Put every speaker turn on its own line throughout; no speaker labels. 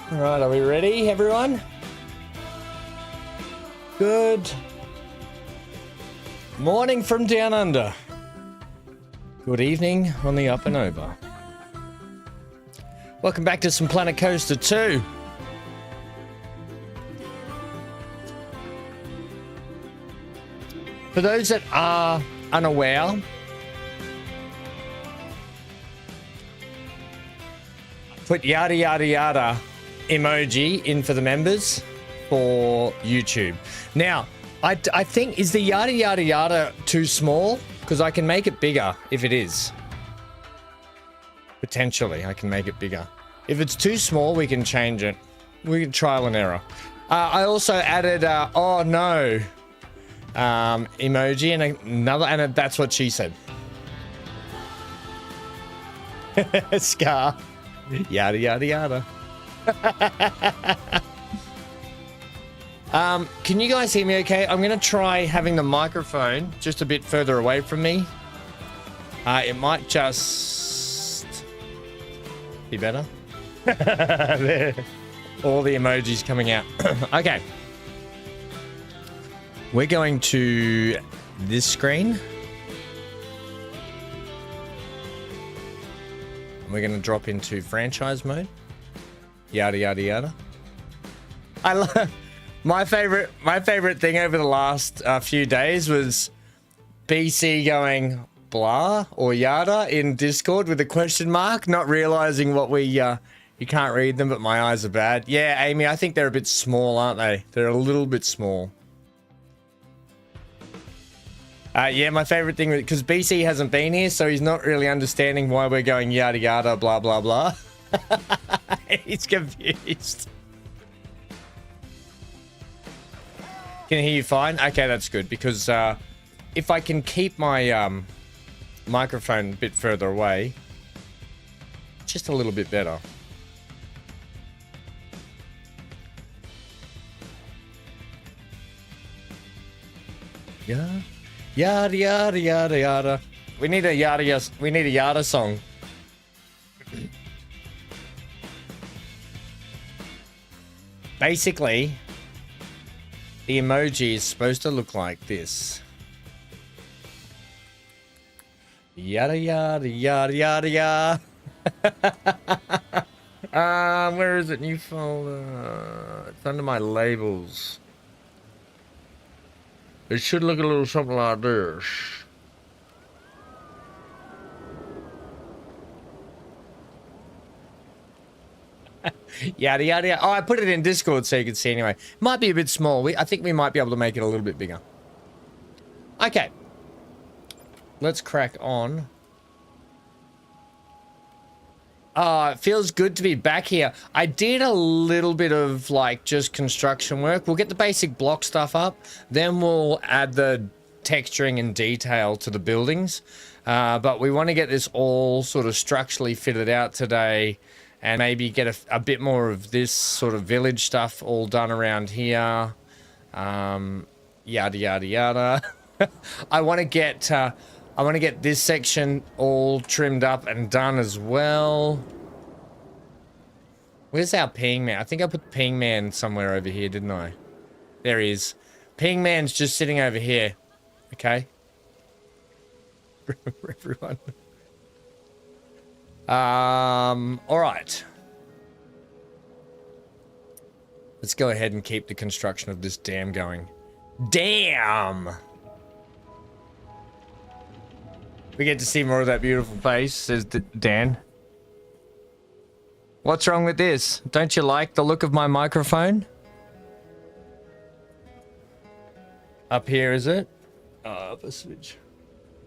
All right, are we ready, everyone? Good morning from down under. Good evening on the up and over. Welcome back to some Planet Coaster 2. For those that are unaware, put yada yada yada emoji in for the members for YouTube. Now, I think, is the yada yada yada too small? Because I can make it bigger if it is. Potentially, I can make it bigger. If it's too small, we can change it. We can trial and error. I also added, oh no, emoji and another, and that's what she said. Scar. Yada, yada, yada. Can you guys hear me okay? I'm going to try having the microphone just a bit further away from me. It might just be better. There. All the emojis coming out. Okay. We're going to this screen. We're going to drop into franchise mode. Yada, yada, yada. I love... My favorite thing over the last few days was BC going blah or yada in Discord with a question mark, not realizing what we... you can't read them, but my eyes are bad. Yeah, Amy, I think they're a bit small, aren't they? They're a little bit small. Yeah, my favorite thing, because BC hasn't been here, so he's not really understanding why we're going yada yada, blah, blah, blah. He's confused. Can I hear you fine? Okay, that's good, because if I can keep my microphone a bit further away, just a little bit better. Yeah. Yada yada yada yada. We need a yada song. Basically, the emoji is supposed to look like this. Yada yada yada yada yada. Where is it? New folder. It's under my labels. It should look a little something like this. Yada yada yada. Oh, I put it in Discord so you can see anyway. Might be a bit small. I think we might be able to make it a little bit bigger. Okay. Let's crack on. It feels good to be back here. I did a little bit of like just construction work. We'll get the basic block stuff up. Then we'll add the texturing and detail to the buildings. But we want to get this all sort of structurally fitted out today. And maybe get a bit more of this sort of village stuff all done around here. Yada, yada, yada. I want to get this section all trimmed up and done as well. Where's our Ping Man? I think I put Ping Man somewhere over here, didn't I? There he is. Ping Man's just sitting over here. Okay. For everyone. All right. Let's go ahead and keep the construction of this dam going. Damn! We get to see more of that beautiful face, says Dan. What's wrong with this? Don't you like the look of my microphone? Up here, is it? Up a switch.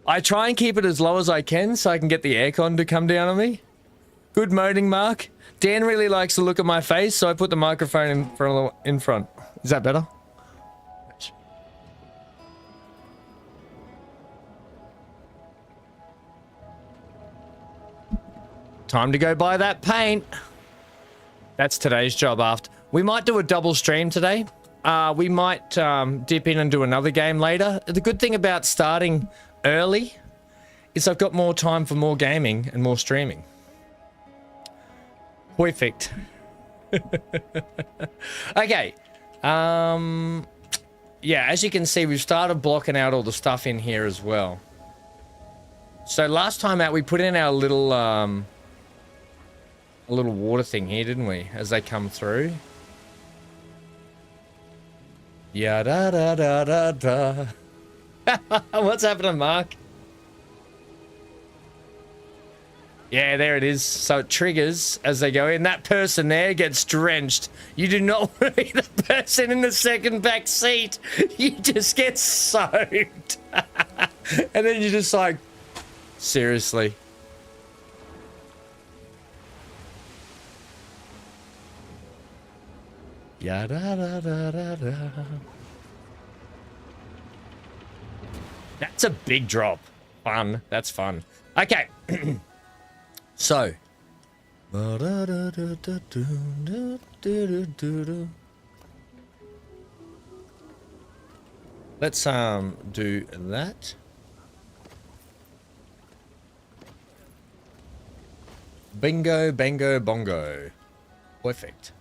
I try and keep it as low as I can so I can get the aircon to come down on me. Good moaning, Mark. Dan really likes the look of my face, so I put the microphone in front. Is that better? Time to go buy that paint. That's today's job after. We might do a double stream today. We might dip in and do another game later. The good thing about starting early is I've got more time for more gaming and more streaming. Perfect. Okay. Yeah, as you can see, we've started blocking out all the stuff in here as well. So last time out, we put in our little a little water thing here, didn't we? As they come through. Yeah, da da da da da. What's happening, Mark? Yeah, there it is. So it triggers as they go in. That person there gets drenched. You do not want to be the person in the second back seat. You just get soaked. And then you're just like, seriously. Ya da da da da da. That's a big drop. Fun. That's fun. Okay. So. Let's do that. Bingo, bango, bongo. Perfect.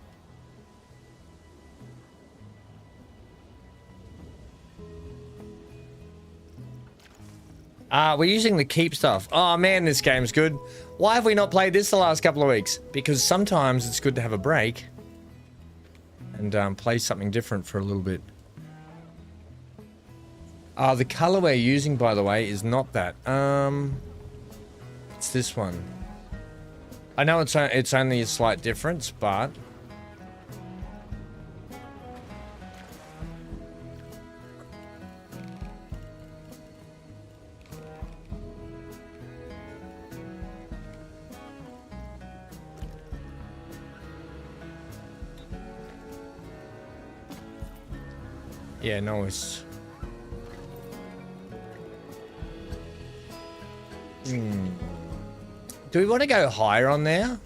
We're using the keep stuff. Oh man, this game's good. Why have we not played this the last couple of weeks? Because sometimes it's good to have a break and play something different for a little bit. The color we're using, by the way, is not that. It's this one. I know it's only a slight difference, but yeah, no, it's... Do we want to go higher on there?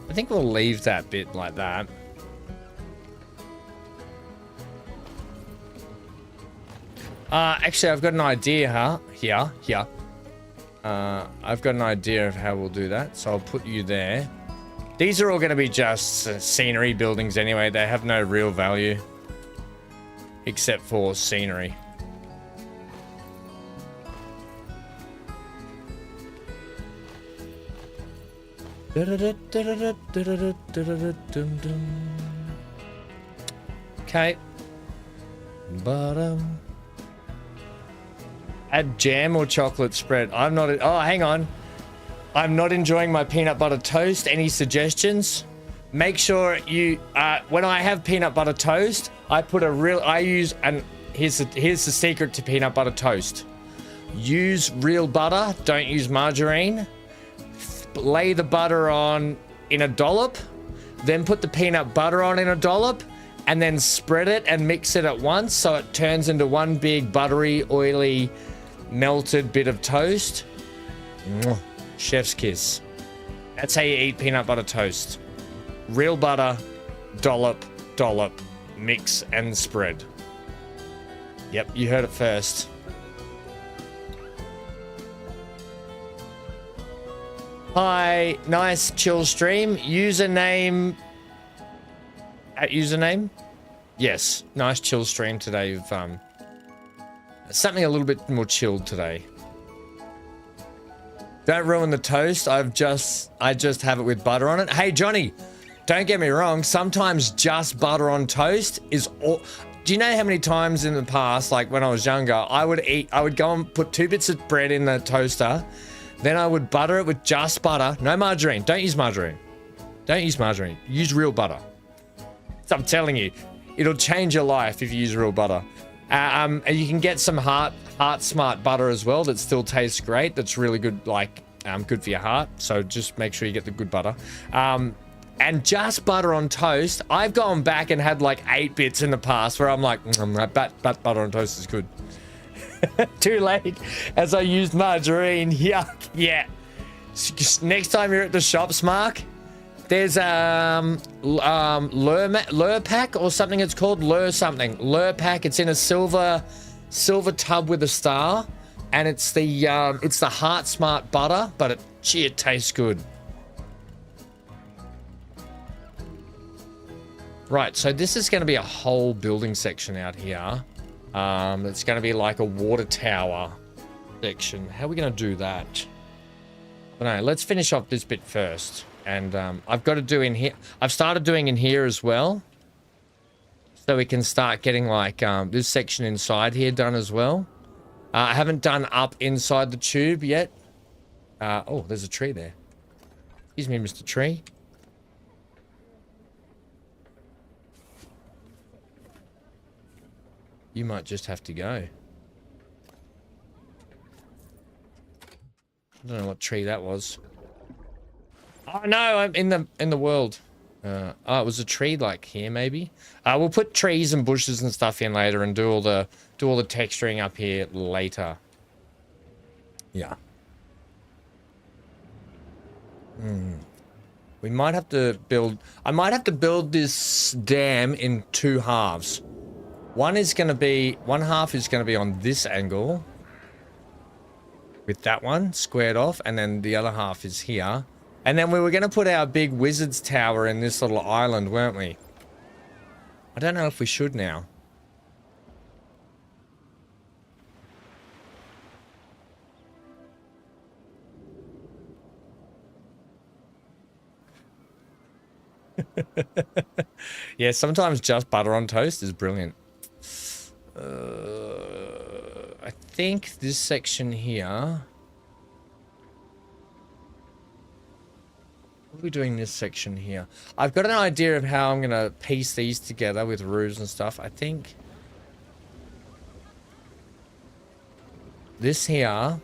I think we'll leave that bit like that. Actually, I've got an idea, huh? Here. I've got an idea of how we'll do that, so I'll put you there. These are all going to be just scenery buildings anyway. They have no real value. Except for scenery. Okay. Bottom. Add jam or chocolate spread. I'm not... Oh, hang on. I'm not enjoying my peanut butter toast. Any suggestions? Make sure you... when I have peanut butter toast, I put a real... I use... And here's the secret to peanut butter toast. Use real butter. Don't use margarine. Lay the butter on in a dollop. Then put the peanut butter on in a dollop. And then spread it and mix it at once so it turns into one big buttery, oily, melted bit of toast. Mwah. Chef's kiss. That's how you eat peanut butter toast. Real butter, dollop, mix and spread. Yep, you heard it first. Hi, nice chill stream. Username... At username? Yes, nice chill stream today. You've, something a little bit more chilled today. Don't ruin the toast. I just have it with butter on it. Hey, Johnny, don't get me wrong. Sometimes just butter on toast is all... Do you know how many times in the past, like when I was younger, I would go and put 2 bits of bread in the toaster. Then I would butter it with just butter. No margarine. Don't use margarine. Don't use margarine. Use real butter. So I'm telling you, it'll change your life if you use real butter. And you can get some heart smart butter as well that still tastes great. That's really good, like good for your heart. So just make sure you get the good butter. And just butter on toast. I've gone back and had like 8 bits in the past where I'm like, that butter on toast is good. Too late, as I used margarine. Yuck. Yeah. Next time you're at the shops, Mark, there's Lure Pack or something. It's called Lure something. Lure Pack. It's in a silver tub with a star, and it's the Heart Smart butter, but it tastes good. Right, so this is going to be a whole building section out here. It's going to be like a water tower section. How are we going to do that? I don't know. Let's finish off this bit first. And I've got to do in here. I've started doing in here as well. So we can start getting like this section inside here done as well. I haven't done up inside the tube yet. Oh, there's a tree there. Excuse me, Mr. Tree. You might just have to go. I don't know what tree that was. Oh no, I'm in the world. Oh, it was a tree like here maybe. We'll put trees and bushes and stuff in later and do all the texturing up here later. Yeah. We might have to build. I might have to build this dam in 2 halves. One half is gonna be on this angle with that one squared off, and then the other half is here. And then we were gonna put our big wizard's tower in this little island, weren't we? I don't know if we should now. Yeah, sometimes just butter on toast is brilliant. I think this section here. What are we doing this section here? I've got an idea of how I'm gonna piece these together with roofs and stuff. I think this here.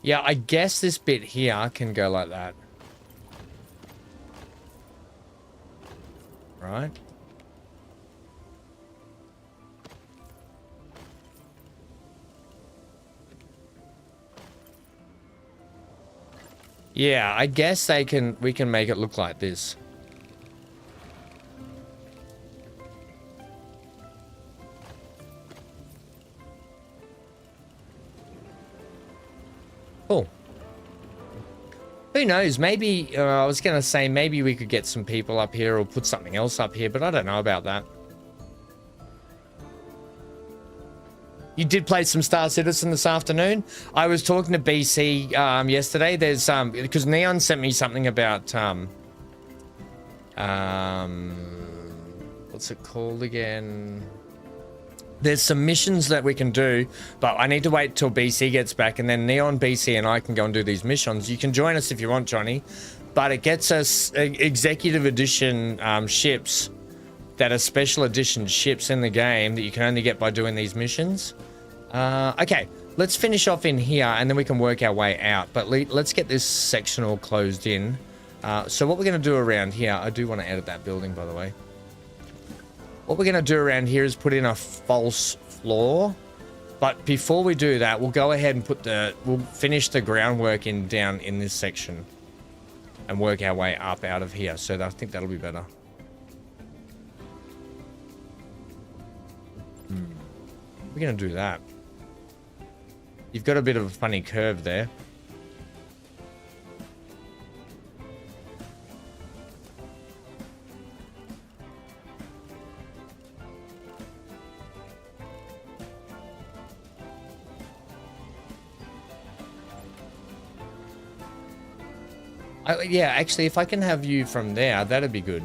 Yeah, I guess this bit here can go like that. Right? Yeah, I guess we can make it look like this. Cool. Who knows? Maybe, I was going to say maybe we could get some people up here or put something else up here, but I don't know about that. You did play some Star Citizen this afternoon. I was talking to BC yesterday. There's because Neon sent me something about what's it called again? There's some missions that we can do, but I need to wait till BC gets back, and then Neon, BC, and I can go and do these missions. You can join us if you want, Johnny, but it gets us executive edition ships that are special edition ships in the game that you can only get by doing these missions. Okay, let's finish off in here, and then we can work our way out. But let's get this section all closed in. So what we're going to do around here, I do want to edit that building, by the way. What we're going to do around here is put in a false floor. But before we do that, we'll go ahead and we'll finish the groundwork down in this section and work our way up out of here. So I think that'll be better. We're going to do that. You've got a bit of a funny curve there. Yeah, actually, if I can have you from there, that'd be good.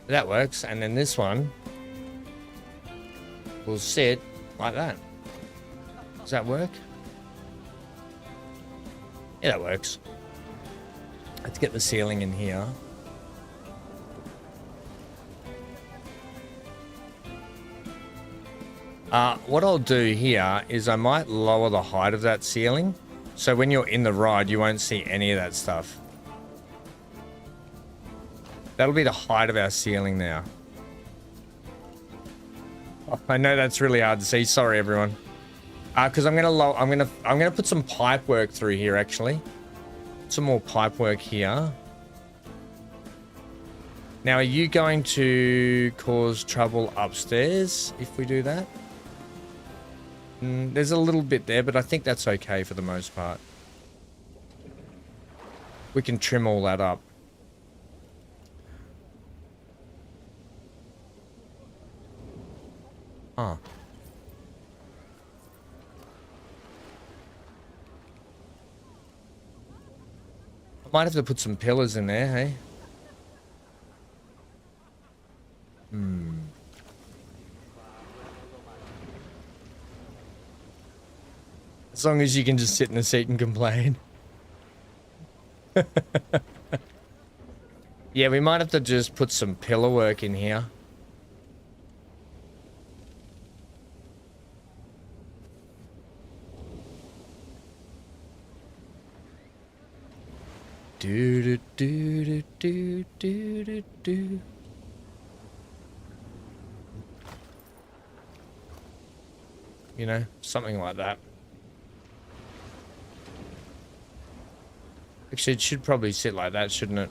That works, and then this one will sit like that. Does that work? Yeah, that works. Let's get the ceiling in here. What I'll do here is I might lower the height of that ceiling, so when you're in the ride, you won't see any of that stuff. That'll be the height of our ceiling now. Oh, I know that's really hard to see. Sorry, everyone. Because I'm gonna put some pipe work through here. Actually, some more pipe work here. Now, are you going to cause trouble upstairs if we do that? There's a little bit there, but I think that's okay for the most part. We can trim all that up. Huh. I might have to put some pillars in there, hey? As long as you can just sit in the seat and complain. Yeah, we might have to just put some pillar work in here. Do do do do do do do. You know, something like that. Actually, it should probably sit like that, shouldn't it?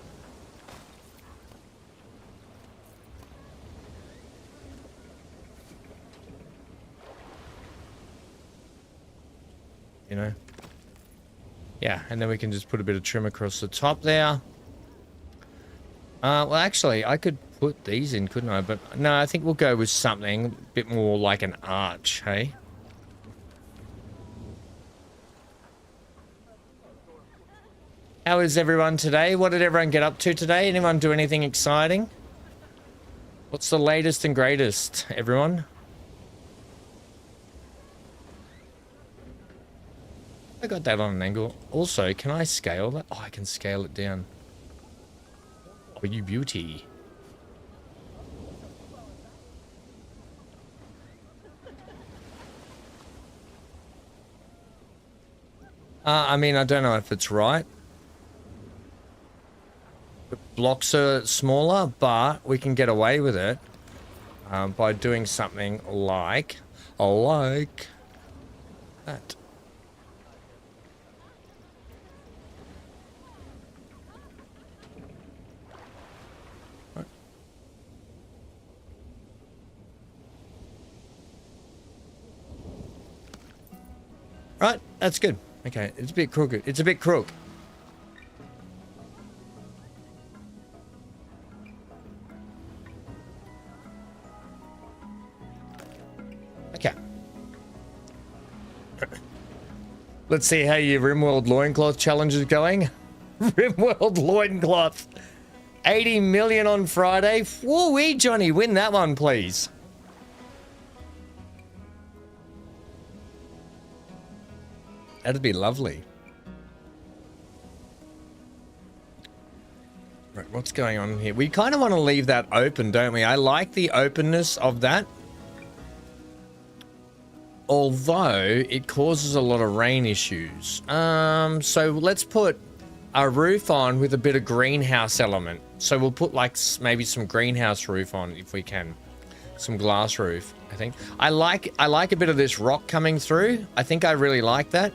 You know? Yeah, and then we can just put a bit of trim across the top there. Well, actually, I could put these in, couldn't I? But no, I think we'll go with something a bit more like an arch, hey? How is everyone today? What did everyone get up to today? Anyone do anything exciting? What's the latest and greatest, everyone? I got that on an angle. Also, can I scale that? Oh, I can scale it down. Oh, you beauty. I mean, I don't know if it's right. The blocks are smaller, but we can get away with it by doing something like that. Right, that's good. Okay, it's a bit crooked. It's a bit crook. Okay. Let's see how your Rimworld loincloth challenge is going. Rimworld loincloth. 80 million on Friday. Woo-wee, Johnny, win that one, please. That'd be lovely. Right, what's going on here? We kind of want to leave that open, don't we? I like the openness of that. Although it causes a lot of rain issues. So let's put a roof on with a bit of greenhouse element. So we'll put like maybe some greenhouse roof on if we can. Some glass roof, I think. I like a bit of this rock coming through. I think I really like that.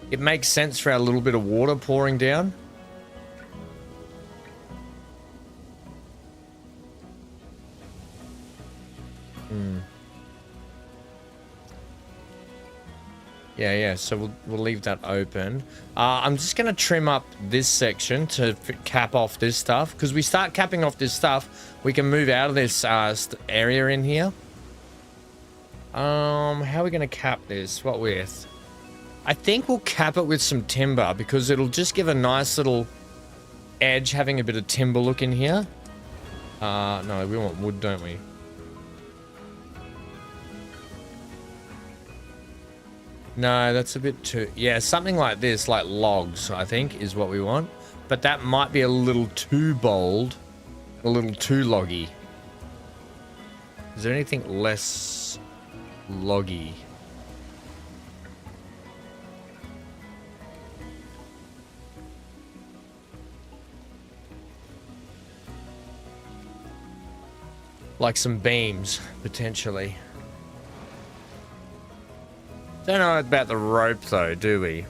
It makes sense for our little bit of water pouring down. Yeah, so we'll leave that open. I'm just going to trim up this section to cap off this stuff. Because we start capping off this stuff, we can move out of this area in here. How are we going to cap this? What with? I think we'll cap it with some timber because it'll just give a nice little edge having a bit of timber look in here. No, we want wood, don't we? No, that's a bit too... Yeah, something like this, like logs, I think, is what we want. But that might be a little too bold, a little too loggy. Is there anything less loggy? Like some beams, potentially. Don't know about the rope though, do we?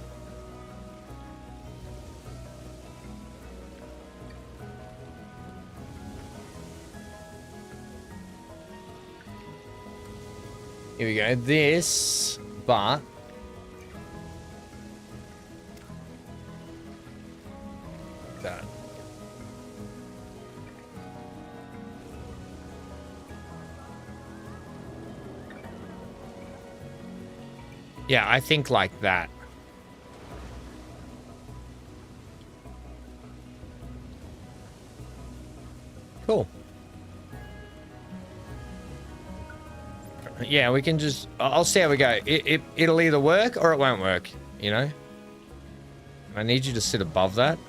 Here we go. This, but that. Yeah, I think like that. Cool. Yeah, we can just... I'll see how we go. It'll either work or it won't work, you know? I need you to sit above that.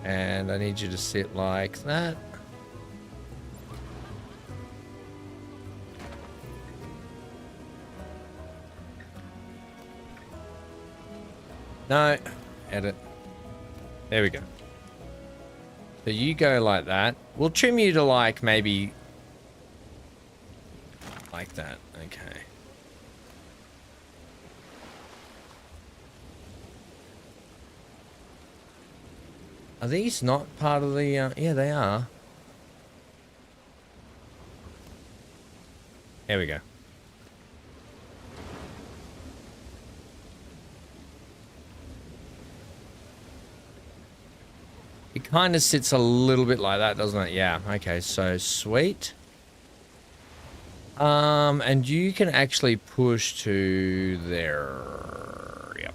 And I need you to sit like that. No, edit. There we go. So you go like that. We'll trim you to like maybe like that. Okay. Are these not part of the... yeah, they are. There we go. It kind of sits a little bit like that, doesn't it? Yeah. Okay, so sweet. And you can actually push to there. Yep.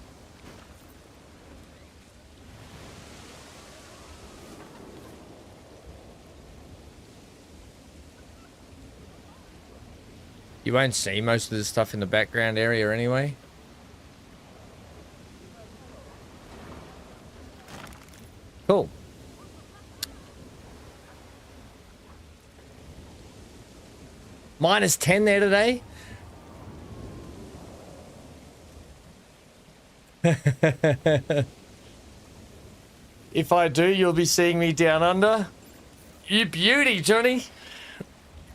You won't see most of the stuff in the background area anyway. Cool. -10 there today. If I do, you'll be seeing me down under. You beauty, Johnny.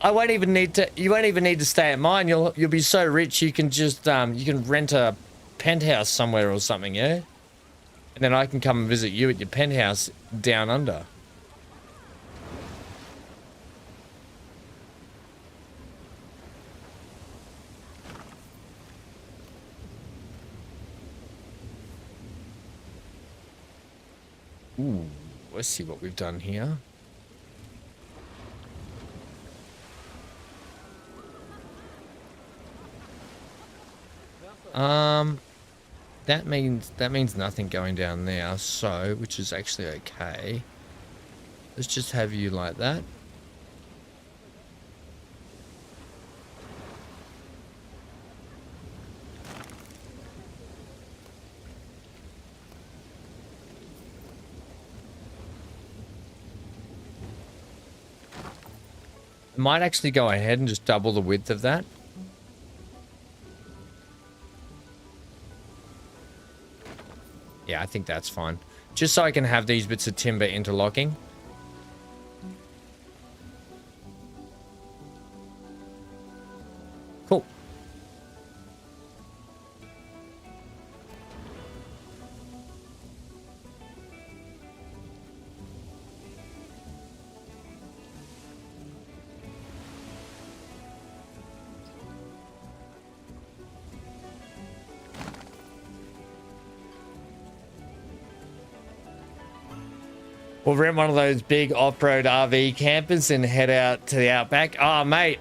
I won't even need to. You won't even need to stay at mine. You'll be so rich you can just you can rent a penthouse somewhere or something, yeah. And then I can come and visit you at your penthouse down under. Ooh, let's see what we've done here. That means nothing going down there, so which is actually okay. Let's just have you like that. I might actually go ahead and just double the width of that. Yeah, I think that's fine. Just so I can have these bits of timber interlocking. Cool. We'll rent one of those big off-road RV campers and head out to the outback. Oh, mate,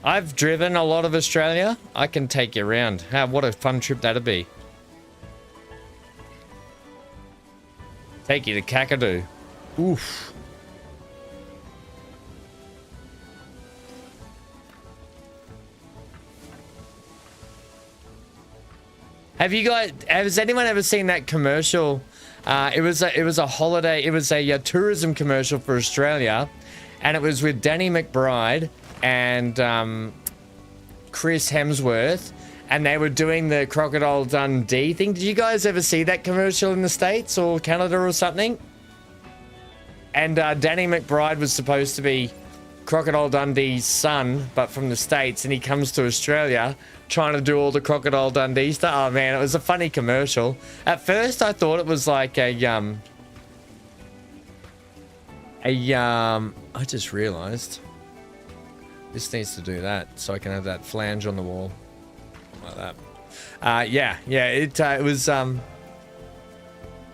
I've driven a lot of Australia. I can take you around. What a fun trip that'd be. Take you to Kakadu. Oof. Has anyone ever seen that commercial? It was a holiday. It was a tourism commercial for Australia, and it was with Danny McBride and Chris Hemsworth, and they were doing the Crocodile Dundee thing. Did you guys ever see that commercial in the States or Canada or something? And Danny McBride was supposed to be Crocodile Dundee's son, but from the States, and he comes to Australia trying to do all the Crocodile Dundee stuff. Oh man, it was a funny commercial. At first I thought it was like I just realized this needs to do that so I can have that flange on the wall like that. Yeah, it was no,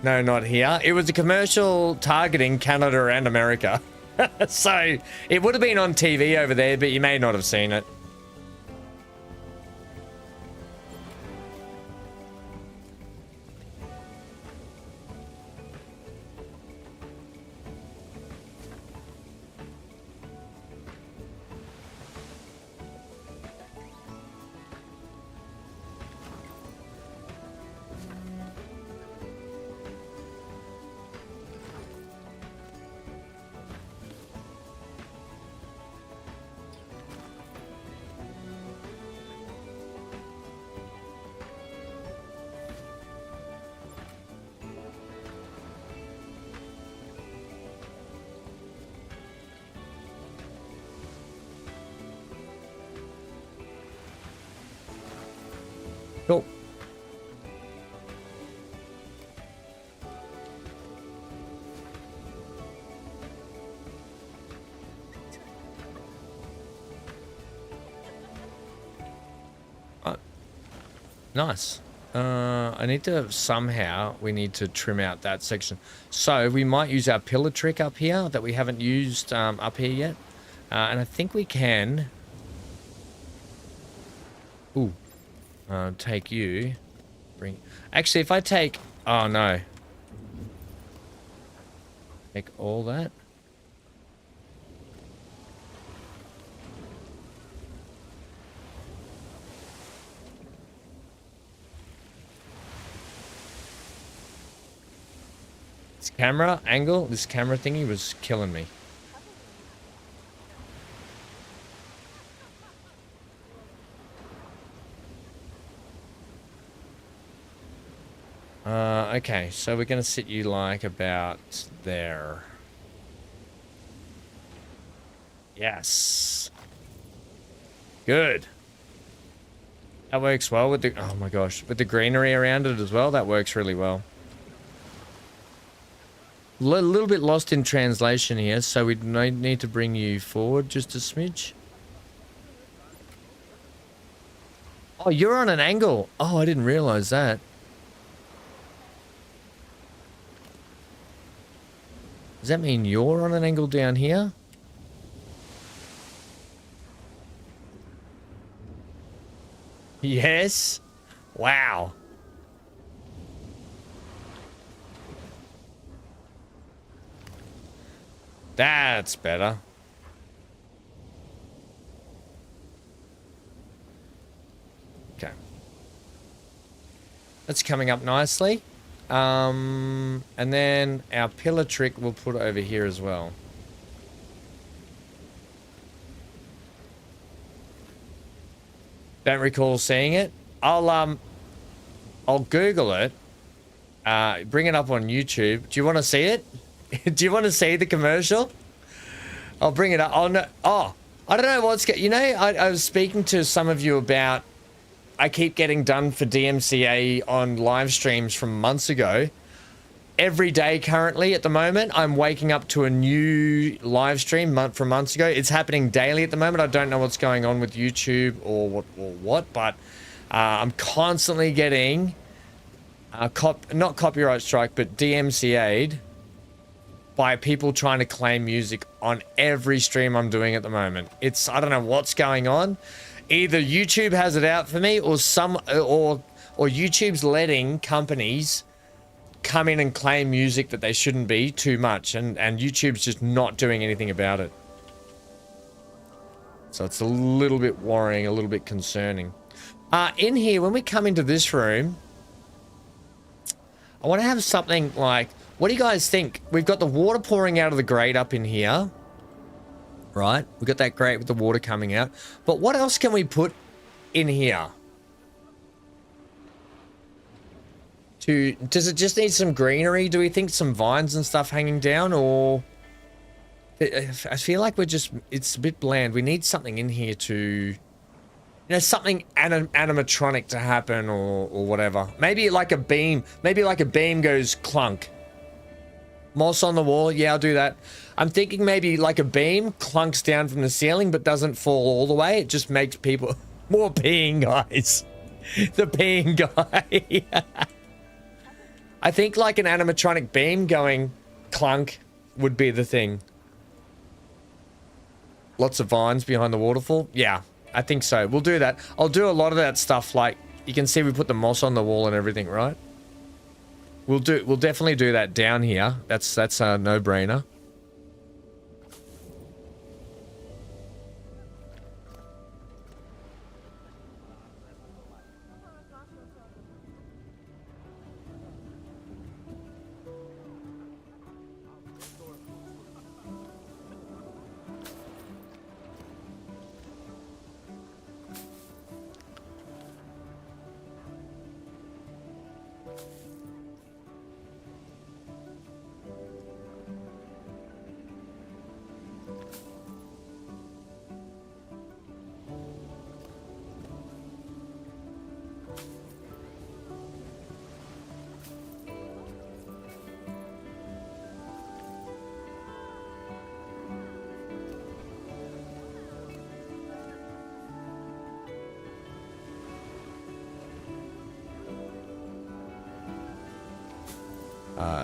not here. It was a commercial targeting Canada and America. So it would have been on TV over there, but you may not have seen it. Cool. Nice. I need to we need to trim out that section. So we might use our pillar trick up here that we haven't used up here yet. And I think we can. Ooh. Take you. Actually, if I take... Oh, no. Take all that. This camera angle, this camera thingy was killing me. Okay, so we're going to sit you like about there. Yes. Good. That works well with the... Oh my gosh. With the greenery around it as well, that works really well. A little bit lost in translation here, so we need to bring you forward just a smidge. Oh, you're on an angle. Oh, I didn't realize that. Does that mean you're on an angle down here? Yes. Wow. That's better. Okay. That's coming up nicely. And then our pillar trick we'll put over here as well. Don't recall seeing it. I'll Google it. Bring it up on YouTube. Do you want to see it? Do you want to see the commercial? I'll bring it up. Oh no. Oh, I don't know what's you know, I was speaking to some of you about I keep getting done for DMCA on live streams from months ago. Every day currently at the moment, I'm waking up to a new live stream from months ago. It's happening daily at the moment. I don't know what's going on with YouTube or what, but I'm constantly getting not copyright strike, but DMCA'd by people trying to claim music on every stream I'm doing at the moment. I don't know what's going on. Either YouTube has it out for me, or YouTube's letting companies come in and claim music that they shouldn't be too much, and YouTube's just not doing anything about it. So it's a little bit worrying, a little bit concerning. In here, when we come into this room, I want to have something like, what do you guys think? We've got the water pouring out of the grate up in here. Right, we've got that grate with the water coming out. But what else can we put in here? Does it just need some greenery? Do we think some vines and stuff hanging down, or I feel like it's a bit bland. We need something in here to, you know, something animatronic to happen or whatever. Maybe like a beam. Maybe like a beam goes clunk. Moss on the wall. Yeah, I'll do that. I'm thinking maybe like a beam clunks down from the ceiling but doesn't fall all the way. It just makes people more peeing guys. The peeing guy. I think like an animatronic beam going clunk would be the thing. Lots of vines behind the waterfall. Yeah, I think so. We'll do that. I'll do a lot of that stuff. Like you can see we put the moss on the wall and everything, right? We'll definitely do that down here. That's a no-brainer.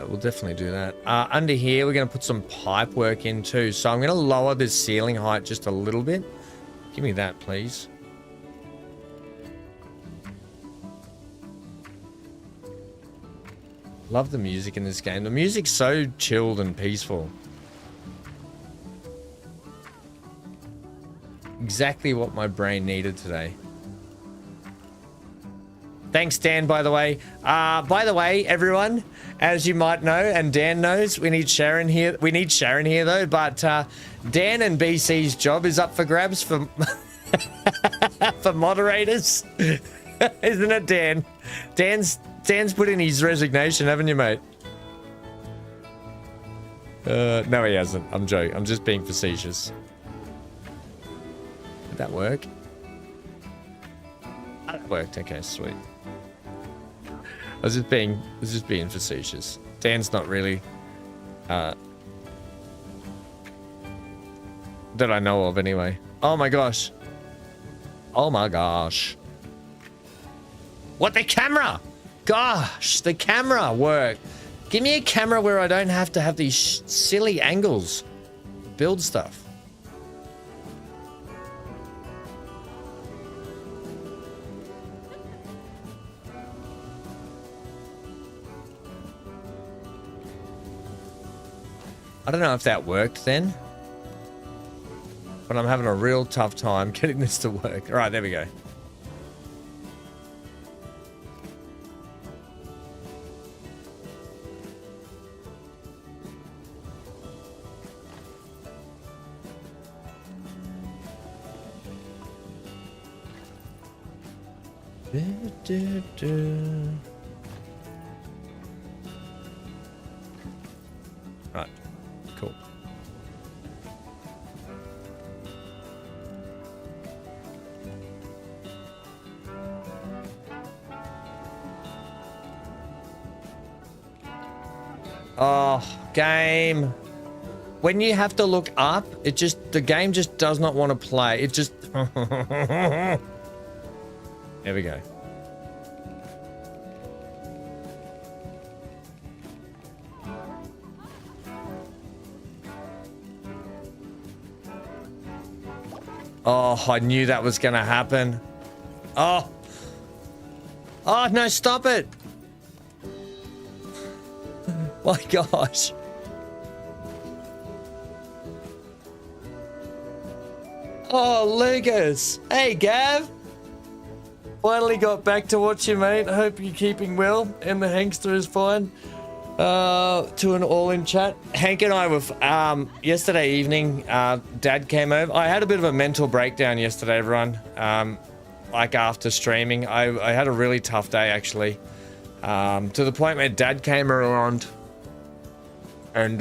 We'll definitely do that. Under here, we're going to put some pipe work in too. So I'm going to lower this ceiling height just a little bit. Give me that, please. Love the music in this game. The music's so chilled and peaceful. Exactly what my brain needed today. Thanks, Dan, by the way. By the way, everyone, as you might know, and Dan knows, we need Sharon here. We need Sharon here, though, but Dan and BC's job is up for grabs for, for moderators. Isn't it, Dan? Dan's put in his resignation, haven't you, mate? No, he hasn't. I'm joking. I'm just being facetious. Did that work? Oh, that worked. Okay, sweet. I was just being facetious. Dan's not really that I know of anyway. Oh my gosh. Oh my gosh. What, the camera? Gosh, the camera work. Give me a camera where I don't have to have these silly angles. Build stuff. I don't know if that worked then, but I'm having a real tough time getting this to work. All right, there we go. Right, cool. Oh, game. When you have to look up, the game just does not want to play. It just... There we go. Oh, I knew that was going to happen. Oh. Oh, no, stop it. My gosh. Oh, Lucas. Hey, Gav. Finally got back to watch you, mate. I hope you're keeping well and the Hankster is fine. To an all-in chat. Hank and I were, yesterday evening, Dad came over. I had a bit of a mental breakdown yesterday, everyone. Like after streaming. I had a really tough day, actually. To the point where Dad came around and,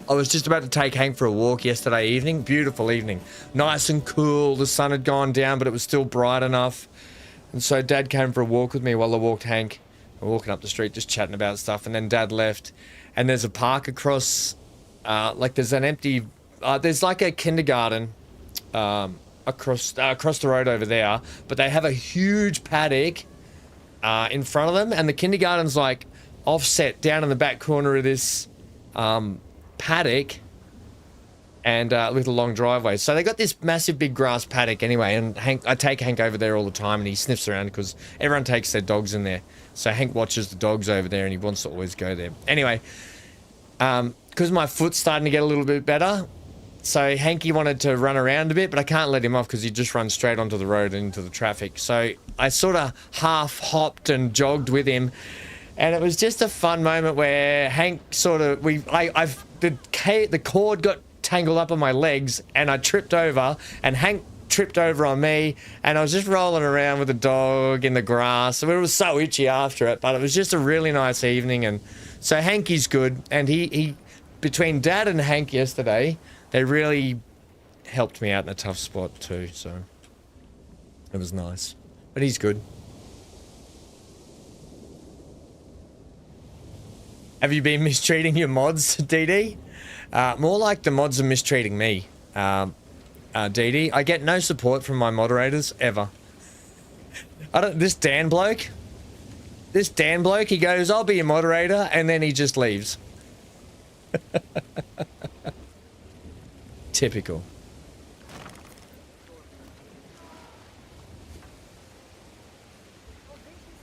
I was just about to take Hank for a walk yesterday evening. Beautiful evening. Nice and cool. The sun had gone down, but it was still bright enough. And so Dad came for a walk with me while I walked Hank. We're walking up the street just chatting about stuff. And then Dad left. And there's a park across... like there's an empty... there's like a kindergarten across the road over there. But they have a huge paddock in front of them. And the kindergarten's like offset down in the back corner of this... paddock and with a long driveway. So they got this massive big grass paddock anyway, and I take Hank over there all the time, and he sniffs around because everyone takes their dogs in there. So Hank watches the dogs over there, and he wants to always go there. Anyway, because my foot's starting to get a little bit better, so Hanky wanted to run around a bit, but I can't let him off because he just runs straight onto the road and into the traffic. So I sort of half hopped and jogged with him. And it was just a fun moment where Hank sort of, the cord got tangled up on my legs and I tripped over and Hank tripped over on me and I was just rolling around with the dog in the grass. It was so itchy after it, but it was just a really nice evening. And so Hanky's good. And he between Dad and Hank yesterday, they really helped me out in a tough spot too. So it was nice, but he's good. Have you been mistreating your mods, DD? More like the mods are mistreating me, DD. I get no support from my moderators, ever. This Dan bloke, he goes, I'll be your moderator, and then he just leaves. Typical.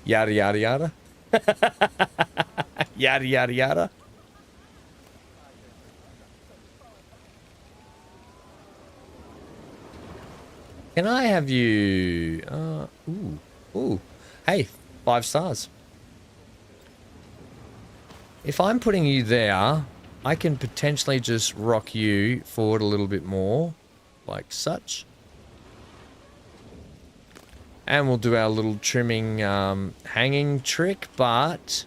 Yada, yada, yada. Yada, yada, yada. Can I have you... ooh. Hey, 5 stars. If I'm putting you there, I can potentially just rock you forward a little bit more, like such. And we'll do our little trimming hanging trick, but...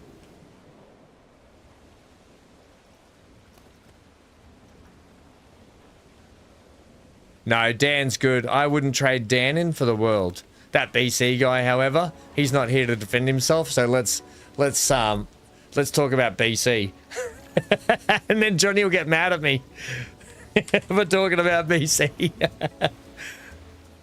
No, Dan's good. I wouldn't trade Dan in for the world. That BC guy, however, he's not here to defend himself, so let's talk about BC. And then Johnny will get mad at me for talking about BC.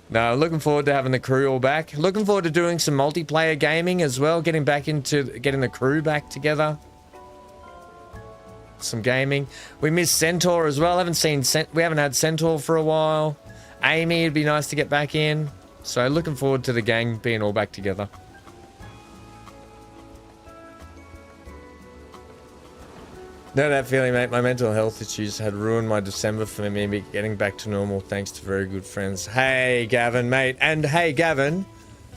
No, looking forward to having the crew all back. Looking forward to doing some multiplayer gaming as well, getting the crew back together. Some gaming. We missed Centaur as well. We haven't had Centaur for a while. Amy, it'd be nice to get back in. So looking forward to the gang being all back together. Know that feeling, mate. My mental health issues had ruined my December for me getting back to normal thanks to very good friends. Hey, Gavin, mate. And hey, Gavin,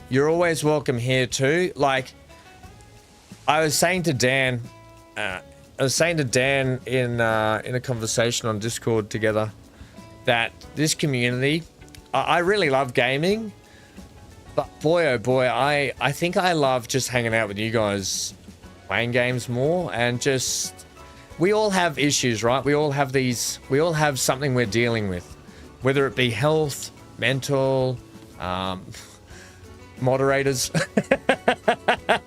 you're always welcome here too. Like, I was saying to Dan... in a conversation on Discord together that this community, I really love gaming, but boy oh boy, I think I love just hanging out with you guys, playing games more, and just we all have issues, right? We all have something we're dealing with, whether it be health, mental, moderators.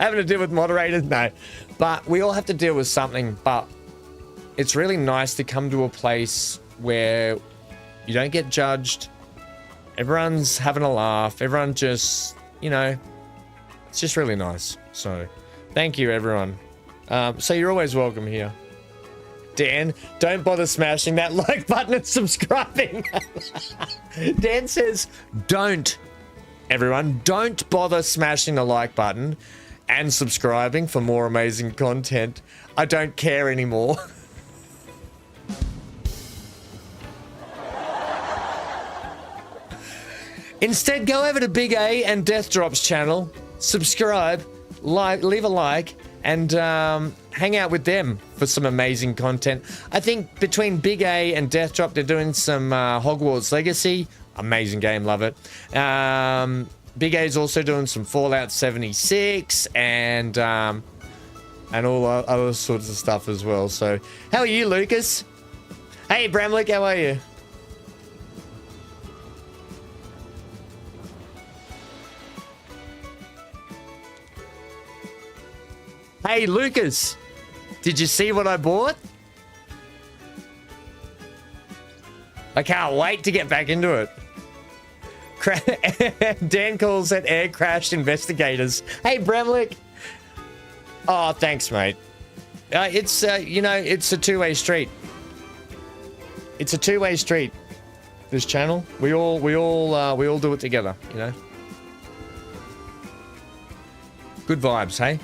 Having to deal with moderators? No. But we all have to deal with something, but it's really nice to come to a place where you don't get judged. Everyone's having a laugh. Everyone just, it's just really nice. So thank you, everyone. So you're always welcome here. Dan, don't bother smashing that like button and subscribing. Dan says, don't. Everyone, don't bother smashing the like button and subscribing for more amazing content. I don't care anymore. Instead, go over to Big A and Death Drop's channel, subscribe, leave a like, and hang out with them for some amazing content. I think between Big A and Death Drop, they're doing some Hogwarts Legacy. Amazing game, love it. Big A's also doing some Fallout 76 and all other sorts of stuff as well. So, how are you, Lucas? Hey, Bramlick, how are you? Hey, Lucas, did you see what I bought? I can't wait to get back into it. Dan calls it air crash investigators. Hey, Bramlick. Oh, thanks, mate. It's you know, it's a two-way street. It's a two-way street. This channel, we all do it together, you know. Good vibes, hey.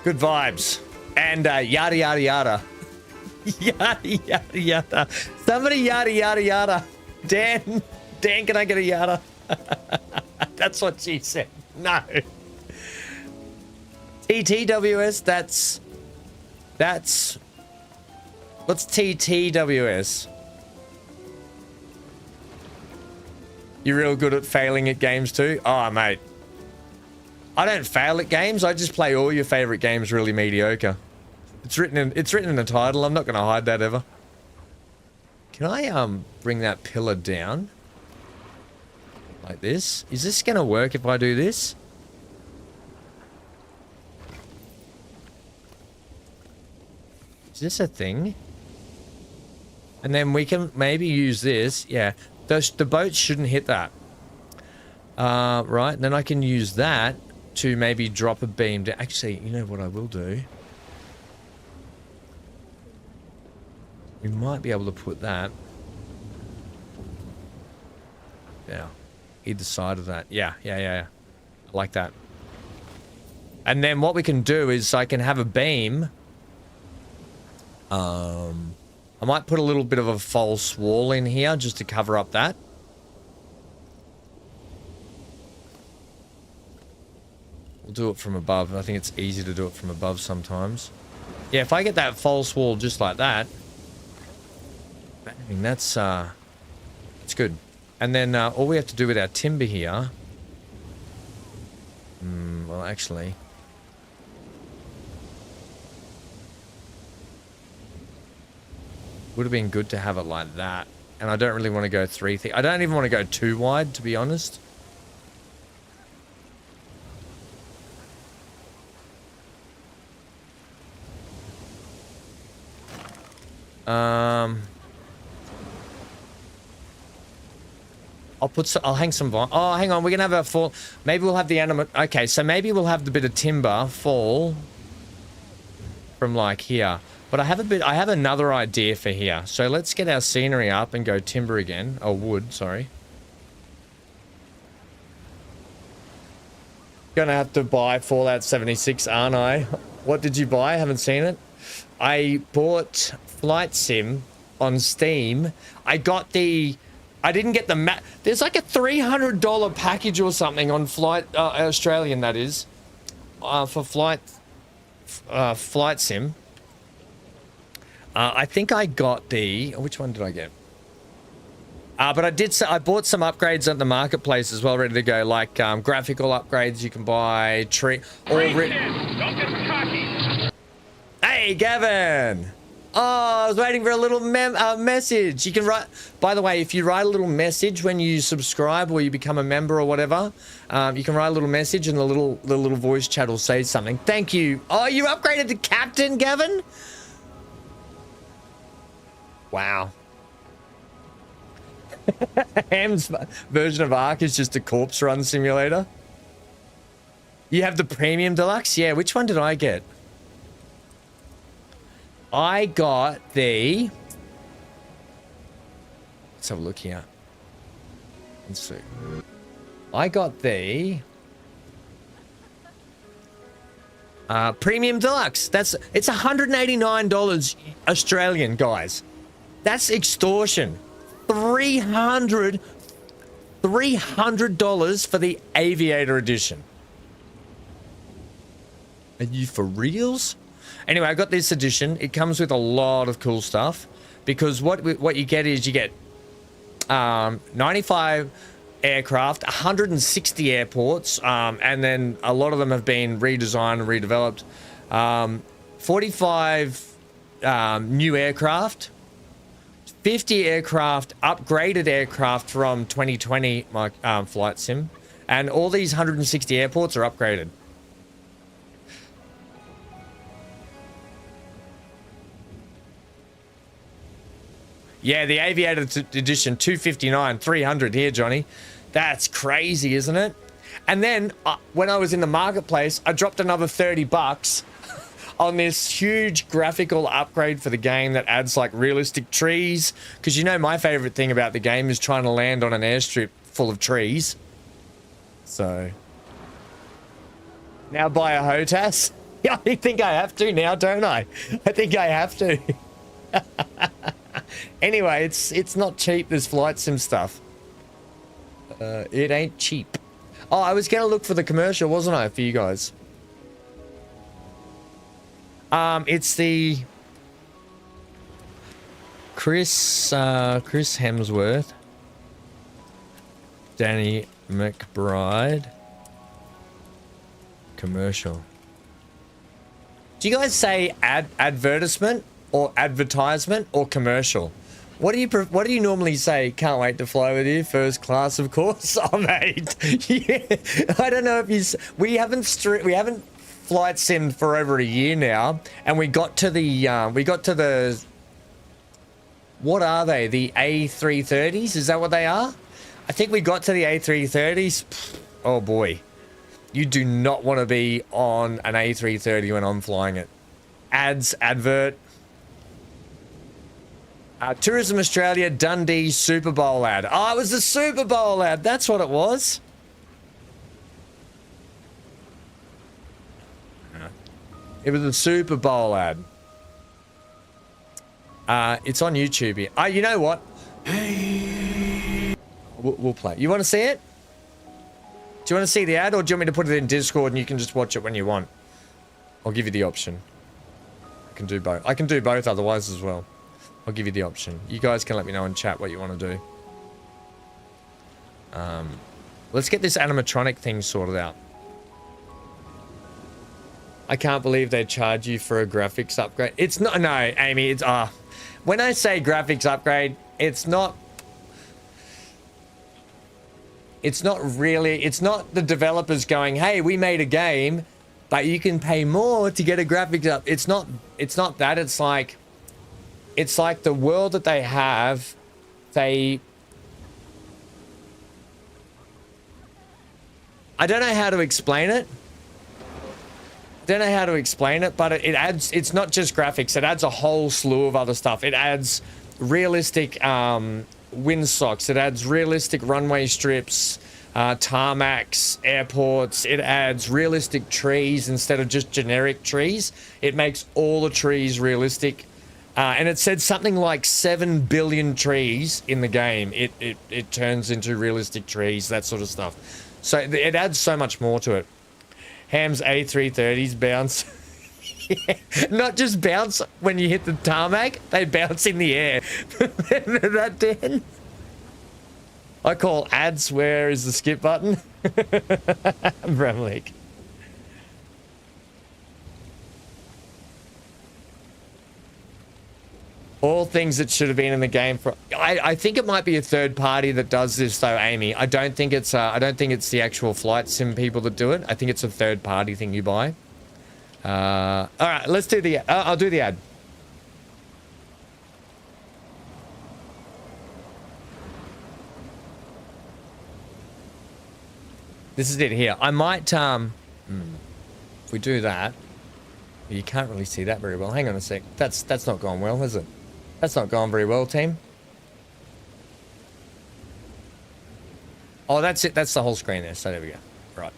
Good vibes, and yada yada yada, yada yada yada. Somebody yada yada yada. Dan, can I get a yada? That's what she said. No. TTWS. That's. What's TTWS? You're real good at failing at games too? Oh, mate. I don't fail at games. I just play all your favorite games really mediocre. It's written in the title. I'm not going to hide that ever. Can I bring that pillar down? Like this? Is this going to work if I do this? Is this a thing? And then we can maybe use this. Yeah. The boat shouldn't hit that. Right. And then I can use that to maybe drop a beam down. Actually, you know what I will do? We might be able to put that. Yeah. Either side of that. Yeah. I like that. And then what we can do is I can have a beam. I might put a little bit of a false wall in here just to cover up that. We'll do it from above. I think it's easy to do it from above sometimes. Yeah, if I get that false wall just like that, I mean, that's it's good. And then all we have to do with our timber here. Well, actually. Would have been good to have it like that. And I don't really want to go I don't even want to go too wide, to be honest. I'll hang some vine. Oh, hang on. We're going to have a fall. Maybe we'll have the animate. Okay, so maybe we'll have the bit of timber fall from like here. But I have another idea for here. So let's get our scenery up and go timber again. Oh, wood, sorry. Gonna have to buy Fallout 76, aren't I? What did you buy? I haven't seen it. I bought Flight Sim on Steam. I didn't get the map. There's like a $300 package or something on Flight, Australian that is, for Flight Sim. I think I got which one did I get? But I bought some upgrades at the marketplace as well, ready to go, like graphical upgrades you can buy, Hey, Gavin! Oh, I was waiting for a little message. You can write, by the way, if you write a little message when you subscribe or you become a member or whatever, you can write a little message and the little voice chat will say something. Thank you. Oh, you upgraded to Captain, Gavin? Wow. Ham's version of Ark is just a corpse run simulator. You have the premium deluxe? Yeah, which one did I get? I got the... Let's have a look here. Let's see. I got the... premium deluxe. It's $189 Australian, guys. That's extortion. $300 for the Aviator edition. Are you for reals? Anyway, I got this edition. It comes with a lot of cool stuff because what you get is you get 95 aircraft, 160 airports, and then a lot of them have been redesigned and redeveloped. 45 new aircraft. 50 aircraft, upgraded aircraft from 2020 my flight sim, and all these 160 airports are upgraded. Yeah, the Aviator Edition 259, 300 here, Johnny. That's crazy, isn't it? And then when I was in the marketplace, I dropped another 30 bucks on this huge graphical upgrade for the game that adds like realistic trees. Because you know my favorite thing about the game is trying to land on an airstrip full of trees. So now buy a HOTAS? Yeah, I think I have to now, don't I? I think I have to. Anyway, it's not cheap, this flight sim stuff. It ain't cheap. Oh, I was gonna look for the commercial, wasn't I, for you guys? It's the Chris Hemsworth, Danny McBride commercial. Do you guys say advertisement or advertisement or commercial? What do you normally say? Can't wait to fly with you, first class, of course. Oh, mate. Yeah. I don't know if we haven't flight simmed for over a year now, and we got to the what are they? The A330s? Is that what they are? I think we got to the A330s. Oh boy, you do not want to be on an A330 when I'm flying it. Ads, advert. Tourism Australia Dundee Super Bowl ad. Oh, it was the Super Bowl ad. That's what it was. It was a Super Bowl ad. It's on YouTube here. You know what? We'll play. You want to see it? Do you want to see the ad, or do you want me to put it in Discord and you can just watch it when you want? I'll give you the option. I can do both. I can do both otherwise as well. I'll give you the option. You guys can let me know in chat what you want to do. Let's get this animatronic thing sorted out. I can't believe they charge you for a graphics upgrade. It's not, no, Amy, it's, when I say graphics upgrade, it's not really, it's not the developers going, hey, we made a game, but you can pay more to get a graphics up. It's not that, it's like the world that they have, I don't know how to explain it. But it adds, it's not just graphics, it adds a whole slew of other stuff. It adds realistic windsocks, it adds realistic runway strips, tarmacs, airports, it adds realistic trees instead of just generic trees. It makes all the trees realistic. And it said something like 7 billion trees in the game. It turns into realistic trees, that sort of stuff. So it adds so much more to it. Ham's A330s bounce. Yeah, not just bounce when you hit the tarmac, they bounce in the air. Remember that, Dan? I call ads, where is the skip button? Bramley. All things that should have been in the game for. I think it might be a third party that does this though, Amy. I don't think it's the actual flight sim people that do it. I think it's a third party thing you buy. All right, let's do the. I'll do the ad. This is it here. I might if we do that, you can't really see that very well. Hang on a sec. That's not gone well, is it? That's not gone very well, team. Oh, that's it. That's the whole screen there. So there we go. Right.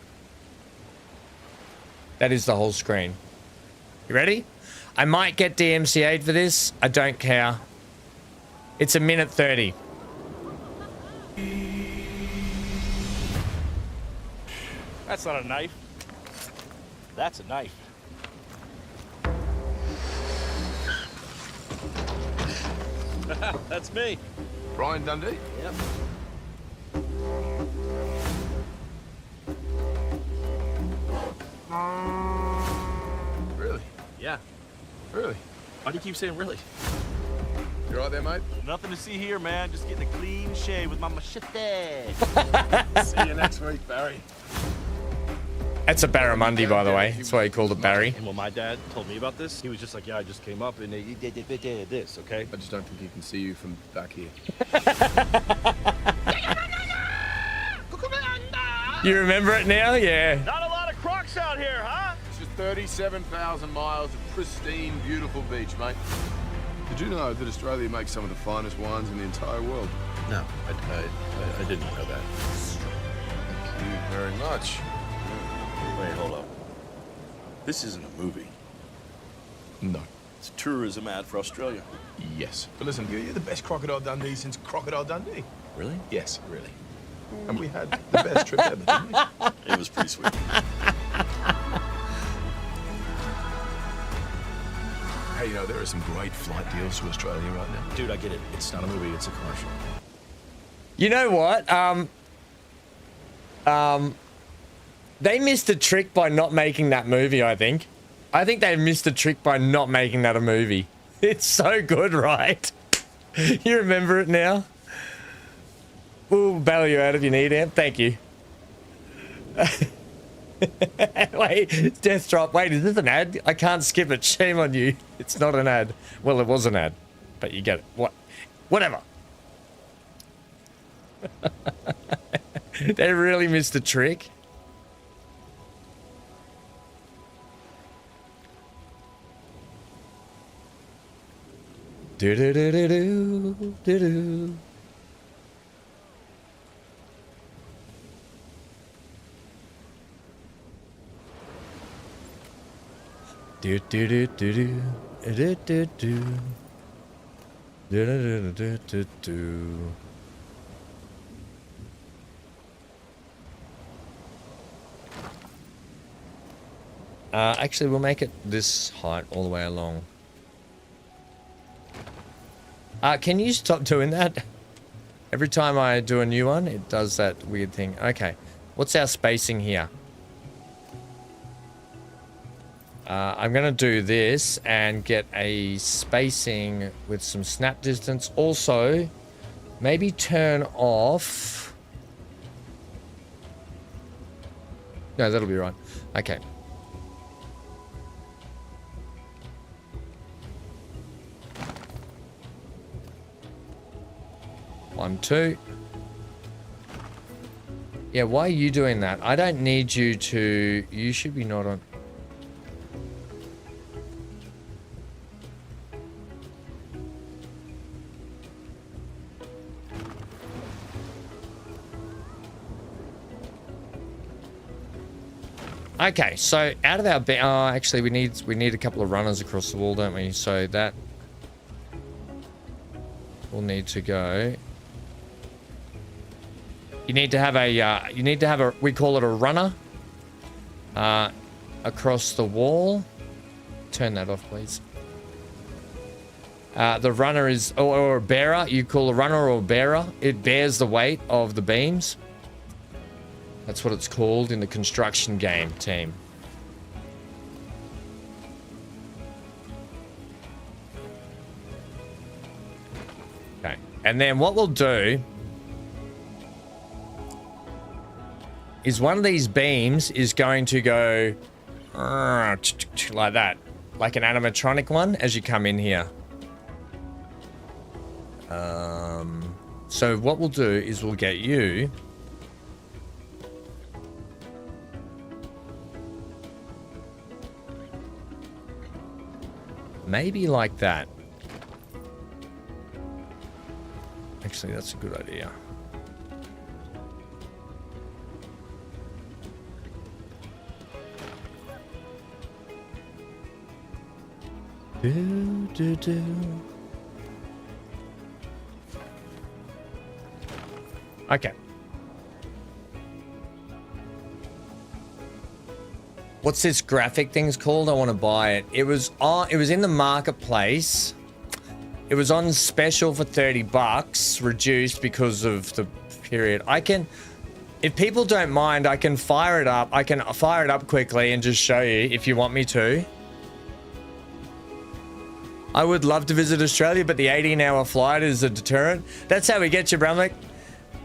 That is the whole screen. You ready? I might get DMCA'd for this. I don't care. It's a minute 30.
That's not a knife. That's a knife. That's me.
Brian Dundee?
Yep.
Really?
Yeah.
Really?
Why do you keep saying really?
You right there, mate?
Nothing to see here, man. Just getting a clean shave with my machete.
See you next week, Barry.
That's a barramundi, by the way. That's why he called it Barry.
And when my dad told me about this, he was just like, yeah, I just came up and he did this, okay?
I just don't think he can see you from back here.
You remember it now? Yeah.
Not a lot of crocs out here, huh?
It's just 37,000 miles of pristine, beautiful beach, mate. Did you know that Australia makes some of the finest wines in the entire world?
No, I didn't know that.
Thank you very much.
Wait, hold up. This isn't a movie.
No.
It's a tourism ad for Australia.
Yes. But listen, you're the best Crocodile Dundee since Crocodile Dundee.
Really?
Yes, really. And we had the best trip ever, didn't we?
It was pretty sweet.
Hey, you know, there are some great flight deals to Australia right now.
Dude, I get it. It's not a movie, it's a commercial.
You know what? They missed a trick by not making that movie, I think. I think they missed a trick by not making that a movie. It's so good, right? You remember it now? We'll bail you out if you need it. Thank you. Wait, Death Drop. Wait, is this an ad? I can't skip it. Shame on you. It's not an ad. Well, it was an ad, but you get it. What? Whatever. They really missed the trick. Do do do do do do do. Do do do do do do do do do do do do do. Actually, we'll make it this height all the way along. Can you stop doing that? Every time I do a new one, it does that weird thing. Okay, what's our spacing here? I'm gonna do this and get a spacing with some snap distance. Also, maybe turn off. No, that'll be right. Okay. One, two. Yeah, why are you doing that? I don't need you to... You should be not on... Okay, so out of our... actually, we need a couple of runners across the wall, don't we? So that will need to go... You need to have a, we call it a runner, across the wall. Turn that off, please. The runner is, or a bearer. You call a runner or a bearer. It bears the weight of the beams. That's what it's called in the construction game team. Okay, and then what we'll do is one of these beams is going to go like that, like an animatronic one as you come in here. So what we'll do is we'll get you maybe like that. Actually, that's a good idea. Do, do, do. Okay. What's this graphic thing's called? I want to buy it. It was in the marketplace. It was on special for 30 bucks, reduced because of the period. I can, if people don't mind, I can fire it up. I can fire it up quickly and just show you if you want me to. I would love to visit Australia, but the 18-hour flight is a deterrent. That's how we get you, Bramlick.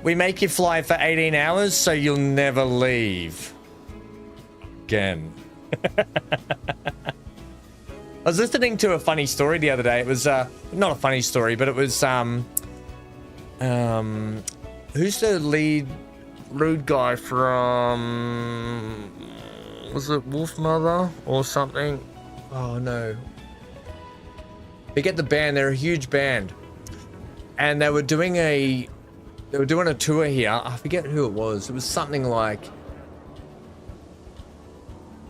We make you fly for 18 hours so you'll never leave. Again. I was listening to a funny story the other day. It was not a funny story, but it was who's the lead rude guy from, was it Wolf Mother or something? Oh no. Forget the band, they're a huge band. And they were doing a tour here. I forget who it was. It was something like,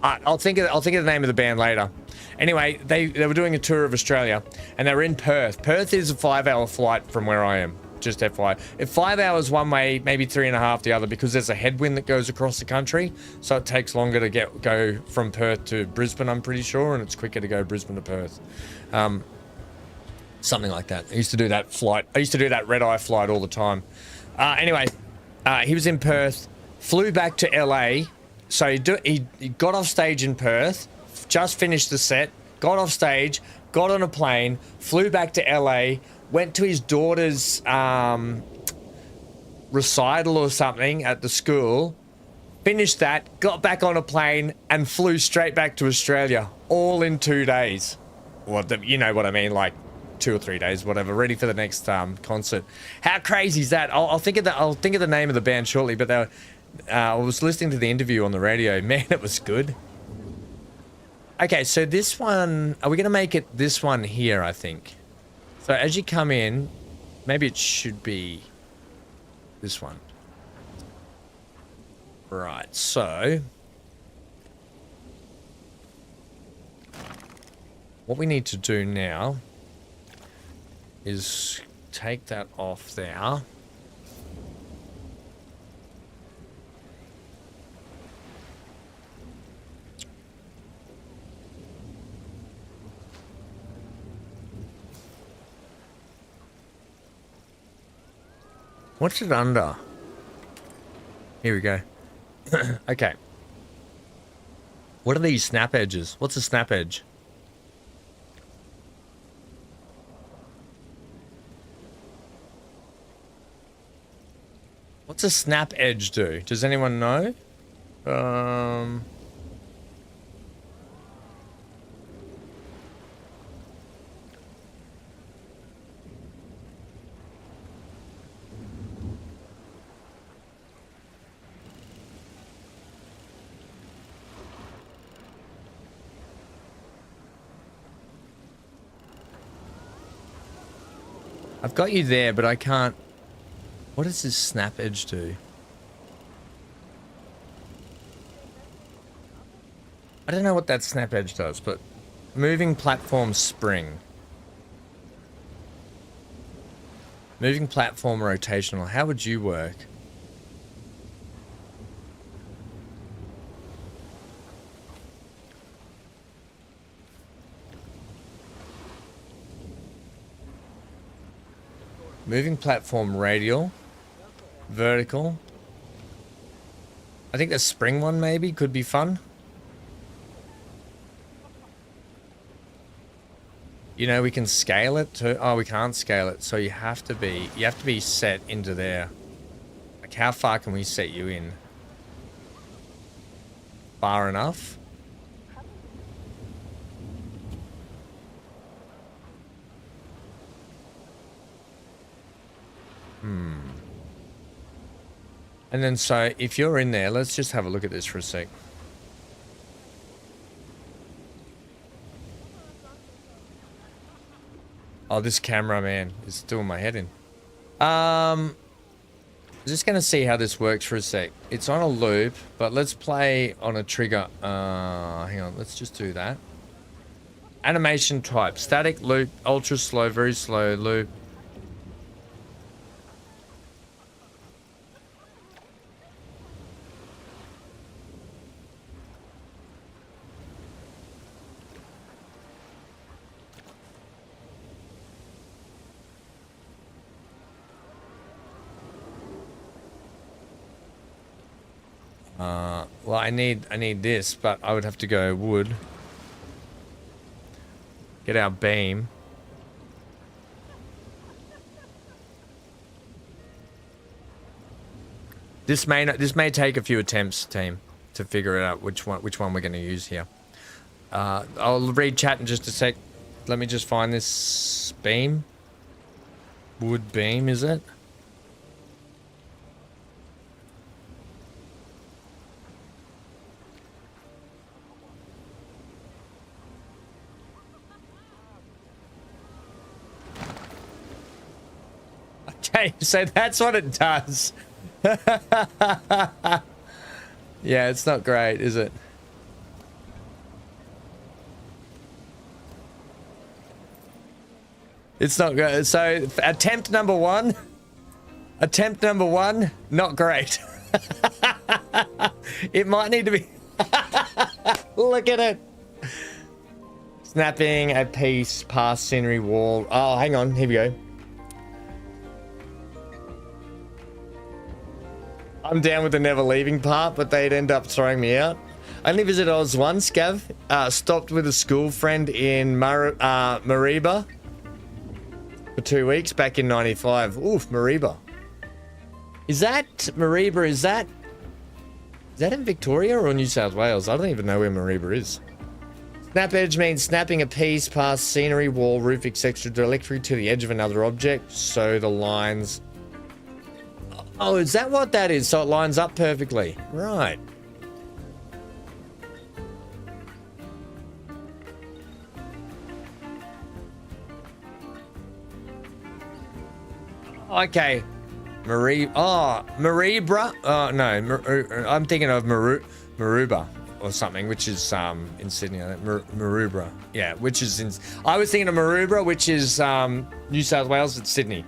I'll think of the name of the band later. Anyway, they were doing a tour of Australia and they were in Perth. Perth is a 5-hour flight from where I am. Just FYI. If 5 hours one way, maybe 3.5 the other, because there's a headwind that goes across the country, so it takes longer to go from Perth to Brisbane, I'm pretty sure, and it's quicker to go Brisbane to Perth. Something like that. I used to do that flight. I used to do that red-eye flight all the time. Anyway, he was in Perth, flew back to LA. So he got off stage in Perth, just finished the set, got off stage, got on a plane, flew back to LA, went to his daughter's recital or something at the school, finished that, got back on a plane, and flew straight back to Australia, all in 2 days. You know what I mean, like 2 or 3 days, whatever, ready for the next concert. How crazy is that? I'll think of the name of the band shortly, but I was listening to the interview on the radio. Man, it was good. Okay, so this one, are we going to make it this one here, I think? So as you come in, maybe it should be this one. Right, so what we need to do now is take that off there. What's it under? Here we go. Okay. What are these snap edges? What's a snap edge? What's a snap edge do? Does anyone know? I've got you there, but I can't. What does this snap edge do? I don't know what that snap edge does, but moving platform spring. Moving platform rotational. How would you work? Moving platform radial, vertical. I think the spring one maybe could be fun. You know, we can scale it too. Oh, we can't scale it, so you have to be set into there. Like, how far can we set you in? Far enough? And then so if you're in there, let's just have a look at this for a sec. Oh, this camera, man, is doing my head in. I'm just going to see how this works for a sec. It's on a loop, but let's play on a trigger. Hang on, let's just do that. Animation type, static, loop, ultra slow, very slow, loop. Well, I need this, but I would have to go wood. Get our beam. This may take a few attempts, team, to figure out which one we're going to use here. I'll read chat in just a sec. Let me just find this beam. Wood beam, is it? Okay, so that's what it does. Yeah, it's not great, is it? It's not good. So, attempt number one, not great. It might need to be... Look at it. Snapping a piece past scenery wall. Oh, hang on. Here we go. I'm down with the never leaving part, but they'd end up throwing me out. I only visited Oz once, Gav. Stopped with a school friend in Mariba for 2 weeks back in 95. Oof, Mariba. Is that Mariba? Is that in Victoria or New South Wales? I don't even know where Mariba is. Snap edge means snapping a piece past scenery, wall, roof, etc. directly to the edge of another object, so the lines... Oh, is that what that is? So it lines up perfectly. Right. Okay. Maribra. Oh, no. I'm thinking of Maruba or something, which is in Sydney. Maruba. Yeah, which is in... I was thinking of Maruba, which is New South Wales. It's Sydney.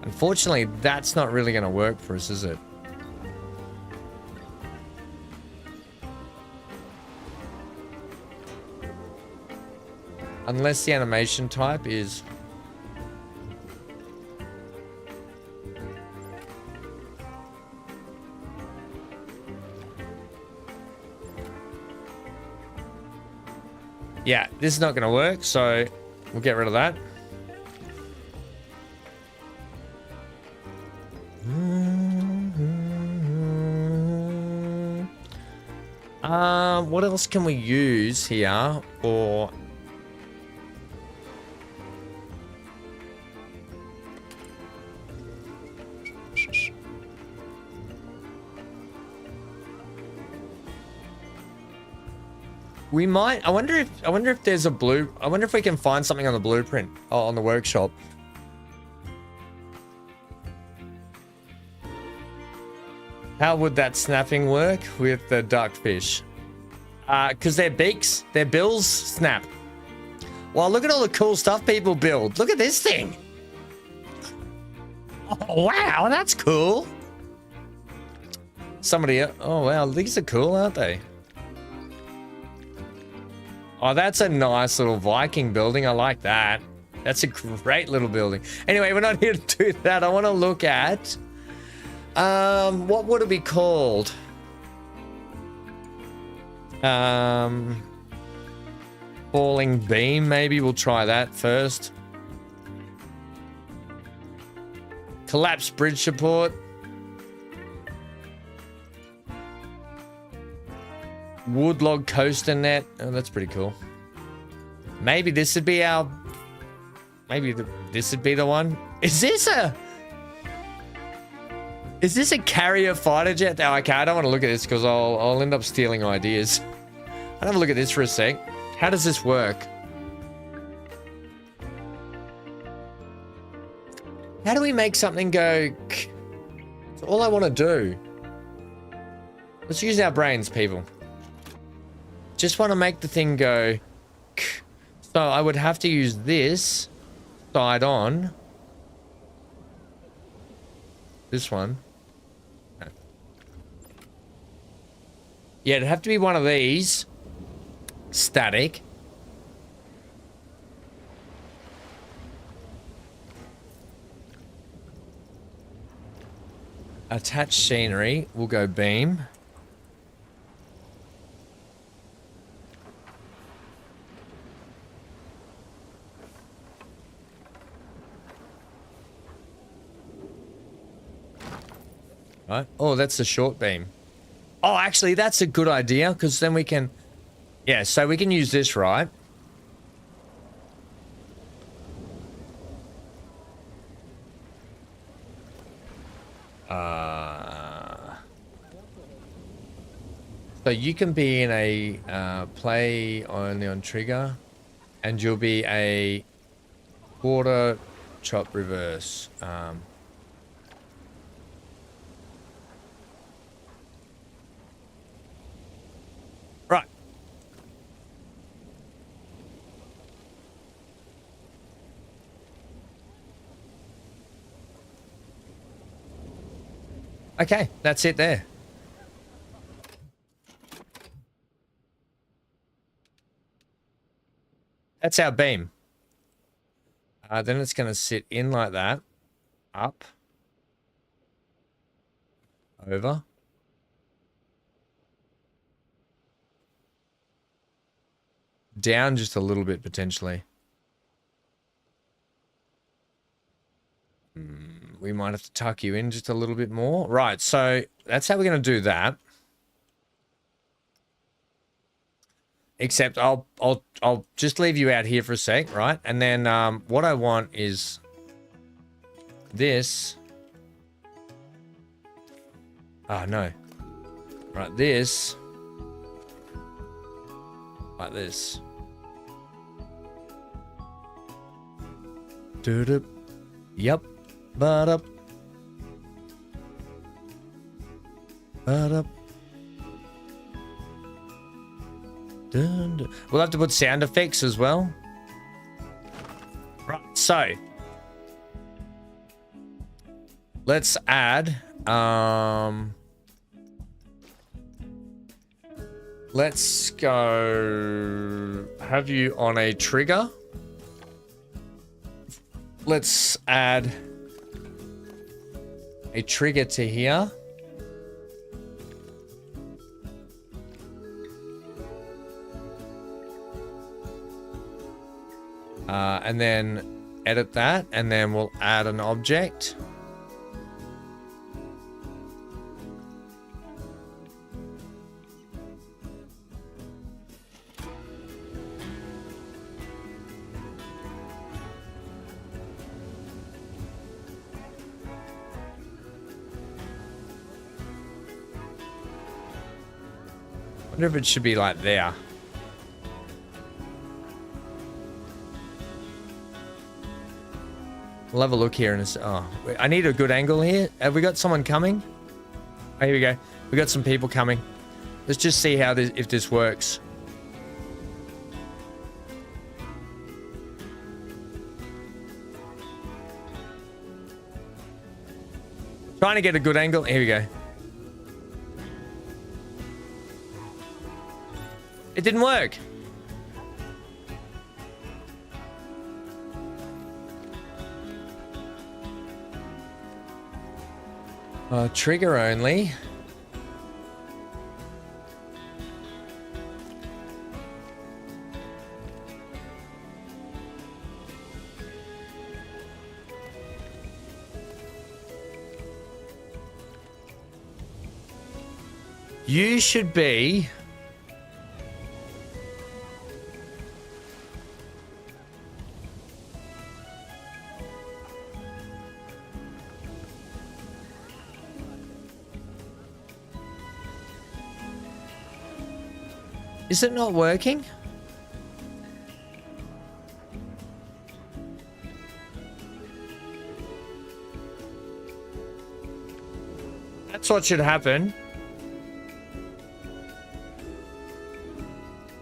Unfortunately, that's not really going to work for us, is it? Unless the animation type is... Yeah, this is not going to work, so we'll get rid of that. What else can we use here? Or we might. I wonder if there's a blue. I wonder if we can find something on the blueprint. Oh, on the workshop. How would that snapping work with the duckfish? Because their beaks, their bills snap. Well, look at all the cool stuff people build. Look at this thing. Oh, wow, that's cool. Somebody, oh, wow, these are cool, aren't they? Oh, that's a nice little Viking building. I like that. That's a great little building. Anyway, we're not here to do that. I want to look at... what would it be called? Falling beam, maybe we'll try that first. Collapsed bridge support. Woodlog coaster net. Oh, that's pretty cool. Maybe this would be our... this would be the one. Is this a carrier fighter jet? Oh, okay, I don't want to look at this because I'll end up stealing ideas. I'll have a look at this for a sec. How does this work? How do we make something go... That's all I want to do. Let's use our brains, people. Just want to make the thing go... So I would have to use this side on. This one. Yeah, it'd have to be one of these. Static. Attach scenery. We'll go beam. Right. Oh, that's the short beam. Oh, actually, that's a good idea because then we can... Yeah, so we can use this, right? So you can be in a play only on trigger, and you'll be a quarter chop reverse. Right. Okay, that's it there. That's our beam. Then it's going to sit in like that. Up. Over. Down just a little bit, potentially. We might have to tuck you in just a little bit more. Right, so that's how we're going to do that. Except I'll just leave you out here for a sec, right? And then what I want is this. Oh, no. Right, this. Like this. Doo-doo. Yep. But-up. But-up. Dun, dun. We'll have to put sound effects as well. Right, so let's add let's go have you on a trigger. Let's add a trigger to here. And then edit that, and then we'll add an object. I wonder if it should be like there. We'll have a look here and it's, oh, I need a good angle here. Have we got someone coming? Oh, here we go. We got some people coming. Let's just see how this, if this works. Trying to get a good angle. Here we go. It didn't work. Trigger only. You should be... Is it not working? That's what should happen.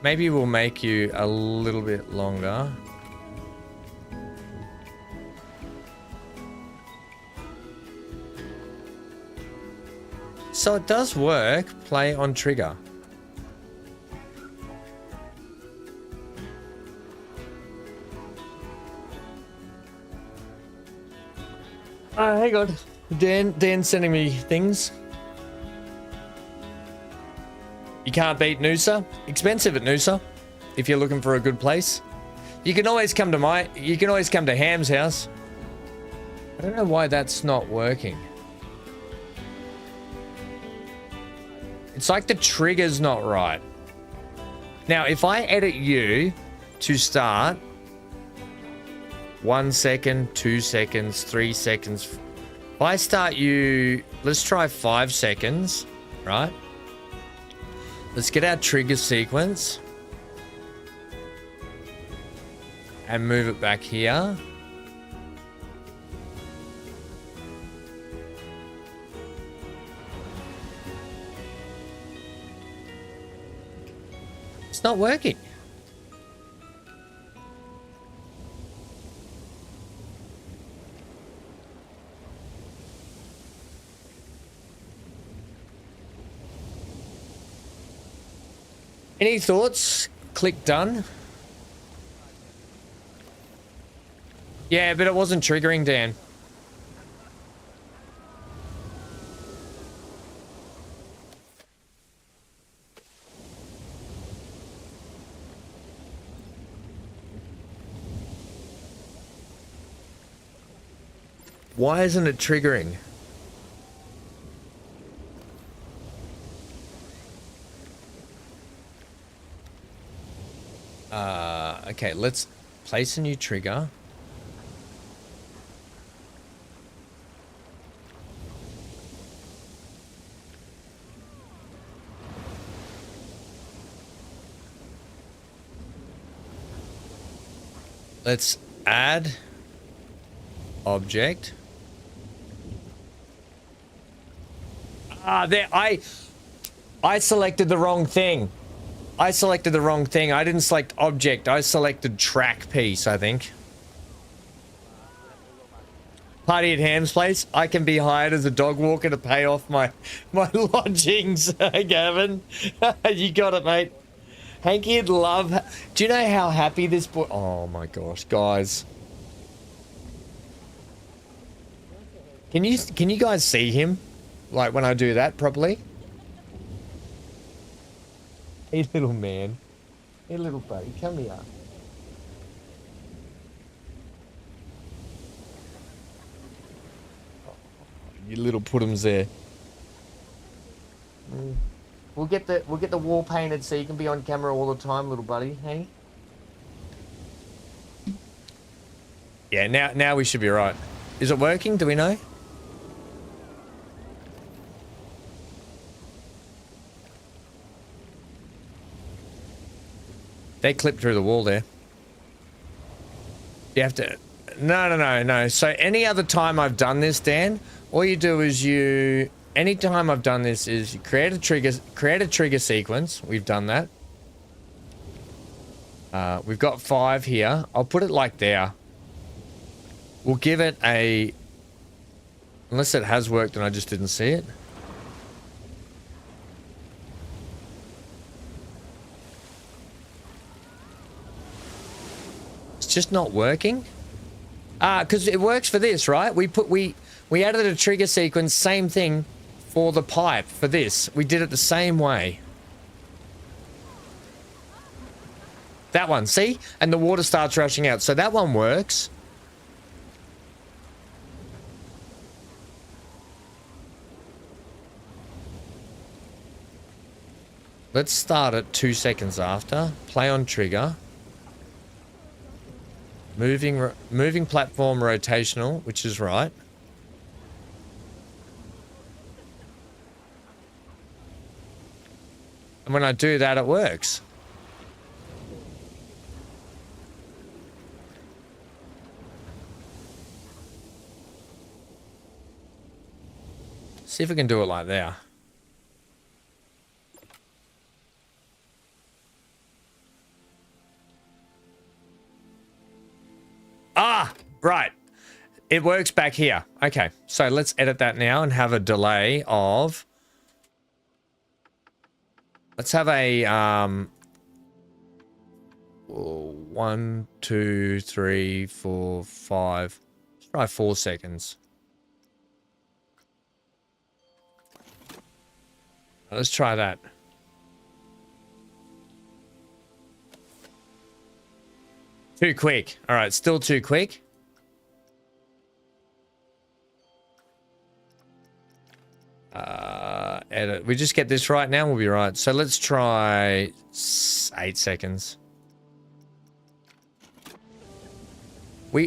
Maybe we'll make you a little bit longer. So it does work. Play on trigger. Hang on. Dan's sending me things. You can't beat Noosa. Expensive at Noosa. If you're looking for a good place. You can always come to Ham's house. I don't know why that's not working. It's like the trigger's not right. Now, if I edit you to start 1 second, 2 seconds, 3 seconds. If I start you, let's try 5 seconds, right? Let's get our trigger sequence and move it back here. It's not working. Any thoughts? Click done. Yeah, but it wasn't triggering, Dan. Why isn't it triggering? Okay, let's place a new trigger. Let's add object. There, I selected the wrong thing. I selected the wrong thing. I didn't select object. I selected track piece, I think. Party at Ham's place. I can be hired as a dog walker to pay off my lodgings, Gavin. You got it, mate. Hanky'd love... Do you know how happy this boy... Oh my gosh, guys. Can you guys see him? Like when I do that properly? Hey, little man. Hey, little buddy, come here. Oh, you little put-ems there. We'll get the wall painted so you can be on camera all the time, little buddy. Hey. Yeah, now we should be right. Is it working? Do we know? They clipped through the wall there. You have to... No. So any other time I've done this, Dan, all you do is you... Any time I've done this is you create a trigger sequence. We've done that. We've got 5 here. I'll put it like there. We'll give it a... Unless it has worked and I just didn't see it. Just not working. Because it works for this, right? We added a trigger sequence, same thing for the pipe for this. We did it the same way. That one, see? And the water starts rushing out. So that one works. Let's start it 2 seconds after. Play on trigger. Moving platform rotational, which is right. And when I do that, it works. See if we can do it like there. Ah, right. It works back here. Okay, so let's edit that now and have a delay of... Let's have a... 1, 2, 3, 4, 5... Let's try 4 seconds. Let's try that. Too quick. All right, still too quick. edit. We just get this right now, we'll be right. So let's try 8 seconds.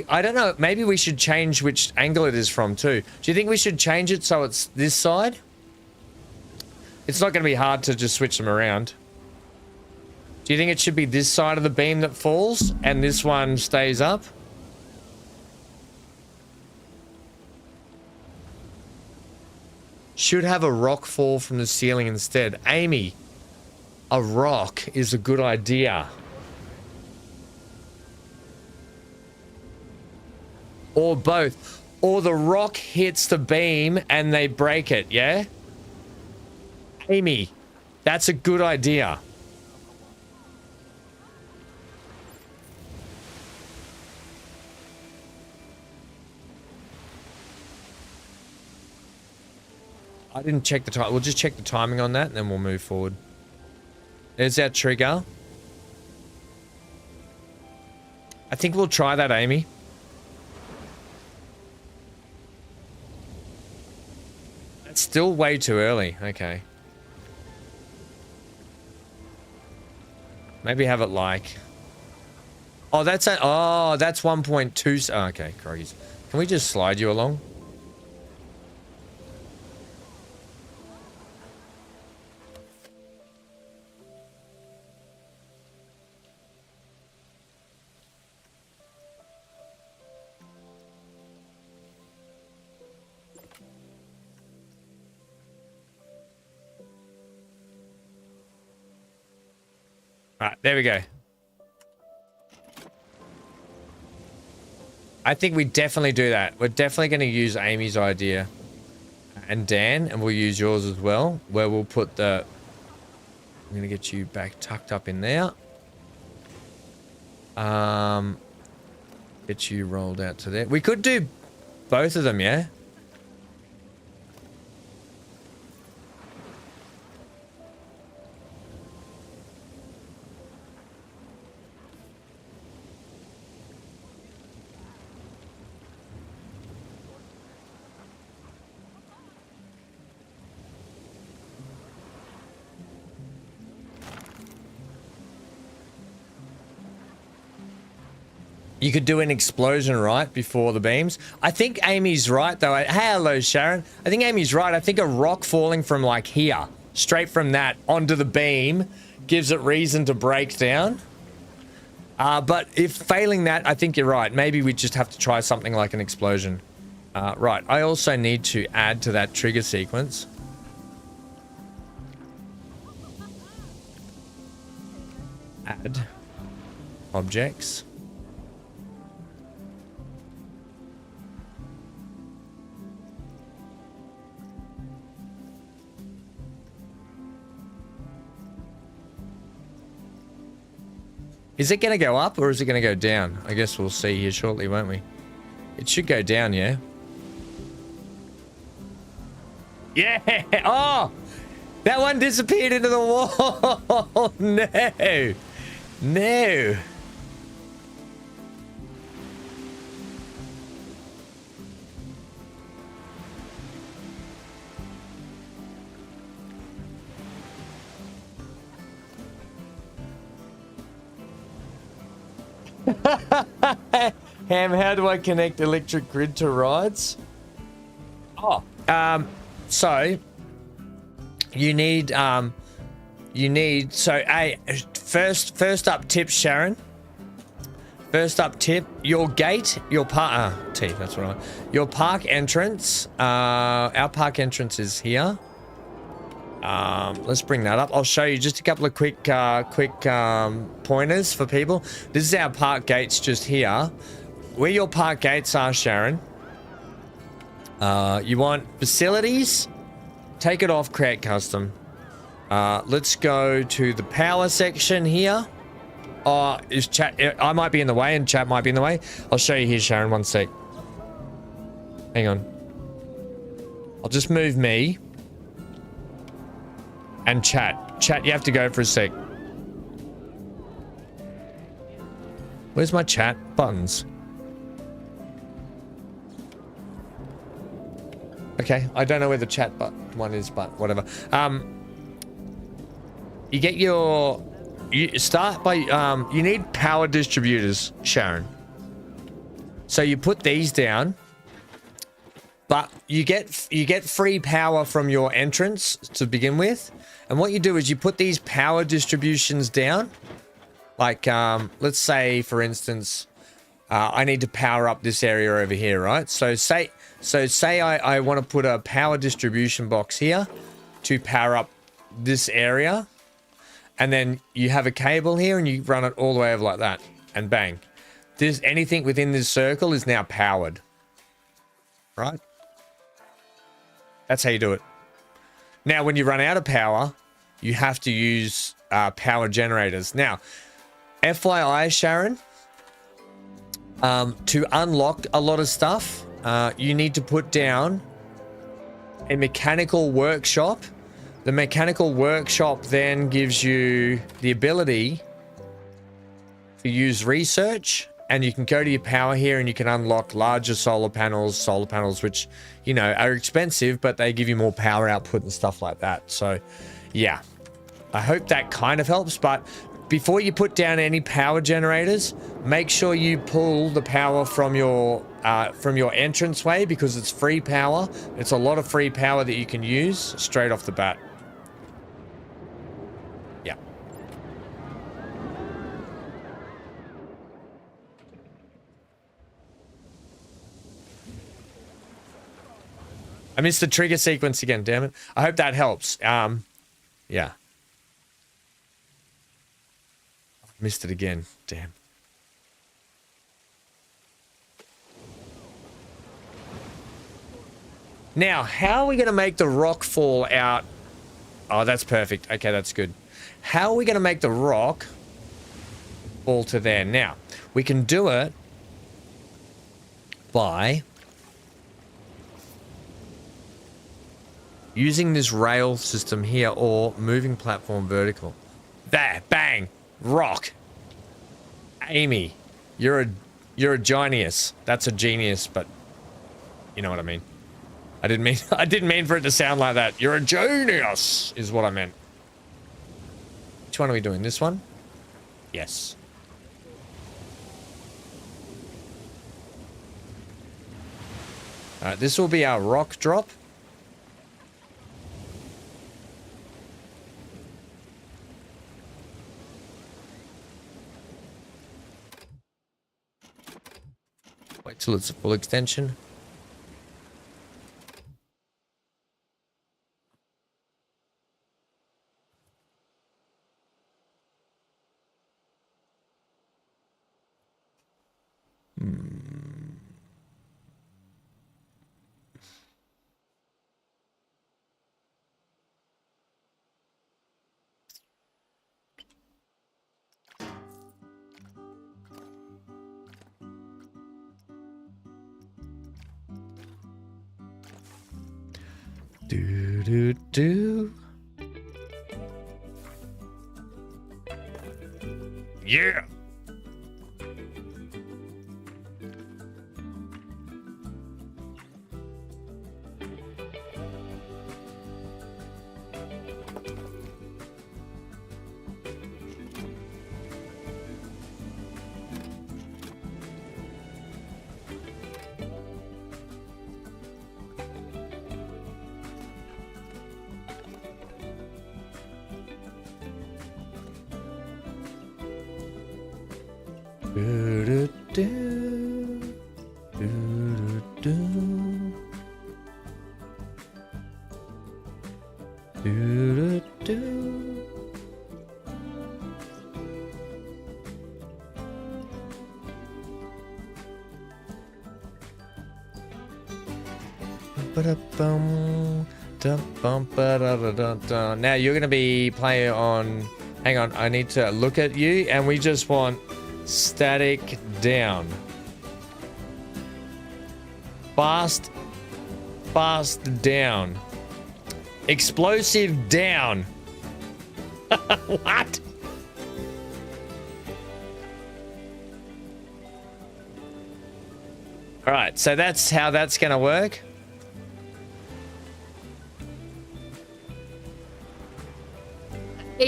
I don't know, maybe we should change which angle it is from too. Do you think we should change it so it's this side? It's not going to be hard to just switch them around. Do you think it should be this side of the beam that falls and this one stays up? Should have a rock fall from the ceiling instead. Amy, a rock is a good idea. Or both. Or the rock hits the beam and they break it, yeah? Amy, that's a good idea. I didn't check the time. We'll just check the timing on that and then we'll move forward. There's our trigger. I think we'll try that, Amy. That's still way too early. Okay. Maybe have it like... Oh, that's 1.2. Oh, okay, croggies. Can we just slide you along? Alright, there we go. I think we definitely do that. We're definitely going to use Amy's idea. And Dan, and we'll use yours as well. Where we'll put the... I'm going to get you back tucked up in there. Get you rolled out to there. We could do both of them, yeah? You could do an explosion right before the beams. I think Amy's right though. Hey, hello Sharon. I think Amy's right. I think a rock falling from like here, straight from that onto the beam, gives it reason to break down. But if failing that, I think you're right. Maybe we just have to try something like an explosion. Right, I also need to add to that trigger sequence. Add objects. Is it going to go up or is it going to go down? I guess we'll see here shortly, won't we? It should go down, yeah? Yeah! Oh! That one disappeared into the wall! No! No! Ham, how do I connect electric grid to rides? Oh, so you need so first up tip, Sharon. First up tip, your gate, your park that's what your park entrance. Our park entrance is here. Let's bring that up. I'll show you just a couple of quick pointers for people. This is our park gates just here. Where your park gates are, Sharon. You want facilities? Take it off, create custom. Let's go to the power section here. Is chat? I might be in the way and chat might be in the way. I'll show you here, Sharon. One sec. Hang on. I'll just move me. And chat. Chat, you have to go for a sec. Where's my chat buttons? Okay, I don't know where the chat one is, but whatever. You get your... You start by... you need power distributors, Sharon. So you put these down, but you get free power from your entrance to begin with. And what you do is you put these power distributions down. Like, let's say, for instance, I need to power up this area over here, right? So say I want to put a power distribution box here to power up this area. And then you have a cable here and you run it all the way over like that. And bang. Anything within this circle is now powered. Right? That's how you do it. Now, when you run out of power, you have to use power generators. Now, FYI, Sharon, to unlock a lot of stuff, you need to put down a mechanical workshop. The mechanical workshop then gives you the ability to use research, and you can go to your power here and you can unlock larger solar panels, which, you know, are expensive, but they give you more power output and stuff like that. So, yeah, I hope that kind of helps. But before you put down any power generators, make sure you pull the power from your entranceway, because it's free power. It's a lot of free power that you can use straight off the bat. Yeah. I missed the trigger sequence again, damn it. I hope that helps. Yeah. Missed it again, damn. Now, how are we going to make the rock fall out? Oh, that's perfect. Okay, that's good. How are we going to make the rock fall to there? Now, we can do it by using this rail system here, or moving platform vertical. There, bang, rock. Amy, you're a genius. That's a genius, but you know what I mean. I didn't mean for it to sound like that. You're a genius, is what I meant. Which one are we doing? This one? Yes. Alright, this will be our rock drop. Wait till it's a full extension. Do. Yeah. Now you're going to be playing on... Hang on, I need to look at you, and we just want static down. Fast down. Explosive down. What? All right, so that's how that's going to work.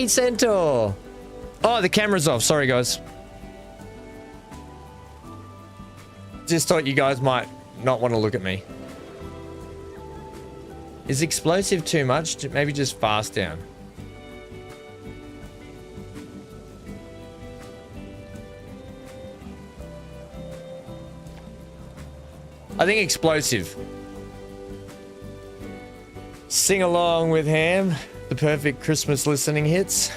Hey, Centaur. Oh, the camera's off. Sorry, guys. Just thought you guys might not want to look at me. Is explosive too much? Maybe just fast down. I think explosive. Sing along with Ham. The perfect Christmas listening hits.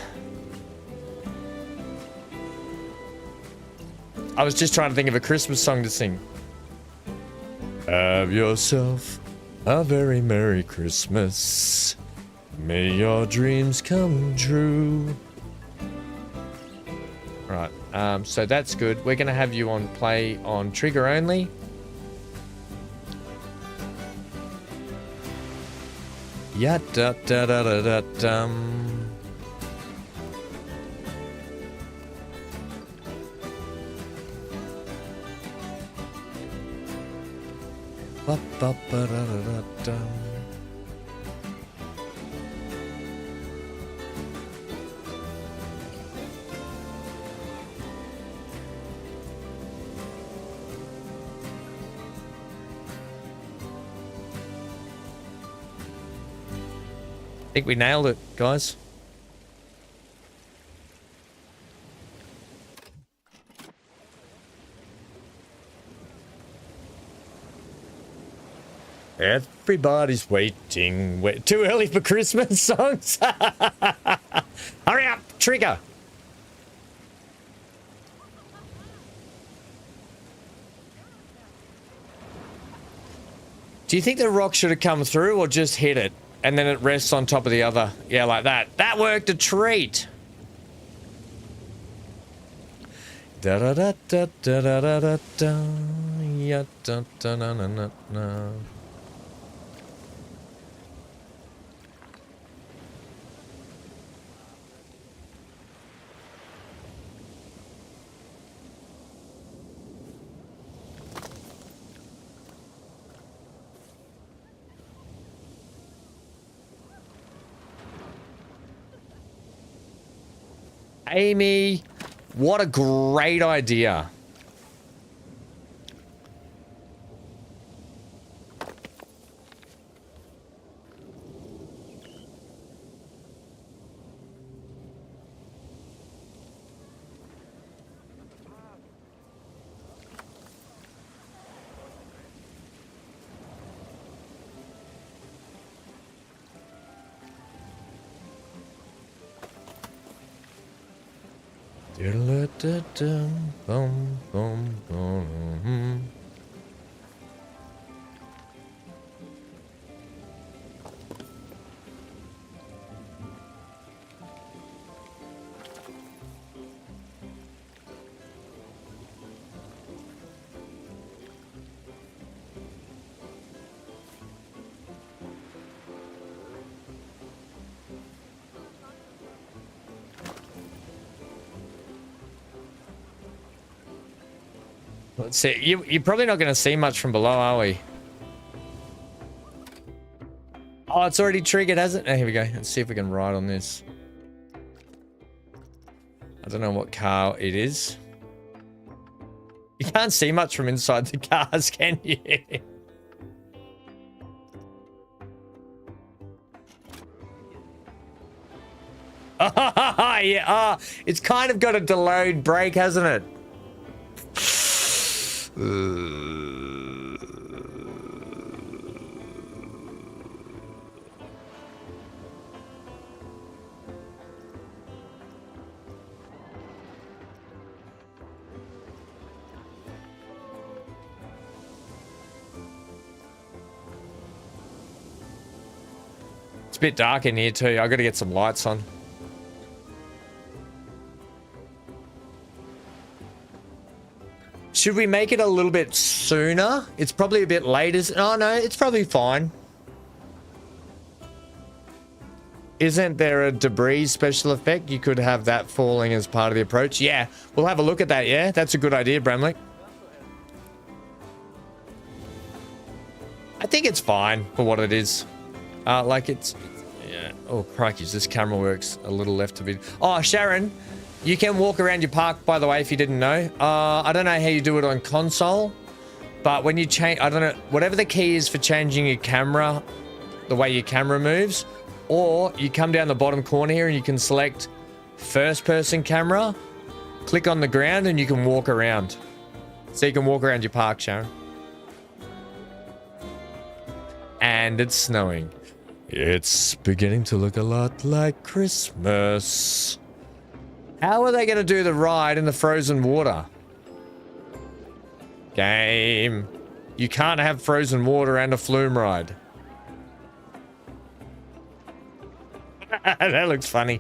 I was just trying to think of a Christmas song to sing. Have yourself a very Merry Christmas. May your dreams come true. Right, so that's good. We're gonna have you on play on trigger only. Ya da da da da da dum. Ba ba ba da da da dum. I think we nailed it, guys. Everybody's waiting. Too early for Christmas songs? Hurry up, trigger. Do you think the rock should have come through or just hit it? And then it rests on top of the other. Yeah, like that. That worked a treat. Da da da da da da da da da. Ya da da na na na na. Amy, what a great idea. Boom, boom, boom. Let's see. You're probably not going to see much from below, are we? Oh, it's already triggered, hasn't it? Oh, here we go. Let's see if we can ride on this. I don't know what car it is. You can't see much from inside the cars, can you? Oh, yeah. Oh, it's kind of got a delayed brake, hasn't it? It's a bit dark in here too. I got to get some lights on. Should we make it a little bit sooner? It's probably a bit late. Oh no, it's probably fine. Isn't there a debris special effect? You could have that falling as part of the approach. Yeah, we'll have a look at that. Yeah, that's a good idea, Bramley. I think it's fine for what it is. Like it's Yeah. Oh, crikey, this camera works a little left a bit. Oh, Sharon, you can walk around your park, by the way, if you didn't know. I don't know how you do it on console, but when you change, I don't know, whatever the key is for changing your camera, the way your camera moves, or you come down the bottom corner here and you can select first person camera, click on the ground and you can walk around. So you can walk around your park, Sharon. And it's snowing. It's beginning to look a lot like Christmas. How are they going to do the ride in the frozen water? Game. You can't have frozen water and a flume ride. That looks funny.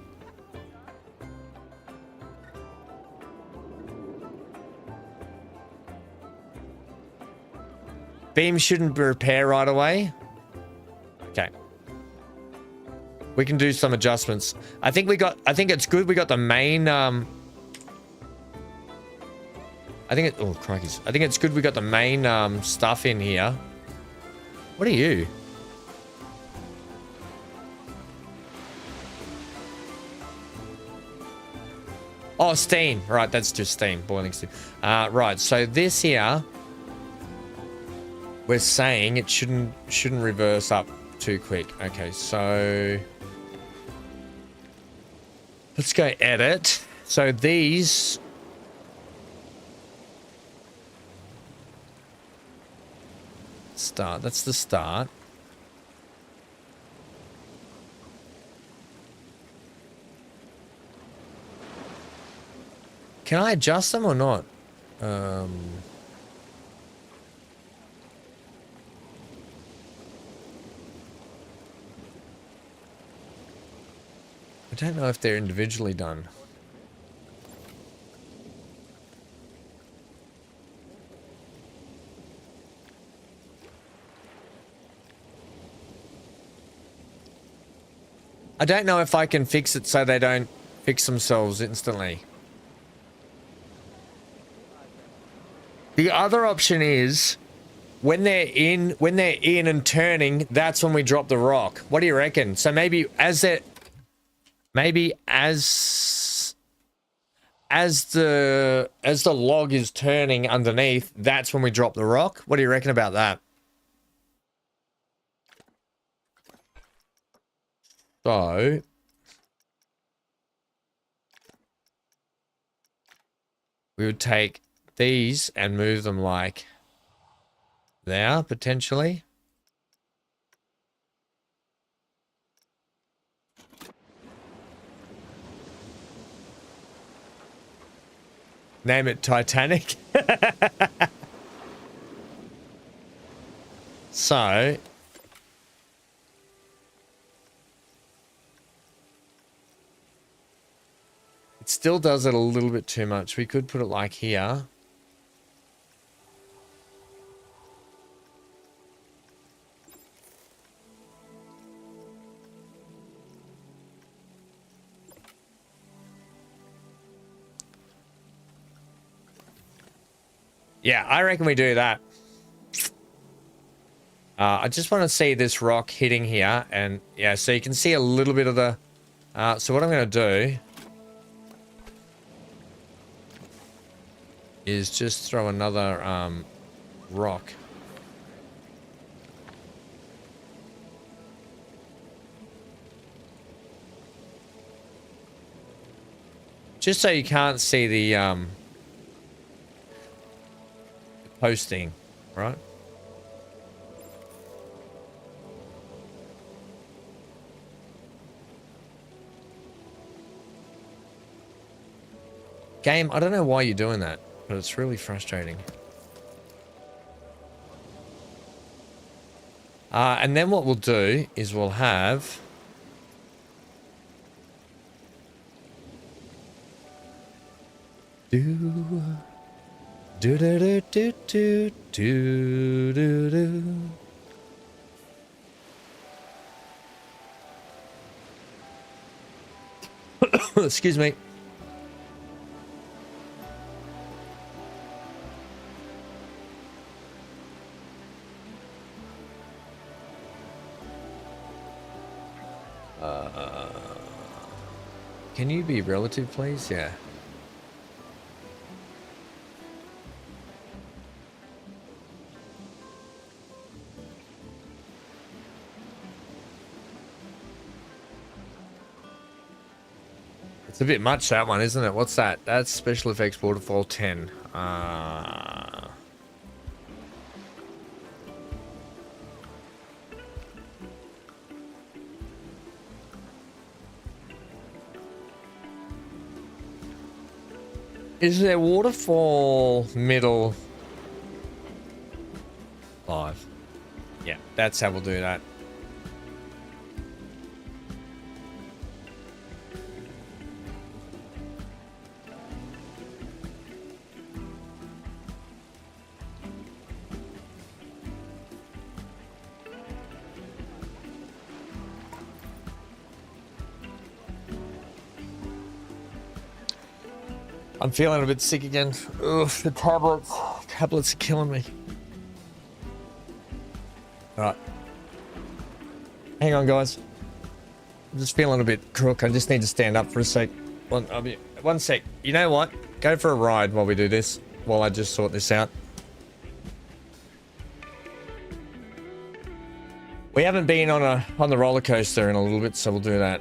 Beam shouldn't repair right away. Okay. We can do some adjustments. I think it's good we got the main oh crikeys. I think it's good we got the main stuff in here. What are you? Oh, steam. Right, that's just steam. Boiling steam. Right, so this here, we're saying it shouldn't reverse up too quick. Okay, so let's go edit. So these start. That's the start. Can I adjust them or not? I don't know if they're individually done. I don't know if I can fix it so they don't fix themselves instantly. The other option is when they're in and turning, that's when we drop the rock. What do you reckon? So maybe as the log is turning underneath, that's when we drop the rock. What do you reckon about that? So we would take these and move them like there, potentially. Name it Titanic. So it still does it a little bit too much. We could put it like here. Yeah, I reckon we do that. I just want to see this rock hitting here, and yeah, so you can see a little bit of the... so what I'm going to do is just throw another rock. Just so you can't see the posting, right? Game, I don't know why you're doing that, but it's really frustrating. And then what we'll do is we'll have... Excuse me. Can you be relative, please? Yeah. It's a bit much, that one, isn't it? What's that? That's special effects waterfall 10. Is there waterfall middle 5? Yeah, that's how we'll do that. I'm feeling a bit sick again. Ugh, the tablets are killing me. All right. Hang on, guys. I'm just feeling a bit crook. I just need to stand up for a sec. One sec. You know what? Go for a ride while we do this. While I just sort this out. We haven't been on the roller coaster in a little bit, so we'll do that.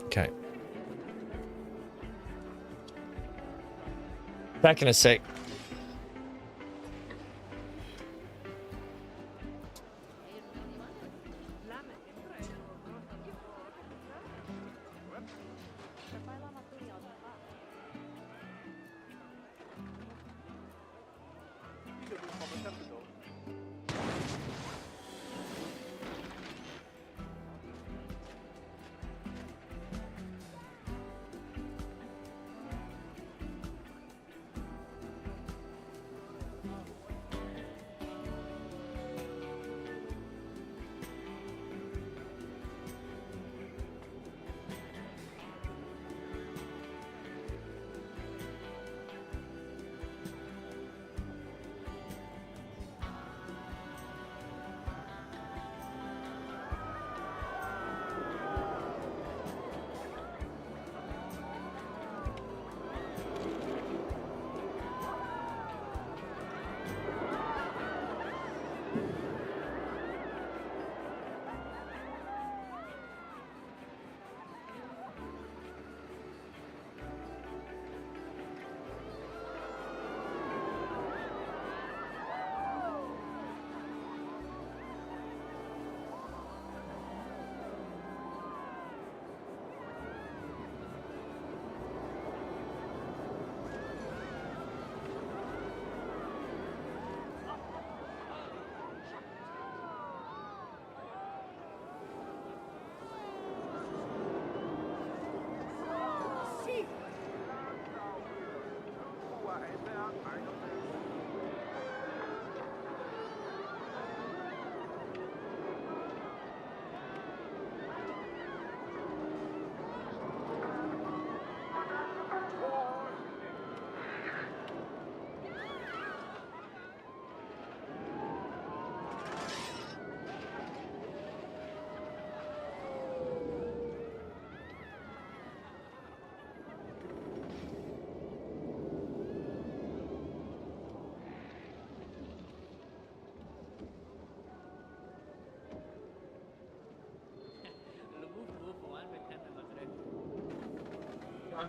Okay. Back in a sec.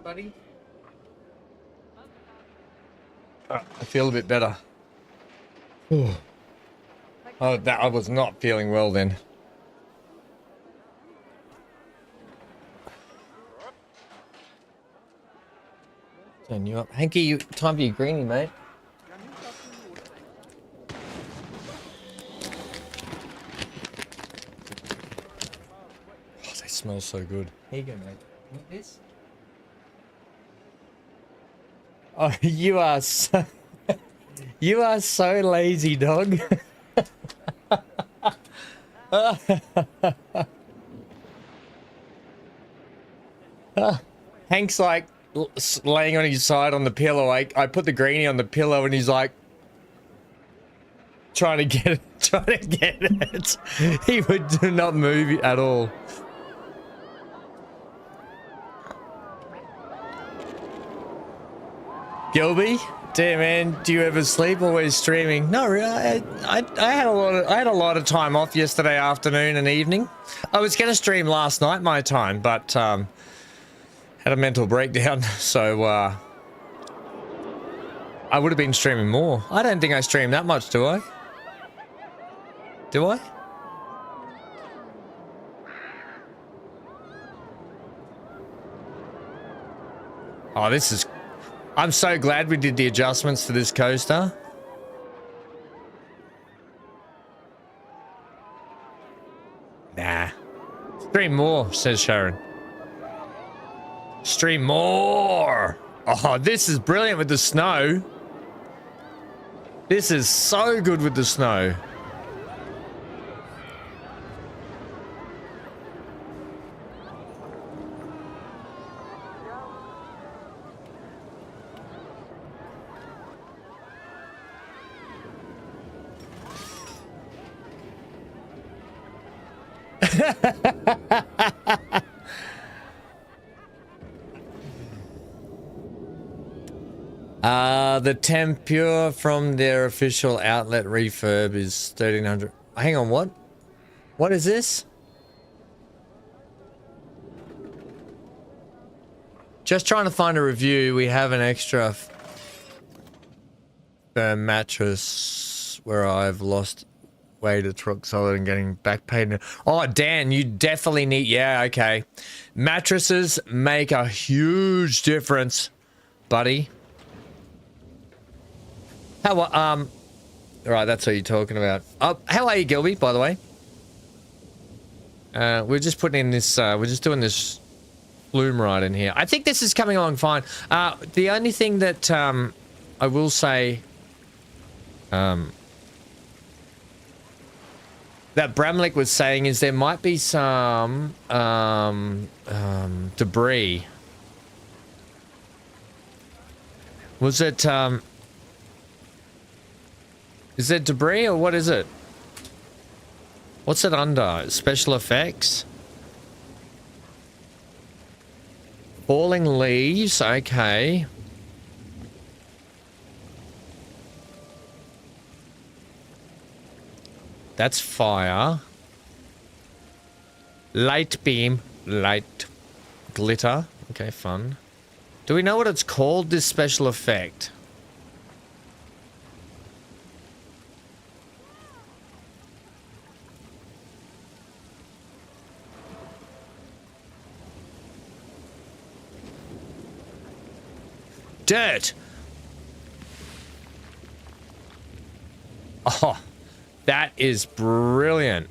Buddy. I feel a bit better. Oh, that I was not feeling well then. Turn you up, Hanky. You time for your greenie, mate. Oh, they smell so good. Here you go, mate. Want this? Oh, you are so lazy, dog. Hank's like laying on his side on the pillow. I put the greenie on the pillow and he's like, Trying to get it. Trying to get it. He would do not move at all. Gilby, dear man, do you ever sleep? Always streaming? No, really. I had a lot of time off yesterday afternoon and evening. I was going to stream last night my time, but had a mental breakdown, so I would have been streaming more. I don't think I stream that much, do I? Do I? Oh, this is... I'm so glad we did the adjustments to this coaster. Nah. Stream more, says Sharon. Stream more! Oh, this is brilliant with the snow. This is so good with the snow. The tempura from their official outlet refurb is 1300. Hang on, what? What is this? Just trying to find a review. We have an extra firm mattress where I've lost weight at truck solid and getting back pain. Oh, Dan, you definitely need... Yeah, okay. Mattresses make a huge difference, buddy. How, right, that's what you're talking about. How are you, Gilby, by the way? We're just putting in this, we're just doing this flume ride in here. I think this is coming along fine. The only thing that, I will say, that Bramlick was saying is there might be some, debris. Was it, is it debris or what is it? What's it under? Special effects? Falling leaves, okay. That's fire. Light beam, light glitter. Okay, fun. Do we know what it's called, this special effect? Dirt. Oh, that is brilliant.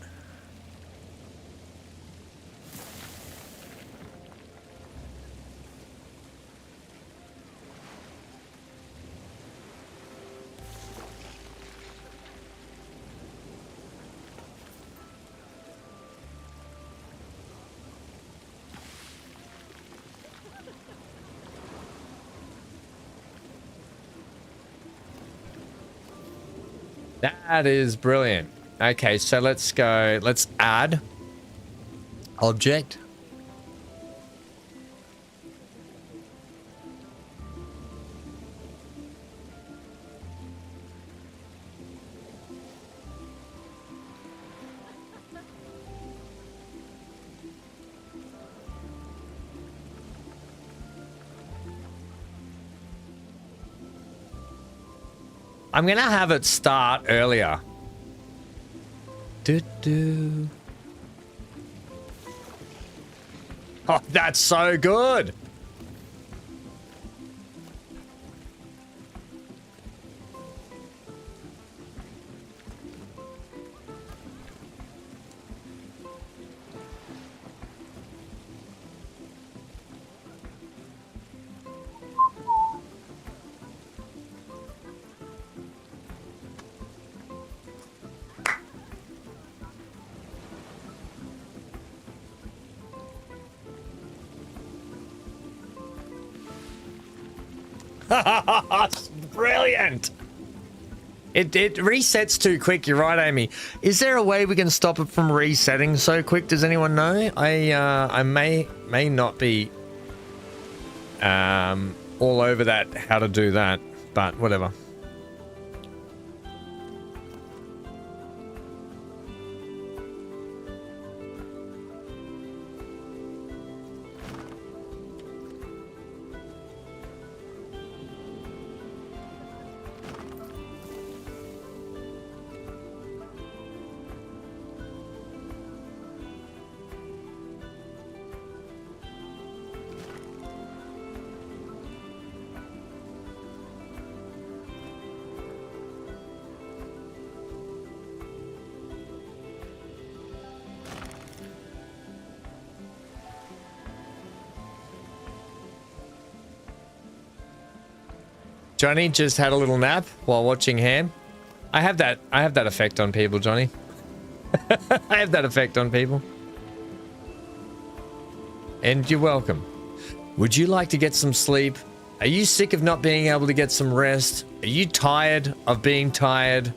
That is brilliant. Okay, so let's go. Let's add object. I'm gonna have it start earlier. Do. Oh, that's so good. Brilliant. It resets too quick. You're right, Amy. Is there a way we can stop it from resetting so quick? Does anyone know? I may not be all over that, how to do that, but whatever. Johnny just had a little nap while watching Ham. I have that effect on people, Johnny. I have that effect on people. And you're welcome. Would you like to get some sleep? Are you sick of not being able to get some rest? Are you tired of being tired?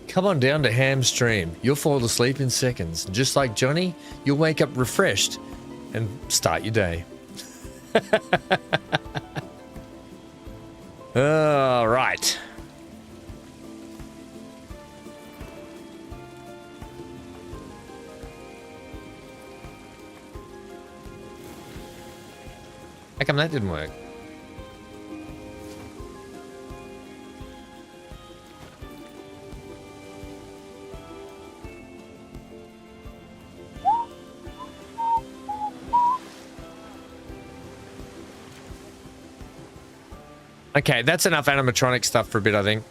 Come on down to Ham's stream. You'll fall asleep in seconds. Just like Johnny, you'll wake up refreshed and start your day. All right. How come that didn't work? Okay, that's enough animatronic stuff for a bit, I think.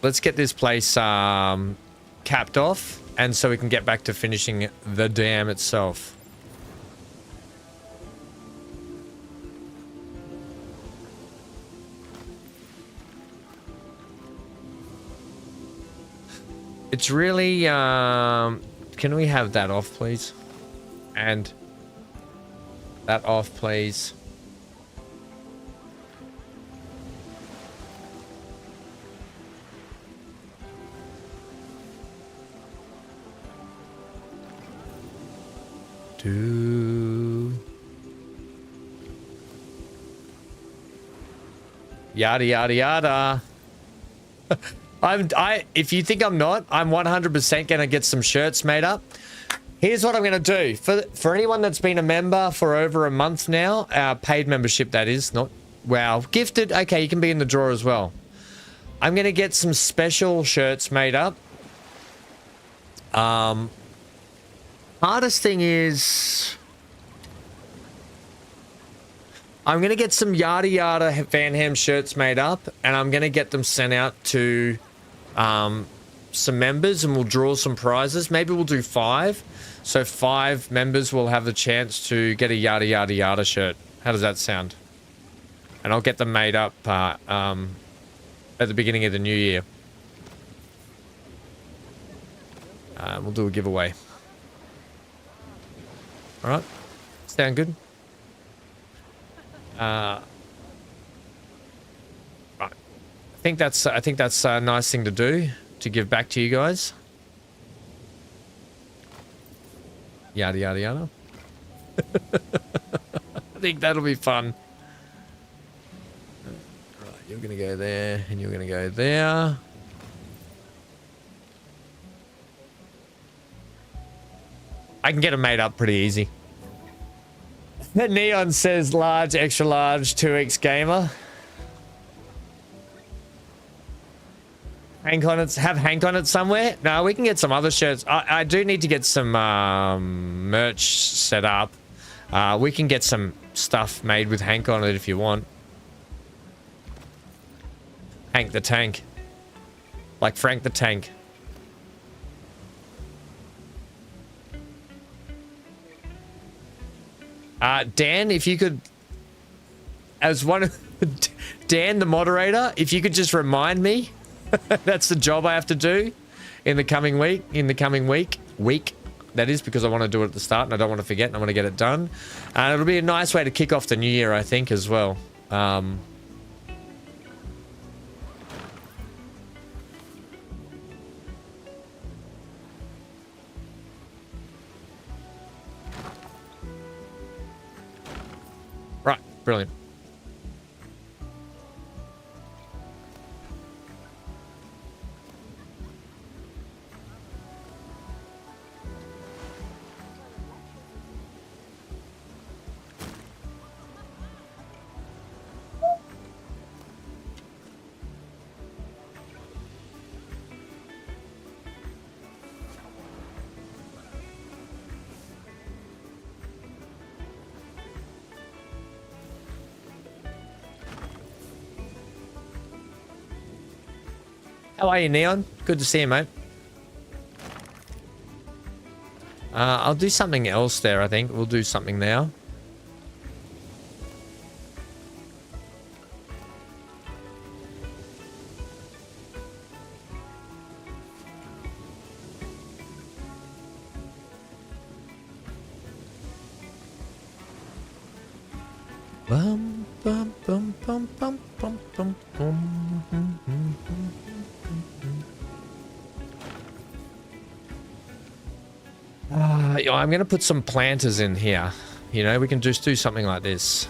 Let's get this place capped off, and so we can get back to finishing the dam itself. It's really... can we have that off, please? And that off, please. Yada yada yada. If you think I'm not, I'm 100% gonna get some shirts made up. Here's what I'm gonna do for anyone that's been a member for over a month now, our paid membership, that is, not wow, gifted. Okay, you can be in the draw as well. I'm gonna get some special shirts made up. Hardest thing is I'm going to get some yada yada VanHam shirts made up, and I'm going to get them sent out to some members, and we'll draw some prizes. Maybe we'll do 5. So 5 members will have the chance to get a yada yada yada shirt. How does that sound? And I'll get them made up at the beginning of the new year. We'll do a giveaway. All right, sound good? Right. I think that's a nice thing to do, to give back to you guys. Yada yada yada. I think that'll be fun. Right, you're gonna go there, and you're gonna go there. I can get them made up pretty easy. Neon says large, extra large, 2x gamer. Hank on it, have Hank on it somewhere? No, we can get some other shirts. I do need to get some merch set up. We can get some stuff made with Hank on it if you want. Hank the Tank. Like Frank the Tank. Dan, if you could, as one of Dan, the moderator, if you could just remind me, that's the job I have to do in the coming week. That is, because I want to do it at the start and I don't want to forget and I want to get it done. And it'll be a nice way to kick off the new year, I think, as well. Brilliant. How are you, Neon? Good to see you, mate. I'll do something else there, I think. We'll do something now. Bum, bum, bum, bum, bum, bum, bum, bum. I'm going to put some planters in here. You know, we can just do something like this.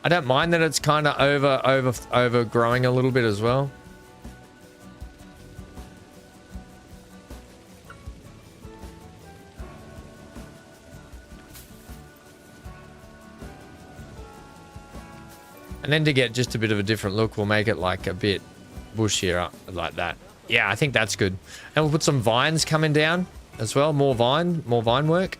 I don't mind that it's kind of overgrowing a little bit as well. And then to get just a bit of a different look, we'll make it like a bit bushier like that. Yeah, I think that's good. And we'll put some vines coming down as well. More vine work.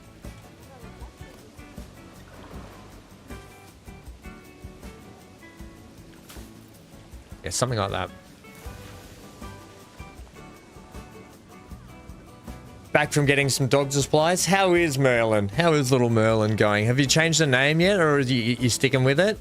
Yeah, something like that. Back from getting some dog supplies. How is Merlin? How is little Merlin going? Have you changed the name yet, or are you sticking with it?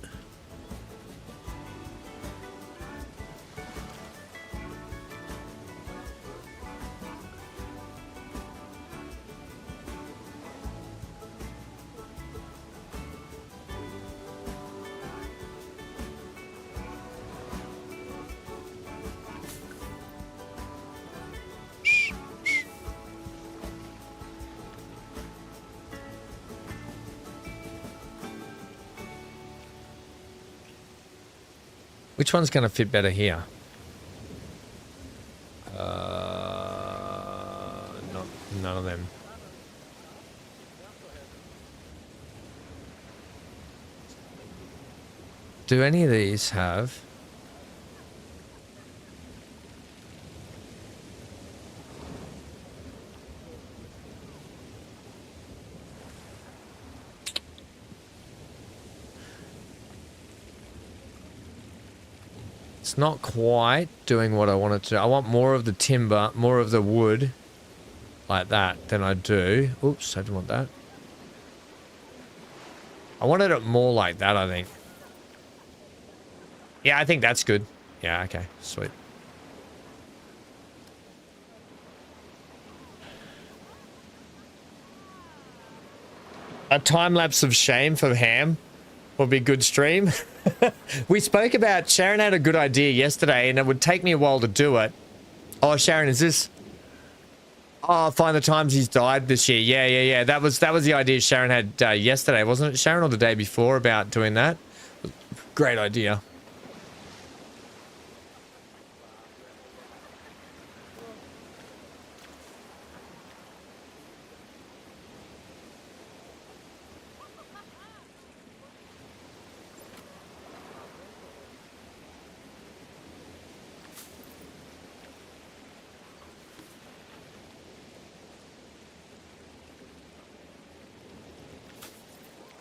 Which one's going to fit better here? None of them. Do any of these have? It's not quite doing what I want it to. I want more of the timber, more of the wood, like that, than I do. Oops, I didn't want that. I wanted it more like that, I think. Yeah, I think that's good. Yeah, okay, sweet. A time lapse of shame for Ham would be a good stream. We spoke about, Sharon had a good idea yesterday, and it would take me a while to do it. Oh, Sharon, is this? Oh, find the times he's died this year. Yeah. That was the idea Sharon had yesterday, wasn't it, Sharon, or the day before, about doing that? Great idea.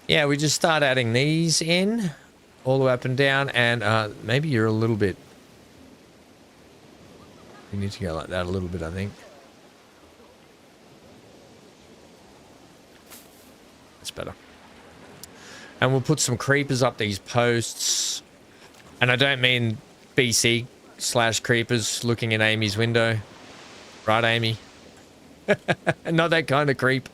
Yeah, we just start adding these in all the way up and down, and maybe you're a little bit... You need to go like that a little bit, I think. That's better. And we'll put some creepers up these posts. And I don't mean BC slash creepers looking in Amy's window. Right, Amy? Not that kind of creep.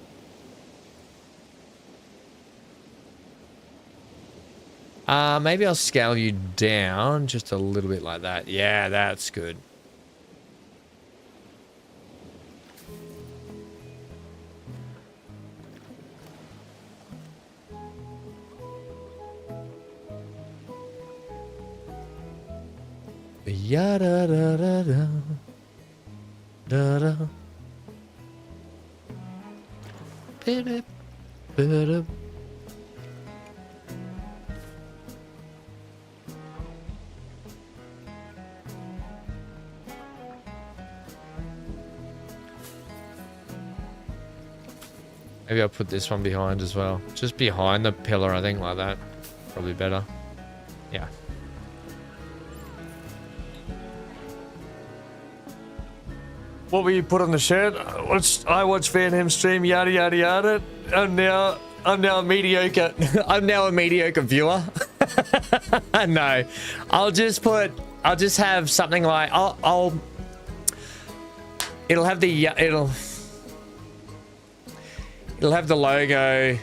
Maybe I'll scale you down just a little bit like that. Yeah, that's good. Ya da da da da da da. Bip, bip. Maybe I'll put this one behind as well. Just behind the pillar, I think, like that. Probably better. Yeah. What will you put on the shirt? I watch VanHam stream, yada yada yada. I'm now a mediocre. I'm now a mediocre viewer. No, I'll just have something like it'll have the logo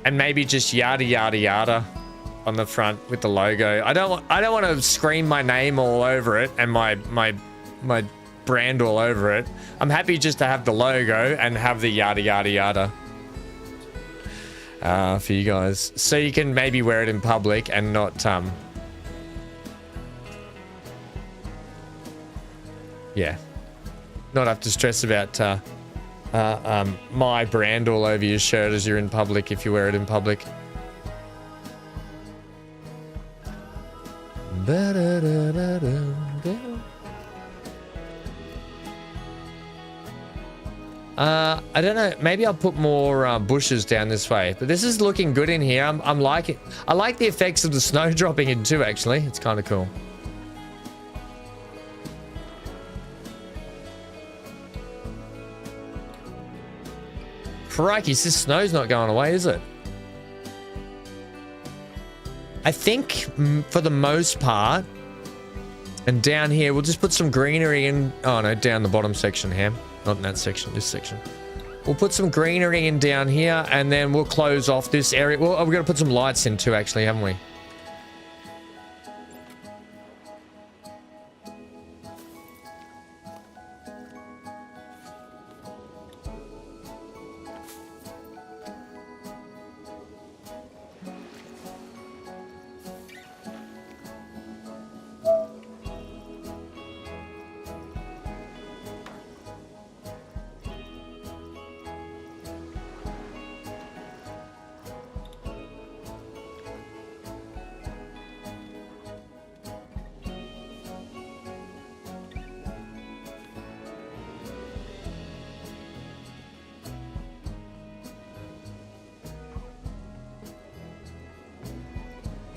and maybe just yada yada yada on the front with the logo. I don't want to scream my name all over it and my brand all over it. I'm happy just to have the logo and have the yada yada yada for you guys, so you can maybe wear it in public and not yeah, not have to stress about my brand all over your shirt as you're in public if you wear it in public. I don't know, maybe I'll put more bushes down this way, but this is looking good in here. I'm liking, I like the effects of the snow dropping in too, actually. It's kind of cool. Crikey, this snow's not going away, is it? I think for the most part, and down here, we'll just put some greenery in. Oh no, down the bottom section, Ham. Not in that section, this section. We'll put some greenery in down here, and then we'll close off this area. Well, we're going to put some lights in too, actually, haven't we?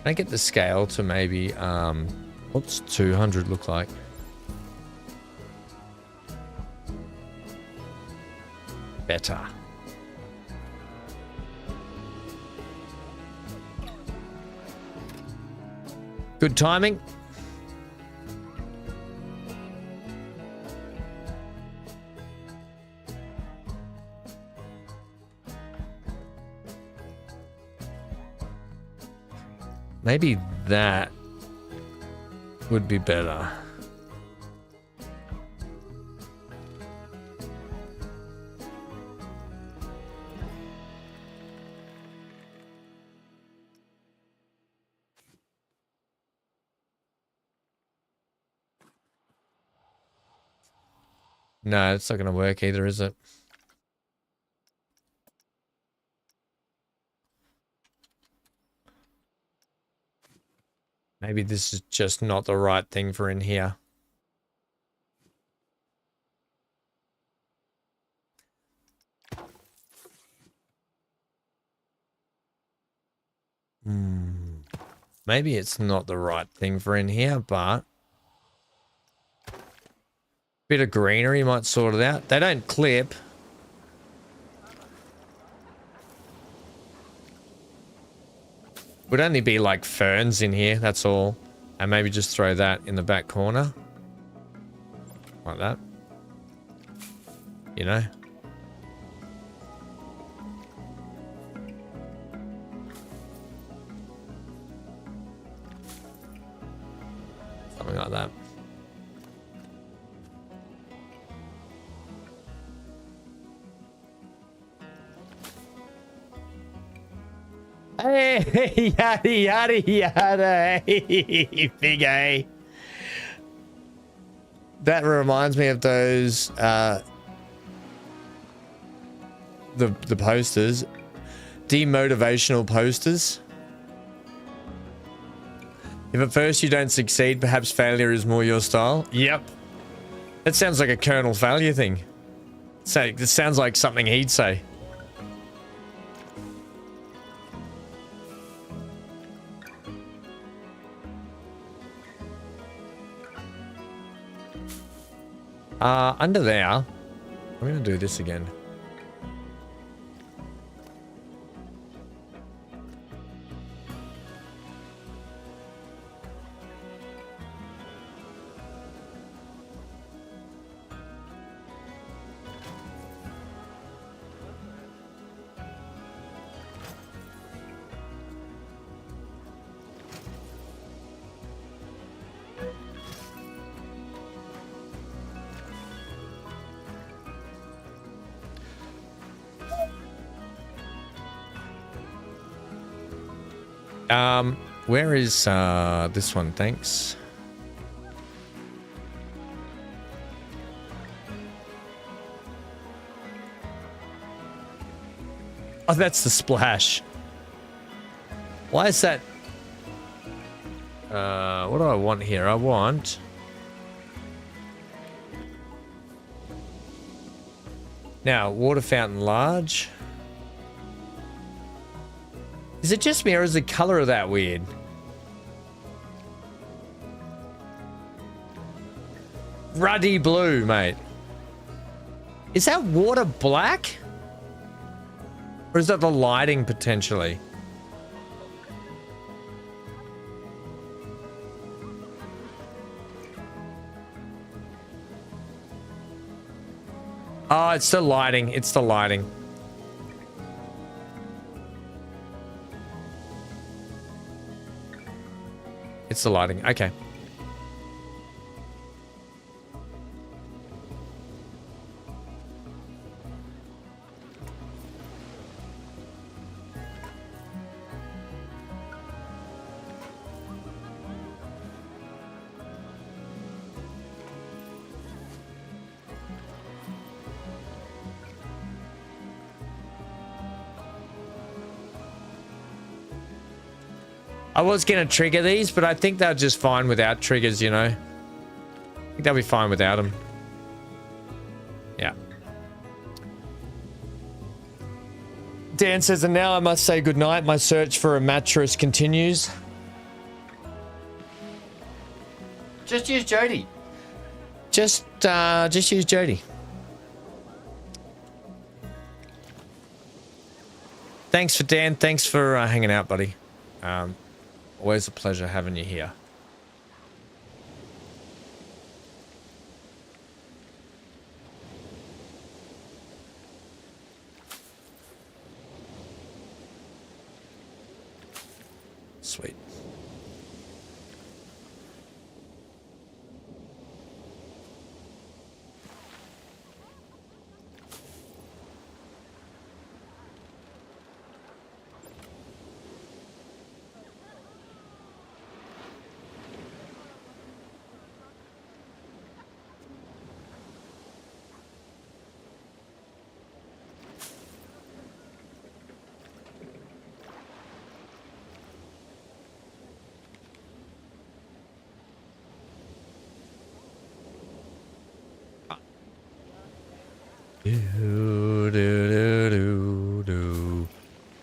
Can I get the scale to maybe, what's 200 look like? Better. Good timing. Maybe that would be better. No, it's not going to work either, is it? Maybe this is just not the right thing for in here. Maybe it's not the right thing for in here, but bit of greenery might sort it out. They don't clip. Would only be like ferns in here, that's all. And maybe just throw that in the back corner. Like that. You know? Something like that. Hey, yada, yada, yada. Hey, big A. That reminds me of those, the posters. Demotivational posters. If at first you don't succeed, perhaps failure is more your style. Yep. That sounds like a Colonel Failure thing. So, this sounds like something he'd say. Under there, I'm gonna do this again. Where is this one? Thanks. Oh, that's the splash. Why is that? What do I want here? I want... Now, water fountain large. Is it just me or is the color of that weird? Ruddy blue, mate. Is that water black? Or is that the lighting potentially? Oh, it's the lighting. It's the lighting. It's the lighting. Okay. I was going to trigger these, but I think they're just fine without triggers, you know? I think they'll be fine without them. Yeah. Dan says, and now I must say goodnight. My search for a mattress continues. Just use Jody. Just use Jody. Thanks for Dan. Thanks for hanging out, buddy. Always a pleasure having you here. Sweet.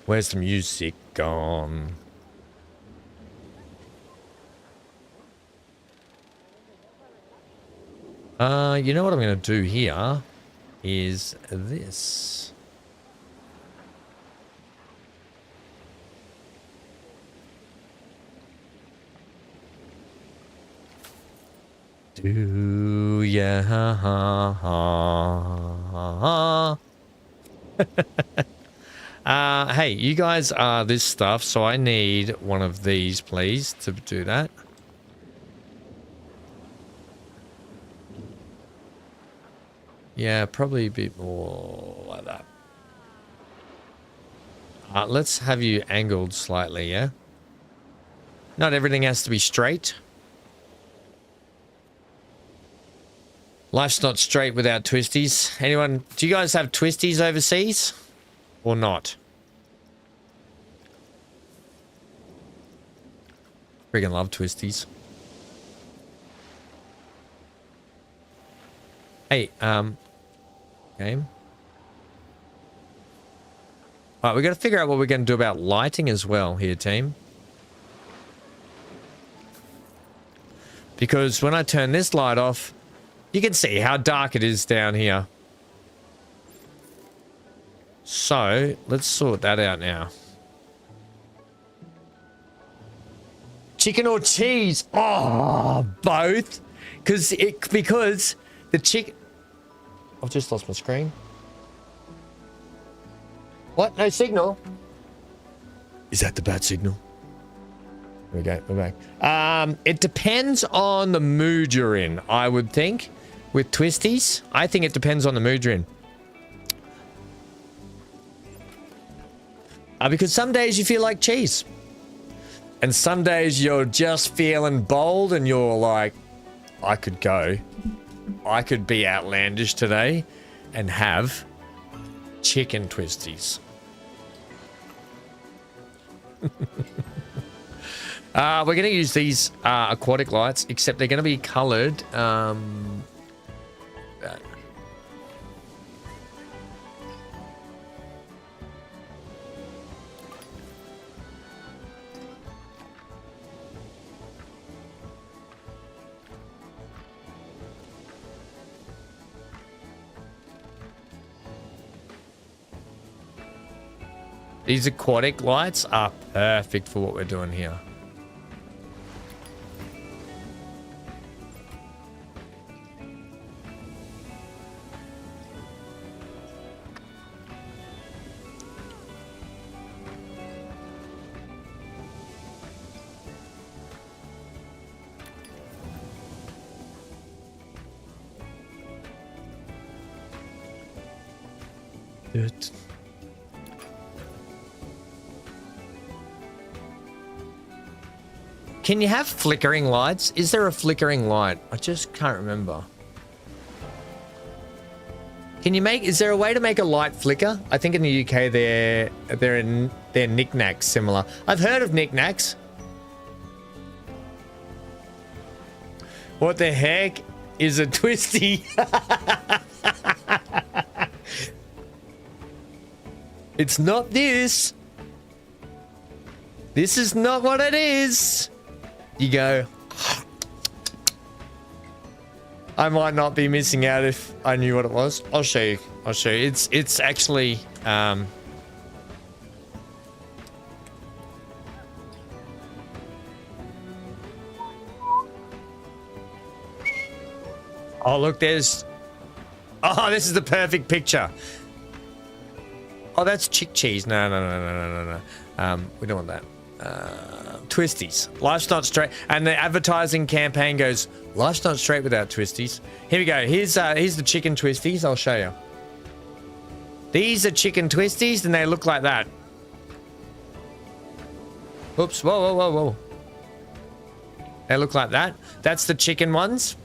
Where's the music gone? You know what I'm going to do here is this. Do ya? Ha, ha, ha, ha. Hey, you guys are this stuff, so I need one of these, please, to do that. Yeah, probably a bit more like that. Let's have you angled slightly, yeah? Not everything has to be straight. Life's not straight without twisties. Anyone, do you guys have twisties overseas? Or not? Freaking love twisties. Hey, game. Alright, we got to figure out what we're going to do about lighting as well here, team. Because when I turn this light off, you can see how dark it is down here. So, let's sort that out now. Chicken or cheese? Oh, both. Because the chicken... I've just lost my screen. What? No signal? Is that the bad signal? There we go. We're back. It depends on the mood you're in, I would think. With twisties, I think it depends on the mood you're in. Because some days you feel like cheese. And some days you're just feeling bold and you're like, I could go. I could be outlandish today and have chicken twisties. We're going to use these aquatic lights, except they're going to be coloured. These aquatic lights are perfect for what we're doing here. Good. Can you have flickering lights? Is there a flickering light? I just can't remember. Can you make? Is there a way to make a light flicker? I think in the UK they're knickknacks similar. I've heard of knickknacks. What the heck is a twisty? It's not this. This is not what it is. You go. I might not be missing out if I knew what it was. I'll show you. I'll show you. It's actually oh, look, there's... Oh, this is the perfect picture. Oh, that's chick cheese. No. We don't want that. Twisties. Life's not straight. And the advertising campaign goes, life's not straight without twisties. Here we go. Here's the chicken twisties. I'll show you. These are chicken twisties, and they look like that. Oops. Whoa. They look like that. That's the chicken ones.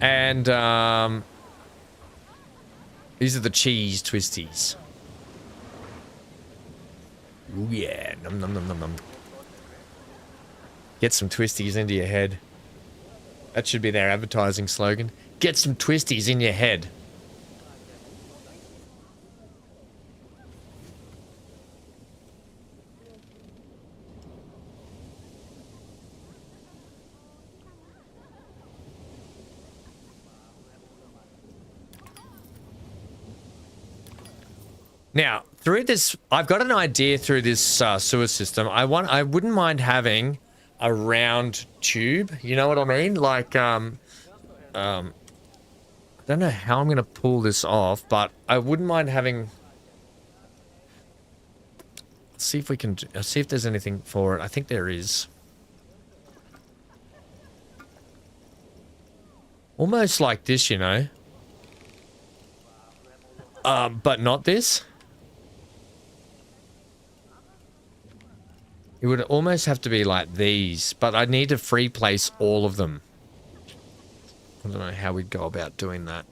And these are the cheese twisties. Ooh, yeah. Nom. Get some twisties into your head. That should be their advertising slogan. Get some twisties in your head. Now, through this, I've got an idea through this sewer system. I wouldn't mind having a round tube. You know what I mean? Like, I don't know how I'm going to pull this off, but I wouldn't mind having... Let's see if we can... see if there's anything for it. I think there is. Almost like this, you know. But not this. It would almost have to be like these, but I need to free place all of them. I don't know how we'd go about doing that.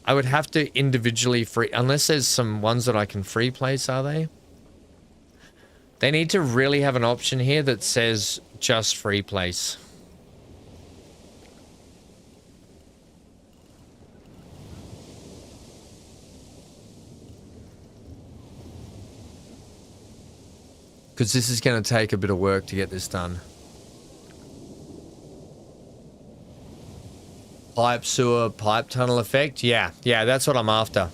I would have to individually free, unless there's some ones that I can free place, are they? They need to really have an option here that says just free place. Because this is going to take a bit of work to get this done. Pipe sewer, pipe tunnel effect. Yeah, that's what I'm after.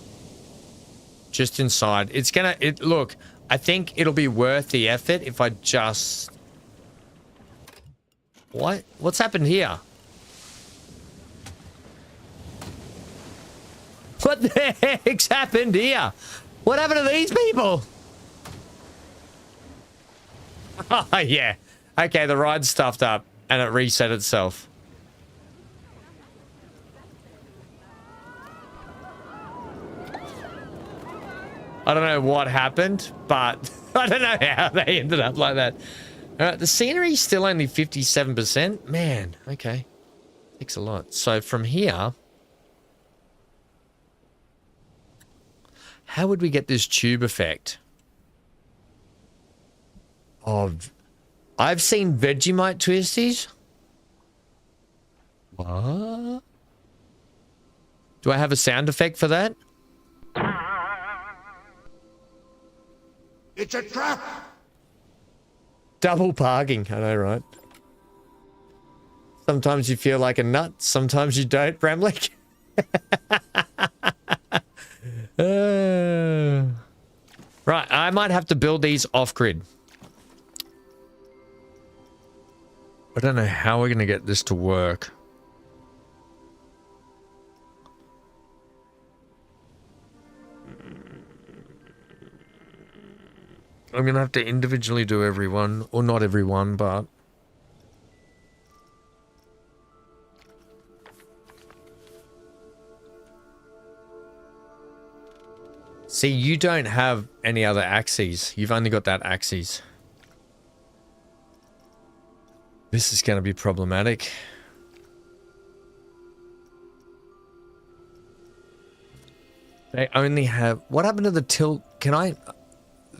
Just inside. It's going to... Look, I think it'll be worth the effort if I just... What? What's happened here? What the heck's happened here? What happened to these people? Oh, yeah. Okay, the ride's stuffed up and it reset itself. I don't know what happened, but I don't know how they ended up like that. The scenery's still only 57%. Man, okay. Takes a lot. So from here... How would we get this tube effect? Oh, I've seen Vegemite twisties. What? Do I have a sound effect for that?
It's a trap!
Double parking, I know, right? Sometimes you feel like a nut, sometimes you don't, Bramlick. Right, I might have to build these off-grid. I don't know how we're going to get this to work. I'm going to have to individually do everyone, or not everyone, but... See, you don't have any other axes. You've only got that axis. This is going to be problematic. They only have... What happened to the tilt? Can I...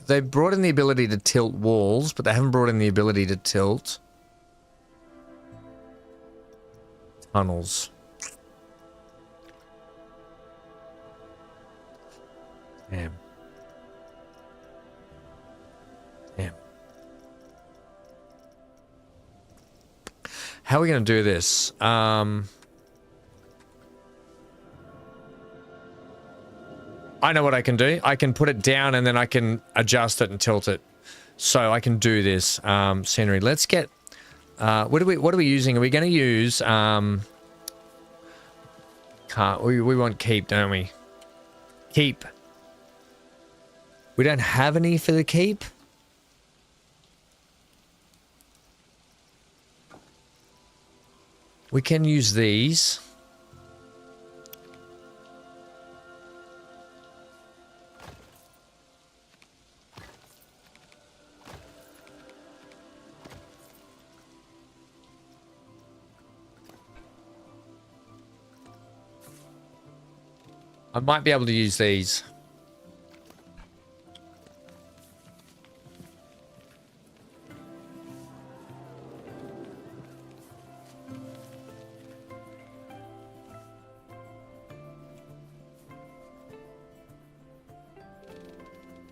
They brought in the ability to tilt walls, but they haven't brought in the ability to tilt tunnels. Damn. Damn. How are we going to do this? I know what I can do. I can put it down and then I can adjust it and tilt it. So I can do this. Scenery. Let's get... what are we using? Are we going to use... we want keep, don't we? Keep. We don't have any for the keep. We can use these. I might be able to use these.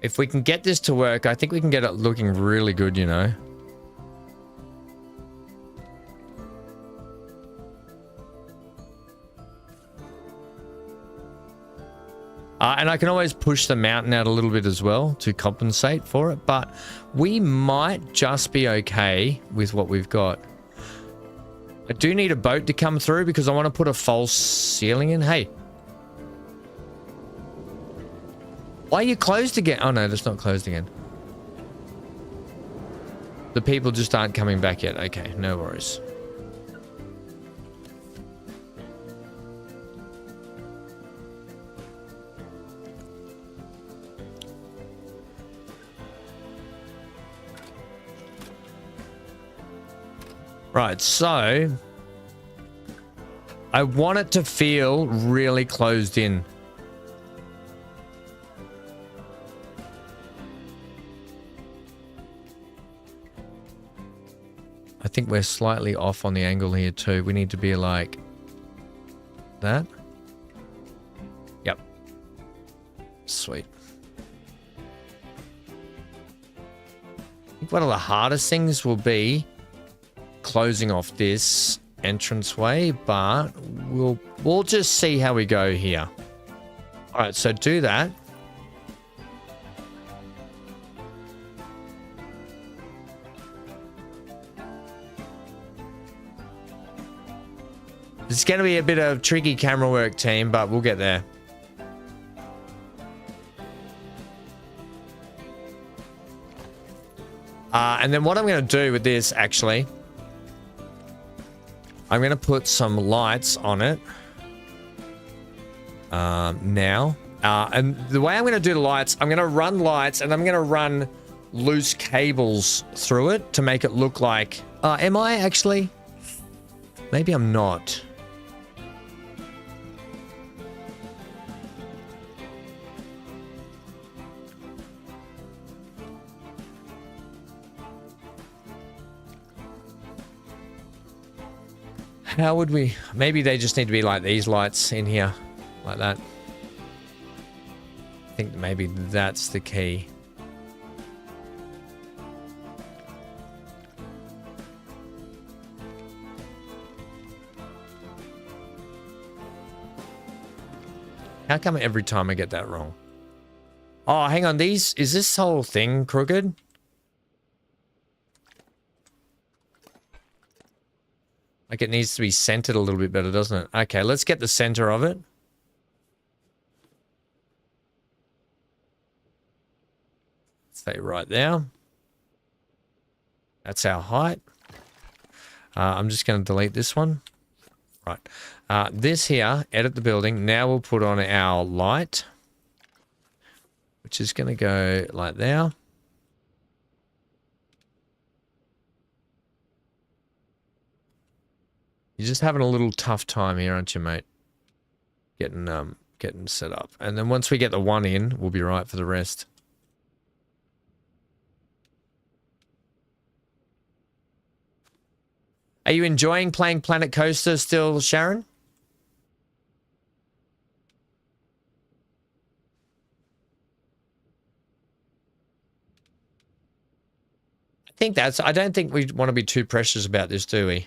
If we can get this to work, I think we can get it looking really good, you know. And I can always push the mountain out a little bit as well to compensate for it, but we might just be okay with what we've got. I do need a boat to come through because I want to put a false ceiling in. Hey. Why are you closed again? Oh no, that's not closed again. The people just aren't coming back yet. Okay, no worries. Right, so I want it to feel really closed in. I think we're slightly off on the angle here too. We need to be like that. Yep. Sweet. I think one of the hardest things will be closing off this entranceway, but we'll just see how we go here. All right, so do that. It's going to be a bit of tricky camera work, team, but we'll get there. And then what I'm going to do with this, actually, I'm going to put some lights on it now. And the way I'm going to do the lights, I'm going to run lights and I'm going to run loose cables through it to make it look like... am I actually? Maybe I'm not. How would we... Maybe they just need to be like these lights in here. Like that. I think maybe that's the key. How come every time I get that wrong? Oh, hang on. These... Is this whole thing crooked? Like it needs to be centered a little bit better, doesn't it? Okay, let's get the center of it. Stay right there. That's our height. I'm just going to delete this one. Right. This here, edit the building. Now we'll put on our light, which is going to go like there. You're just having a little tough time here, aren't you, mate? Getting set up. And then once we get the one in, we'll be right for the rest. Are you enjoying playing Planet Coaster still, Sharon? I don't think we want to be too precious about this, do we?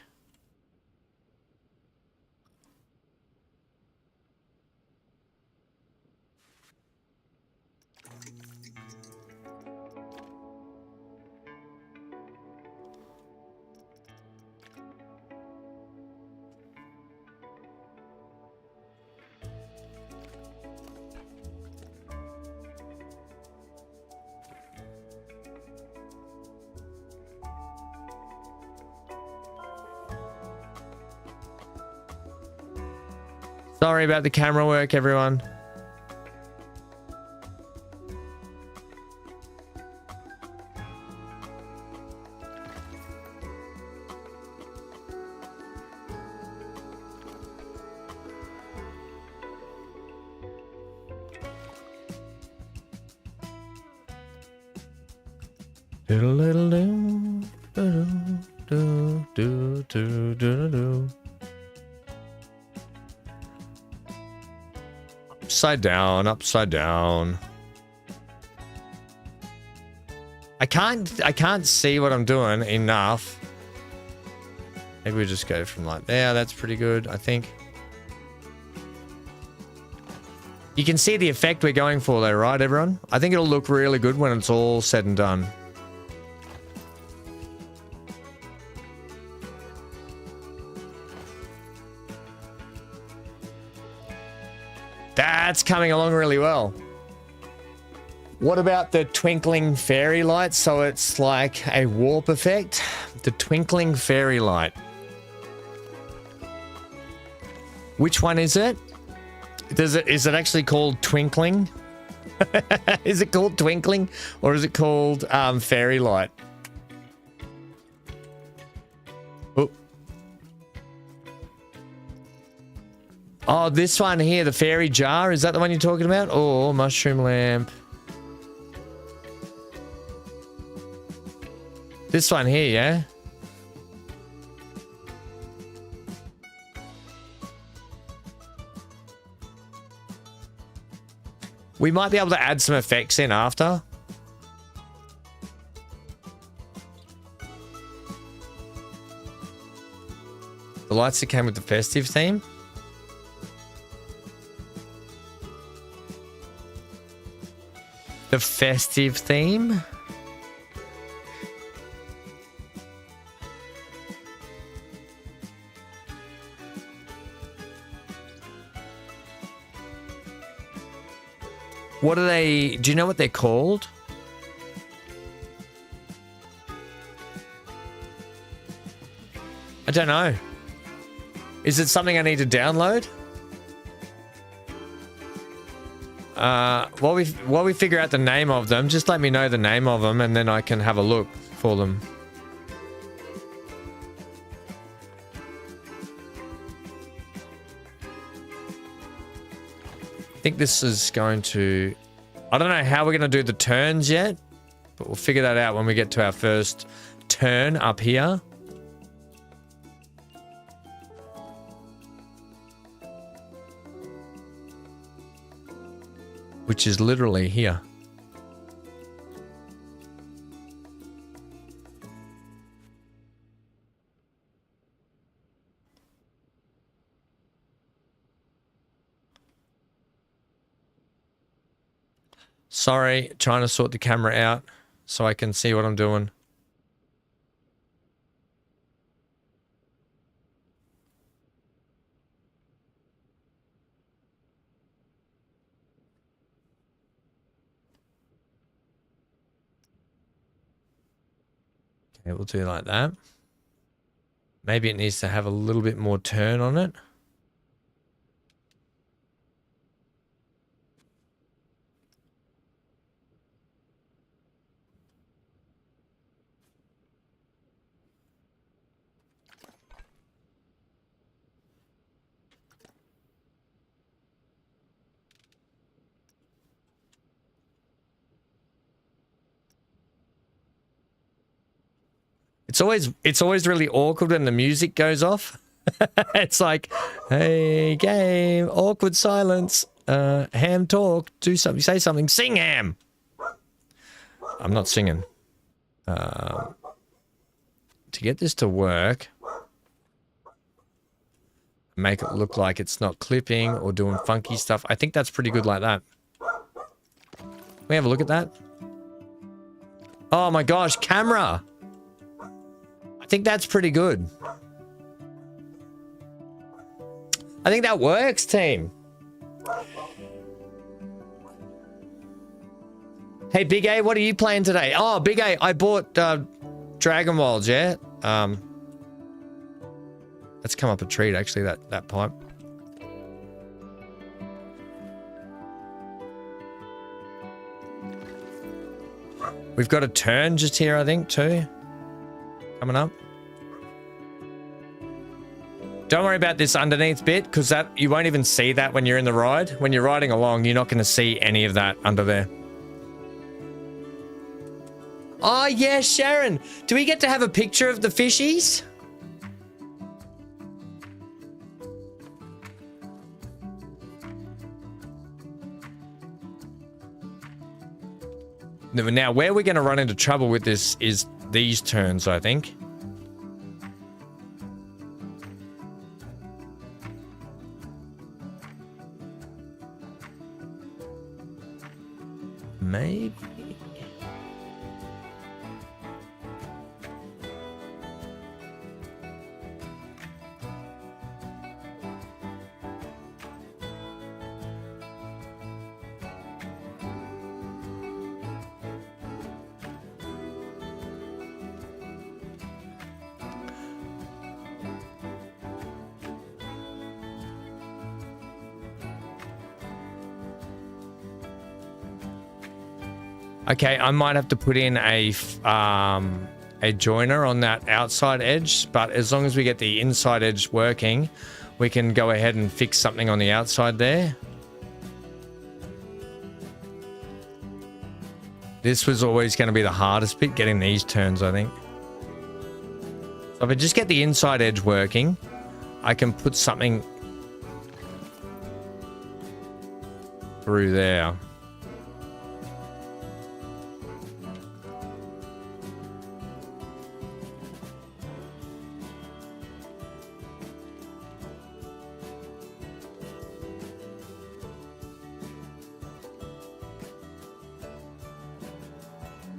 Sorry about the camera work, everyone. Upside down, upside down. I can't see what I'm doing enough. Maybe we just go from like there. That's pretty good, I think. You can see the effect we're going for though, right, everyone? I think it'll look really good when it's all said and done. That's coming along really well. What about the twinkling fairy light? So it's like a warp effect. The twinkling fairy light. Which one is it? Is it actually called twinkling? Is it called twinkling or is it called fairy light? Oh. Oh, this one here, the fairy jar. Is that the one you're talking about? Or mushroom lamp. This one here, yeah? We might be able to add some effects in after. The lights that came with the festive theme. The festive theme. What are they? Do you know what they're called? I don't know. Is it something I need to download? While we figure out the name of them, just let me know the name of them and then I can have a look for them. I think this is going to... I don't know how we're going to do the turns yet, but we'll figure that out when we get to our first turn up here. Which is literally here. Sorry, trying to sort the camera out so I can see what I'm doing. Okay, we'll do like that. Maybe it needs to have a little bit more turn on it. It's always really awkward when the music goes off. It's like, hey, game, awkward silence. Ham talk, do something, say something, sing Ham. I'm not singing. To get this to work, make it look like it's not clipping or doing funky stuff. I think that's pretty good like that. Can we have a look at that? Oh my gosh, camera. I think that's pretty good. I think that works, team. Hey, Big A, what are you playing today? Oh, Big A, I bought Dragon Wilds, yeah? Let's come up a treat, actually, that pipe. We've got a turn just here, I think, too. Coming up. Don't worry about this underneath bit, because that you won't even see that when you're in the ride. When you're riding along, you're not going to see any of that under there. Oh, yeah, Sharon. Do we get to have a picture of the fishies? Now, where we're going to run into trouble with this is these turns, I think. maybe. Okay, I might have to put in a joiner on that outside edge, but as long as we get the inside edge working, we can go ahead and fix something on the outside there. This was always going to be the hardest bit, getting these turns, I think. So if I just get the inside edge working, I can put something through there.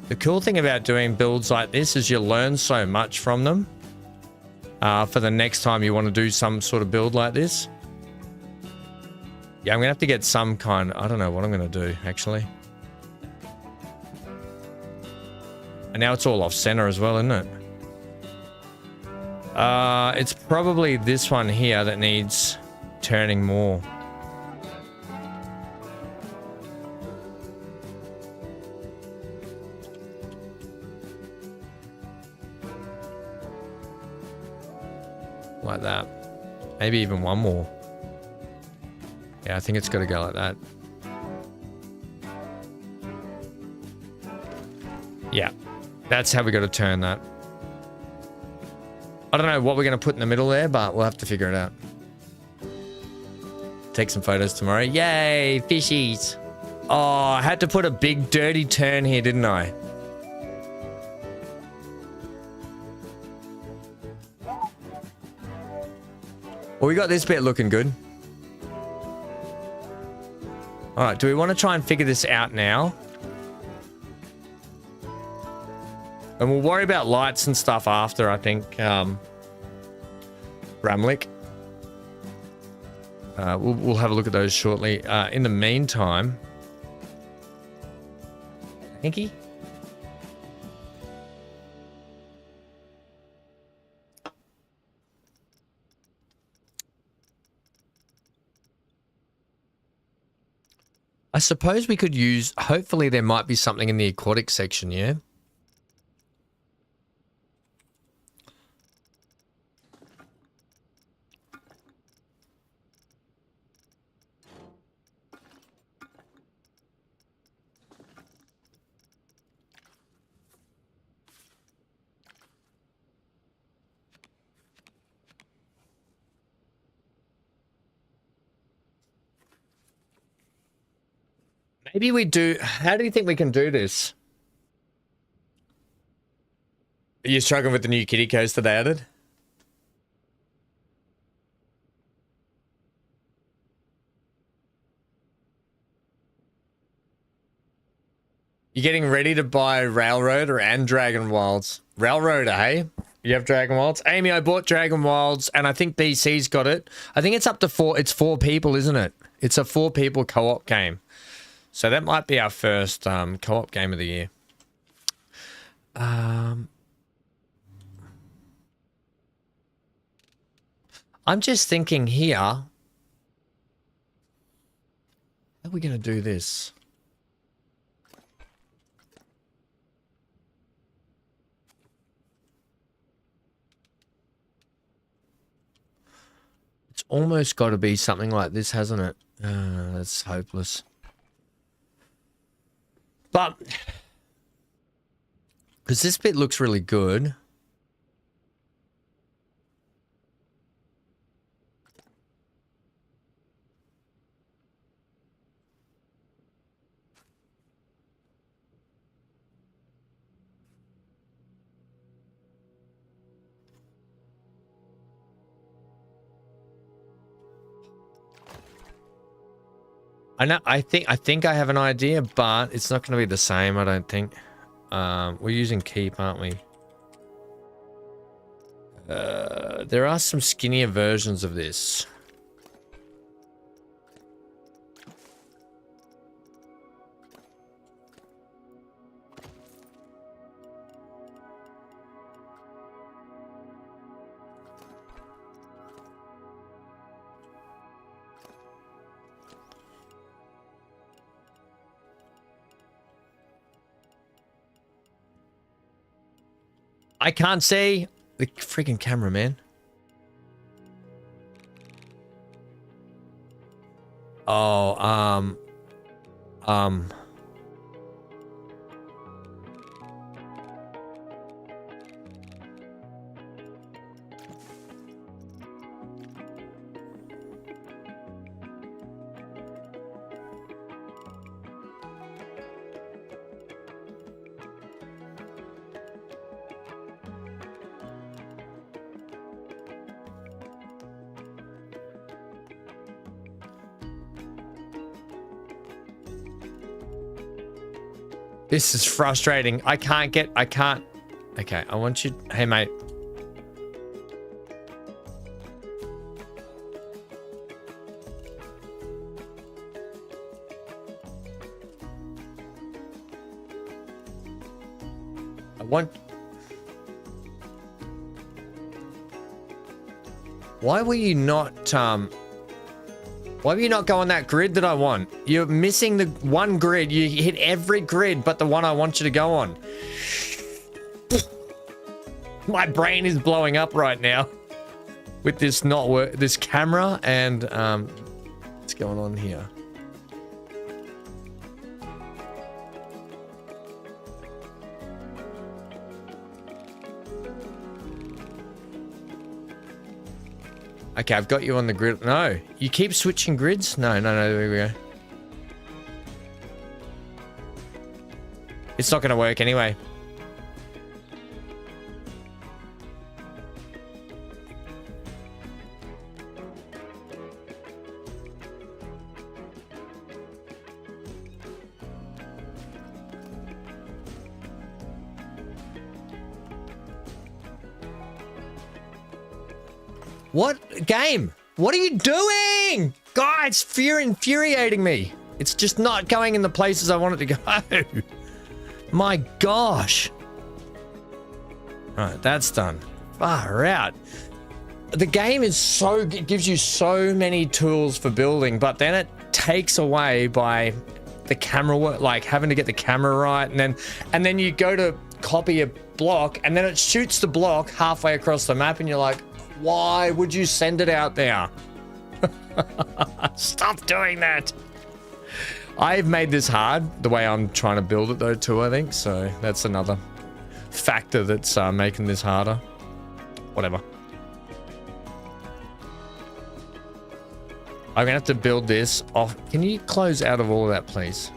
The cool thing about doing builds like this is you learn so much from them for the next time you want to do some sort of build like this. Yeah, I'm going to have to get some kind... I don't know what I'm going to do, actually. And now it's all off center as well, isn't it? It's probably this one here that needs turning more. Like that. Maybe even one more. Yeah, I think it's got to go like that. Yeah, that's how we got to turn that. I don't know what we're going to put in the middle there, but we'll have to figure it out. Take some photos tomorrow. Yay, fishies. Oh, I had to put a big dirty turn here, didn't I? Well, we got this bit looking good. All right, do we want to try and figure this out now? And we'll worry about lights and stuff after, I think, Ramlik. We'll have a look at those shortly. In the meantime... Hinky? I suppose we could use... Hopefully there might be something in the aquatic section, yeah? Maybe we do... How do you think we can do this? Are you struggling with the new kiddie coaster they added? You're getting ready to buy Railroader and Dragon Wilds. Railroader, hey? You have Dragon Wilds? Amy, I bought Dragon Wilds, and I think BC's got it. I think it's up to 4... It's 4 people, isn't it? It's a 4 people co-op game. So that might be our first co-op game of the year. I'm just thinking here. How are we going to do this? It's almost got to be something like this, hasn't it? That's hopeless. But, because this bit looks really good. I know. I think I have an idea, but it's not going to be the same. I don't think. We're using keep, aren't we? There are some skinnier versions of this. I can't see the freaking camera, man. Oh, this is frustrating. I can't. Okay, I want you. Hey, mate. I want. Why were you not, why were you not go on that grid that I want? You're missing the one grid. You hit every grid but the one I want you to go on. My brain is blowing up right now with this this camera and what's going on here? Okay, I've got you on the grid. No, you keep switching grids? No, there we go. It's not going to work anyway. What game? What are you doing? God, it's infuriating me. It's just not going in the places I want it to go. My gosh. All right, that's done. Far out. The game is it gives you so many tools for building, but then it takes away by the camera work, like having to get the camera right, and then you go to copy a block, and then it shoots the block halfway across the map, and you're like, why would you send it out there? Stop doing that. I've made this hard the way I'm trying to build it though too, I think. So that's another factor that's making this harder. Whatever. I'm gonna have to build this off. Can you close out of all of that, please?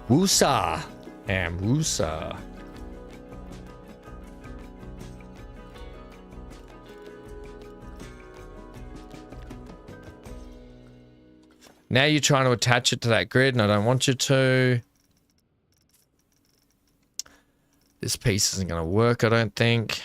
Woosa. Woosa. Now you're trying to attach it to that grid, and I don't want you to. This piece isn't going to work, I don't think.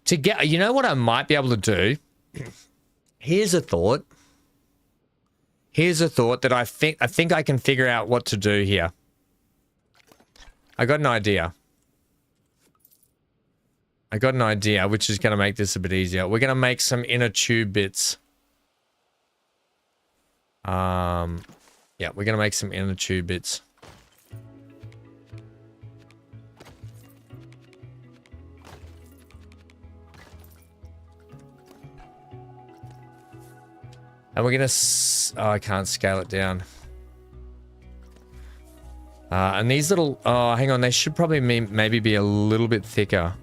To get, you know what I might be able to do? Here's a thought. Here's a thought that I think I can figure out what to do here. I got an idea. Which is going to make this a bit easier. We're going to make some inner tube bits. Yeah, we're going to make some inner tube bits. And we're gonna, oh, I can't scale it down. And these little, oh, hang on, they should probably maybe be a little bit thicker.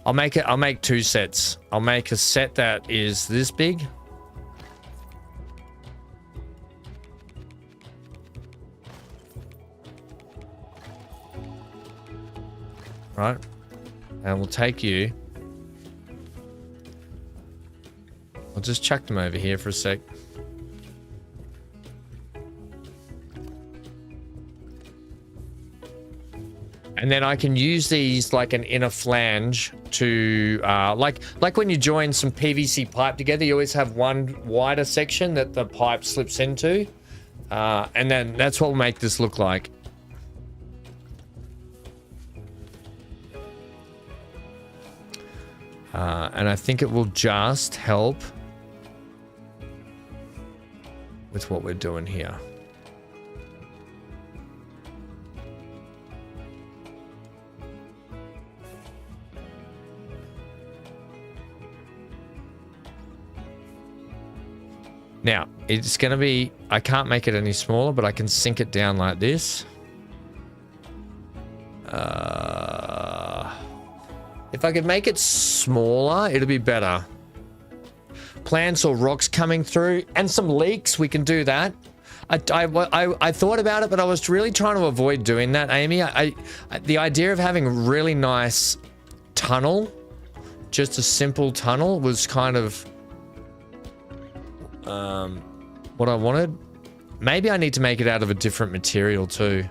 I'll make 2 sets. I'll make a set that is this big. Right. And we'll take you. I'll just chuck them over here for a sec. And then I can use these like an inner flange to, like when you join some PVC pipe together, you always have one wider section that the pipe slips into. And then that's what will make this look like. And I think it will just help with what we're doing here. Now, it's going to be, I can't make it any smaller, but I can sink it down like this. If I could make it smaller, it'll be better. Plants or rocks coming through and some leaks, we can do that. I thought about it, but I was really trying to avoid doing that, Amy. The idea of having a really nice tunnel, just a simple tunnel, was kind of what I wanted. Maybe I need to make it out of a different material too.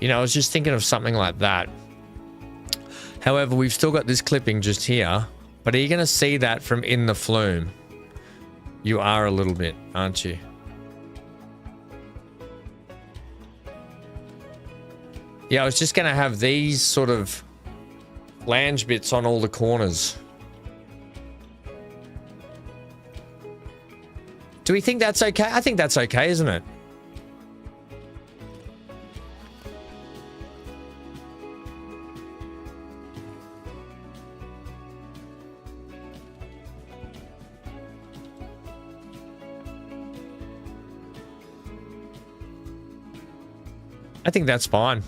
You know, I was just thinking of something like that. However, we've still got this clipping just here. But are you going to see that from in the flume? You are a little bit, aren't you? Yeah, I was just going to have these sort of flange bits on all the corners. Do we think that's okay? I think that's okay, isn't it? I think that's fine.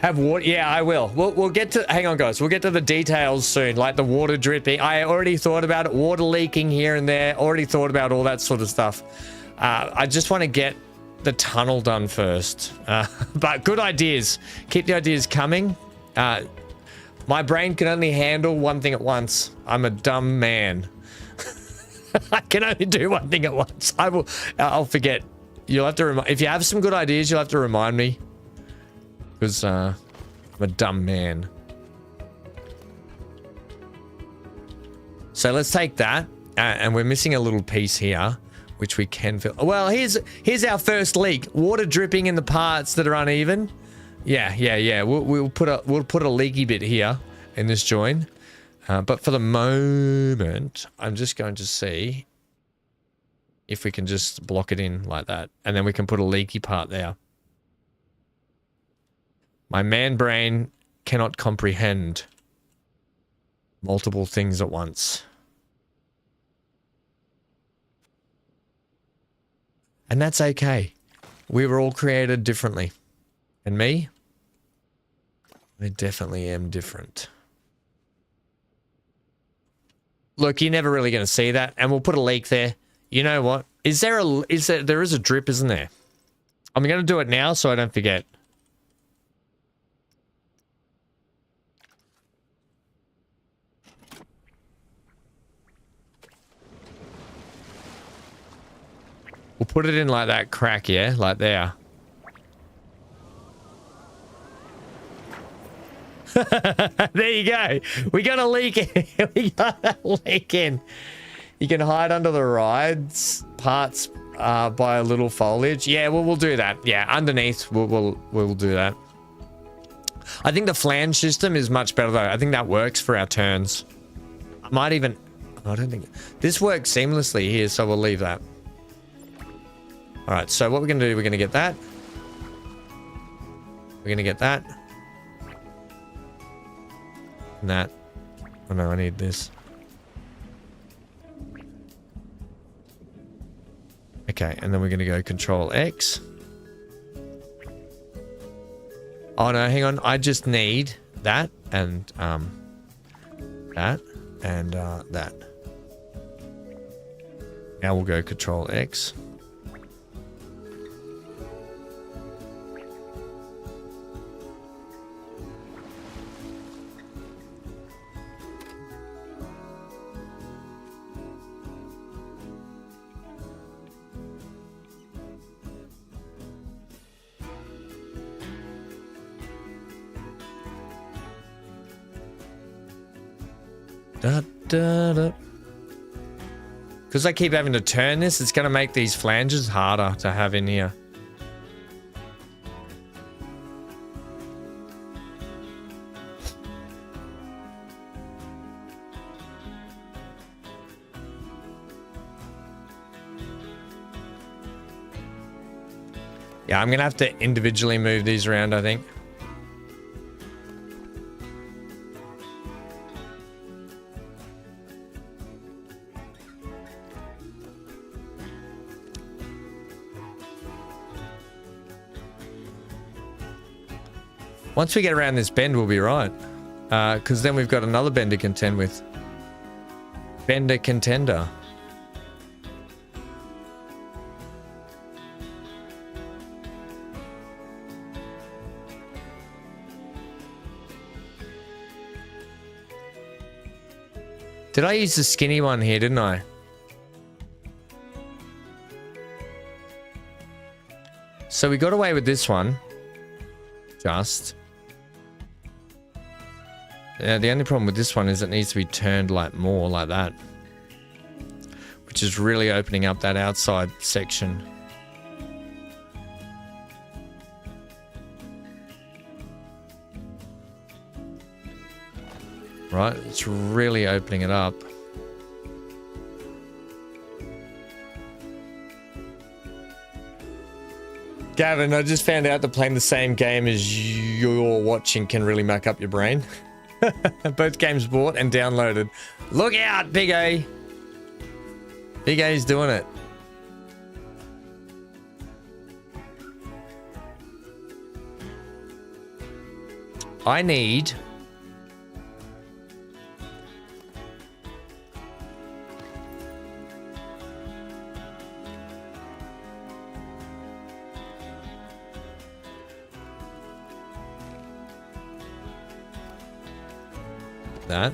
Have water? Yeah, I will. We'll get to, hang on guys, we'll get to the details soon, like the water dripping. I already thought about it, water leaking here and there, already thought about all that sort of stuff. I just want to get the tunnel done first. But good ideas. Keep the ideas coming. My brain can only handle one thing at once. I'm a dumb man. I can only do one thing at once. I'll forget. You'll have to remind, if you have some good ideas, you'll have to remind me. Because I'm a dumb man. So let's take that. And we're missing a little piece here, which we can fill. Well, here's our first leak. Water dripping in the parts that are uneven. Yeah. We'll put a leaky bit here in this join. But for the moment, I'm just going to see if we can just block it in like that. And then we can put a leaky part there. My man brain cannot comprehend multiple things at once. And that's okay. We were all created differently. And me? I definitely am different. Look, you're never really going to see that. And we'll put a leak there. You know what? There is a drip, isn't there? I'm going to do it now so I don't forget. We'll put it in like that crack, yeah? Like there. There you go. We got a leak in. We got a leak in. You can hide under the rides parts by a little foliage. Yeah, we'll do that. Yeah, underneath we'll do that. I think the flange system is much better though. I think that works for our turns. I might even, I don't think this works seamlessly here, so we'll leave that. All right, so what we're gonna do, we're gonna get that. We're gonna get that. And that. Oh no, I need this. Okay, and then we're gonna go Control X. Oh no, hang on. I just need that and that and that. Now we'll go Control X. Because I keep having to turn this, it's going to make these flanges harder to have in here. Yeah, I'm going to have to individually move these around, I think. Once we get around this bend, we'll be right. Because then we've got another bend to contend with. Bender contender. Did I use the skinny one here, didn't I? So we got away with this one. Just. Yeah, the only problem with this one is it needs to be turned like more like that. Which is really opening up that outside section. Right, it's really opening it up. Gavin, I just found out that playing the same game as you're watching can really muck up your brain. Both games bought and downloaded. Look out, Big A. Big A's doing it. I need... that.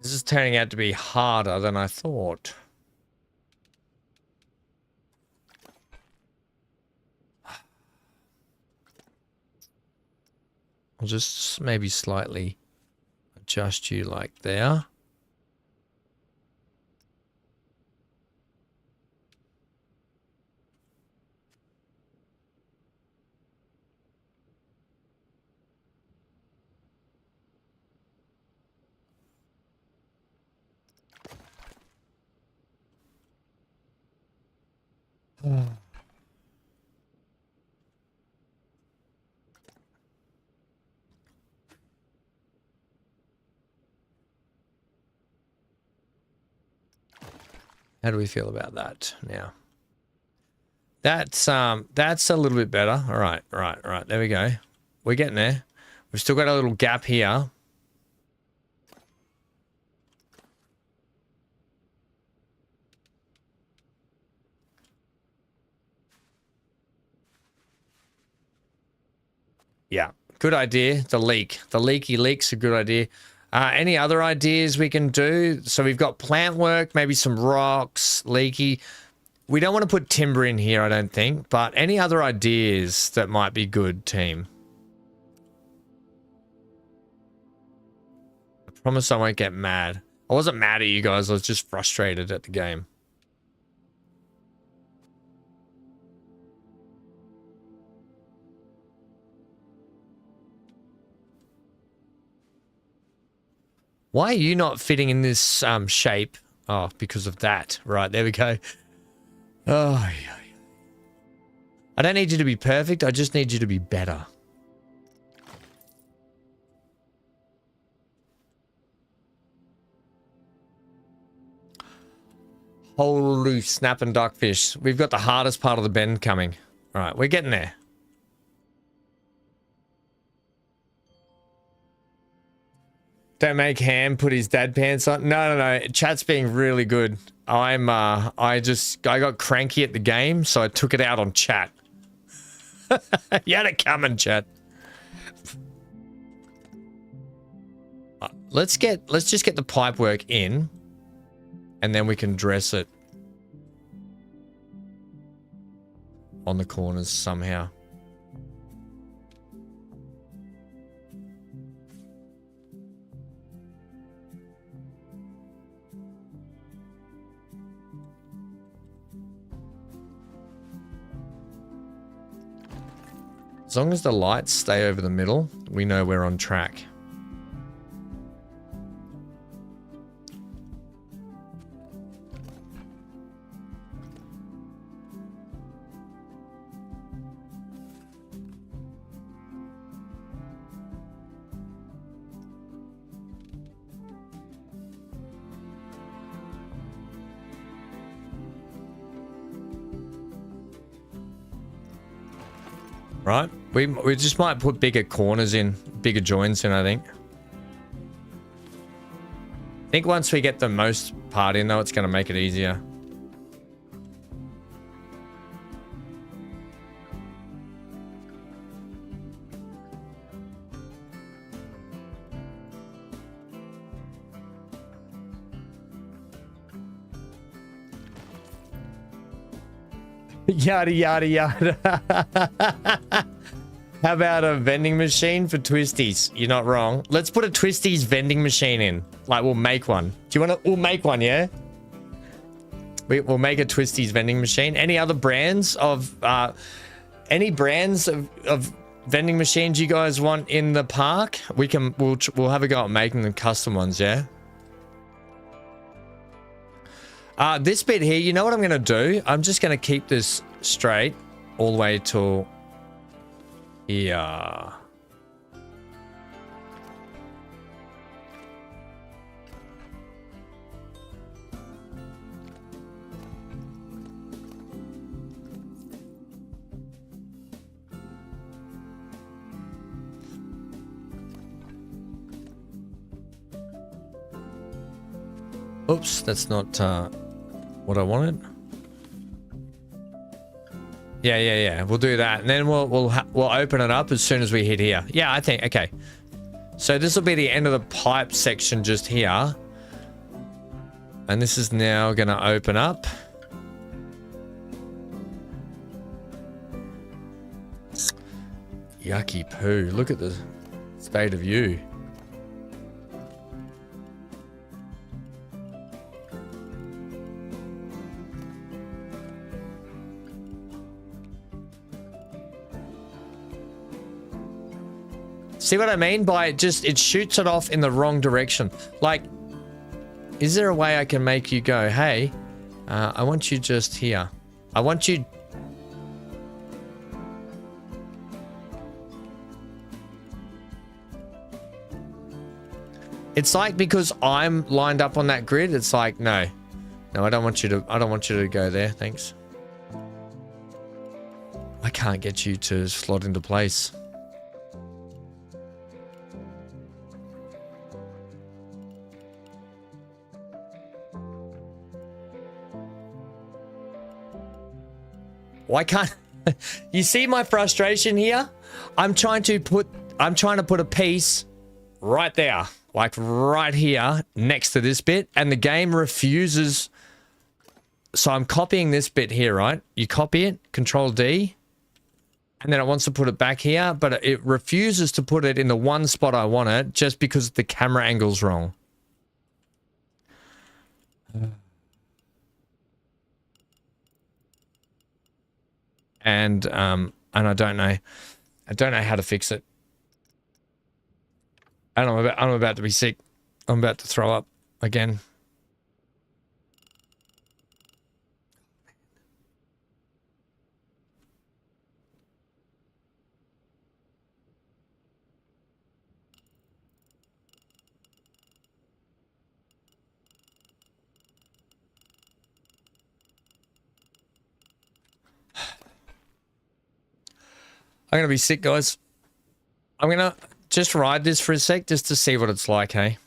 This is turning out to be harder than I thought. I'll just maybe slightly adjust you like there. How do we feel about that now? That's a little bit better. All right. There we go. We're getting there. We've still got a little gap here. Yeah. Good idea. The leak. The leaky leak's a good idea. Any other ideas we can do? So we've got plant work, maybe some rocks, leaky. We don't want to put timber in here, I don't think. But any other ideas that might be good, team? I promise I won't get mad. I wasn't mad at you guys. I was just frustrated at the game. Why are you not fitting in this shape? Oh, because of that. Right, there we go. Oh, yeah. I don't need you to be perfect. I just need you to be better. Holy snapping duckfish. We've got the hardest part of the bend coming. All right, we're getting there. Don't make Ham put his dad pants on. No. Chat's being really good. I got cranky at the game, so I took it out on chat. You had it coming, chat. Let's just get the pipe work in, and then we can dress it on the corners somehow. As long as the lights stay over the middle, we know we're on track. Right? We just might put bigger corners in, bigger joints in, I think. I think once we get the most part in, though, it's going to make it easier. Yada, yada, yada. How about a vending machine for twisties? You're not wrong. Let's put a twisties vending machine in. Like, we'll make one. Do you want to? We'll make one, yeah? We'll make a twisties vending machine. Any other brands of... any brands of vending machines you guys want in the park? We'll have a go at making them custom ones, yeah? This bit here, you know what I'm going to do? I'm just going to keep this straight all the way till here. Oops, that's not what I wanted. Yeah. We'll do that, and then we'll open it up as soon as we hit here. Yeah, I think okay. So this will be the end of the pipe section just here, and this is now going to open up. Yucky poo! Look at the state of you. See what I mean by it shoots it off in the wrong direction. Like, is there a way I can make you go, hey, I want you just here. I want you... It's like because I'm lined up on that grid, it's like, no, I don't want you to go there, thanks. I can't get you to slot into place. Why can't... You see my frustration here? I'm trying to put I'm trying to put a piece right there, like right here next to this bit, and the game refuses. So I'm copying this bit here, right? You copy it, Control D, and then it wants to put it back here, but it refuses to put it in the one spot I want it just because the camera angle's wrong. And I don't know how to fix it. And I'm about to be sick. I'm about to throw up again. I'm gonna be sick, guys. I'm gonna just ride this for a sec just to see what it's like, hey?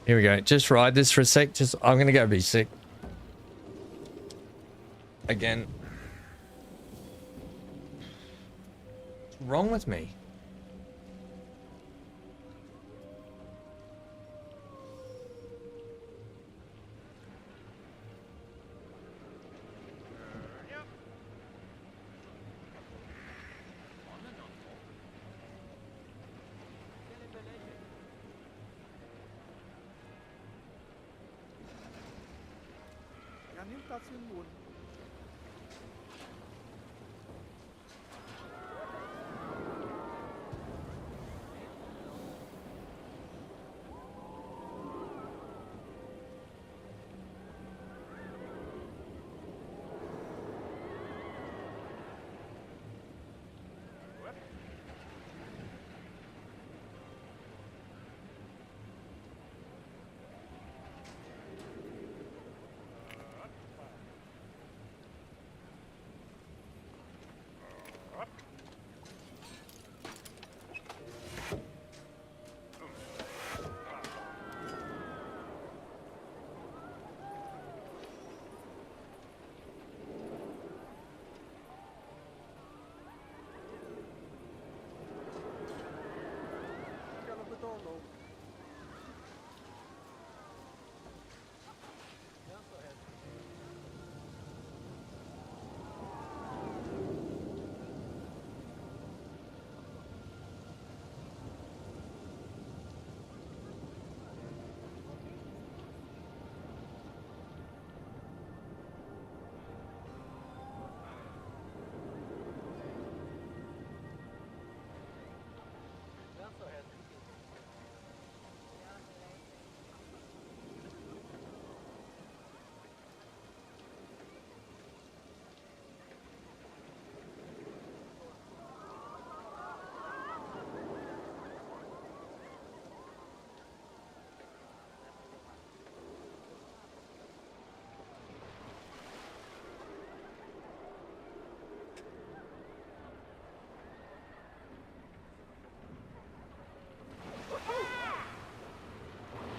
Here we go. Just ride this for a sec. I'm gonna go be sick. Again. What's wrong with me?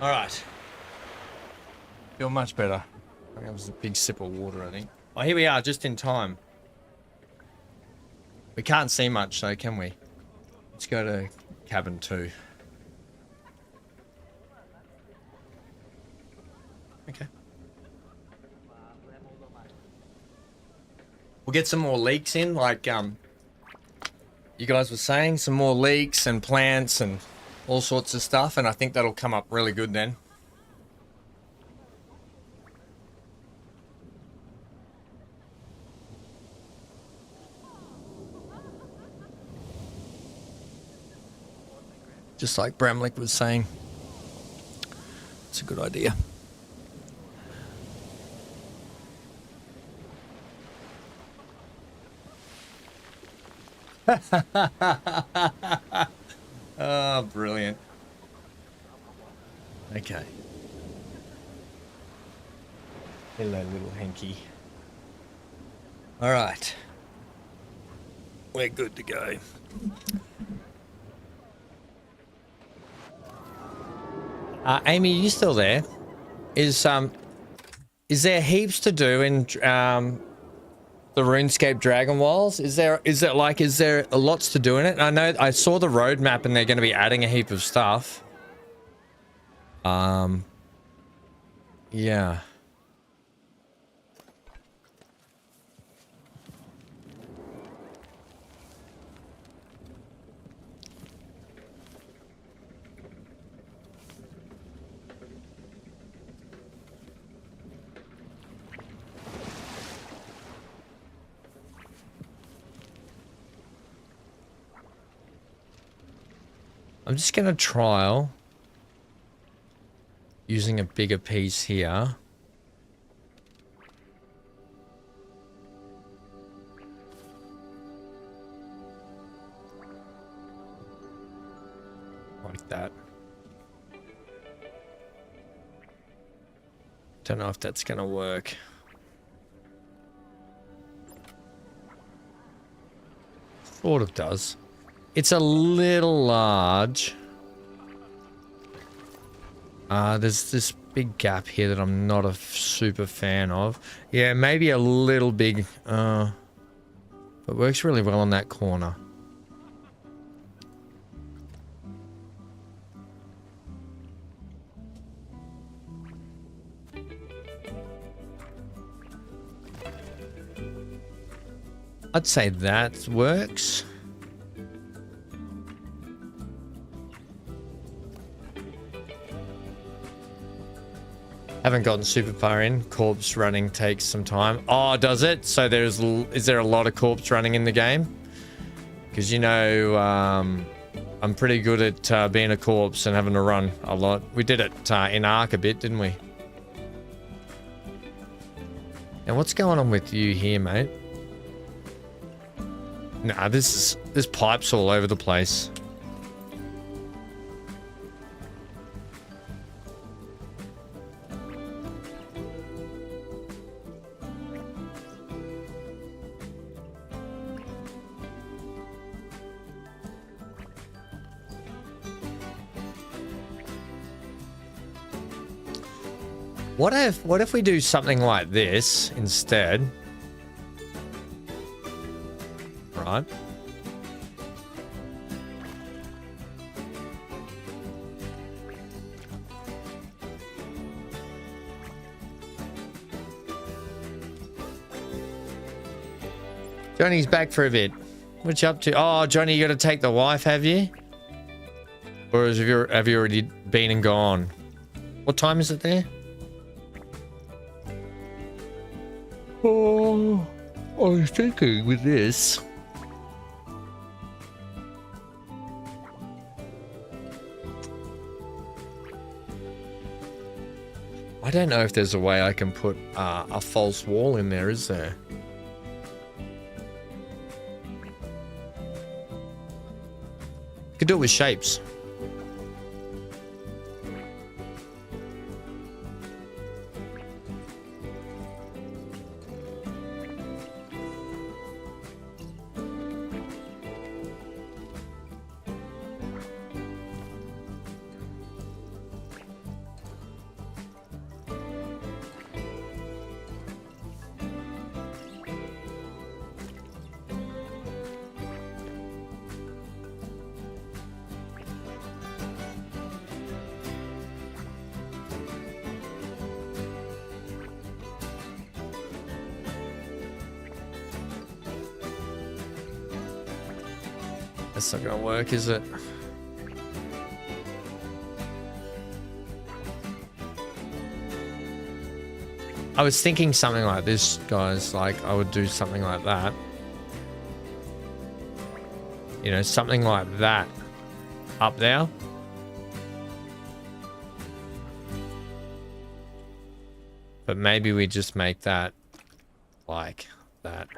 All right. Feel much better. That was a big sip of water, I think. Oh, here we are, just in time. We can't see much, though, can we? Let's go to cabin 2. Okay. We'll get some more leaks in, like you guys were saying, some more leaks and plants and all sorts of stuff, and I think that'll come up really good then. Just like Bramlick was saying. It's a good idea. Oh, brilliant. Okay. Hello, little Hanky. All right. We're good to go. Amy, you still there? Is there heaps to do in the RuneScape Dragon Walls? Is there lots to do in it? I know I saw the roadmap and they're going to be adding a heap of stuff. Yeah. I'm just going to trial using a bigger piece here. Like that. Don't know if that's going to work. Sort of does. It's a little large. There's this big gap here that I'm not a super fan of. Yeah, maybe a little big. But works really well on that corner. I'd say that works. Haven't gotten super far in. Corpse running takes some time. Oh, does it? So is there a lot of corpse running in the game? Because, you know, I'm pretty good at being a corpse and having to run a lot. We did it in Ark a bit, didn't we? Now, what's going on with you here, mate? Nah, there's pipes all over the place. What if we do something like this instead? Right. Johnny's back for a bit. What you up to? Oh, Johnny, you got to take the wife, have you? Or have you already been and gone? What time is it there? Oh, I was thinking with this. I don't know if there's a way I can put a false wall in there, is there? Could do it with shapes. That's not gonna work, is it? I was thinking something like this, guys. Like, I would do something like that. You know, something like that up there. But maybe we just make that like that.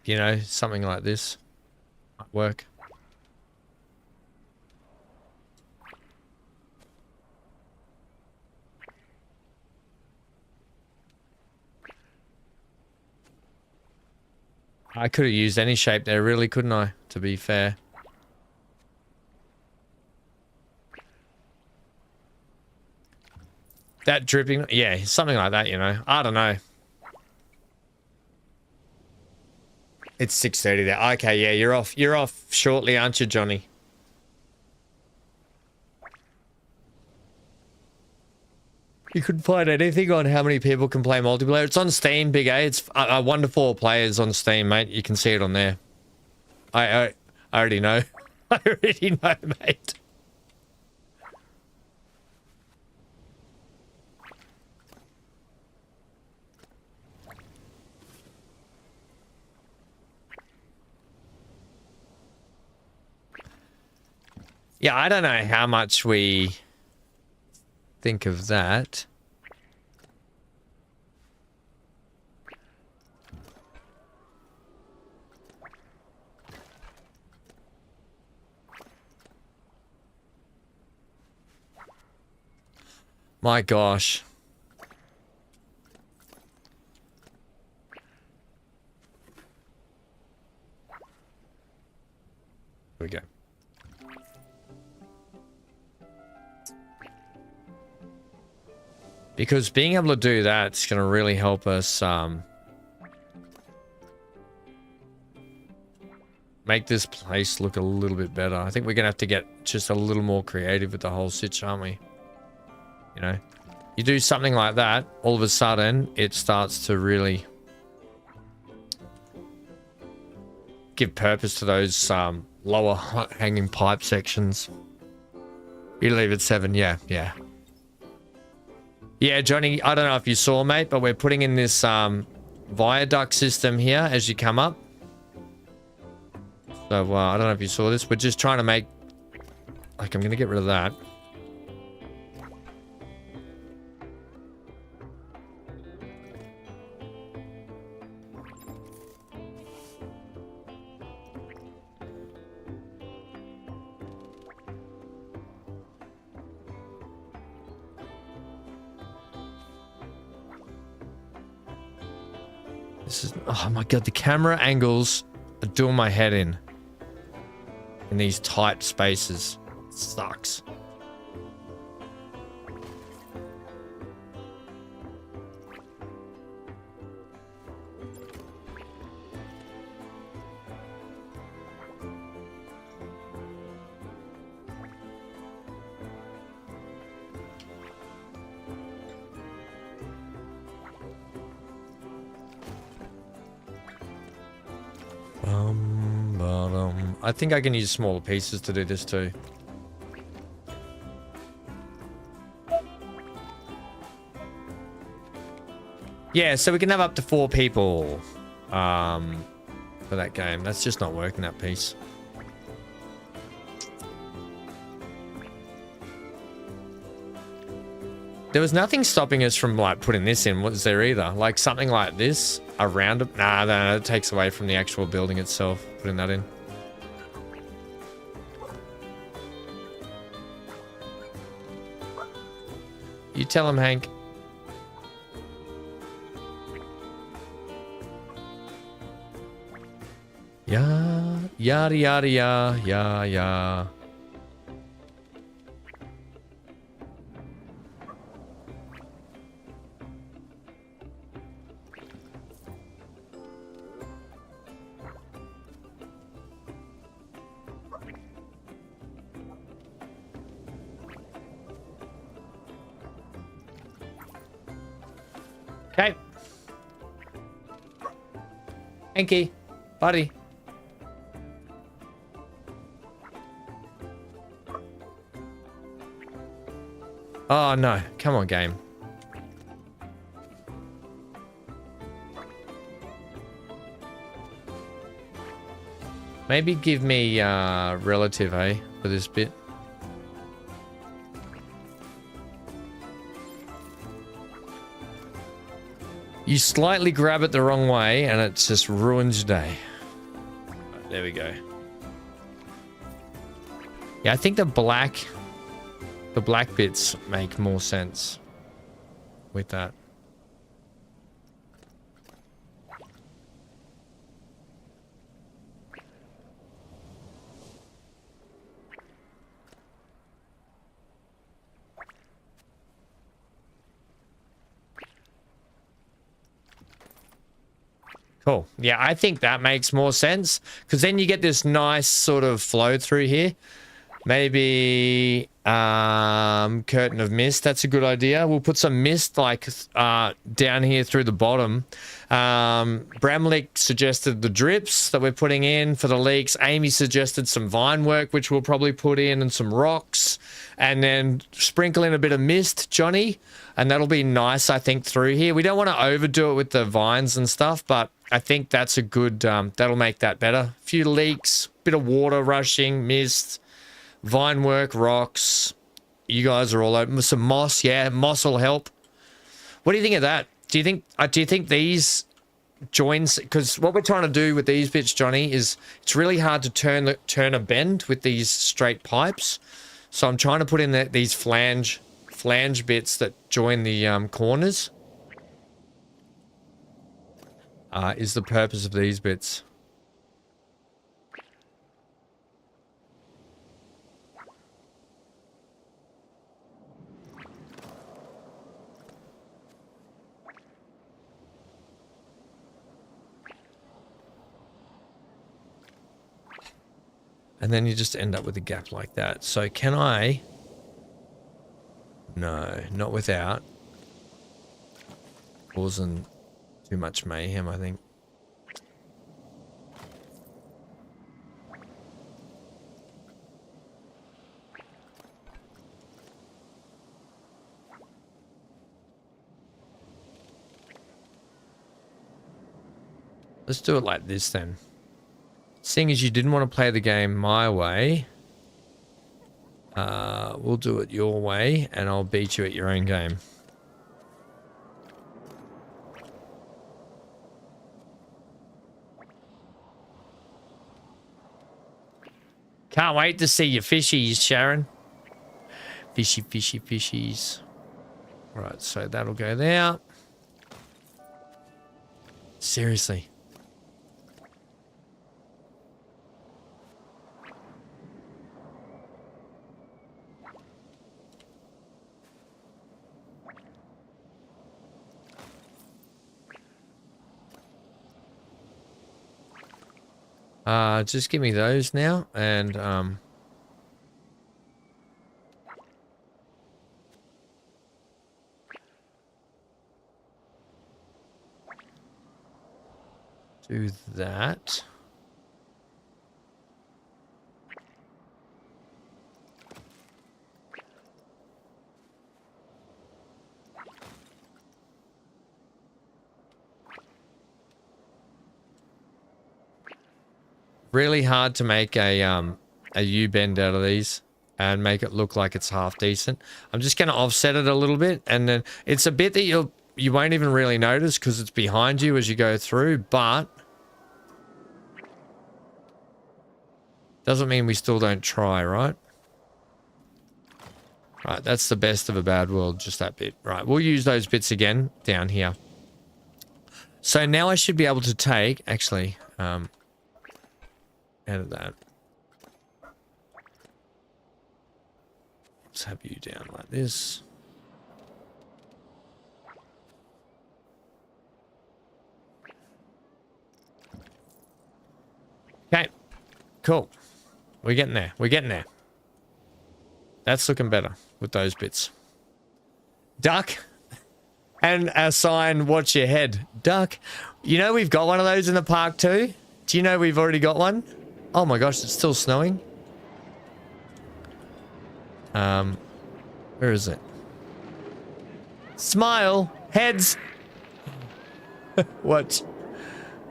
You know, something like this might work. I could have used any shape there, really, couldn't I? To be fair. That dripping, yeah, something like that, you know. I don't know. It's 6:30 there. Okay, yeah, you're off. You're off shortly, aren't you, Johnny? You couldn't find anything on how many people can play multiplayer. It's on Steam, Big A. It's 1 to 4 players on Steam, mate. You can see it on there. I already know. I already know, mate. Yeah, I don't know how much we think of that. My gosh. Here we go. Because being able to do that's going to really help us make this place look a little bit better. I think we're going to have to get just a little more creative with the whole sitch, aren't we? You know, you do something like that, all of a sudden it starts to really give purpose to those lower hanging pipe sections. You leave it 7, yeah. Yeah, Johnny, I don't know if you saw, mate, but we're putting in this viaduct system here as you come up. So, I don't know if you saw this. We're just trying to make... Like, I'm going to get rid of that. This is, oh my god, the camera angles are doing my head in these tight spaces. It sucks. I think I can use smaller pieces to do this too. Yeah, so we can have up to 4 people for that game. That's just not working, that piece. There was nothing stopping us from like putting this in, was there either? Like something like this around it? Nah, that takes away from the actual building itself, putting that in. You tell him, Hank. Yeah, yada yada yeah. Okay. Hanky, buddy. Oh no, come on, game. Maybe give me relative, eh, for this bit. You slightly grab it the wrong way and it just ruins your day. Right, there we go. Yeah, I think the black bits make more sense with that. Cool. Yeah, I think that makes more sense because then you get this nice sort of flow through here. Maybe curtain of mist. That's a good idea. We'll put some mist like down here through the bottom. Bramlick suggested the drips that we're putting in for the leaks. Amy suggested some vine work, which we'll probably put in, and some rocks, and then sprinkle in a bit of mist, Johnny, and that'll be nice, I think, through here. We don't want to overdo it with the vines and stuff, but I think that's a good, that'll make that better. A few leaks, bit of water rushing, mist, vine work, rocks. You guys are all open with some moss. Yeah, moss will help. What do you think of that? Do you think these joins, because what we're trying to do with these bits, Johnny, is it's really hard to turn a bend with these straight pipes. So I'm trying to put in these flange bits that join the corners. Is the purpose of these bits. And then you just end up with a gap like that. So can I? No, not without causing too much mayhem, I think. Let's do it like this then. Seeing as you didn't want to play the game my way, we'll do it your way, and I'll beat you at your own game. Can't wait to see your fishies, Sharon. Fishy, fishy, fishies. Right, so that'll go there. Seriously. Just give me those now, and do that. Really hard to make a U-bend out of these and make it look like it's half decent. I'm just going to offset it a little bit, and then it's a bit that you won't even really notice because it's behind you as you go through, but doesn't mean we still don't try, right? Right, that's the best of a bad world, just that bit. Right, we'll use those bits again down here. So now I should be able to take, actually, edit that. Let's have you down like this. Okay, cool. We're getting there. We're getting there. That's looking better with those bits. Duck. And a sign, watch your head. Duck. You know we've got one of those in the park too? Do you know we've already got one? Oh my gosh, it's still snowing. Where is it? Smile. Heads. What?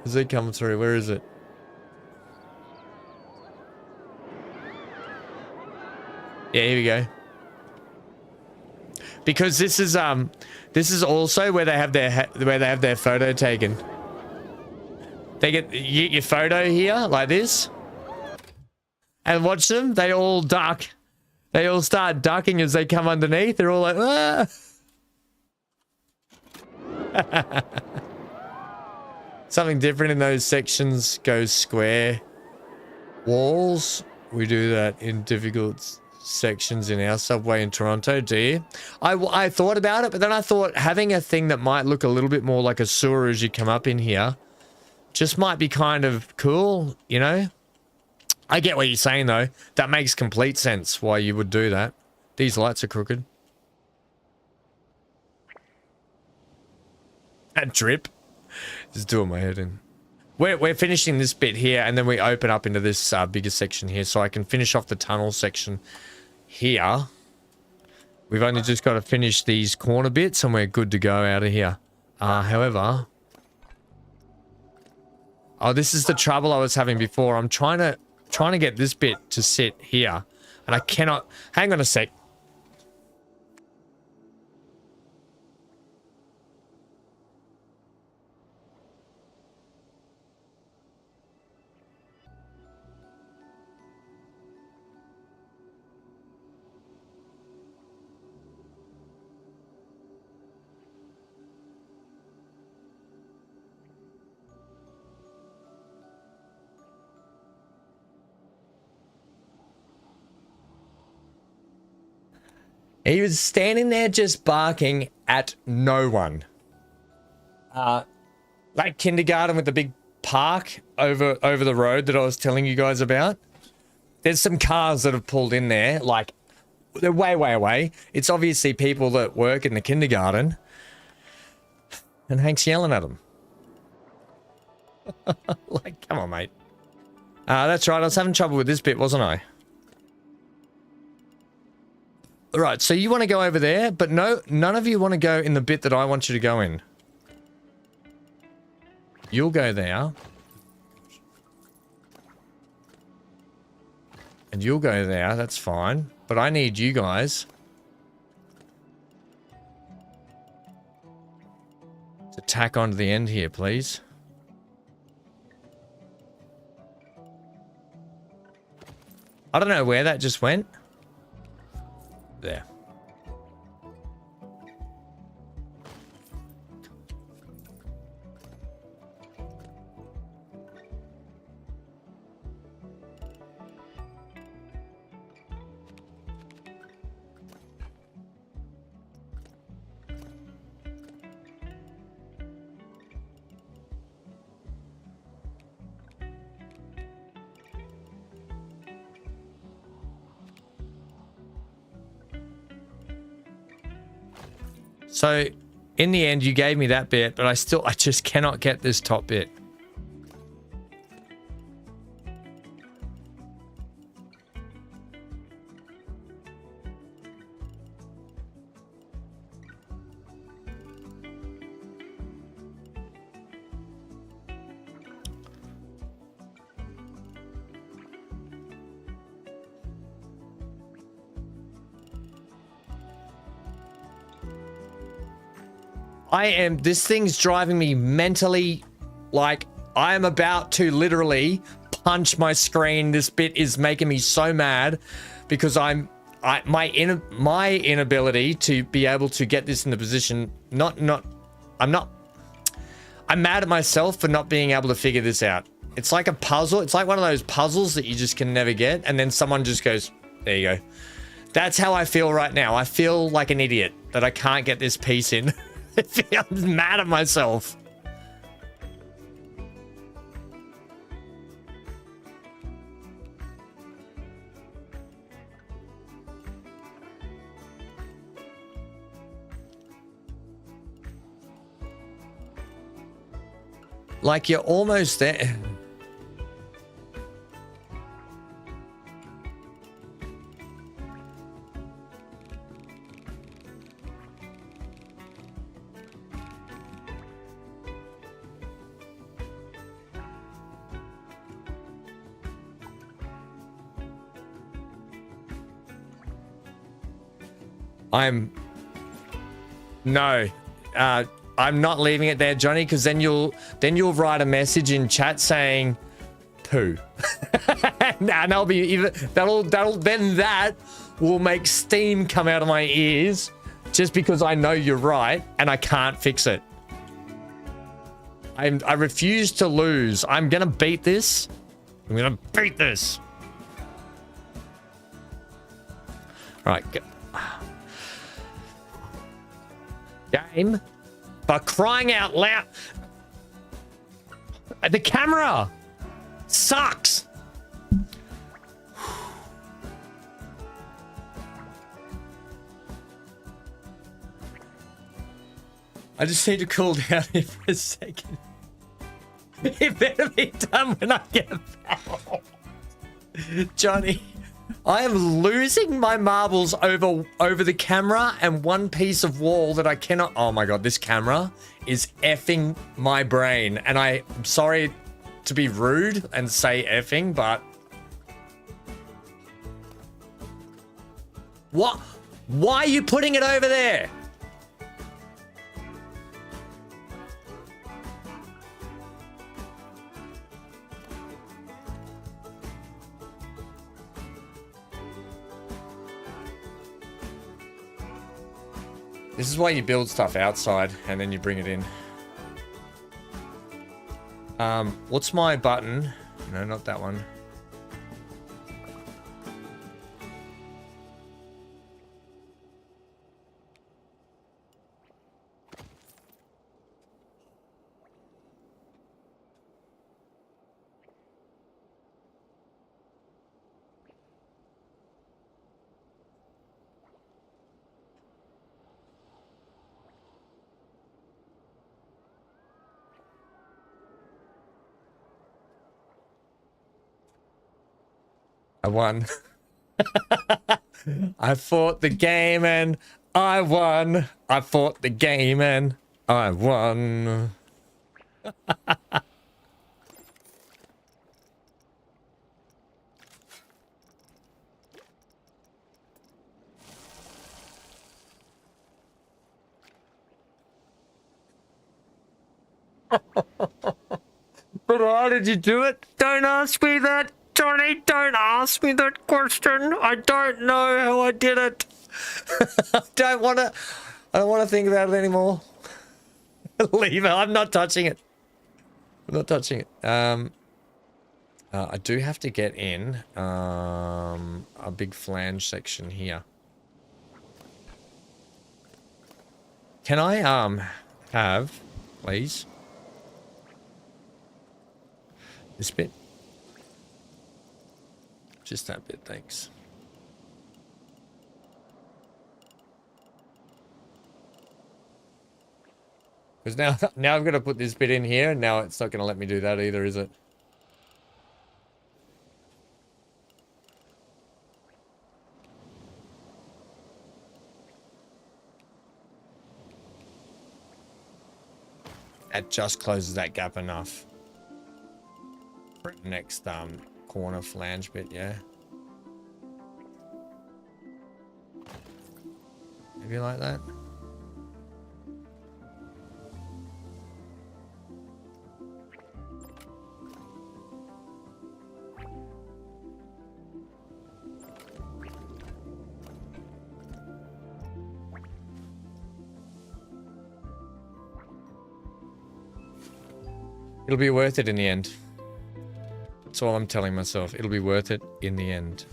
Is it coming through? Where is it? Yeah, here we go. because this is also where they have their photo taken. They get your photo here like this, and watch them. They all duck. They all start ducking as they come underneath. They're all like, ah. Something different in those sections goes square walls. We do that in difficult sections in our subway in Toronto, do you? I thought about it, but then I thought having a thing that might look a little bit more like a sewer as you come up in here just might be kind of cool, you know? I get what you're saying, though. That makes complete sense why you would do that. These lights are crooked. That drip. Just doing my head in. We're finishing this bit here, and then we open up into this bigger section here, so I can finish off the tunnel section here. We've only just got to finish these corner bits, and we're good to go out of here. However... Oh, this is the trouble I was having before. I'm trying to get this bit to sit here, and I cannot... Hang on a sec. He was standing there just barking at no one. That kindergarten with the big park over the road that I was telling you guys about. There's some cars that have pulled in there, like, they're way, way away. It's obviously people that work in the kindergarten. And Hank's yelling at them. Like, come on, mate. That's right, I was having trouble with this bit, wasn't I? Right, so you want to go over there, but no, none of you want to go in the bit that I want you to go in. You'll go there. And you'll go there, that's fine. But I need you guys to tack onto the end here, please. I don't know where that just went. There. So, in the end, you gave me that bit, but I just cannot get this top bit. This thing's driving me mentally, like, I am about to literally punch my screen. This bit is making me so mad because my inability to be able to get this in the position, I'm mad at myself for not being able to figure this out. It's like a puzzle. It's like one of those puzzles that you just can never get, and then someone just goes, there you go. That's how I feel right now. I feel like an idiot that I can't get this piece in. I'm mad at myself. Like you're almost there. No, I'm not leaving it there, Johnny, because then you'll write a message in chat saying poo. And that'll be even then that will make steam come out of my ears just because I know you're right and I can't fix it. I refuse to lose. I'm gonna beat this. I'm gonna beat this. All right. Game. For crying out loud. The camera sucks. I just need to cool down here for a second. It better be done when I get back. Johnny, I am losing my marbles over the camera and one piece of wall that I cannot. Oh my God, this camera is effing my brain. And I'm sorry to be rude and say effing, but what? Why are you putting it over there? This is why you build stuff outside and then you bring it in. What's my button? No, not that one. I won. I fought the game and I won. I fought the game and I won. But how did you do it? Don't ask me that. Johnny, don't ask me that question. I don't know how I did it. I don't want to think about it anymore. Leave it. I'm not touching it. I'm not touching it. I do have to get in a big flange section here. Can I have, please, this bit? Just that bit, thanks. Because now I've got to put this bit in here, and now it's not going to let me do that either, is it? That just closes that gap enough. Next corner flange bit, yeah. Maybe like that. It'll be worth it in the end. That's all I'm telling myself. It'll be worth it in the end.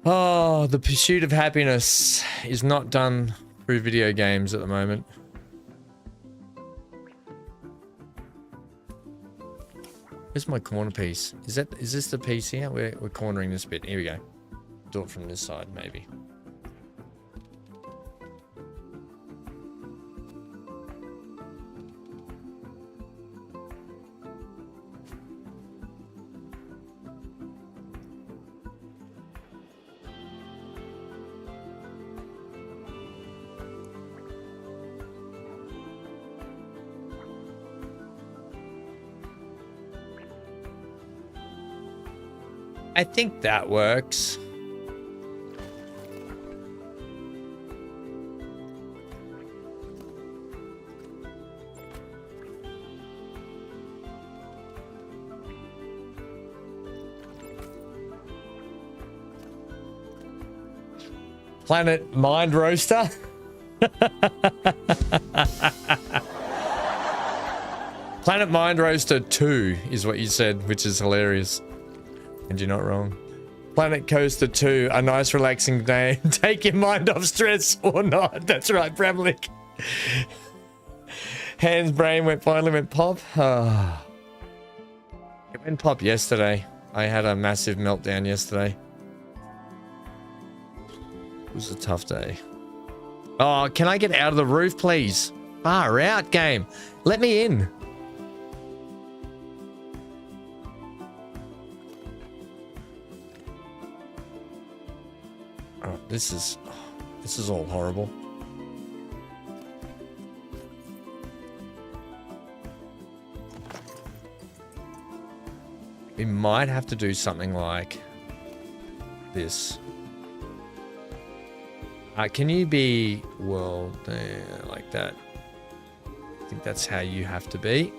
Oh, the pursuit of happiness is not done through video games at the moment. Where's my corner piece? Is this the piece here? We're cornering this bit. Here we go. Do it from this side, maybe. I think that works. Planet Mind Roaster. Planet Mind Roaster 2 is what you said, which is hilarious. And you're not wrong. Planet Coaster 2, a nice relaxing day. Take your mind off stress or not. That's right, Bramlick. Hands brain finally went pop. It went pop yesterday. I had a massive meltdown yesterday. It was a tough day. Oh, can I get out of the roof, please? Far out, game. Let me in. Oh, this is all horrible. We might have to do something like this. Can you be world there like that? I think that's how you have to be.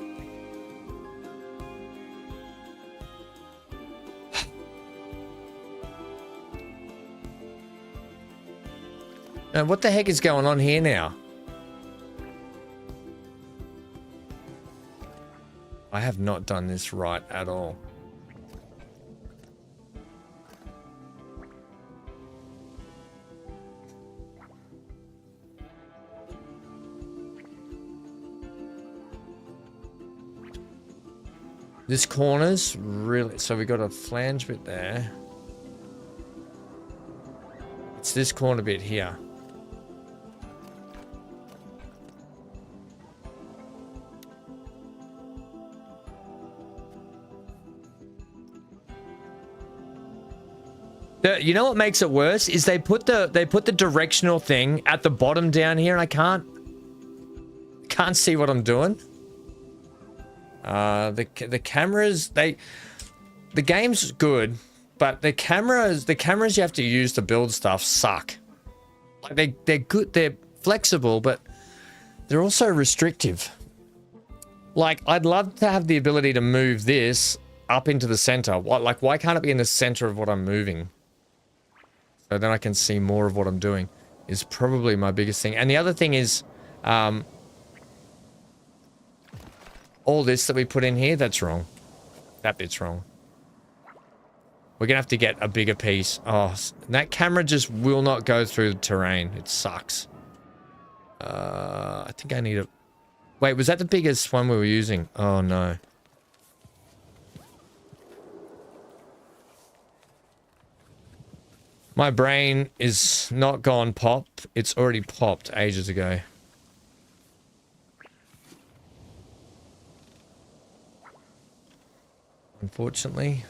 Now, what the heck is going on here now? I have not done this right at all. This corner's really... So we got a flange bit there. It's this corner bit here. You know what makes it worse is they put the directional thing at the bottom down here, and I can't see what I'm doing. The cameras, the game's good, but the cameras you have to use to build stuff suck. Like they're good, they're flexible, but they're also restrictive. Like, I'd love to have the ability to move this up into the center. Why can't it be in the center of what I'm moving? So then I can see more of what I'm doing is probably my biggest thing. And the other thing is, all this that we put in here, that's wrong. That bit's wrong. We're gonna have to get a bigger piece. Oh, that camera just will not go through the terrain. It sucks. I think I need a... Wait, was that the biggest one we were using? Oh, no. My brain is not gone pop. It's already popped ages ago. Unfortunately.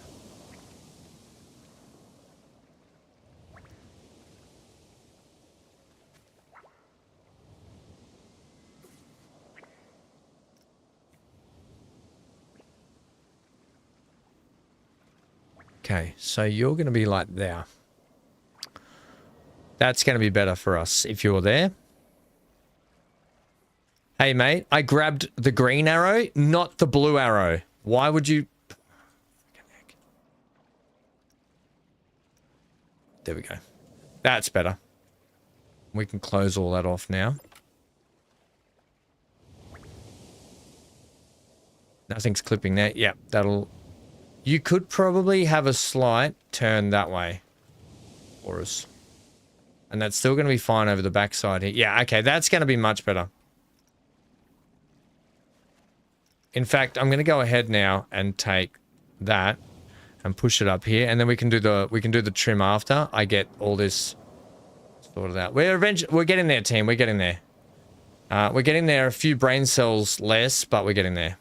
Okay, so you're going to be like there. That's going to be better for us if you're there. Hey, mate, I grabbed the green arrow, not the blue arrow. Why would you... There we go. That's better. We can close all that off now. Nothing's clipping there. Yep, that'll... You could probably have a slight turn that way for us. And that's still going to be fine over the backside here. Yeah, okay, that's going to be much better. In fact, I'm going to go ahead now and take that and push it up here, and then we can do the trim after I get all this sorted out. We're getting there, team. We're getting there. We're getting there. A few brain cells less, but we're getting there.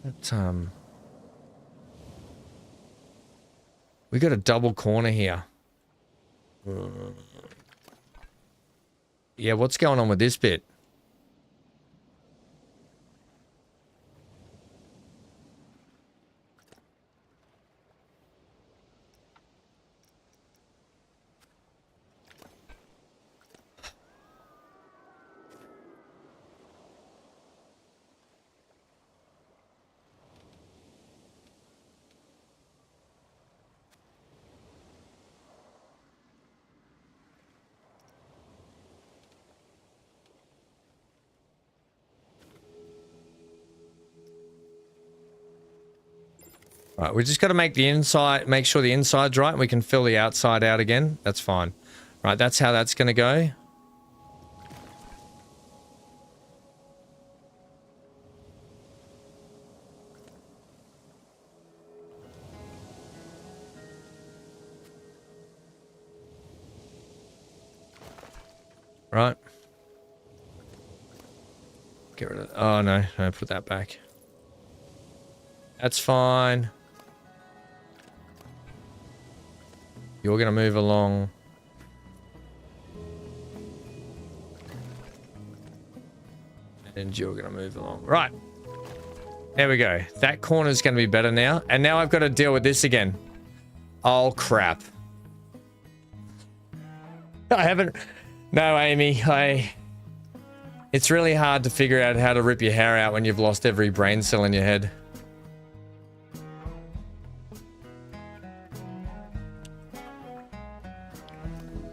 But, we got a double corner here. Yeah, what's going on with this bit? Right, we just got to make the inside, make sure the inside's right, and we can fill the outside out again. That's fine. Right, that's how that's going to go. Right. Get rid of... Oh, no. No, put that back. That's fine. You're going to move along. And you're going to move along. Right. There we go. That corner's going to be better now. And now I've got to deal with this again. Oh, crap. I haven't... No, Amy. It's really hard to figure out how to rip your hair out when you've lost every brain cell in your head.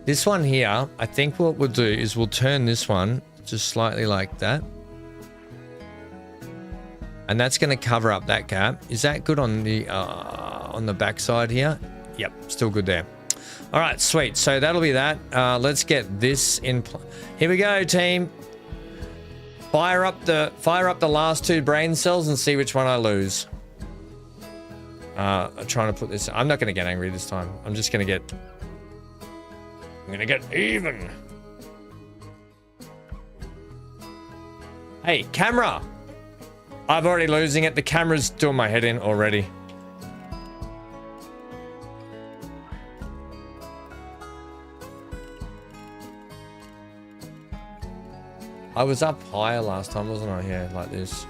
This one here, I think what we'll do is we'll turn this one just slightly like that. And that's going to cover up that gap. Is that good on the back side here? Yep, still good there. All right, sweet. So that'll be that. Let's get this in. Here we go, team. Fire up the last two brain cells and see which one I lose. I'm trying to put this. I'm not going to get angry this time. I'm just going to get. I'm going to get even. Hey, camera. I'm already losing it. The camera's doing my head in already. I was up higher last time, wasn't I? Yeah, like this.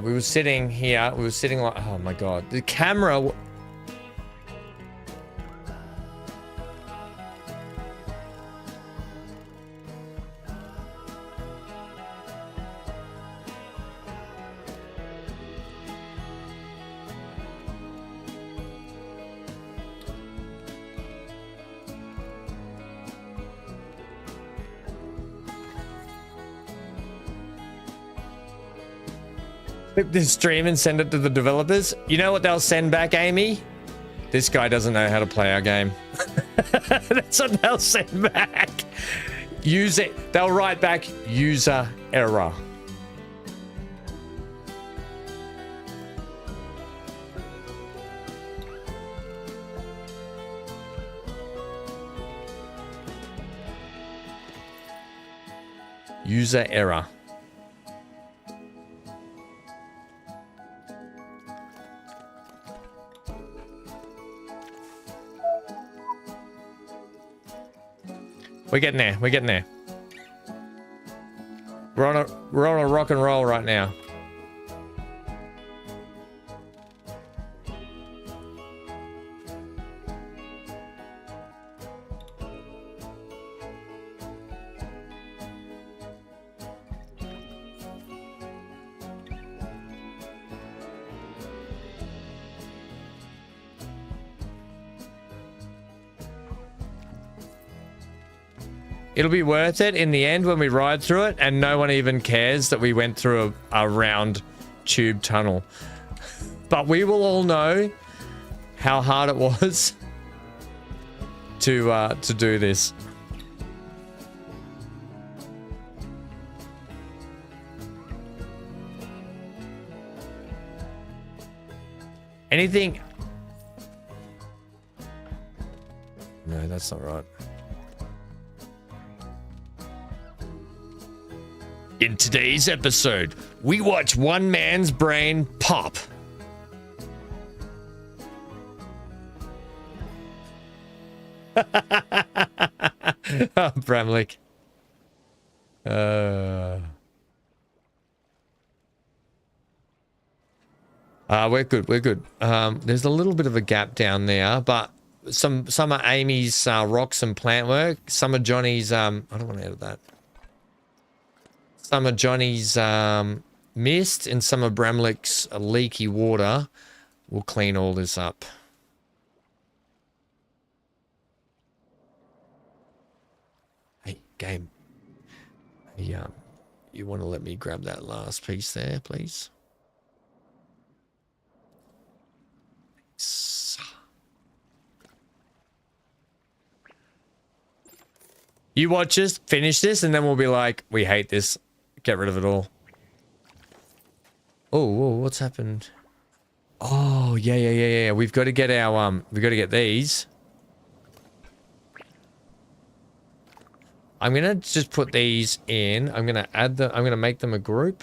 We were sitting here. We were sitting like... Oh, my God. The camera... Clip this stream and send it to the developers. You know what they'll send back, Amy? This guy doesn't know how to play our game. That's what they'll send back. They'll write back user error. User error. We're getting there. We're getting there. We're on a rock and roll right now. It'll be worth it in the end when we ride through it and no one even cares that we went through a round tube tunnel. But we will all know how hard it was to do this. Anything? No, that's not right. In today's episode, we watch one man's brain pop. Oh, Bramlick. We're good. We're good. There's a little bit of a gap down there, but some are Amy's rocks and plant work. Some are Johnny's. I don't want to edit that. Some are Johnny's mist, and some are Bramlick's leaky water. We'll clean all this up. Hey, game. Hey, you want to let me grab that last piece there, please? You watch us, finish this, and then we'll be like, we hate this. Get rid of it all. Oh, whoa, what's happened? Oh, yeah. We've got to get our, we've got to get these. I'm going to just put these in. I'm going to add the, I'm going to make them a group.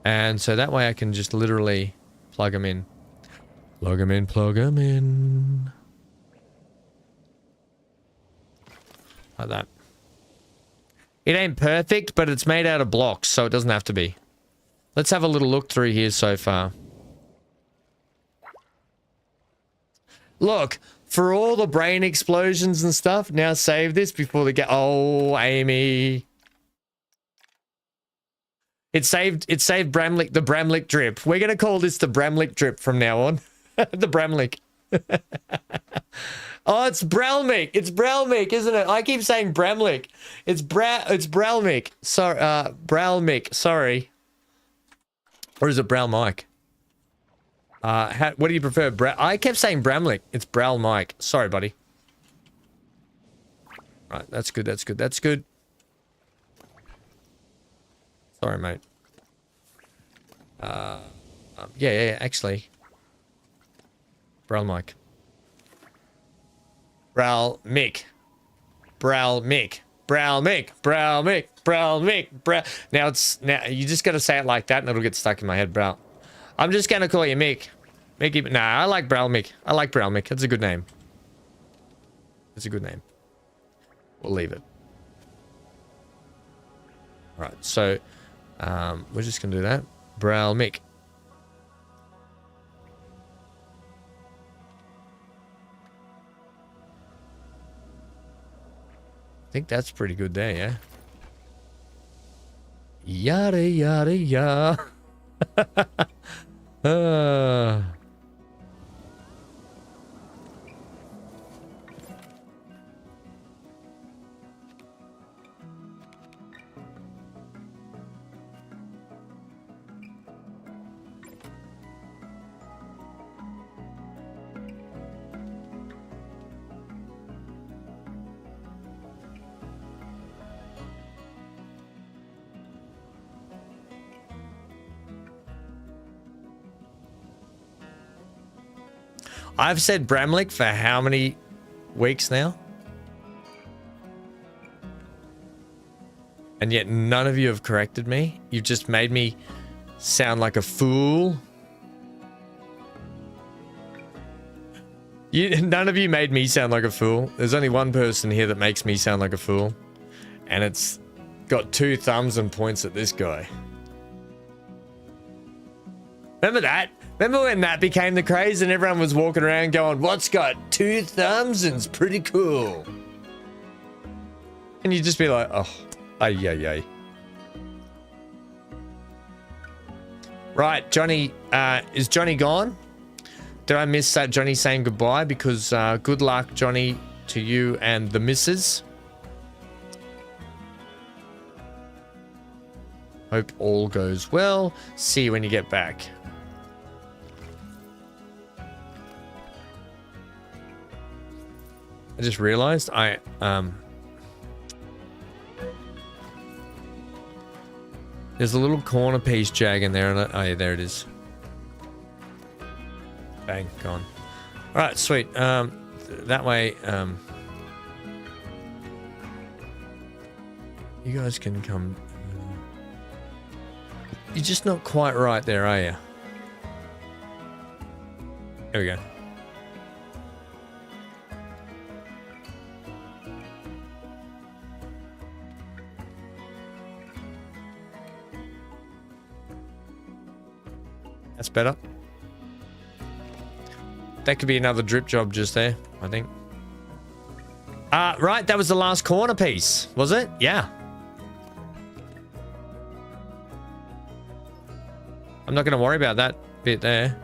And so that way I can just literally plug them in. Plug them in, plug them in. Like that. It ain't perfect, but it's made out of blocks, so it doesn't have to be. Let's have a little look through here so far. Look, for all the brain explosions and stuff, now save this before they get... Oh, Amy. It saved Bramlick, the Bramlick drip. We're going to call this the Bramlick drip from now on. The Bramlick. Oh, it's Bralmick. It's Bralmick, isn't it? I keep saying Bramlick. It's Bralmick. Sorry, Bralmick. Sorry. Or is it Bralmike? What do you prefer? I kept saying Bramlick. It's Bralmike. Sorry, buddy. Right, that's good. That's good. That's good. Sorry, mate. Yeah, actually. Bralmike. Bralmick. Now you just gotta say it like that and it'll get stuck in my head, Bral. I'm just gonna call you Mick. Mickey, nah, I like Bralmick. I like Bralmick. That's a good name. It's a good name. We'll leave it. Alright, so we're just gonna do that. Bralmick. I think that's pretty good there, yeah? Yada, yada, yada. I've said Bramlick for how many weeks now? And yet none of you have corrected me. You've just made me sound like a fool. None of you made me sound like a fool. There's only one person here that makes me sound like a fool. And it's got 2 thumbs and points at this guy. Remember that? Remember when that became the craze and everyone was walking around going, what's got 2 thumbs and's pretty cool? And you'd just be like, oh, ay. Right, Johnny, is Johnny gone? Did I miss Johnny saying goodbye? Because good luck, Johnny, to you and the missus. Hope all goes well. See you when you get back. I just realized there's a little corner piece jag in there, and oh yeah, there it is. Bang, gone. All right, sweet. That way, you guys can come. You're just not quite right there, are you? There we go. That's better. That could be another drip job just there, I think. Right, that was the last corner piece, was it? Yeah. I'm not going to worry about that bit there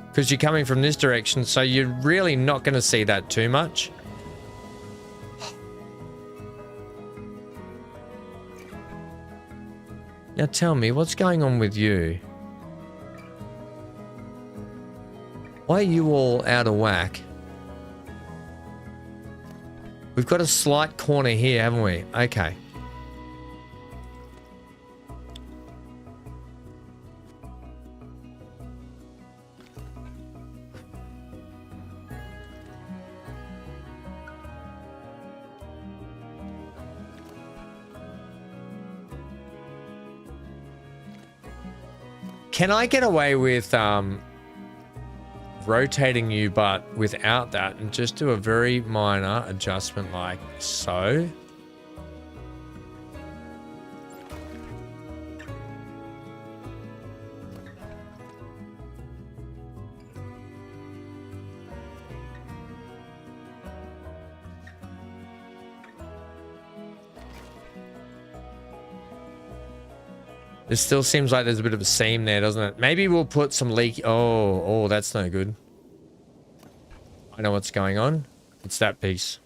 because you're coming from this direction, so you're really not going to see that too much. Now tell me, what's going on with you? Why are you all out of whack? We've got a slight corner here, haven't we? Okay. Can I get away with rotating you but without that and just do a very minor adjustment like so? It still seems like there's a bit of a seam there, doesn't it? Maybe we'll put some leak. Oh, that's no good. I know what's going on. It's that piece.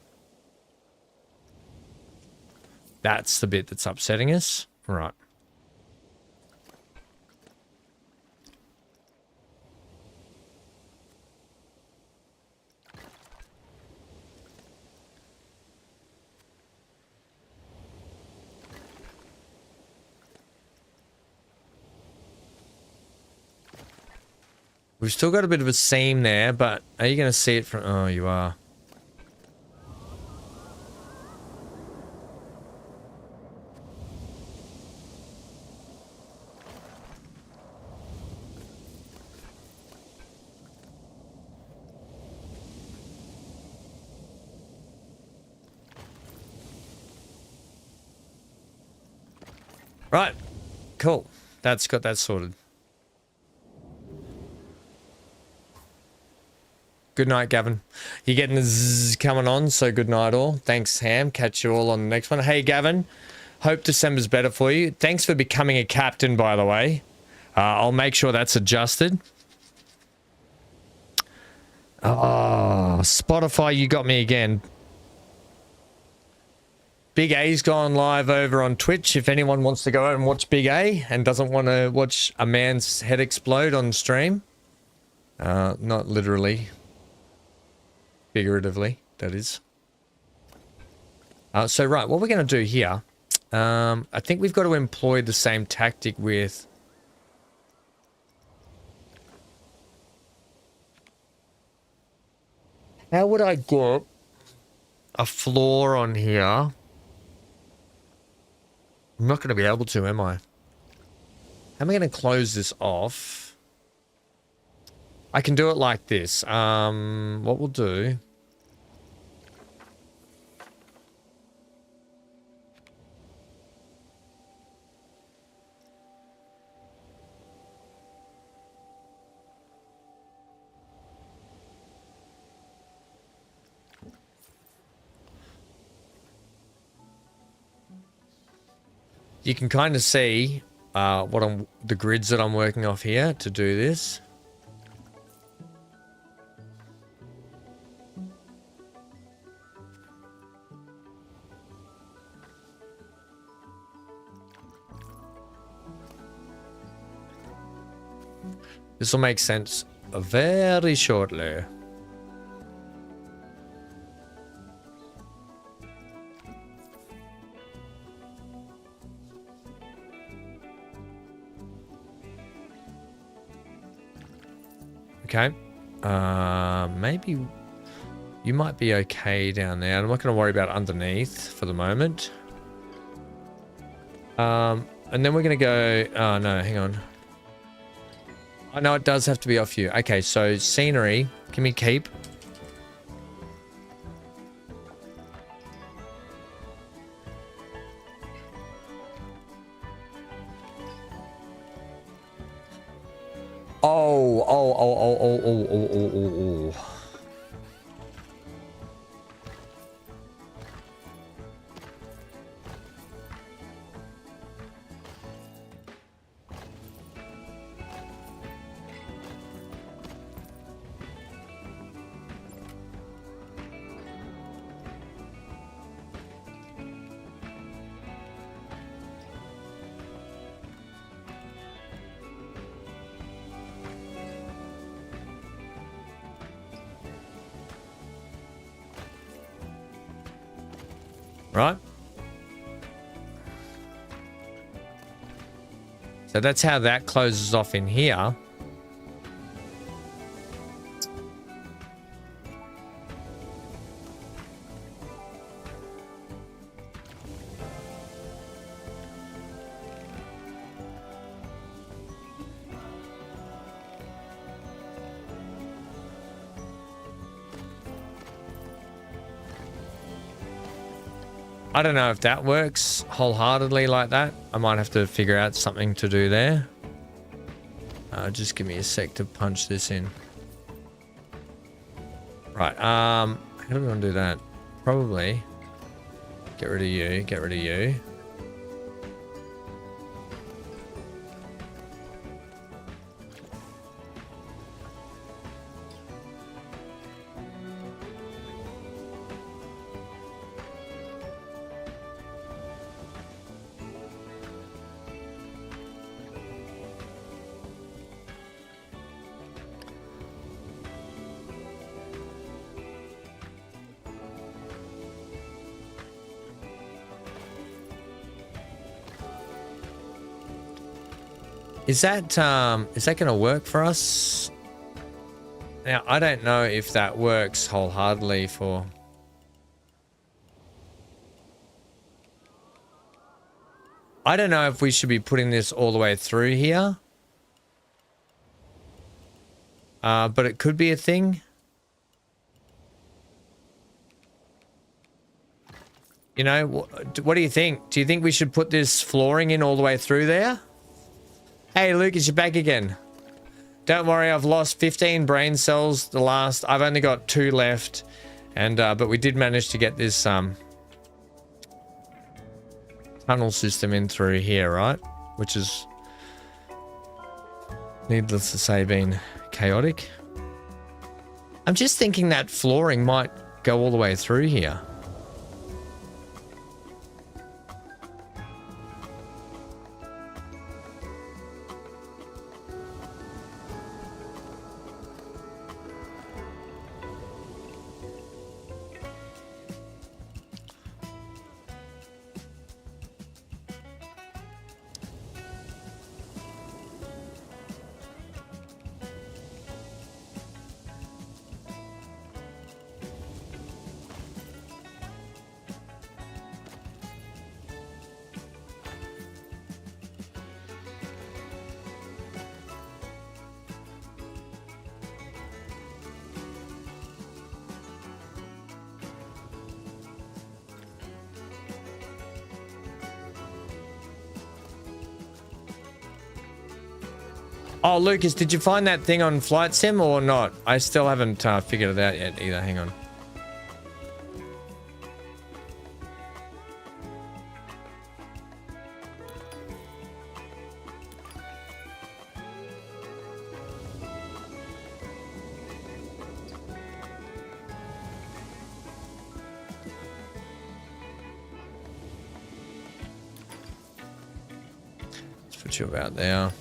That's the bit that's upsetting us. Right. We've still got a bit of a seam there, but are you going to see it from... Oh, you are. Right. Cool. That's got that sorted. Good night, Gavin. You're getting the zzz coming on, so good night all. Thanks, Ham. Catch you all on the next one. Hey, Gavin. Hope December's better for you. Thanks for becoming a captain, by the way. I'll make sure that's adjusted. Oh, Spotify, you got me again. Big A's gone live over on Twitch. If anyone wants to go and watch Big A and doesn't want to watch a man's head explode on stream. Not literally. Figuratively, that is. So, right, what we're going to do here, I think we've got to employ the same tactic with... How would I get a floor on here? I'm not going to be able to, am I? How am I going to close this off? I can do it like this. What we'll do... You can kind of see the grids that I'm working off here to do this. This will make sense very shortly. Okay. Maybe you might be okay down there. I'm not going to worry about underneath for the moment. And then we're going to go... Oh, no, hang on. I know it does have to be off you. Okay, so scenery. Can we keep? Oh. Right? So that's how that closes off in here. I don't know if that works wholeheartedly like that. I might have to figure out something to do there. Just give me a sec to punch this in. Right, how do we want to do that? Probably get rid of you, get rid of you. Is that going to work for us? Now, I don't know if that works wholeheartedly for... I don't know if we should be putting this all the way through here. But it could be a thing. You know, what do you think? Do you think we should put this flooring in all the way through there? Hey, Lucas, you're back again. Don't worry, I've lost 15 brain cells. I've only got 2 left. And, but we did manage to get this, tunnel system in through here, right? Which is, needless to say, been chaotic. I'm just thinking that flooring might go all the way through here. Oh, Lucas, did you find that thing on Flight Sim or not? I still haven't figured it out yet either. Hang on. Let's put you about there.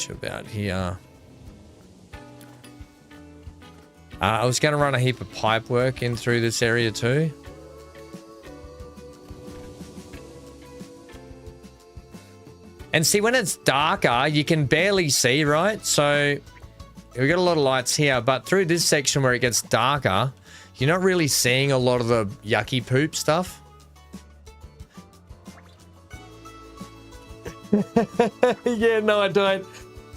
About here. I was going to run a heap of pipe work in through this area too. And see, when it's darker, you can barely see, right? So We got a lot of lights here, but through this section where it gets darker, you're not really seeing a lot of the yucky poop stuff. Yeah, no, I don't.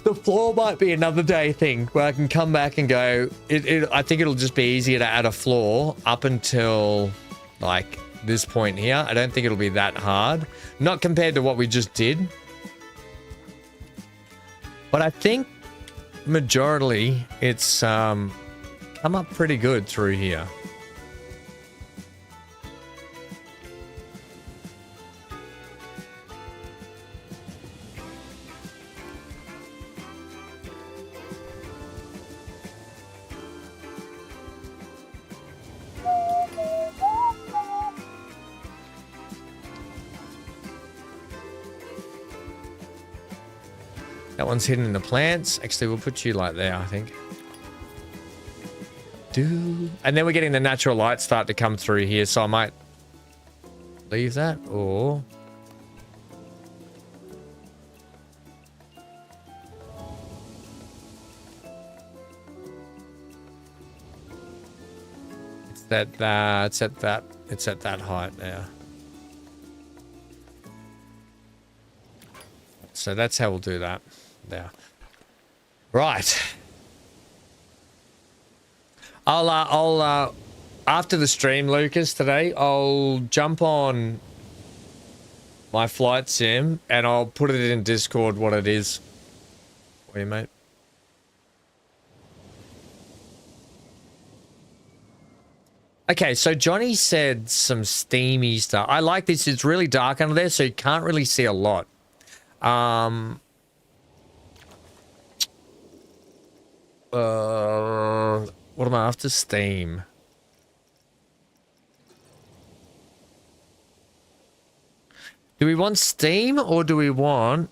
The floor might be another day thing where I can come back and go, I think it'll just be easier to add a floor up until like this point here. I don't think it'll be that hard. Not compared to what we just did. But I think majorly it's come up pretty good through here. That one's hidden in the plants. Actually, we'll put you like there, I think. And then we're getting the natural light start to come through here, so I might leave that, or... It's at that height now. So that's how we'll do that. There. Right. I'll after the stream, Lucas, today, I'll jump on my flight sim and I'll put it in Discord what it is. What do you, mate? Okay, so Johnny said some steamy stuff. I like this. It's really dark under there, so you can't really see a lot. What am I after? Steam. Do we want steam or do we want...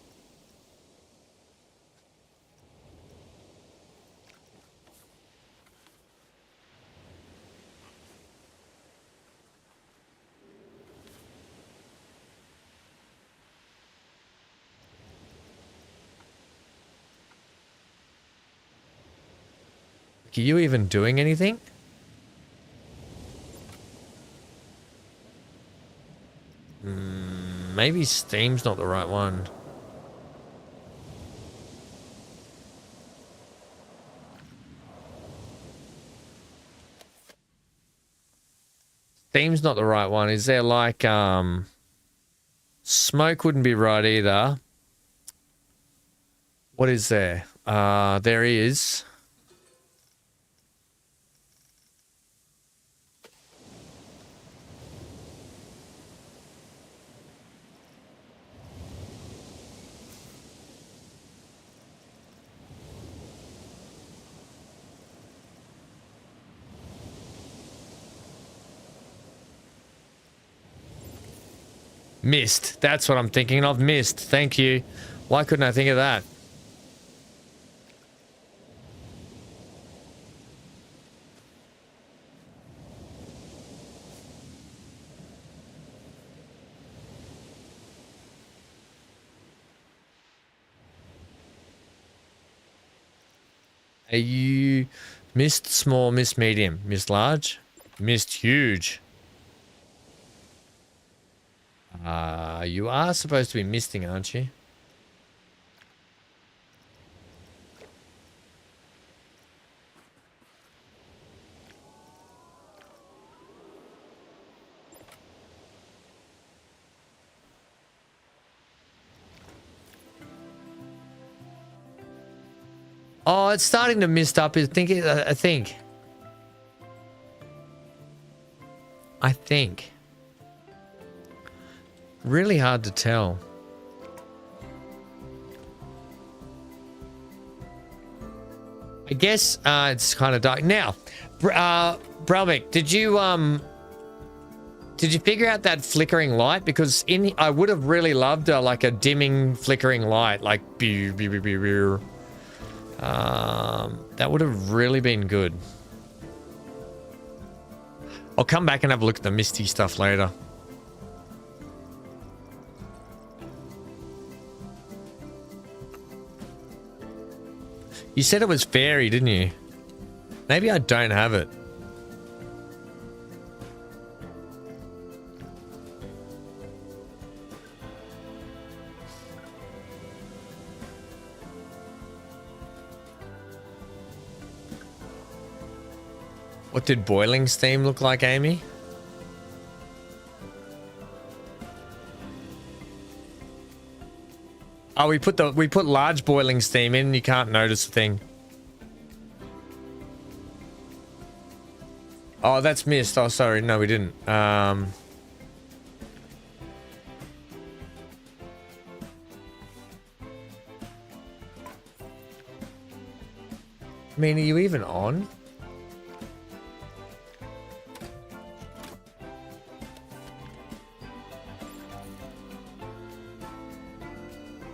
Are you even doing anything? Maybe steam's not the right one. Steam's not the right one. Is there like, smoke wouldn't be right either. What is there? There is... Mist. That's what I'm thinking of. Mist. Thank you. Why couldn't I think of that? Are you mist small, mist medium, mist large, mist huge? You are supposed to be misting, aren't you? Oh, it's starting to mist up. I think. Really hard to tell. I guess it's kind of dark now. Brelmick, did you figure out that flickering light? Because I would have really loved like a dimming flickering light, like that would have really been good. I'll come back and have a look at the misty stuff later. You said it was fairy, didn't you? Maybe I don't have it. What did Boiling's theme look like, Amy? Oh, we put large Boiling's theme in and you can't notice a thing. Oh, that's missed. Oh, sorry. No, we didn't. I mean, are you even on?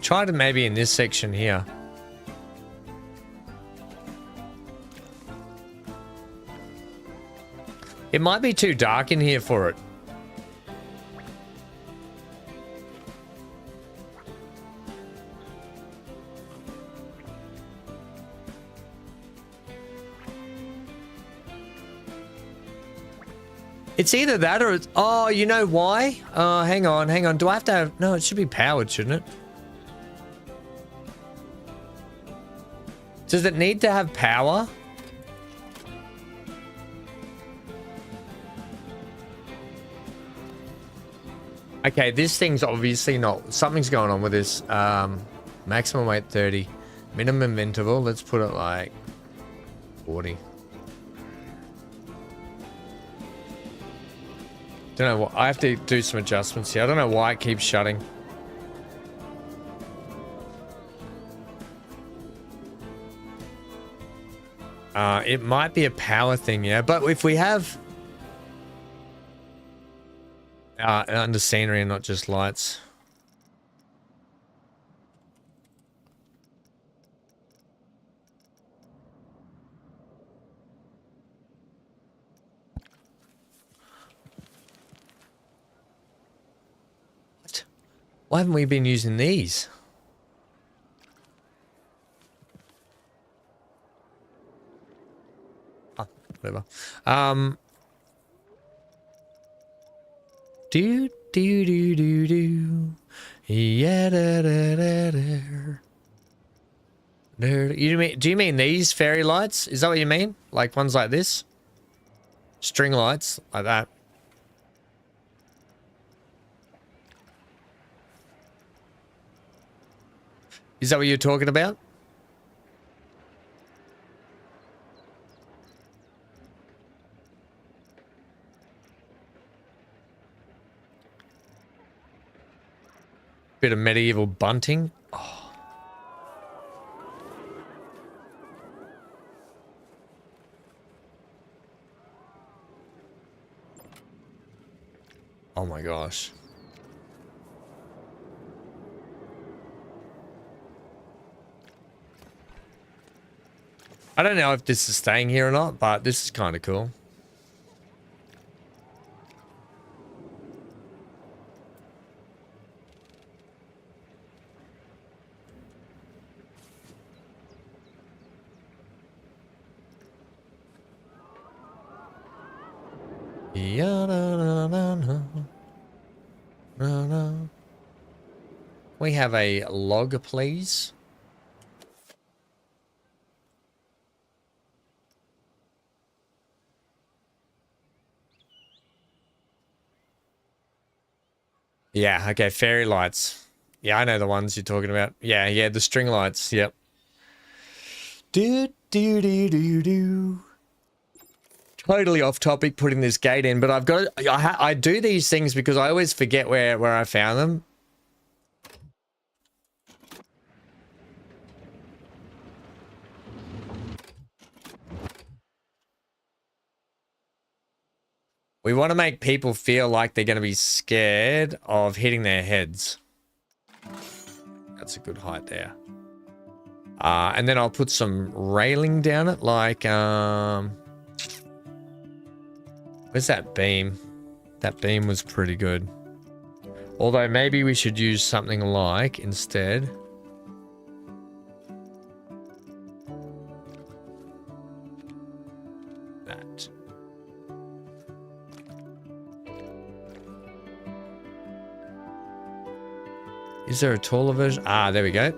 Try to maybe in this section here. It might be too dark in here for it. It's either that or it's... Oh, you know why? Hang on, hang on. Do I have to have... No, it should be powered, shouldn't it? Does it need to have power? Okay, this thing's obviously not... Something's going on with this. Maximum weight 30. Minimum interval, let's put it like 40. Don't know what... I have to do some adjustments here. I don't know why it keeps shutting. It might be a power thing, yeah. But if we have... under scenery and not just lights. What? Why haven't we been using these? Oh, whatever. Do do do do do, yeah da da da da. Do you mean these fairy lights? Is that what you mean? Like ones like this? String lights like that. Is that what you're talking about? Bit of medieval bunting. Oh. Oh my gosh. I don't know if this is staying here or not, but this is kind of cool. We have a log, please. Yeah, okay, fairy lights. Yeah, I know the ones you're talking about. Yeah, the string lights, yep. Do do do do do. Totally off topic putting this gate in, but I've got I do these things because I always forget where I found them. We want to make people feel like they're going to be scared of hitting their heads. That's a good height there. And then I'll put some railing down it, like where's that beam? That beam was pretty good. Although maybe we should use something like, instead, Is there a taller version? Ah, there we go.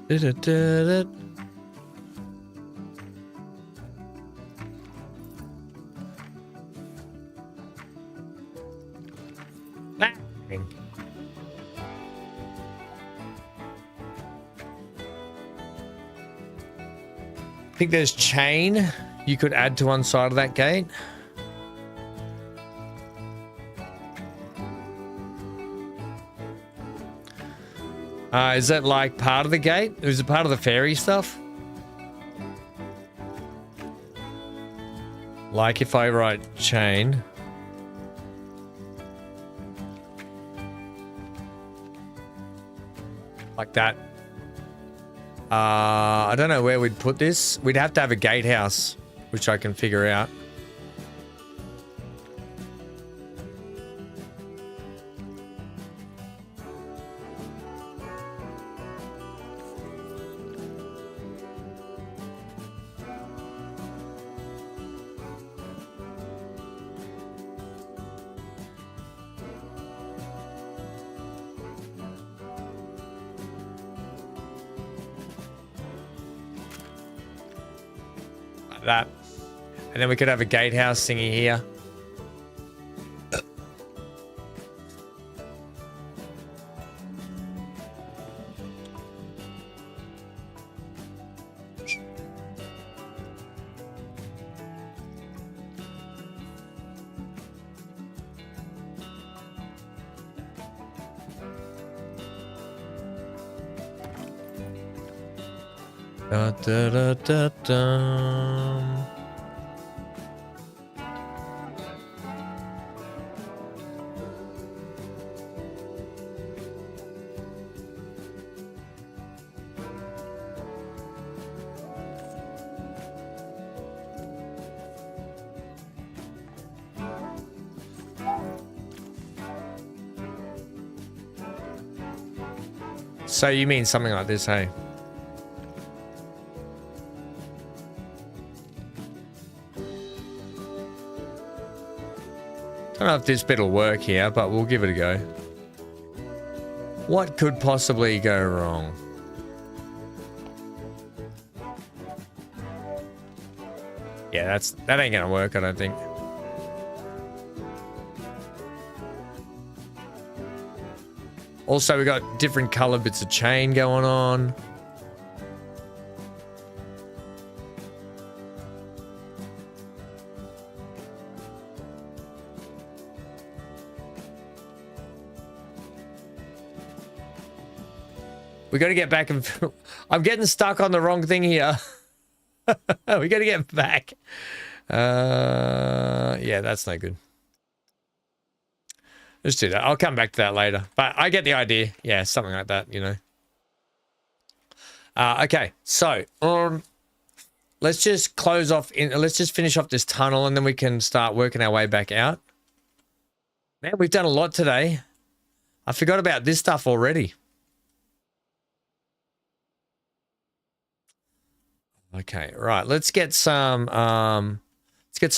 Da-da-da-da. Bang. I think there's chain you could add to one side of that gate. Is that like part of the gate? Is it part of the fairy stuff? Like if I write chain. Like that. I don't know where we'd put this. We'd have to have a gatehouse, which I can figure out. That, and then we could have a gatehouse thingy here. Da, da, da, da, da. So you mean something like this, hey? I don't know if this bit will work here, but we'll give it a go. What could possibly go wrong? Yeah, that ain't gonna work, I don't think. Also, we got different color bits of chain going on. We got to get back and... I'm getting stuck on the wrong thing here. We got to get back. Yeah, that's no good. Let's do that. I'll come back to that later. But I get the idea. Yeah, something like that, you know. Okay, so let's just close off... let's just finish off this tunnel and then we can start working our way back out. Man, we've done a lot today. I forgot about this stuff already. Okay, right. Let's get some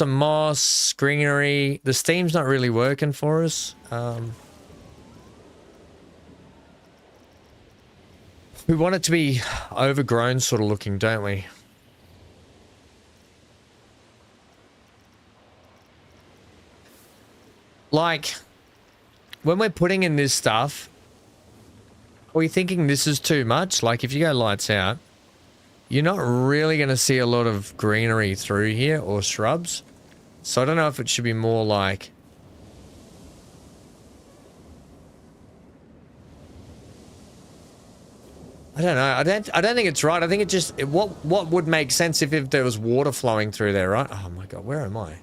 moss, greenery. The steam's not really working for us. We want it to be overgrown sort of looking, don't we? Like, when we're putting in this stuff, are we thinking this is too much? Like, if you go lights out, you're not really going to see a lot of greenery through here or shrubs. So I don't know if it should be more like... I don't know. I don't think it's right. I think it just... What would make sense if there was water flowing through there, right? Oh my god, where am I?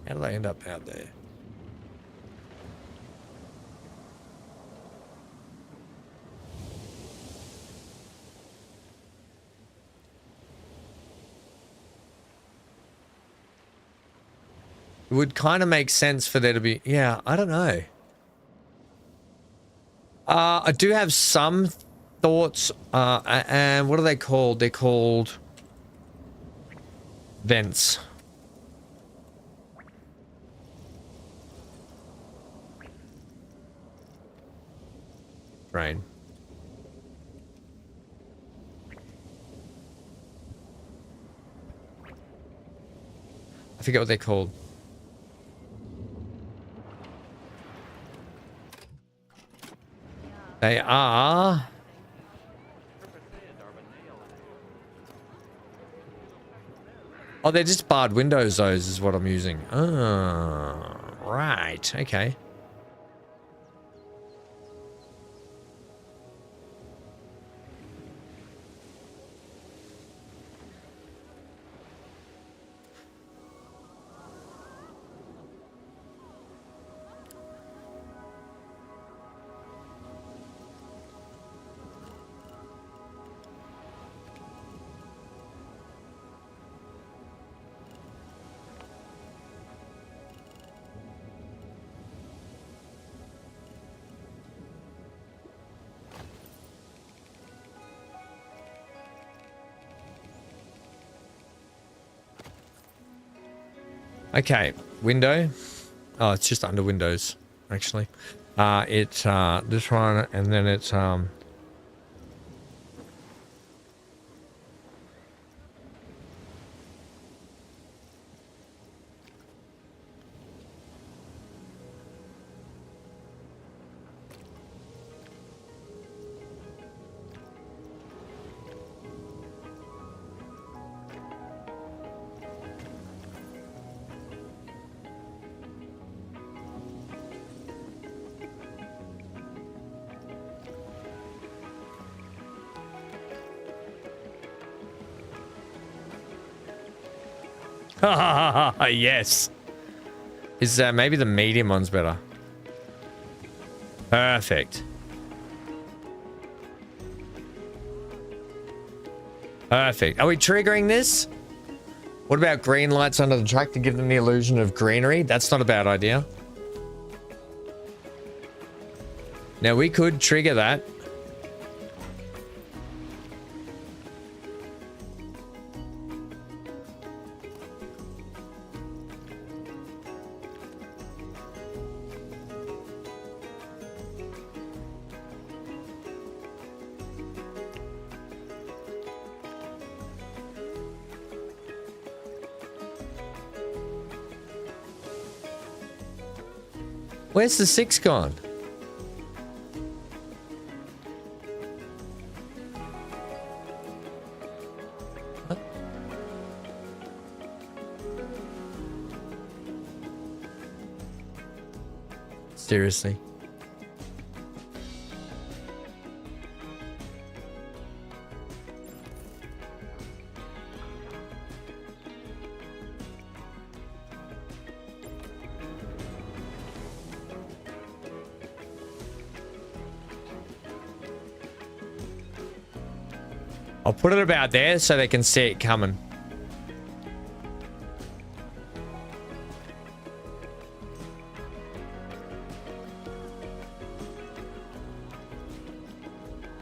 How did I end up out there? It would kind of make sense for there to be... Yeah, I don't know. I do have some thoughts. And what are they called? They're called... vents. Rain. I forget what they're called. They are... Oh, they're just barred windows, those is what I'm using. Oh, right. Okay. Okay, window. Oh, it's just under windows, actually. It's this one, and then it's yes. Is maybe the medium one's better? Perfect. Perfect. Are we triggering this? What about green lights under the track to give them the illusion of greenery? That's not a bad idea. Now we could trigger that. Where's the 6 gone? What? Seriously? I'll put it about there so they can see it coming.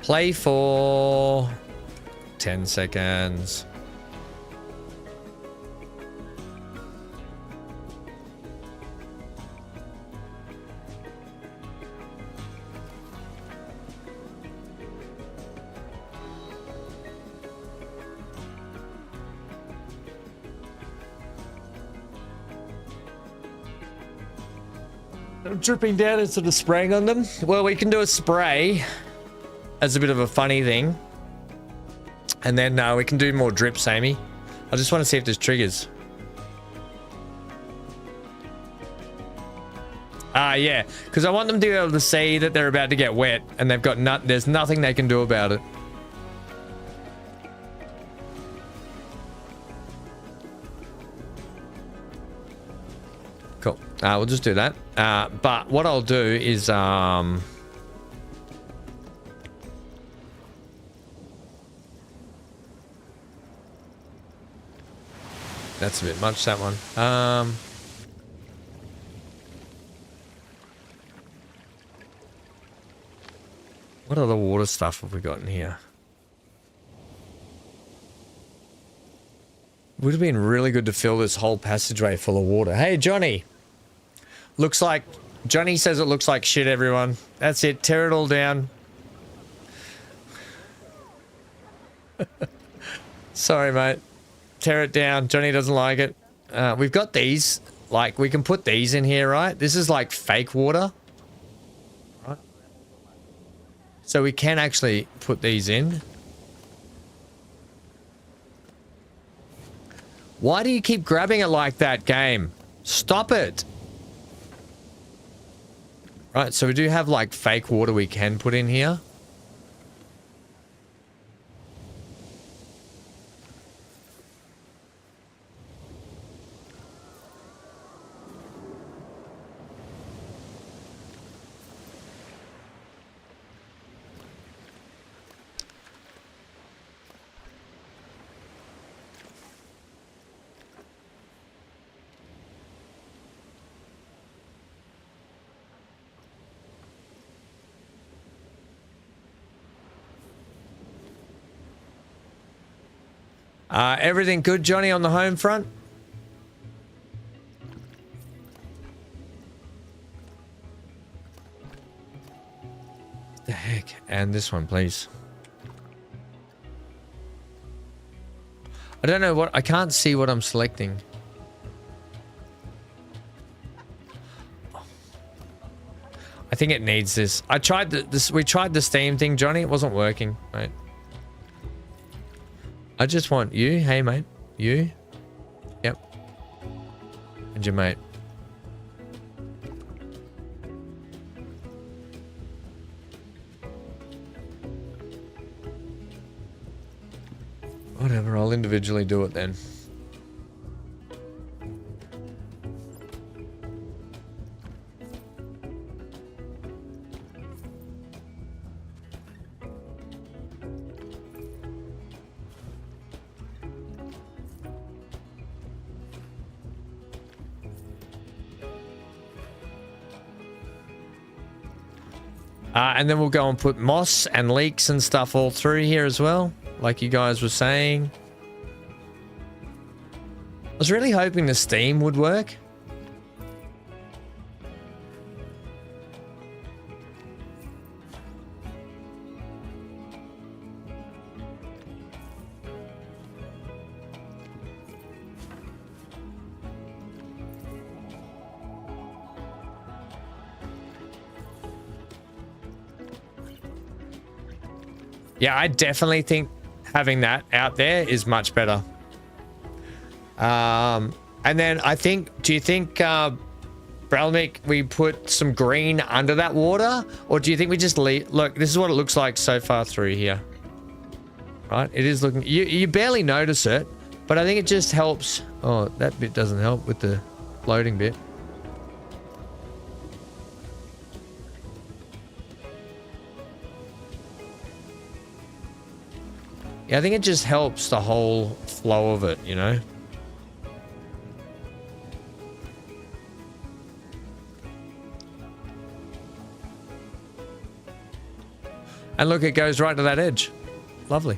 Play for 10 seconds. Dripping down instead of spraying on them. Well, we can do a spray as a bit of a funny thing, and then we can do more drips, Amy. I just want to see if there's triggers. Yeah, because I want them to be able to see that they're about to get wet, and they've got there's nothing they can do about it. Cool. We'll just do that. But what I'll do is that's a bit much, that one. What other water stuff have we got in here? Would have been really good to fill this whole passageway full of water. Hey, Johnny. Looks like... Johnny says it looks like shit, everyone. That's it. Tear it all down. Sorry, mate. Tear it down. Johnny doesn't like it. We've got these. Like, we can put these in here, right? This is like fake water. Right? So we can actually put these in. Why do you keep grabbing it like that, game? Stop it. Right, so we do have like fake water we can put in here. Everything good, Johnny, on the home front? What the heck? And this one, please. I don't know what... I can't see what I'm selecting. I think it needs this. I tried this. We tried the Steam thing, Johnny. It wasn't working, mate. I just want you. Hey, mate. You. Yep. And your mate. Whatever. I'll individually do it then. And then we'll go and put moss and leaks and stuff all through here as well, like you guys were saying. I was really hoping the Steam would work. Yeah, I definitely think having that out there is much better. And then I think, do you think, Bralmick, we put some green under that water? Or do you think we just leave? Look, this is what it looks like so far through here. Right? It is looking, you barely notice it, but I think it just helps. Oh, that bit doesn't help with the floating bit. Yeah, I think it just helps the whole flow of it, you know? And look, it goes right to that edge. Lovely.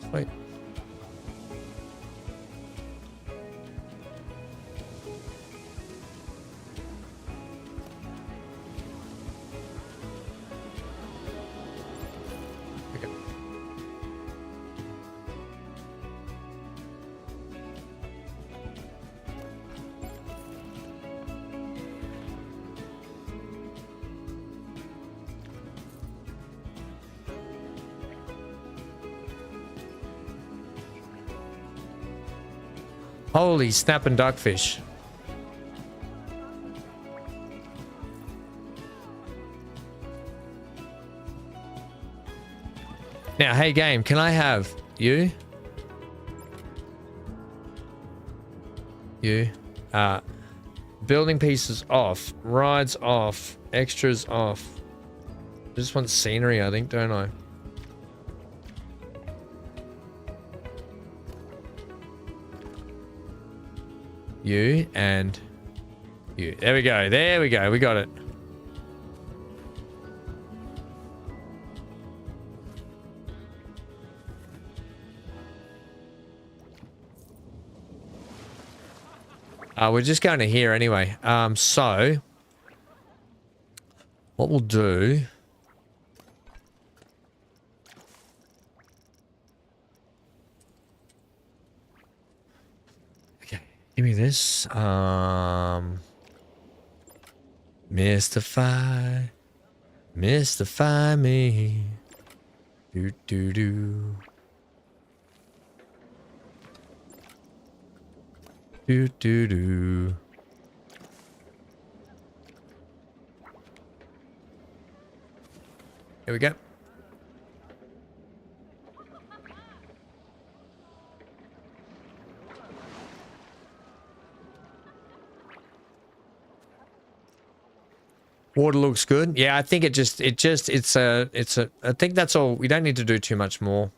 Sweet. Holy snapping duckfish. Now, hey game, can I have you? You. Building pieces off. Rides off. Extras off. I just want scenery, I think, don't I? You and you. There we go. There we go. We got it. We're just going to here anyway. So what we'll do... Okay, give me this. Mystify me. Do do do. Do do do. Here we go. Water looks good. Yeah, I think it's a, I think that's all. We don't need to do too much more.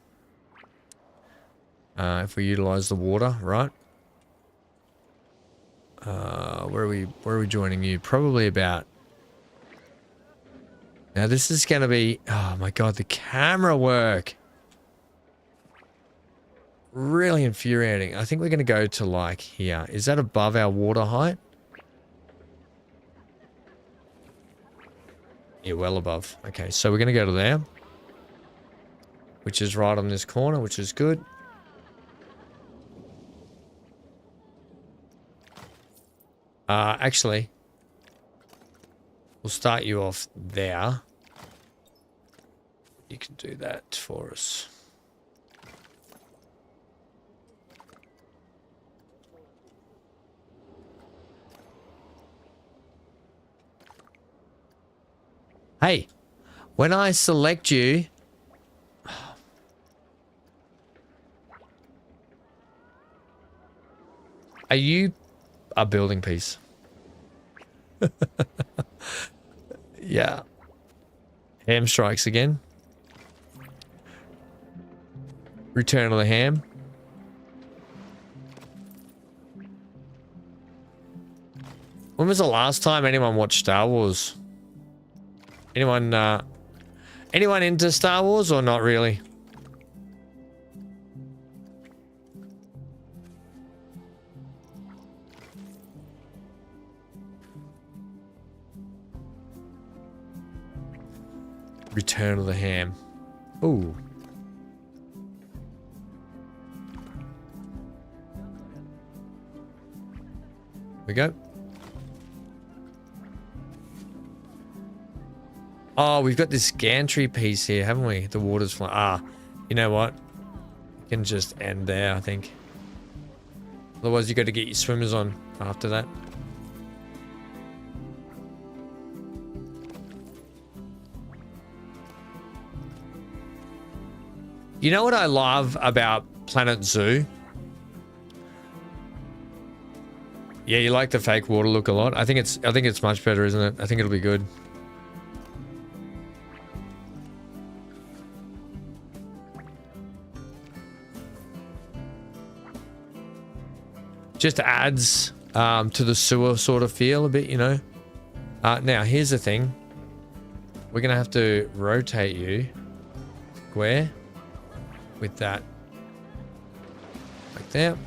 If we utilize the water, right? Where are we joining you? Probably about... Now this is going to be... Oh my God, the camera work. Really infuriating. I think we're going to go to like here. Is that above our water height? Yeah, well above. Okay, so we're going to go to there. Which is right on this corner, which is good. Actually, we'll start you off there. You can do that for us. Hey, when I select you... Are you a building piece? Yeah. Ham strikes again. Return of the Ham. When was the last time anyone watched Star Wars? Anyone into Star Wars or not really? Return of the Ham. Ooh. We go. Oh, we've got this gantry piece here, haven't we? The water's flying. Ah, you know what? We can just end there, I think. Otherwise, you got to get your swimmers on after that. You know what I love about Planet Zoo? Yeah, you like the fake water look a lot. I think it's much better, isn't it? I think it'll be good. Just adds to the sewer sort of feel a bit, you know. Now, here's the thing. We're going to have to rotate you square with that. Like there.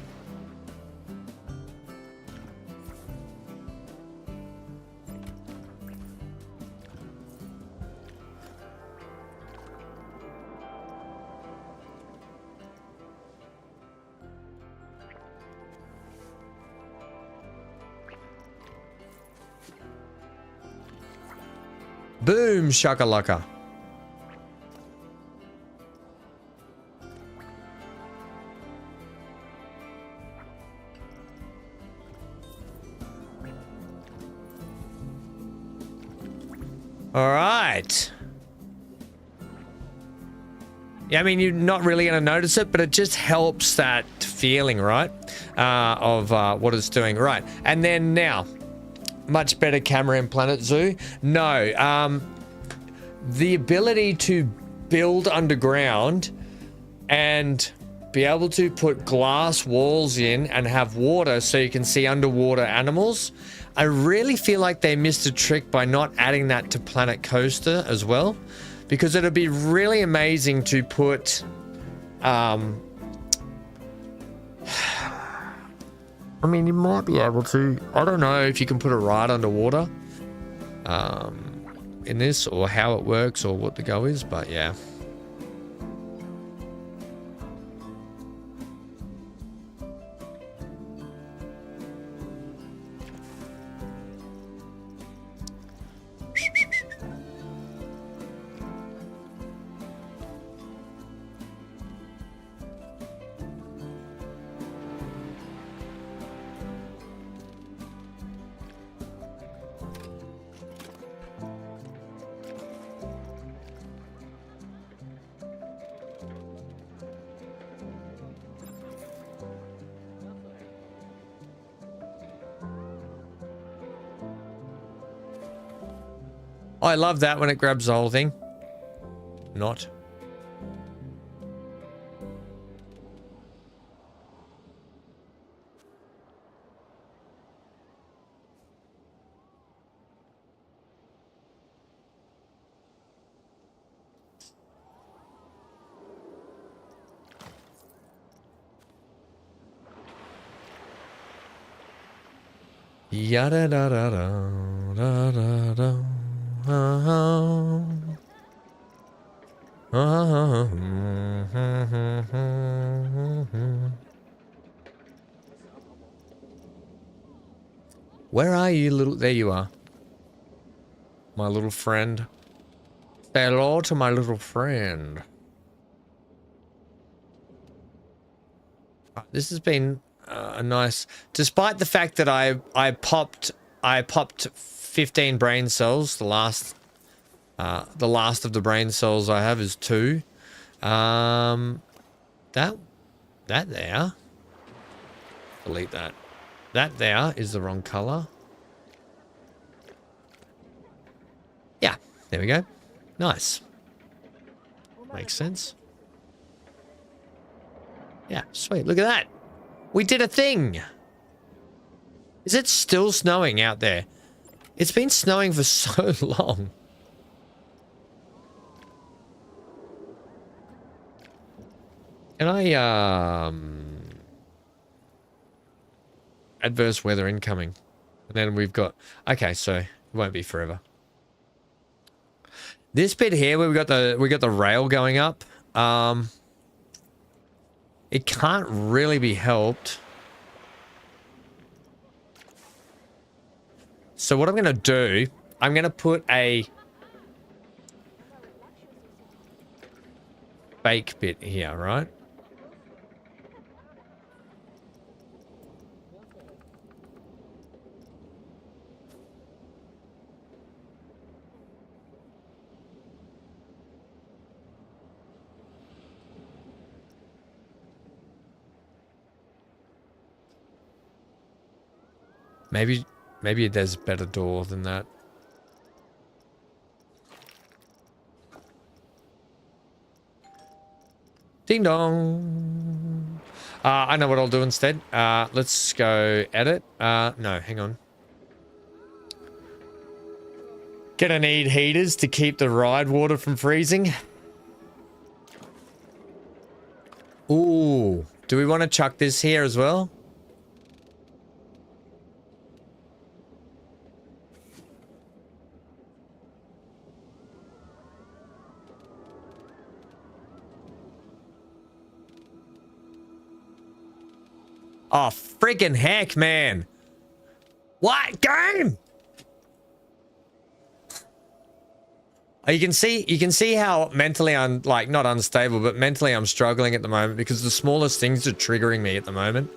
Boom, shakalaka. All right. Yeah, I mean, you're not really going to notice it, but it just helps that feeling, right? Of what it's doing. Right. And then now, much better camera in Planet Zoo. No. The ability to build underground and be able to put glass walls in and have water so you can see underwater animals. I really feel like they missed a trick by not adding that to Planet Coaster as well, because it'd be really amazing to put I mean, you might be able to. I don't know if you can put a ride underwater in this, or how it works, or what the go is, but yeah. I love that when it grabs the whole thing. Not. Yada da da da da da da. Where are you, little? There you are. My little friend. Say hello to my little friend. This has been a nice, despite the fact that I popped 15 brain cells. The last of the brain cells I have is 2. That there. Delete that. That there is the wrong color. Yeah, there we go. Nice. Makes sense. Yeah, sweet. Look at that. We did a thing. Is it still snowing out there? It's been snowing for so long. Can I, adverse weather incoming. And then we've got, okay, so it won't be forever. This bit here where we got the rail going up, it can't really be helped. So what I'm going to do, I'm going to put a fake bit here, right? Maybe there's a better door than that. Ding dong. I know what I'll do instead. Let's go edit. No, hang on. Gonna need heaters to keep the ride water from freezing. Ooh, do we want to chuck this here as well? Oh, friggin' heck, man. What game? You can see how mentally I'm like not unstable, but mentally I'm struggling at the moment because the smallest things are triggering me at the moment.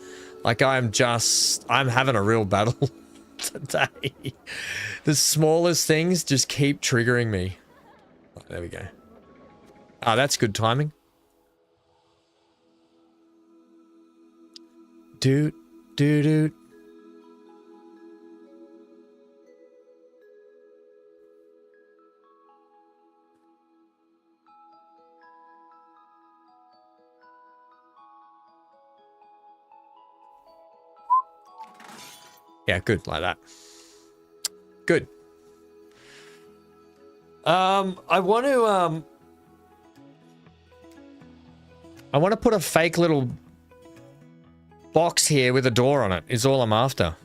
Like I'm having a real battle today. The smallest things just keep triggering me. Oh, there we go. Oh, that's good timing. Doot, doot, doot. Yeah, good, like that. Good. I want to put a fake little box here with a door on it is all I'm after.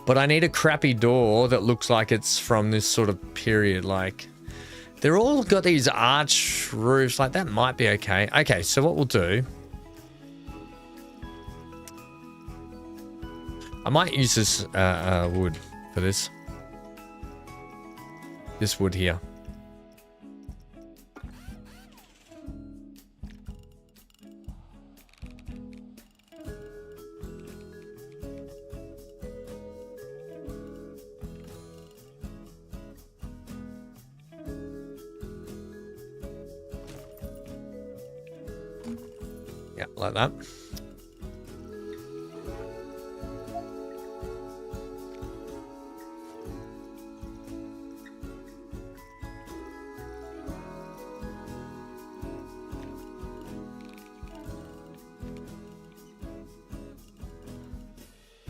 But I need a crappy door that looks like it's from this sort of period. Like, they're all got these arch roofs. Like, that might be okay. Okay, so what we'll do... I might use this wood for this. This wood here. Yeah, like that.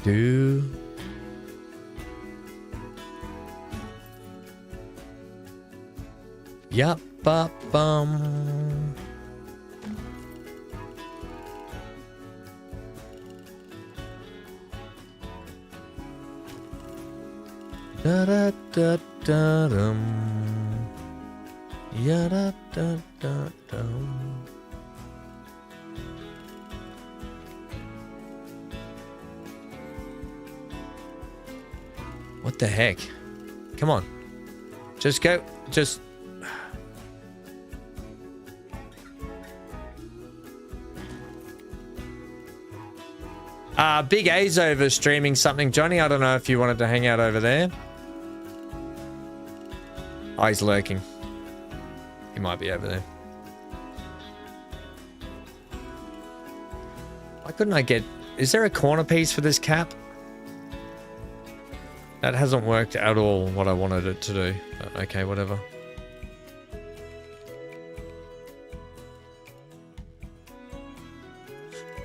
Do. Yup, bum. Da da da da dum. Ya da da da dum. What the heck? Come on. Just go. Just... Big A's over streaming something. Johnny, I don't know if you wanted to hang out over there. Oh, he's lurking. He might be over there. Why couldn't I get... Is there a corner piece for this cap? That hasn't worked at all what I wanted it to do. But okay, whatever.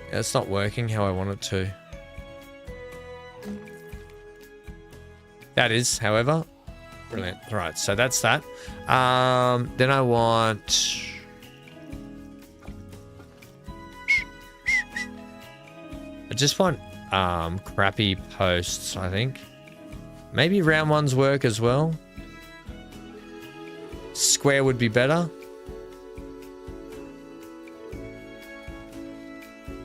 Yeah, it's not working how I want it to. That is, however. Brilliant. All right, so that's that. Then I want... I just want crappy posts, I think. Maybe round ones work as well. Square would be better.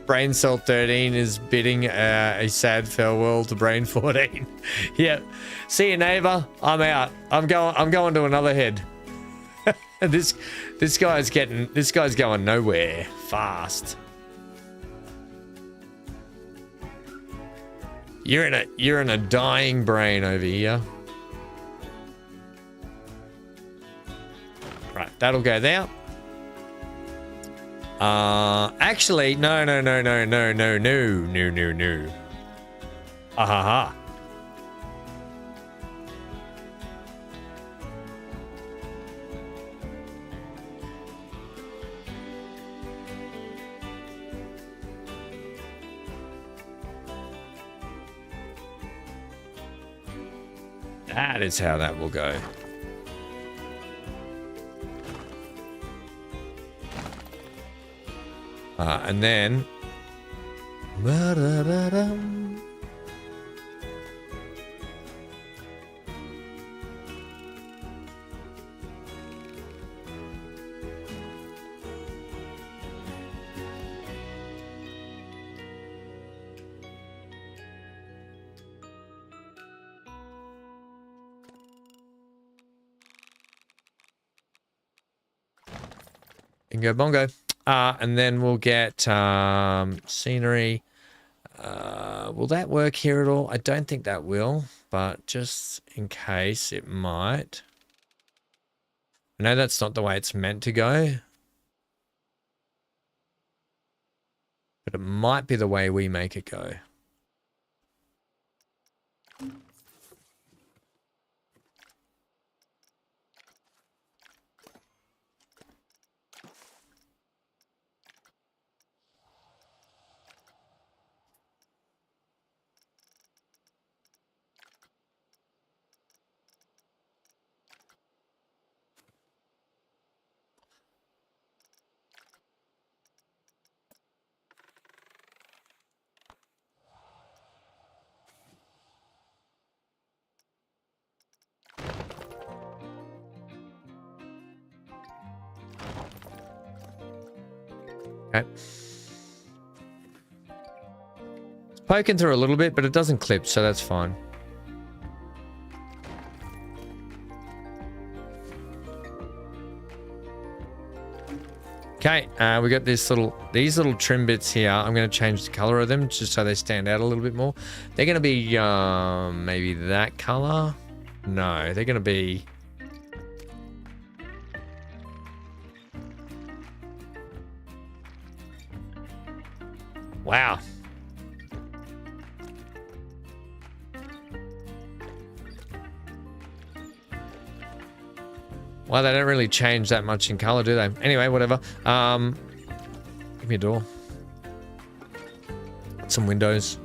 Brain Cell 13 is bidding a sad farewell to Brain 14. Yeah. See you, neighbor. I'm out. I'm going to another head. This guy's going nowhere fast. You're in a dying brain over here. Right, that'll go there. Actually, no. Ahaha. That is how that will go. And then... Bingo bongo. And then we'll get scenery. Will that work here at all? I don't think that will, but just in case it might. I know that's not the way it's meant to go, but it might be the way we make it go. Okay. It's poking through a little bit, but it doesn't clip, so that's fine. Okay, we got these little trim bits here. I'm going to change the color of them just so they stand out a little bit more. They're going to be maybe that color. No, they're going to be... Wow. Well, they don't really change that much in color, do they? Anyway, whatever. Give me a door. Some windows.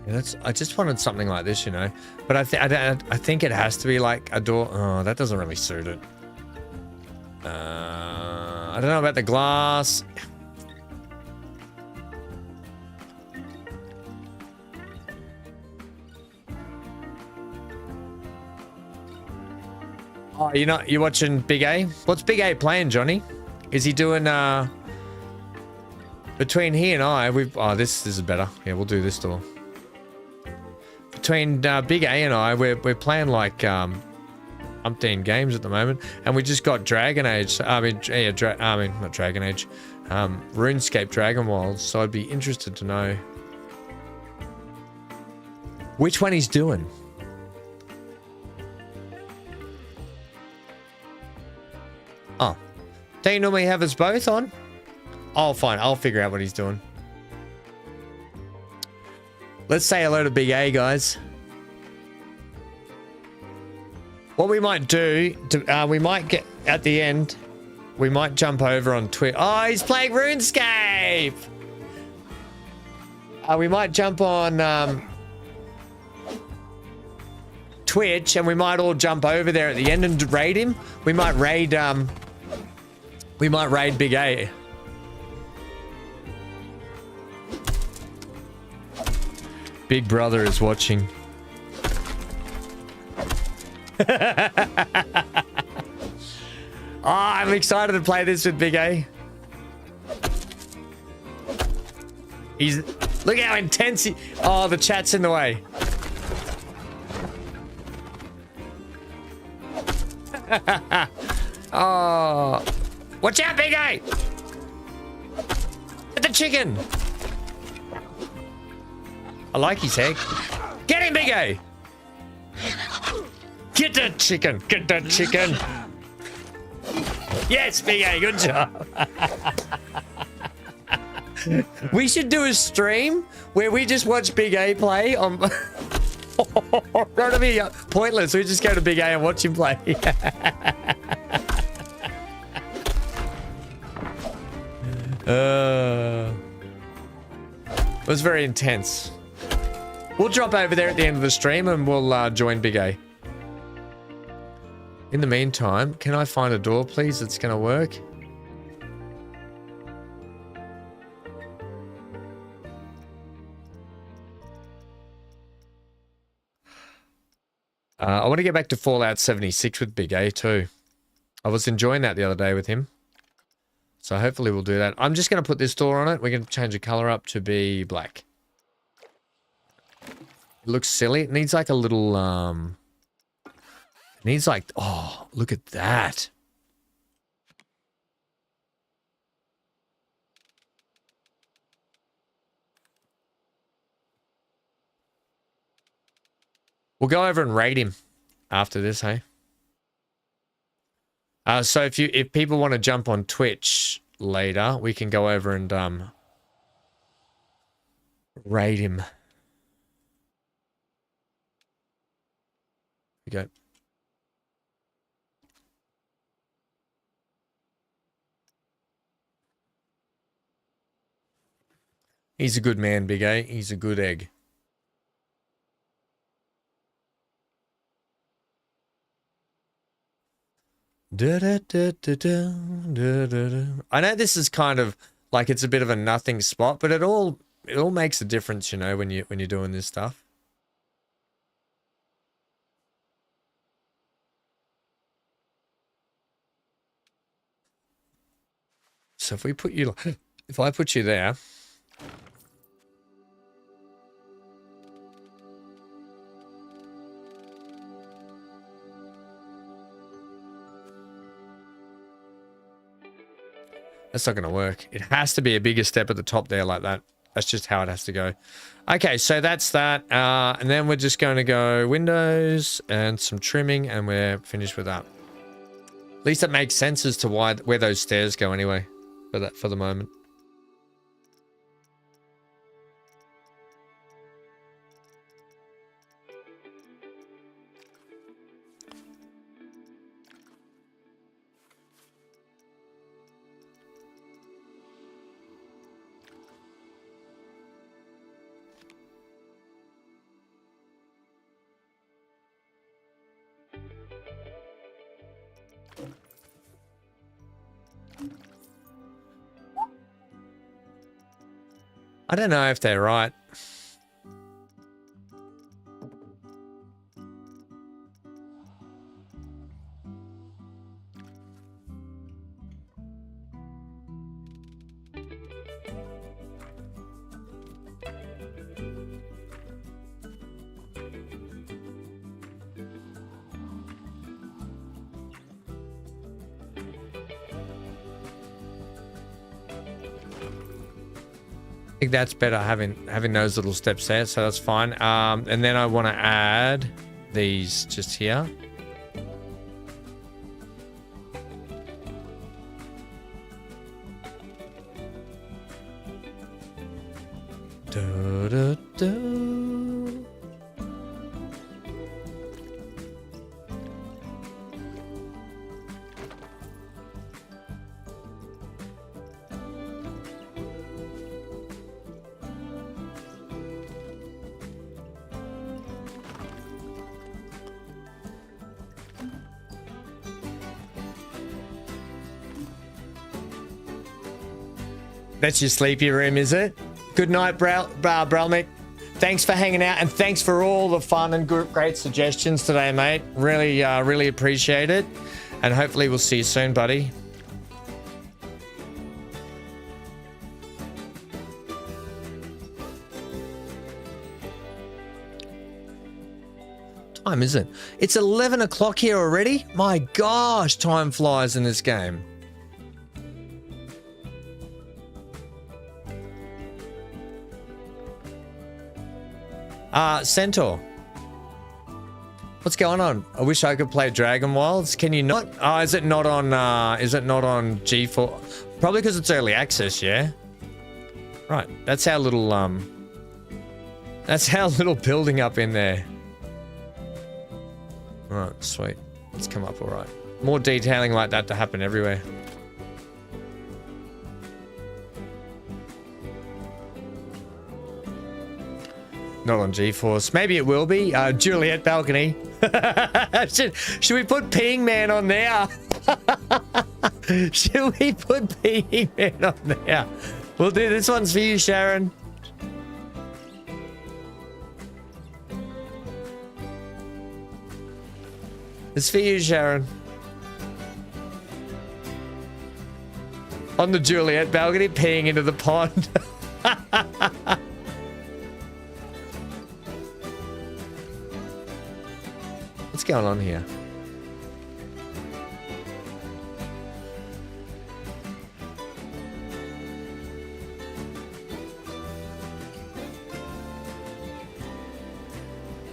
Yeah, I just wanted something like this, you know. But I think it has to be like a door. Oh, that doesn't really suit it. I don't know about the glass. Oh, you're watching Big A? What's Big A playing, Johnny? Is he doing between he and I, this is better. Yeah, we'll do this door. Between Big A and I, we're playing like umpteen games at the moment, and we just got Dragon Age. Not Dragon Age. RuneScape Dragon Wilds. So I'd be interested to know which one he's doing. Oh, don't you normally have us both on? Oh, fine. I'll figure out what he's doing. Let's say hello to Big A, guys. What we might do, we might get at the end, we might jump over on Twitch. Oh, he's playing RuneScape. We might jump on Twitch, and we might all jump over there at the end and raid him. We might raid Big A. Big brother is watching. Oh, I'm excited to play this with Big A. Look how intense he... Oh, the chat's in the way. Oh. Watch out, Big A! Get the chicken! I like his head. Get him, Big A! Get that chicken! Get that chicken! Yes, Big A, good job! We should do a stream where we just watch Big A play on... That'll be pointless. We just go to Big A and watch him play. It was very intense. We'll drop over there at the end of the stream and we'll join Big A. In the meantime, can I find a door, please, that's going to work? I want to get back to Fallout 76 with Big A too. I was enjoying that the other day with him. So hopefully we'll do that. I'm just going to put this door on it. We're going to change the color up to be black. It looks silly. It needs like a little, it needs like, oh, look at that. We'll go over and raid him after this, hey? So if people want to jump on Twitch later, we can go over and raid him. We go. He's a good man, Big A. He's a good egg. I know this is kind of like it's a bit of a nothing spot, but it all makes a difference, you know, when you're doing this stuff. So if we put you, if I put you there. That's not going to work. It has to be a bigger step at the top there like that. That's just how it has to go. Okay, so that's that. And then we're just going to go windows and some trimming, and we're finished with that. At least it makes sense as to where those stairs go anyway, for the moment. I don't know if they're right. I think that's better having those little steps there, so that's fine. And then I want to add these just here. That's your sleepy room, is it? Good night, Bralmick. Thanks for hanging out, and thanks for all the fun and great suggestions today, mate. Really, really appreciate it. And hopefully we'll see you soon, buddy. What time is it? It's 11 o'clock here already? My gosh, time flies in this game. Centaur. What's going on? I wish I could play Dragon Wilds. Can you not? Oh, is it not on G4? Probably because it's early access, yeah? Right. That's our little building up in there. Alright, sweet. Let's come up alright. More detailing like that to happen everywhere. Not on GeForce. Maybe it will be. Juliet balcony. should we put Peeing Man on there? Should we put Peeing Man on there? We'll do this one's for you, Sharon. It's for you, Sharon. On the Juliet balcony, peeing into the pond. What's going on here?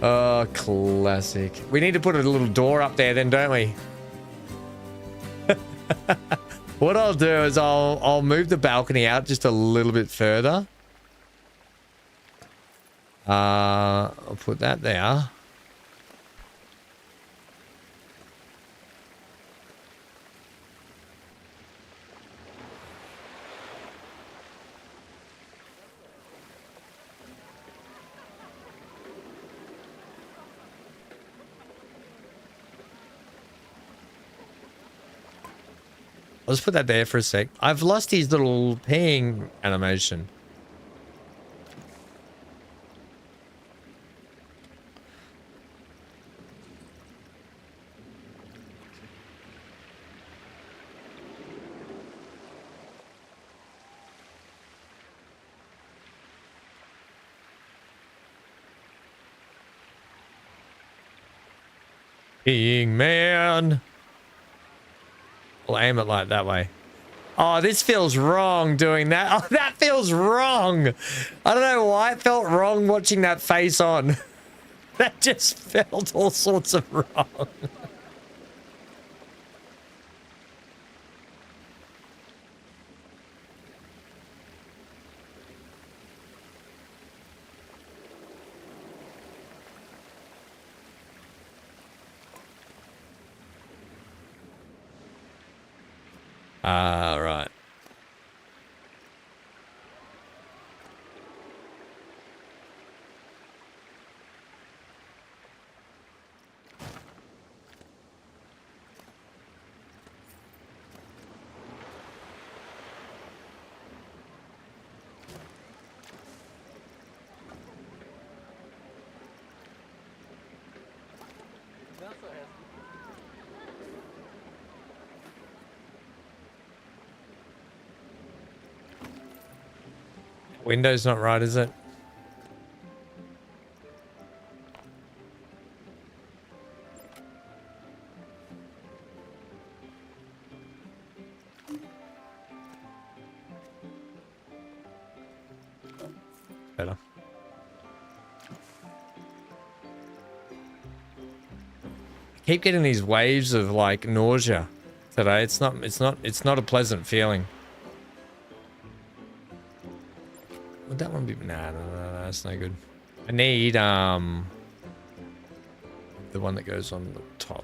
Oh, classic. We need to put a little door up there then, don't we? What I'll do is I'll move the balcony out just a little bit further. I'll put that there. I'll just put that there for a sec. I've lost his little peeing animation. Being man. We'll aim it like that way. Oh, this feels wrong doing that. Oh, that feels wrong. I don't know why it felt wrong watching that face on. That just felt all sorts of wrong. Right. Window's not right, is it? Better. I keep getting these waves of like nausea today. It's not a pleasant feeling. Would that one be? Nah, that's no good. I need the one that goes on the top.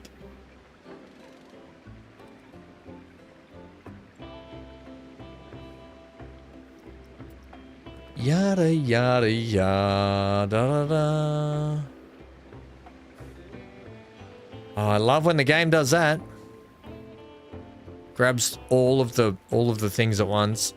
Yada yada yada da da. Oh, I love when the game does that. Grabs all of the things at once.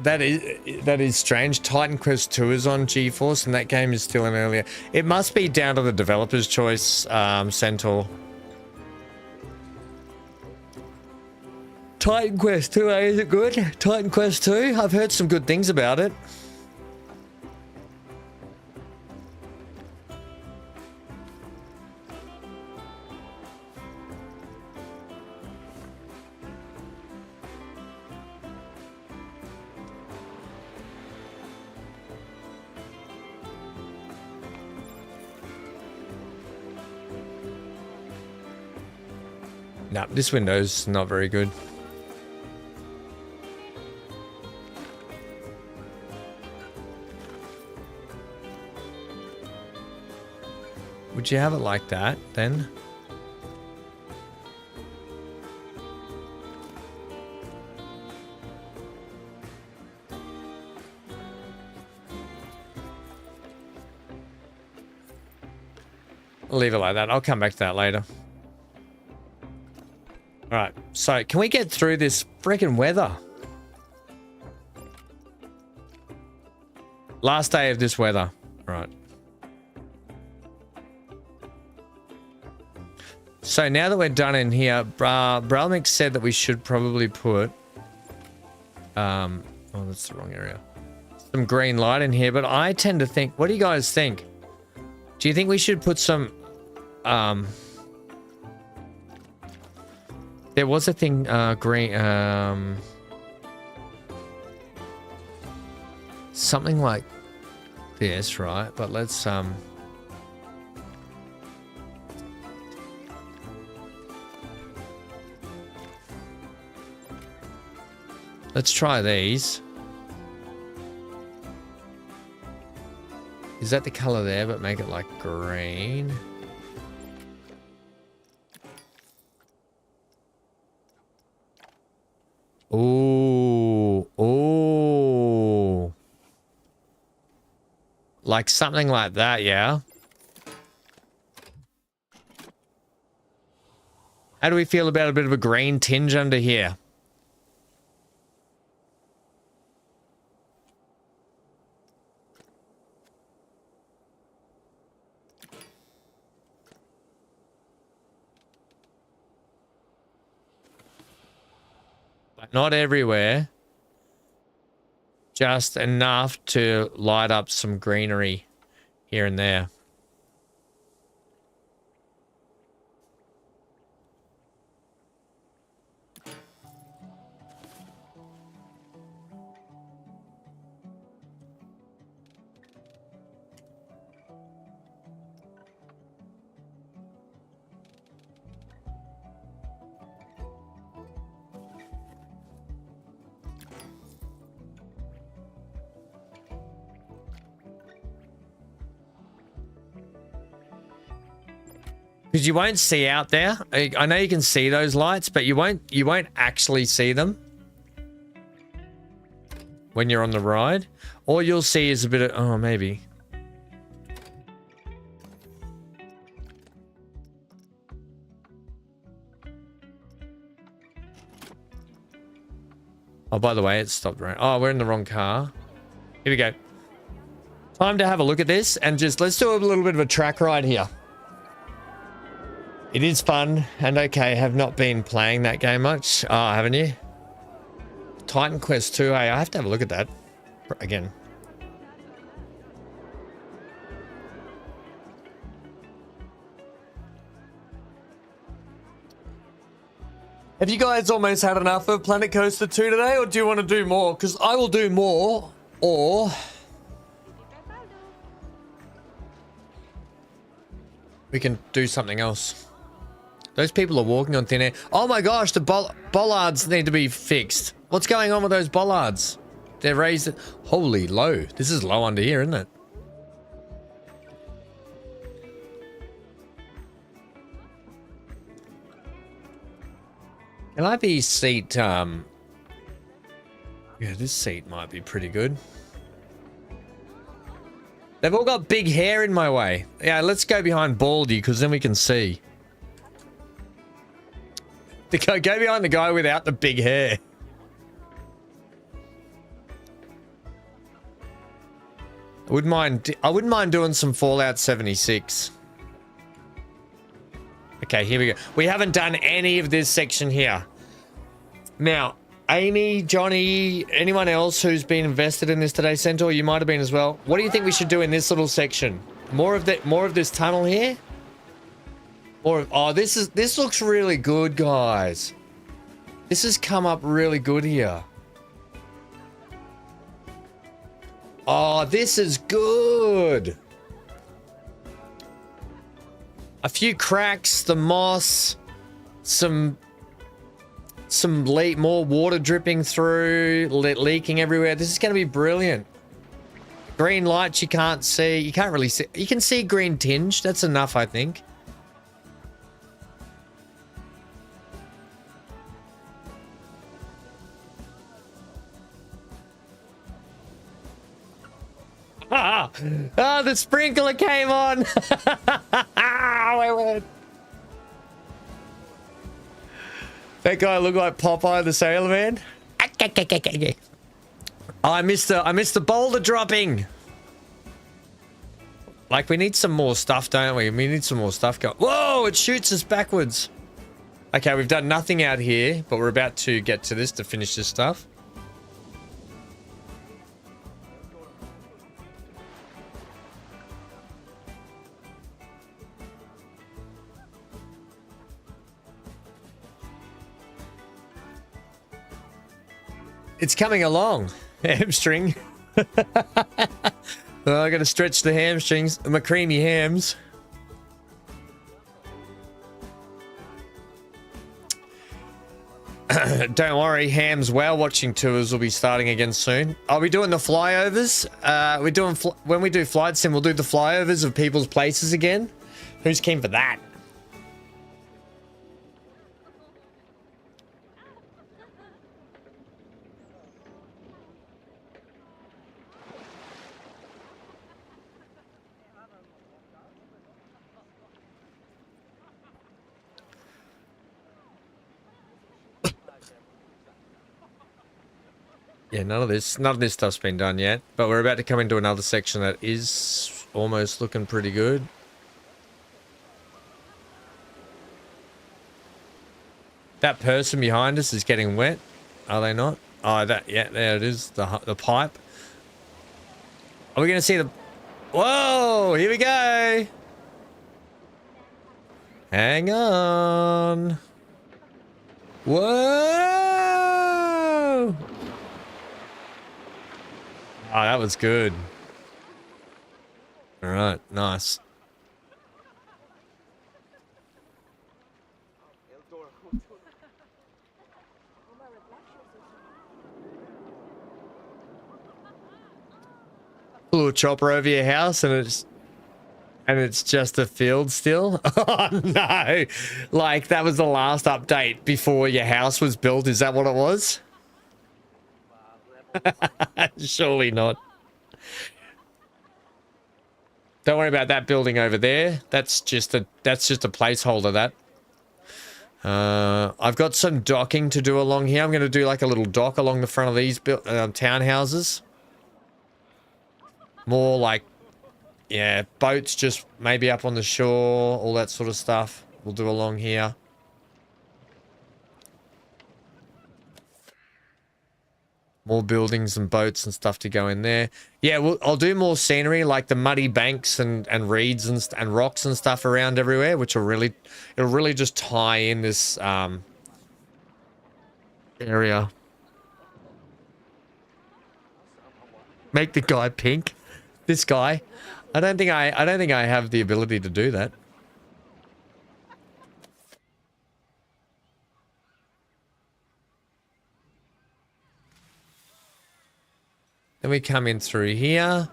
That is strange. Titan Quest 2 is on GeForce and that game is still in earlier. It must be down to the developer's choice, Centaur. Titan Quest 2, is it good? Titan Quest 2? I've heard some good things about it. Nah, this window's not very good. Would you have it like that, then? I'll leave it like that. I'll come back to that later. Alright, so can we get through this freaking weather? Last day of this weather. Right. So now that we're done in here, Bralmix said that we should probably put... oh, that's the wrong area. Some green light in here, but I tend to think... What do you guys think? Do you think we should put some... There was a thing, green, something like this, right? But let's try these. Is that the color there, but make it like green? Ooh, ooh. Like something like that, yeah? How do we feel about a bit of a green tinge under here? But not everywhere. Just enough to light up some greenery here and there. Because you won't see out there. I know you can see those lights, but you won't actually see them when you're on the ride. All you'll see is a bit of, oh, maybe. Oh, by the way, it stopped right. Oh, we're in the wrong car. Here we go. Time to have a look at this and just let's do a little bit of a track ride here. It is fun and okay. Have not been playing that game much. Oh, haven't you? Titan Quest 2. Hey, I have to have a look at that again. Have you guys almost had enough of Planet Coaster 2 today, or do you want to do more? Because I will do more, or we can do something else. Those people are walking on thin air. Oh my gosh, the bollards need to be fixed. What's going on with those bollards? They're raised. Holy low. This is low under here, isn't it? Can I be seat, yeah, this seat might be pretty good. They've all got big hair in my way. Yeah, let's go behind Baldy, because then we can see. Go behind the guy without the big hair. I wouldn't mind doing some Fallout 76. Okay, here we go. We haven't done any of this section here. Now, Amy, Johnny, anyone else who's been invested in this today, Centaur, you might have been as well. What do you think we should do in this little section? More of this tunnel here? Or oh, this looks really good, guys. This has come up really good here. Oh, this is good. A few cracks, the moss, some more water dripping through, leaking everywhere. This is going to be brilliant. Green lights you can't see. You can't really see. You can see green tinge. That's enough, I think. Ah, the sprinkler came on. That guy looked like Popeye the Sailor Man. Oh, I missed the boulder dropping. Like, we need some more stuff, don't we? We need some more stuff going. Whoa, it shoots us backwards. Okay, we've done nothing out here, but we're about to get to this to finish this stuff. It's coming along. Hamstring. Oh, I gotta stretch the hamstrings. My creamy hams. Don't worry, Ham's whale watching tours will be starting again soon. Are we doing the flyovers? We're doing when we do flight sim, we'll do the flyovers of people's places again. Who's keen for that? Yeah, none of this stuff's been done yet, but we're about to come into another section that is almost looking pretty good. That person behind us is getting wet, are they not? Oh, yeah, there it is, the pipe. Are we going to see the... Whoa, here we go. Hang on. Whoa. Oh, that was good. All right, nice. A little chopper over your house and it's just a field still. Oh no, like that was the last update before your house was built. Is that what it was? Surely not. Don't worry about that building over there. That's just a placeholder. That I've got some docking to do along here. I'm going to do like a little dock along the front of these townhouses. More like, yeah, boats just maybe up on the shore, all that sort of stuff. We'll do along here. More buildings and boats and stuff to go in there. Yeah, I'll do more scenery like the muddy banks and reeds and rocks and stuff around everywhere, which it'll really just tie in this area. Make the guy pink. This guy, I don't think I have the ability to do that. Then we come in through here.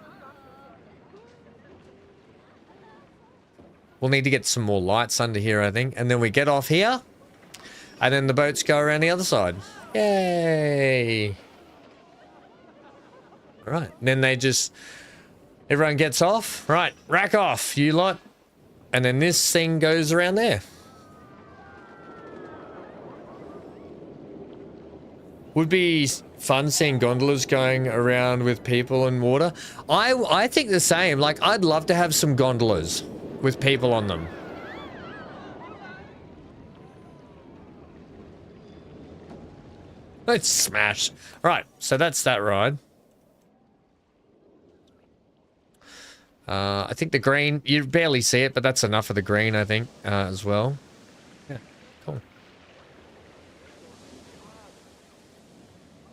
We'll need to get some more lights under here, I think. And then we get off here. And then the boats go around the other side. Yay! All right, and then everyone gets off. Right, rack off, you lot. And then this thing goes around there. Would be fun seeing gondolas going around with people and water. I think the same. Like, I'd love to have some gondolas with people on them. Let's smash. Right, so that's that ride. I think the green, you barely see it, but that's enough of the green, I think, as well. Yeah, cool.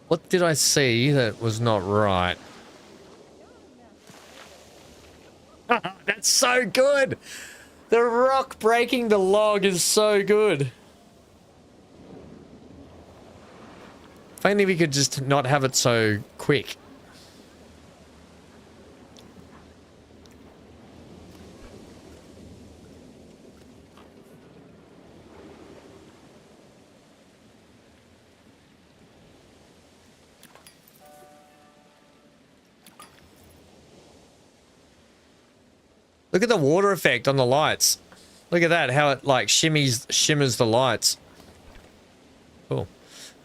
What did I see that was not right? That's so good! The rock breaking the log is so good. If only we could just not have it so quick. Look at the water effect on the lights. Look at that, how it like shimmers the lights. Cool.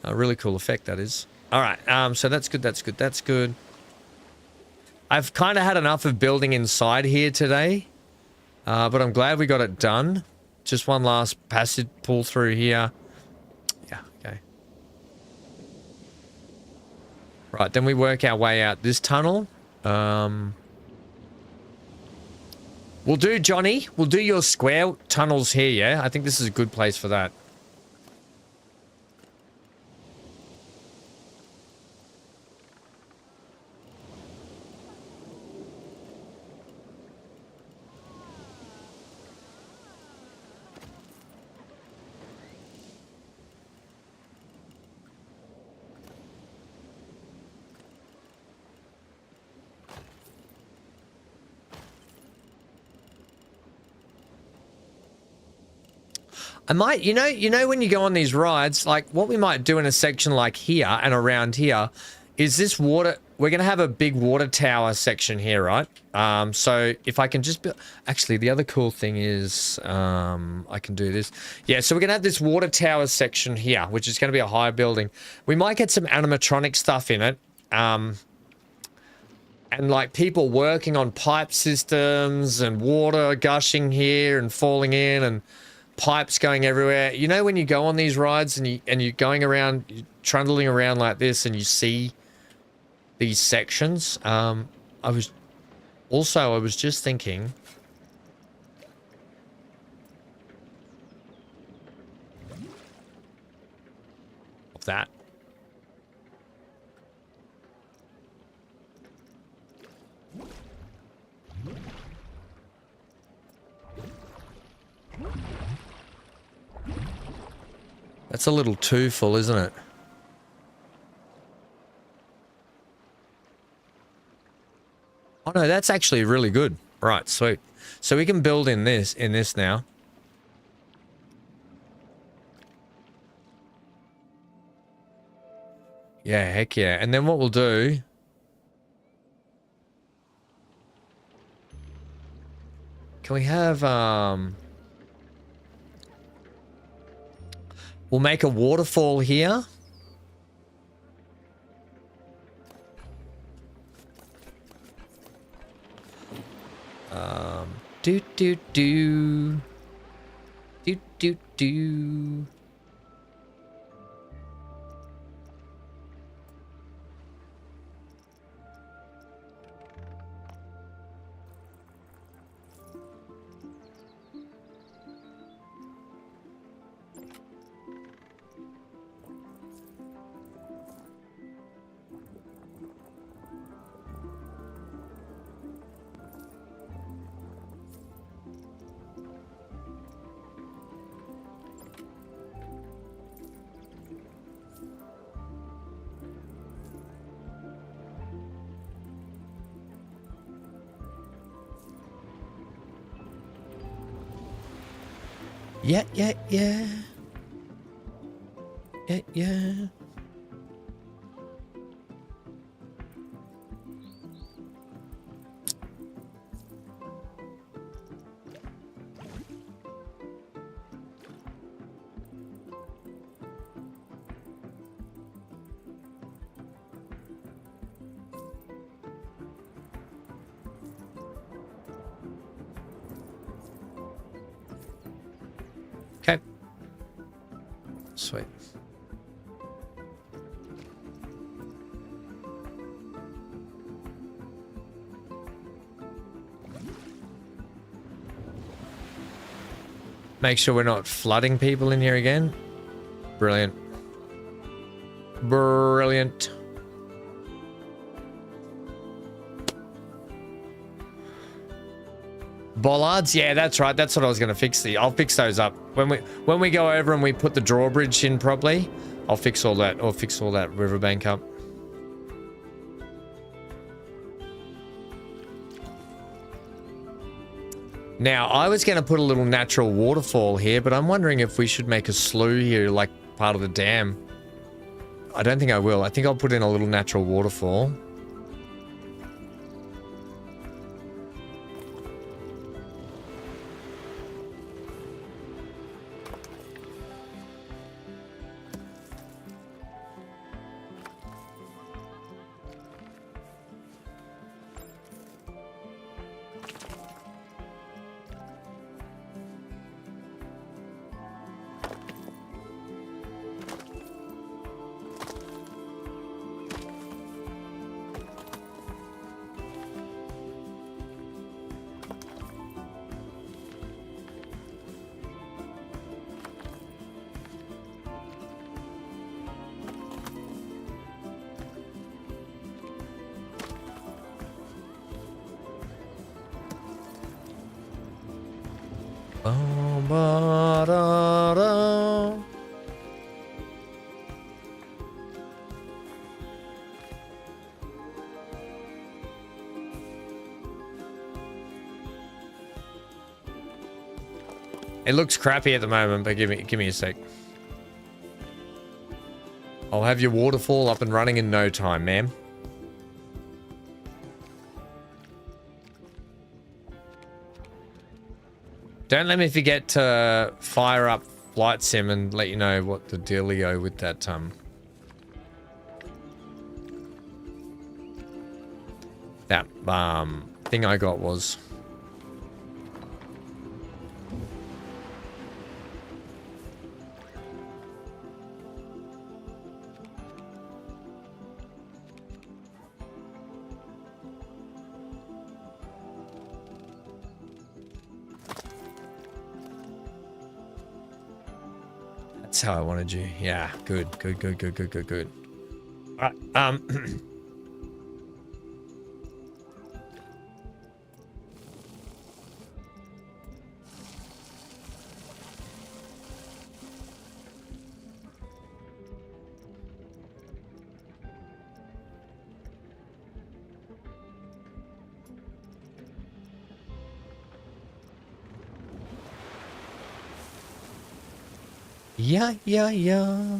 A really cool effect that is. All right, so that's good, that's good, that's good. I've kind of had enough of building inside here today, but I'm glad we got it done. Just one last passage pull through here. Yeah, okay. Right, then we work our way out this tunnel. We'll do, Johnny, we'll do your square tunnels here, yeah? I think this is a good place for that. I might, you know when you go on these rides, like what we might do in a section like here and around here is this water, we're going to have a big water tower section here, right? So if I can just build, actually the other cool thing is I can do this. Yeah, so we're going to have this water tower section here, which is going to be a higher building. We might get some animatronic stuff in it And like people working on pipe systems and water gushing here and falling in and pipes going everywhere. You know when you go on these rides and you're going around, you're trundling around like this and you see these sections. I was just thinking of that. That's a little too full, isn't it? Oh no, that's actually really good. Right, sweet. So we can build in this now. Yeah, heck yeah. And then what we'll do, can we have we'll make a waterfall here. Do do do. Do do do. Yeah. Okay. Sweet. Make sure we're not flooding people in here again. Brilliant. Brilliant. Bollards, yeah, that's right. That's what I was going to fix. I'll fix those up when we go over and we put the drawbridge in properly. I'll fix all that. Or fix all that riverbank up. Now, I was going to put a little natural waterfall here, but I'm wondering if we should make a slough here, like part of the dam. I don't think I will. I think I'll put in a little natural waterfall. It looks crappy at the moment, but give me a sec. I'll have your waterfall up and running in no time, ma'am. Don't let me forget to fire up Flight Sim and let you know what the dealio with that that thing I got was. That's how I wanted you. Yeah, good. All right, yeah.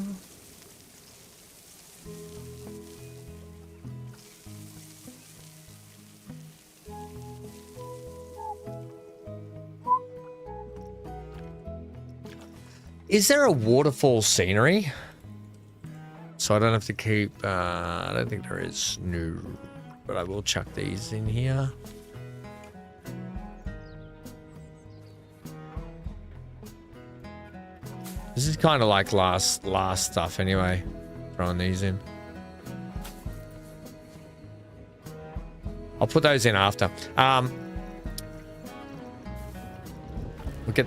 Is there a waterfall scenery? So I don't have to keep, I don't think there is. No, but I will chuck these in here. This is kind of like last stuff anyway. Throwing these in. I'll put those in after. Look at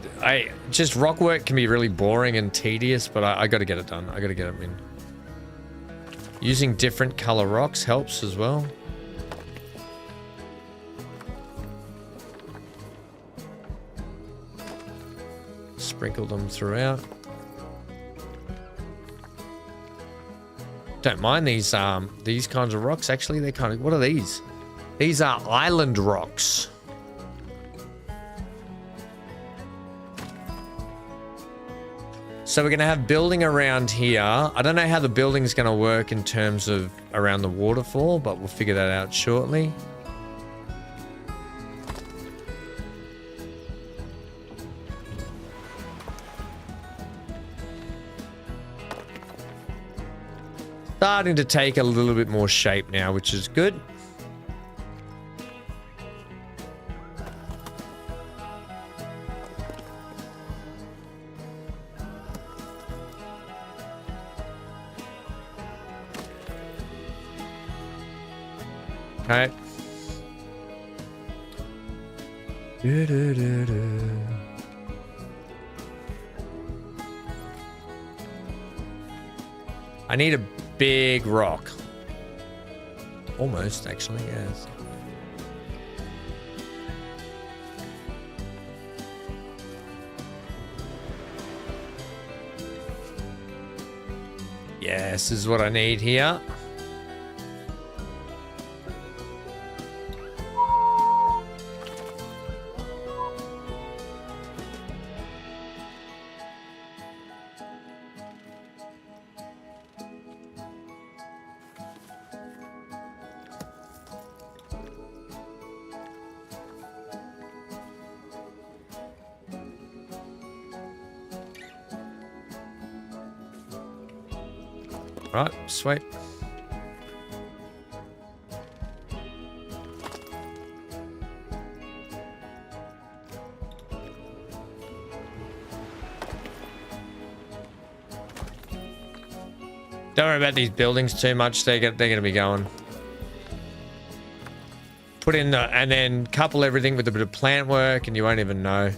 just rock work can be really boring and tedious, but I got to get it done. I got to get them in. Using different color rocks helps as well. Sprinkle them throughout. Don't mind these kinds of rocks. Actually, they're kind of, what are these? These are island rocks. So we're going to have building around here. I don't know how the building's going to work in terms of around the waterfall, but we'll figure that out shortly. Starting to take a little bit more shape now, which is good. Okay. I need a big rock. Almost, actually, yes. Yes, this is what I need here. Right, sweet. Don't worry about these buildings too much. They're gonna be going. Put in the, and then couple everything with a bit of plant work, and you won't even know.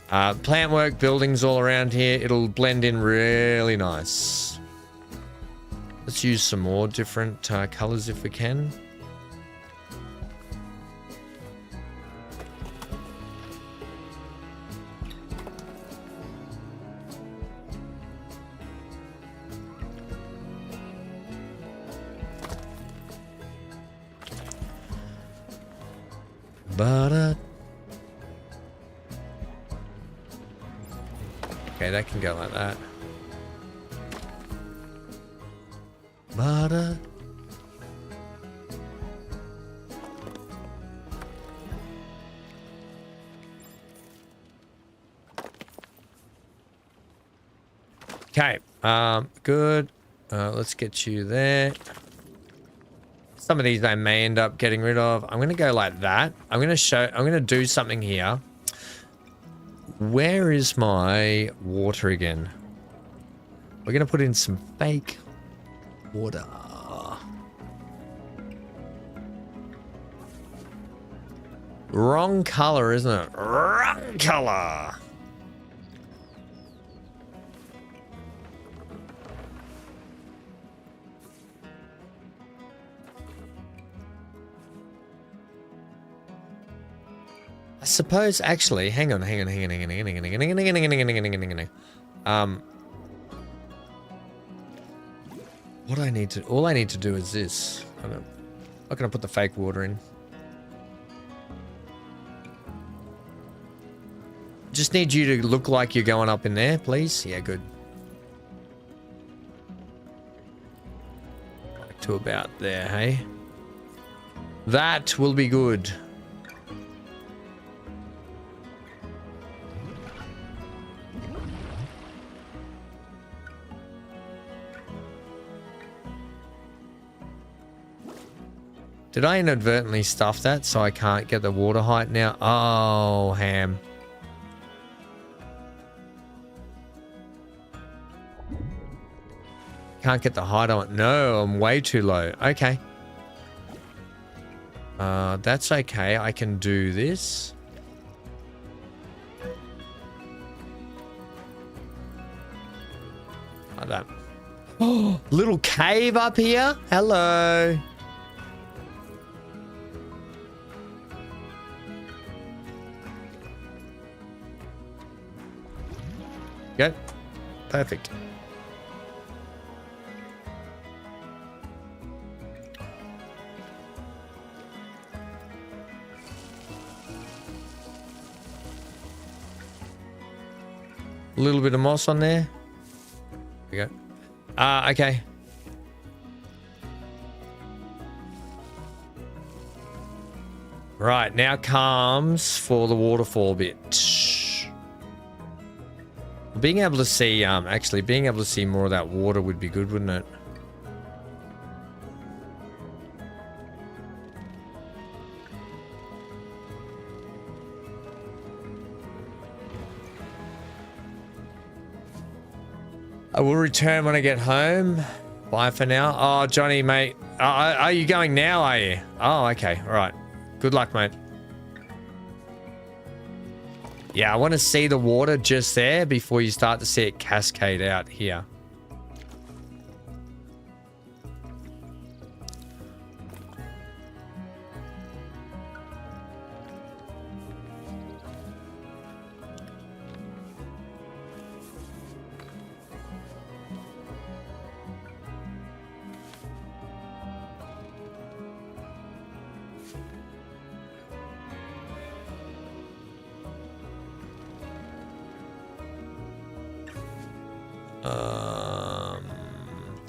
Plant work, buildings all around here. It'll blend in really nice. Let's use some more different colors if we can. Okay, that can go like that. Okay, good. Let's get you there. Some of these I may end up getting rid of. I'm going to go like that. I'm going to do something here. Where is my water again? We're going to put in some fake water. Wrong color, isn't it? Wrong color. I suppose actually, hang on. What I need to, all I need to do is this. I'm not gonna put the fake water in. Just need you to look like you're going up in there, please. Yeah, good. Back to about there, hey? That will be good. Did I inadvertently stuff that so I can't get the water height now? Oh, ham. Can't get the height on it. No, I'm way too low. Okay. That's okay. I can do this. Like that. Oh, little cave up here. Hello. Go. Perfect. A little bit of moss on there. There we go. Okay. Right, now comes for the waterfall bit. Being able to see, actually being able to see more of that water would be good, wouldn't it? I will return when I get home. Bye for now. Oh, Johnny, mate. Are you going now, are you? Oh, okay. All right. Good luck, mate. Yeah, I want to see the water just there before you start to see it cascade out here.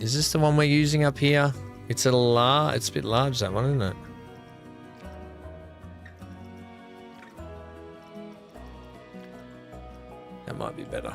Is this the one we're using up here? It's a bit large, that one, isn't it? That might be better.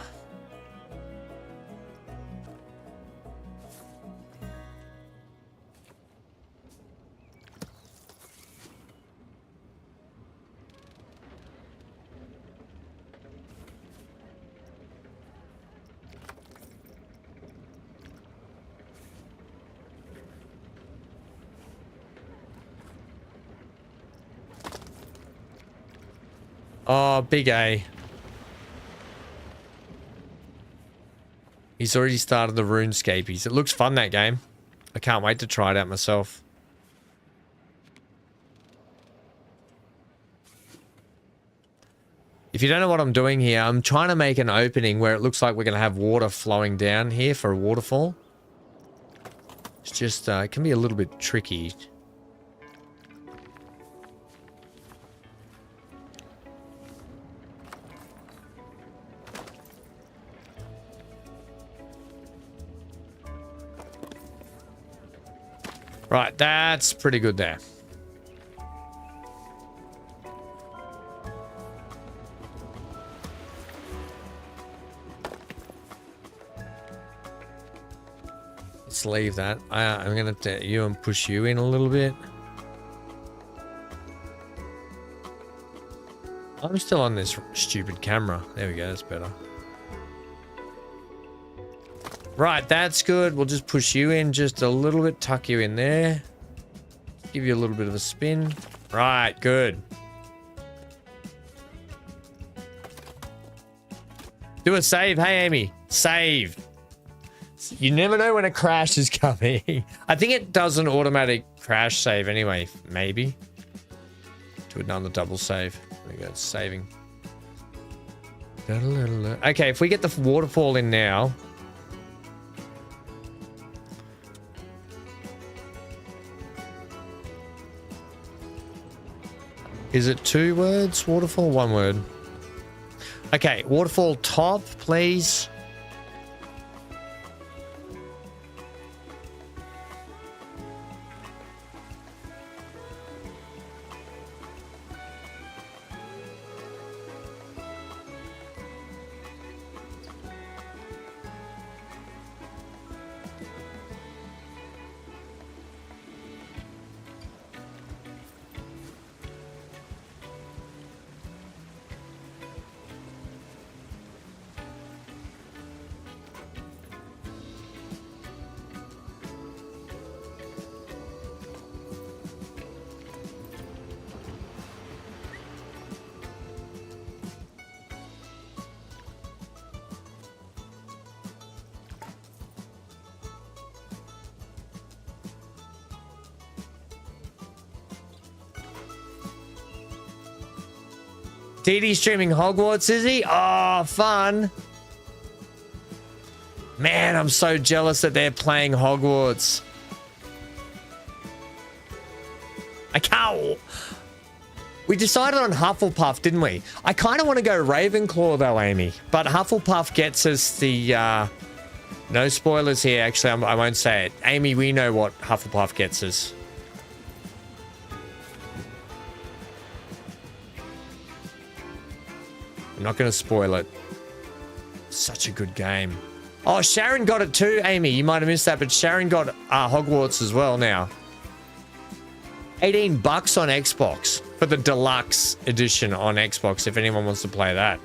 Oh, big A. He's already started the RuneScapies. It looks fun, that game. I can't wait to try it out myself. If you don't know what I'm doing here, I'm trying to make an opening where it looks like we're going to have water flowing down here for a waterfall. It's just, it can be a little bit tricky. Right, that's pretty good there. Let's leave that. I'm going to get you and push you in a little bit. I'm still on this stupid camera. There we go, that's better. Right, that's good. We'll just push you in just a little bit, tuck you in there. Give you a little bit of a spin. Right, good. Do a save. Hey, Amy. Save. You never know when a crash is coming. I think it does an automatic crash save anyway, maybe. Do another double save. There we go, it's saving. Okay, if we get the waterfall in now. Is it 2 words, waterfall? 1 word. Okay, waterfall top, please. DD streaming Hogwarts, is he? Oh, fun. Man, I'm so jealous that they're playing Hogwarts. I can't. We decided on Hufflepuff, didn't we? I kind of want to go Ravenclaw though, Amy. But Hufflepuff gets us the... no spoilers here, actually. I won't say it. Amy, we know what Hufflepuff gets us. I'm not going to spoil it. Such a good game. Oh, Sharon got it too, Amy. You might have missed that, but Sharon got Hogwarts as well now. $18 on Xbox for the deluxe edition on Xbox, if anyone wants to play that.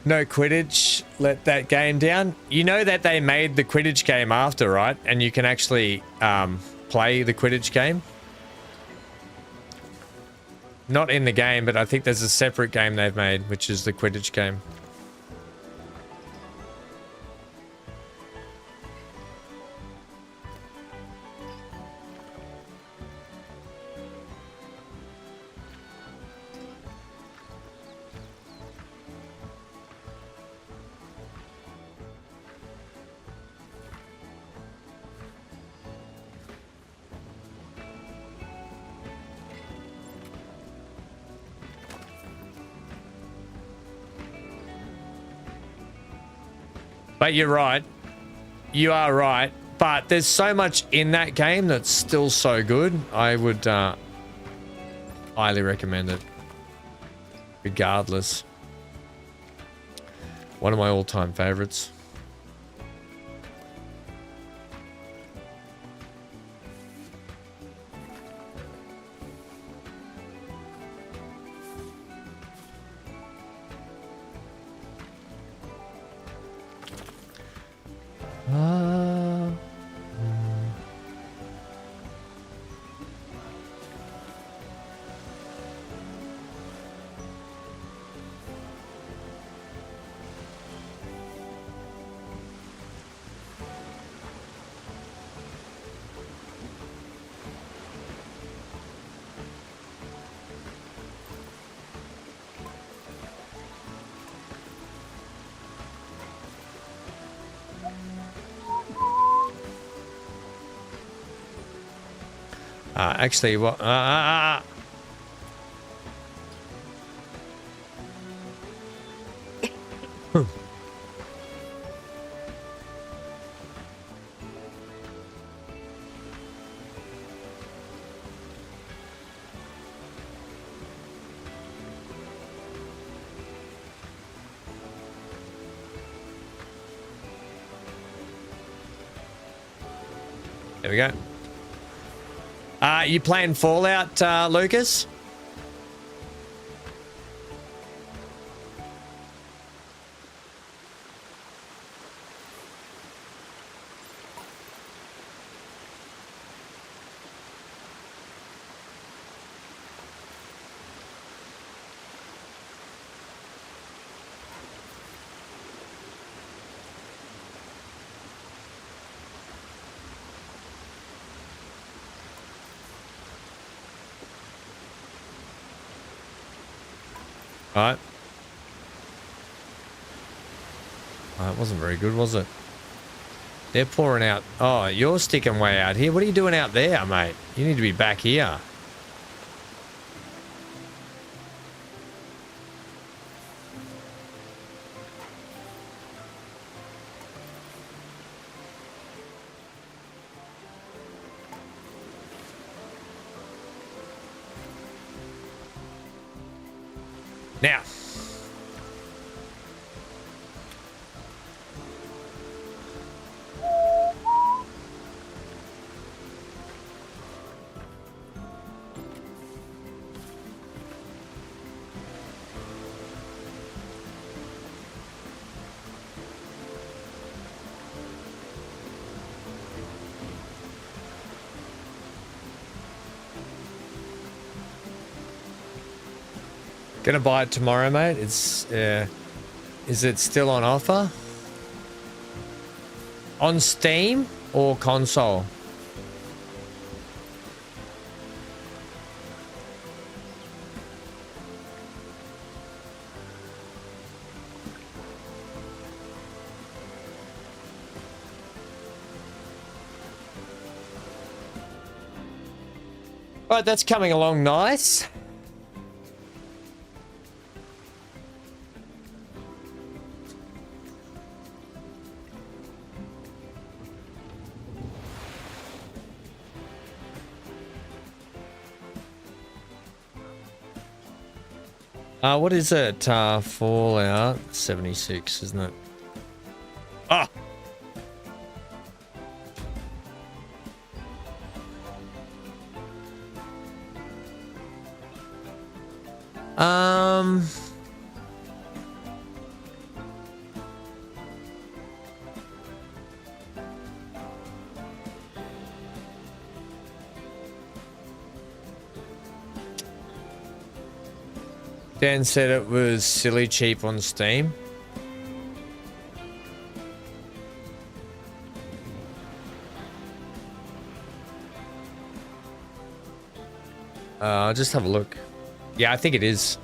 No Quidditch let that game down. You know that they made the Quidditch game after, right? And you can actually play the Quidditch game. Not in the game, but I think there's a separate game they've made, which is the Quidditch game. But you're right. You are right. But there's so much in that game that's still so good. I would highly recommend it. Regardless. One of my all-time favorites. Actually, what? There we go. You playing Fallout, Lucas? Alright. It wasn't very good, was it? They're pouring out. Oh, you're sticking way out here. What are you doing out there, mate? You need to be back here. Now, gonna buy it tomorrow, mate. It's is it still on offer? On Steam or console? All right, that's coming along nice. What is it? Fallout 76, isn't it? Ah! Dan said it was silly cheap on Steam. I'll just have a look. Yeah, I think it is.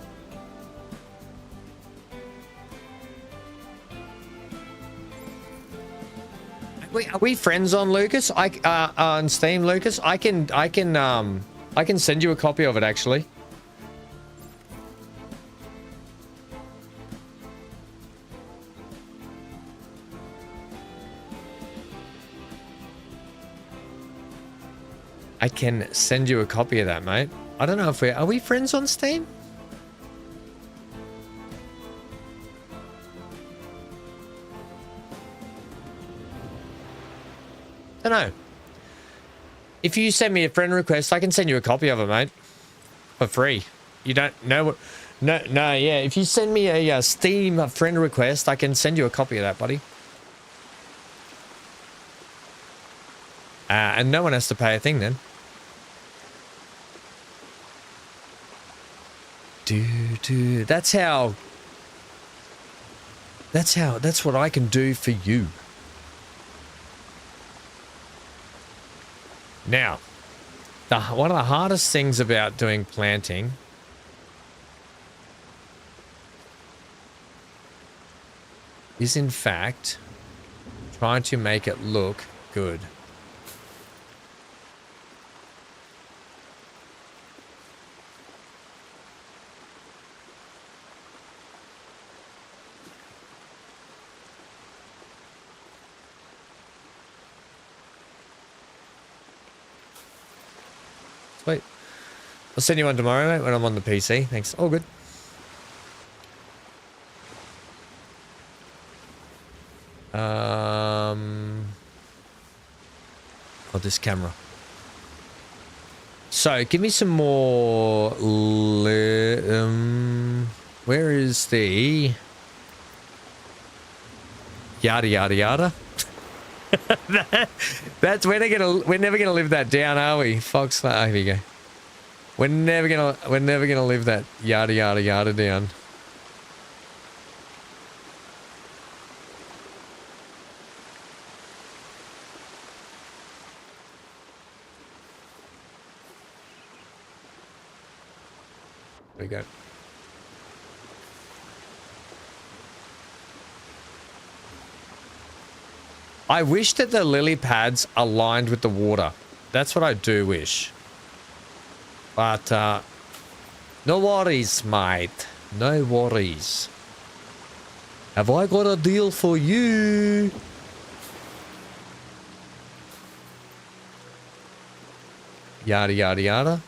Are we friends on Lucas? On Steam, Lucas? I can send you a copy of it actually. I can send you a copy of that, mate. I don't know if are we friends on Steam? Don't know. If you send me a friend request, I can send you a copy of it, mate, for free. You don't know what? No, yeah. If you send me a Steam friend request, I can send you a copy of that, buddy. And no one has to pay a thing then. That's what I can do for you. Now, one of the hardest things about doing planting is, in fact, trying to make it look good. Sweet. I'll send you one tomorrow, mate, when I'm on the PC. Thanks. All good. Oh, this camera. So, give me some more... where is the... Yada, yada, yada? That's we're never gonna live that down, are we? Fox, oh, here we go. We're never gonna live that yada yada yada down. There we go. I wish that the lily pads aligned with the water. That's what I do wish. But, no worries, mate. No worries. Have I got a deal for you? Yada, yada, yada.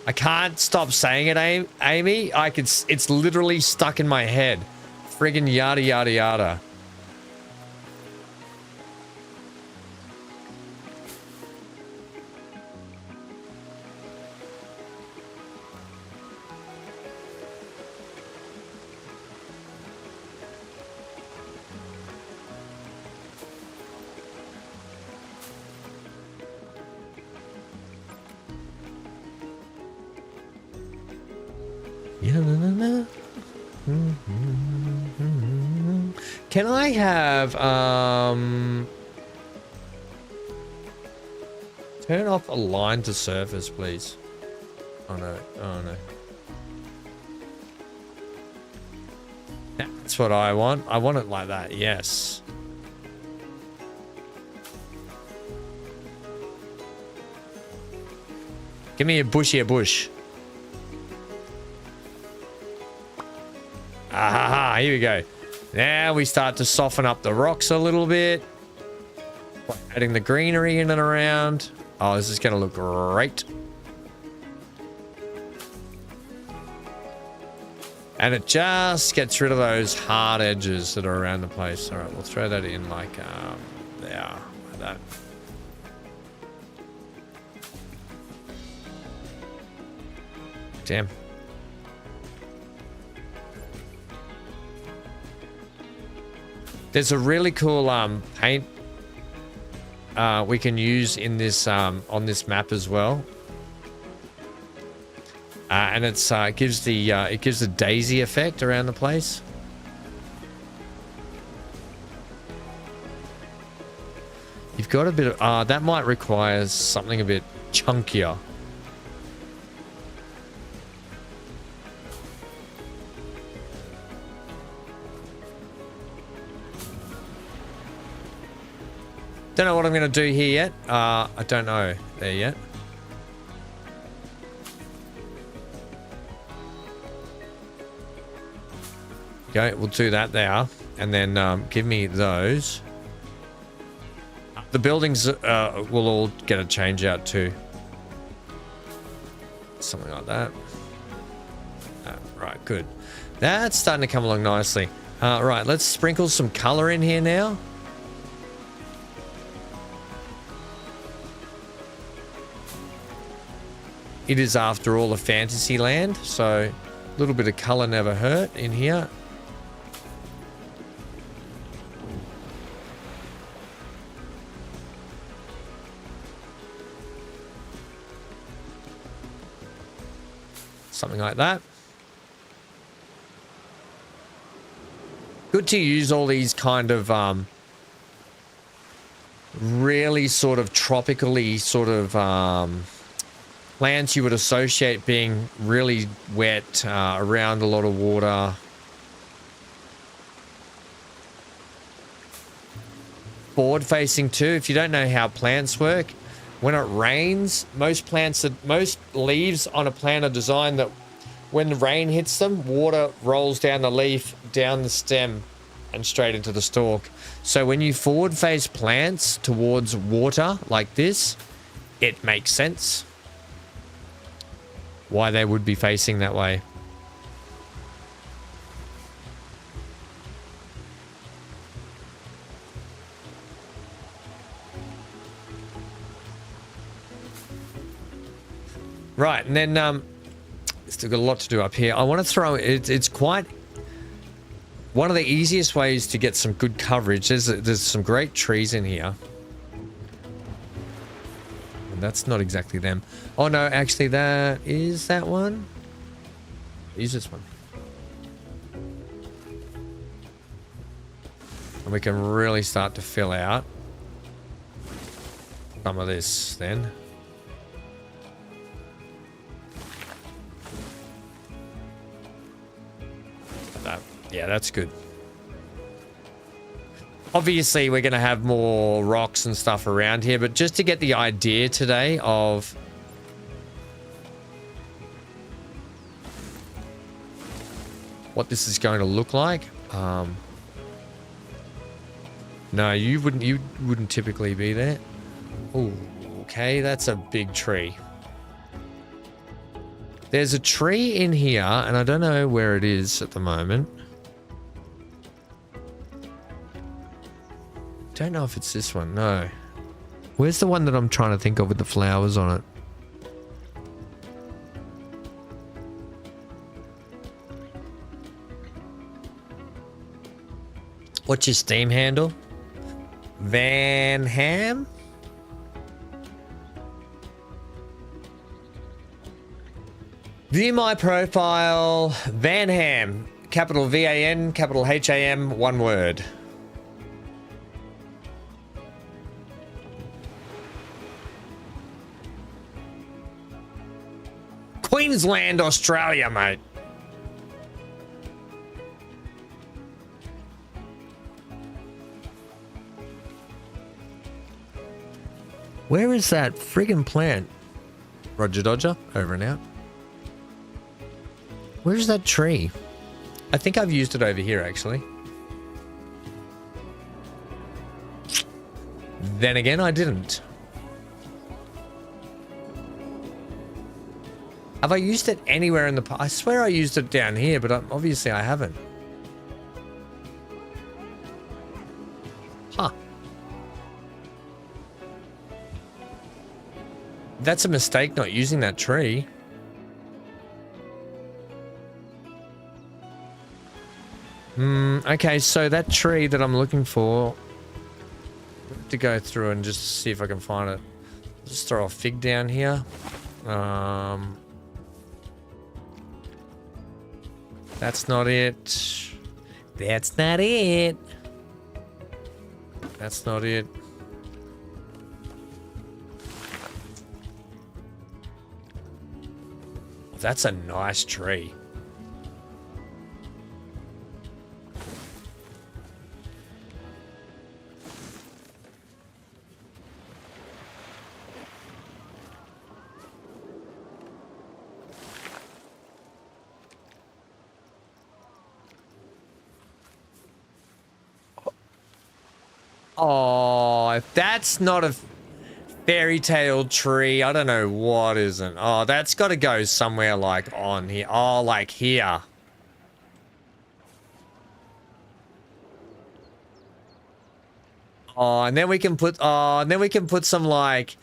I can't stop saying it, Amy. It's literally stuck in my head. Friggin' yada, yada, yada. Can I have, turn off align to surface, please? Oh no, oh no. That's what I want. I want it like that, yes. Give me a bushier bush. Ah, here we go. Now we start to soften up the rocks a little bit. Adding the greenery in and around. Oh, this is going to look great. And it just gets rid of those hard edges that are around the place. All right, we'll throw that in like, there, like that. Damn. There's a really cool paint we can use in this on this map as well, and it gives the daisy effect around the place. You've got a bit of that might require something a bit chunkier. Don't know what I'm going to do here yet. I don't know there yet. Okay, we'll do that there. And then give me those. The buildings will all get a change out too. Something like that. Right, good. That's starting to come along nicely. Right, let's sprinkle some color in here now. It is, after all, a fantasy land, so a little bit of color never hurt in here. Something like that. Good to use all these kind of really sort of tropically sort of plants you would associate being really wet, around a lot of water. Forward facing too. If you don't know how plants work, when it rains, most leaves on a plant are designed that when the rain hits them, water rolls down the leaf, down the stem, and straight into the stalk. So when you forward face plants towards water like this, it makes sense why they would be facing that way. Right, and then still got a lot to do up here. I want to throw it's quite one of the easiest ways to get some good coverage. There's some great trees in here. And that's not exactly them. Oh no, actually that is that one. Use this one. And we can really start to fill out some of this then. Yeah, that's good. Obviously, we're going to have more rocks and stuff around here, but just to get the idea today of what this is going to look like. No, you wouldn't typically be there. Oh, okay, that's a big tree. There's a tree in here, and I don't know where it is at the moment. Don't know if it's this one. No. Where's the one that I'm trying to think of with the flowers on it? What's your Steam handle? VanHam? View my profile. VanHam. Capital V-A-N, capital H-A-M, one word. Queensland, Australia, mate. Where is that friggin' plant? Roger Dodger, over and out. Where's that tree? I think I've used it over here, actually. Then again, I didn't. Have I used it anywhere in the past? I swear I used it down here, but obviously I haven't. Huh. That's a mistake not using that tree. Okay, so that tree that I'm looking for, I have to go through and just see if I can find it. Just throw a fig down here. That's not it. That's not it. That's not it. That's a nice tree. Oh, if that's not a fairy tale tree, I don't know what isn't. Oh, that's got to go somewhere like on here. Oh, like here. Oh, and then we can put some like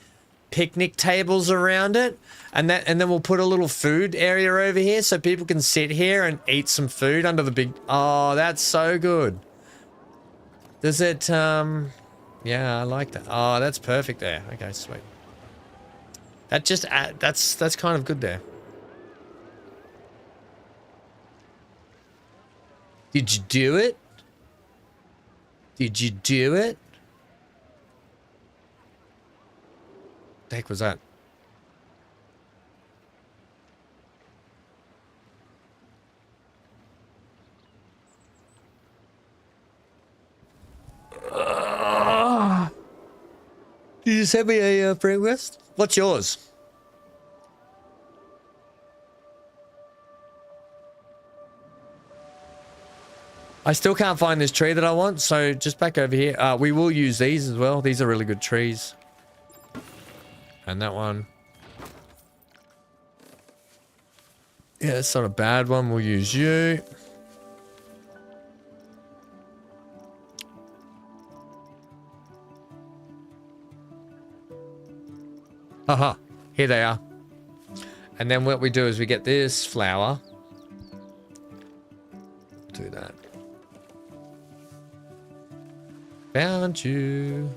picnic tables around it, and then we'll put a little food area over here so people can sit here and eat some food under the big. Oh, that's so good. Does it yeah, I like that. Oh, that's perfect there. Okay, sweet. That just that's kind of good there. Did you do it? Did you do it? The heck was that? Did you send me a friend request? What's yours? I still can't find this tree that I want, so just back over here. We will use these as well. These are really good trees. And that one. Yeah, it's not a bad one. We'll use you. Haha, here they are. And then what we do is we get this flower. Do that. Found you.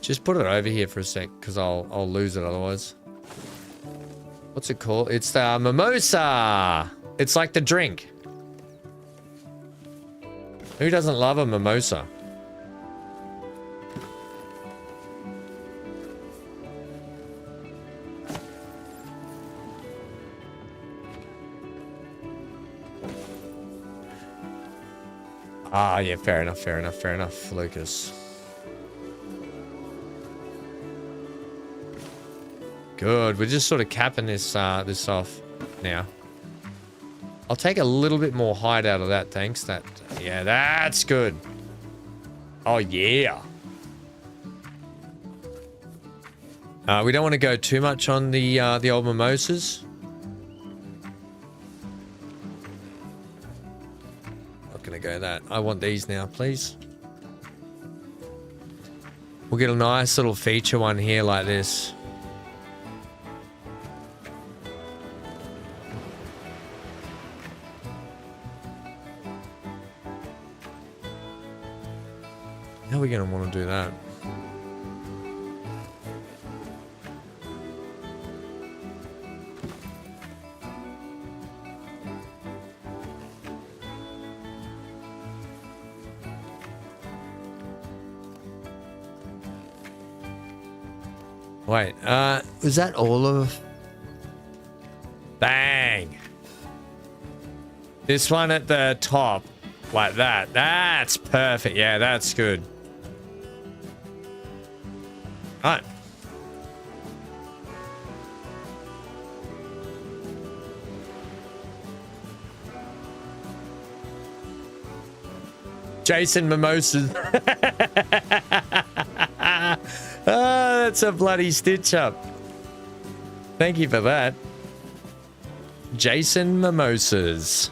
Just put it over here for a sec, because I'll lose it otherwise. What's it called? It's the mimosa. It's like the drink. Who doesn't love a mimosa? Ah, yeah, fair enough, Lucas. Good, we're just sort of capping this this off now. I'll take a little bit more height out of that, thanks. Yeah, that's good. Oh, yeah. We don't want to go too much on the old mimosas. Gonna go that. I want these now, please. We'll get a nice little feature one here like this. How are we gonna want to do that? Wait, is that all of... Bang! This one at the top, like that. That's perfect. Yeah, that's good. Alright. Jason Mimosas. Oh, that's a bloody stitch up. Thank you for that. Jason Mimosas.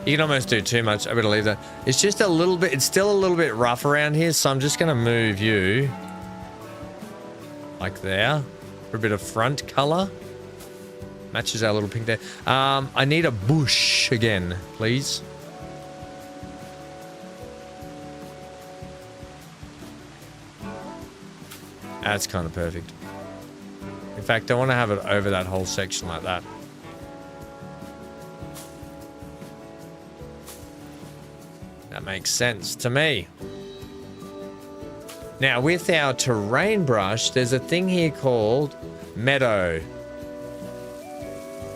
You can almost do too much. I better leave that. It's just a little bit, it's still a little bit rough around here, so I'm just going to move you like there for a bit of front color. Matches our little pink there. I need a bush again, please. That's kind of perfect. In fact, I want to have it over that whole section like that. That makes sense to me. Now, with our terrain brush, there's a thing here called Meadow.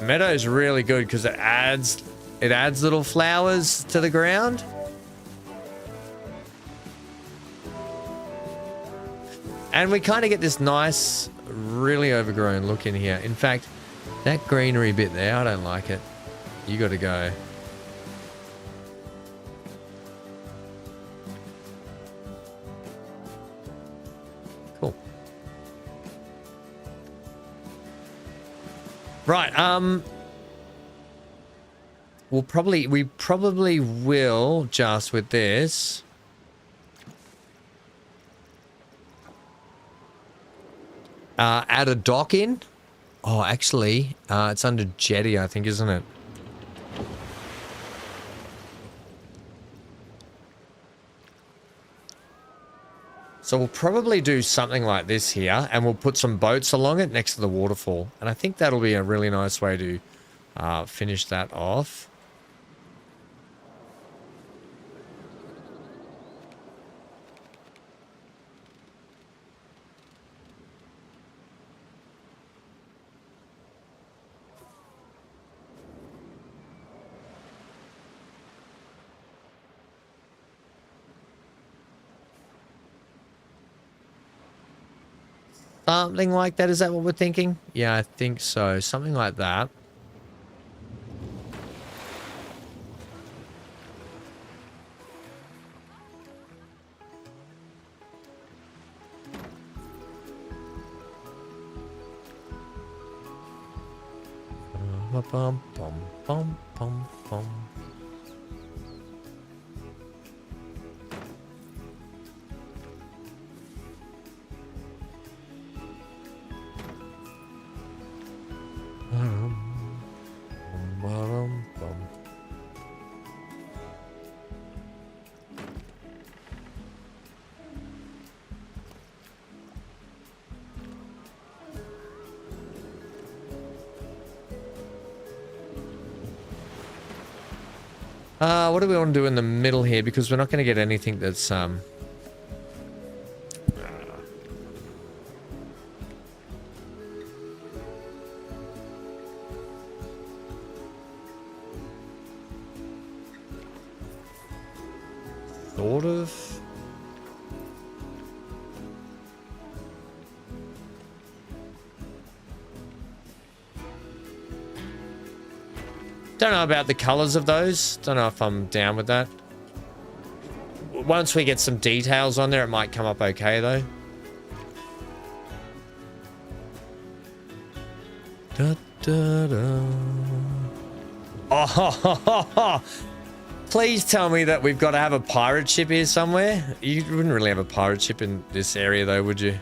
Meadow is really good because it adds little flowers to the ground. And we kind of get this nice, really overgrown look in here. In fact, that greenery bit there, I don't like it. You got to go. Cool. Right, we probably will just with this. Add a dock in. Oh, actually, it's under jetty, I think, isn't it? So we'll probably do something like this here, and we'll put some boats along it next to the waterfall. And I think that'll be a really nice way to finish that off. Something like that, is that what we're thinking? Yeah, I think so. Something like that. Bum, bum, bum, bum, bum. What do we want to do in the middle here? Because we're not going to get anything that's sort of. Don't know about the colors of those. Don't know if I'm down with that. Once we get some details on there, it might come up okay, though. Da, da, da. Oh, please tell me that we've got to have a pirate ship here somewhere. You wouldn't really have a pirate ship in this area, though, would you?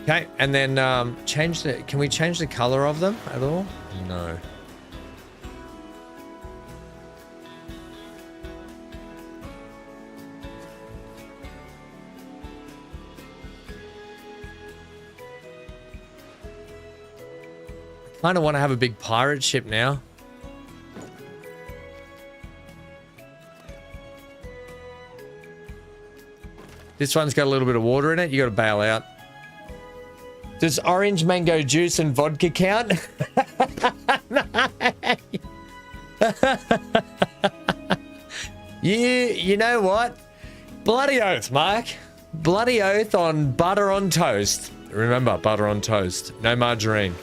Okay, and then can we change the color of them at all? No. I kind of want to have a big pirate ship now. This one's got a little bit of water in it. You got to bail out. Does orange mango juice and vodka count? You know what? Bloody oath, Mark. Bloody oath on butter on toast. Remember, butter on toast. No margarine.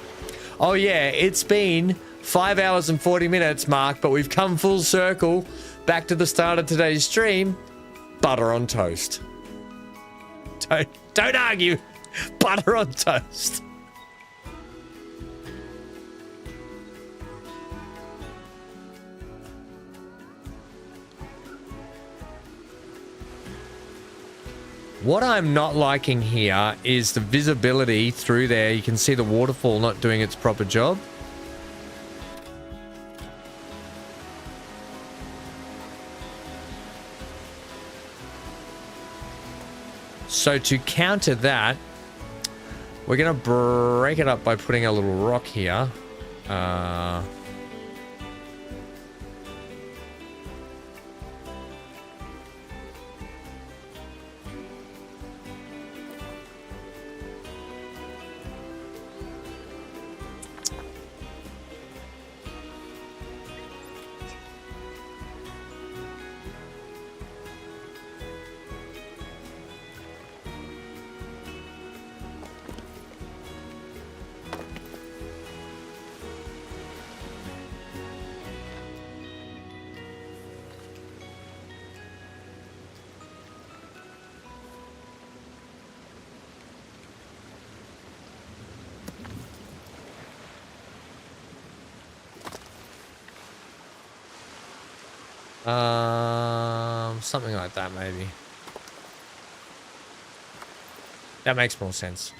Oh yeah, it's been 5 hours and 40 minutes, Mark, but we've come full circle back to the start of today's stream. Butter on toast. Don't argue. Butter on toast. What I'm not liking here is the visibility through there. You can see the waterfall not doing its proper job. So to counter that, we're going to break it up by putting a little rock here. Something like that, maybe. That makes more sense.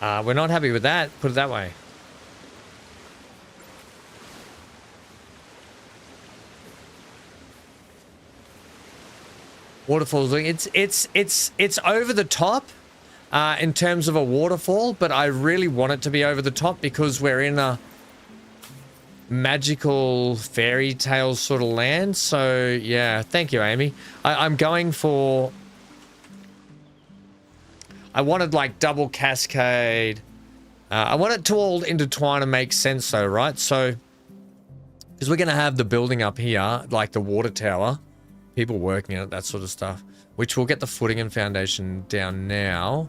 We're not happy with that. Put it that way. Waterfalls. It's over the top in terms of a waterfall, but I really want it to be over the top because we're in a magical fairy tale sort of land. So yeah, thank you, Amy. I'm going for. I wanted like double cascade. I want it to all intertwine and make sense, though, right? So because we're gonna have the building up here, like the water tower. People working on it, that sort of stuff. Which we'll get the footing and foundation down now.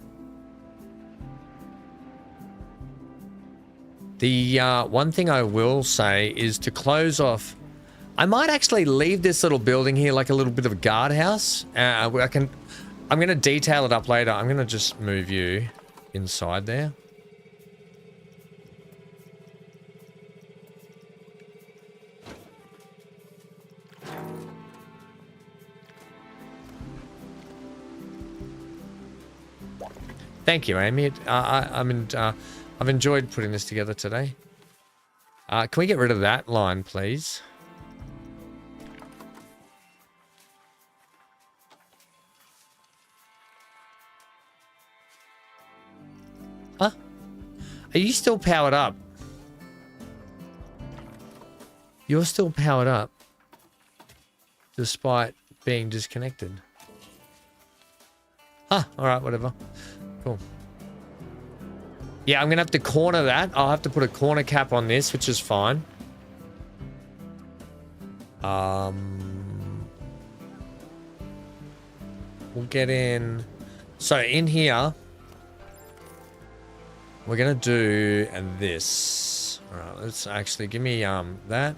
The one thing I will say is to close off. I might actually leave this little building here like a little bit of a guardhouse. I'm going to detail it up later. I'm going to just move you inside there. Thank you, Amy. I've enjoyed putting this together today. Can we get rid of that line, please? Huh? Are you still powered up? You're still powered up, despite being disconnected. Huh, alright, whatever. Cool. Yeah, I'm going to have to corner that. I'll have to put a corner cap on this, which is fine. We'll get in. So in here, we're going to do this. All right, let's actually give me that.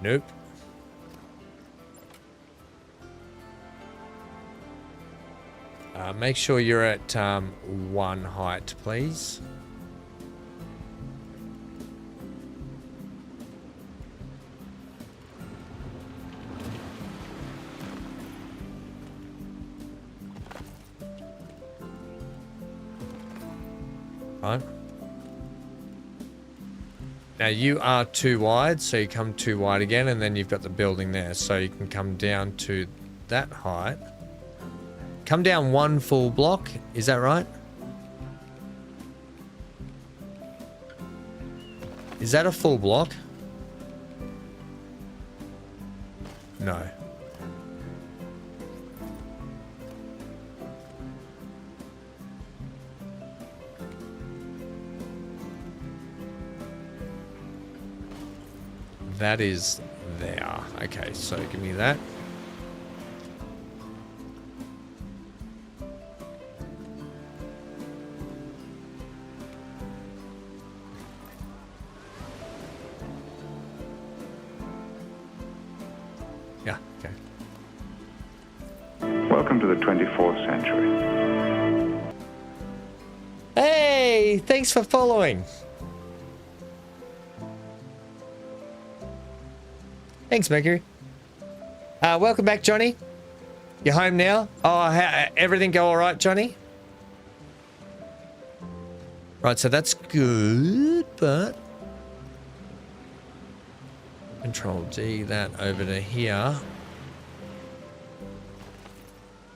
Nope. Make sure you're at 1 height, please. Right. Now you are 2 wide, so you come 2 wide again, and then you've got the building there, so you can come down to that height. Come down 1 full block, is that right? Is that a full block? No. That is there. Okay, so give me that. Yeah, okay.
Welcome to the 24th century.
Hey, thanks for following. Thanks, Mercury. Welcome back, Johnny. You're home now? Oh, everything go all right, Johnny? Right, so that's good, but... Control D that over to here.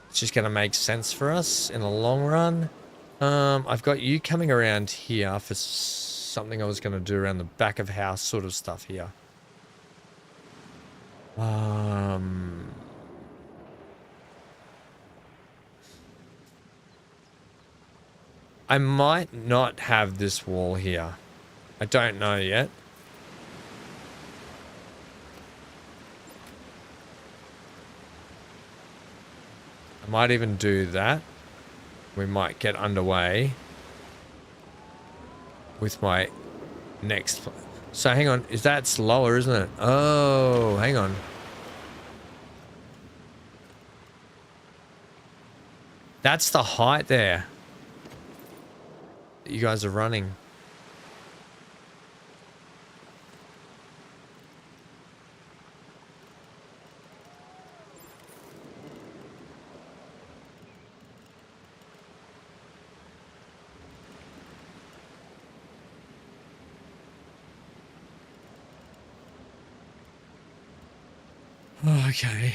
It's just going to make sense for us in the long run. I've got you coming around here for something I was going to do around the back of house sort of stuff here. I might not have this wall here. I don't know yet. I might even do that. We might get underway with my next... So hang on, that's lower, isn't it? Oh, hang on. That's the height there that you guys are running. Okay.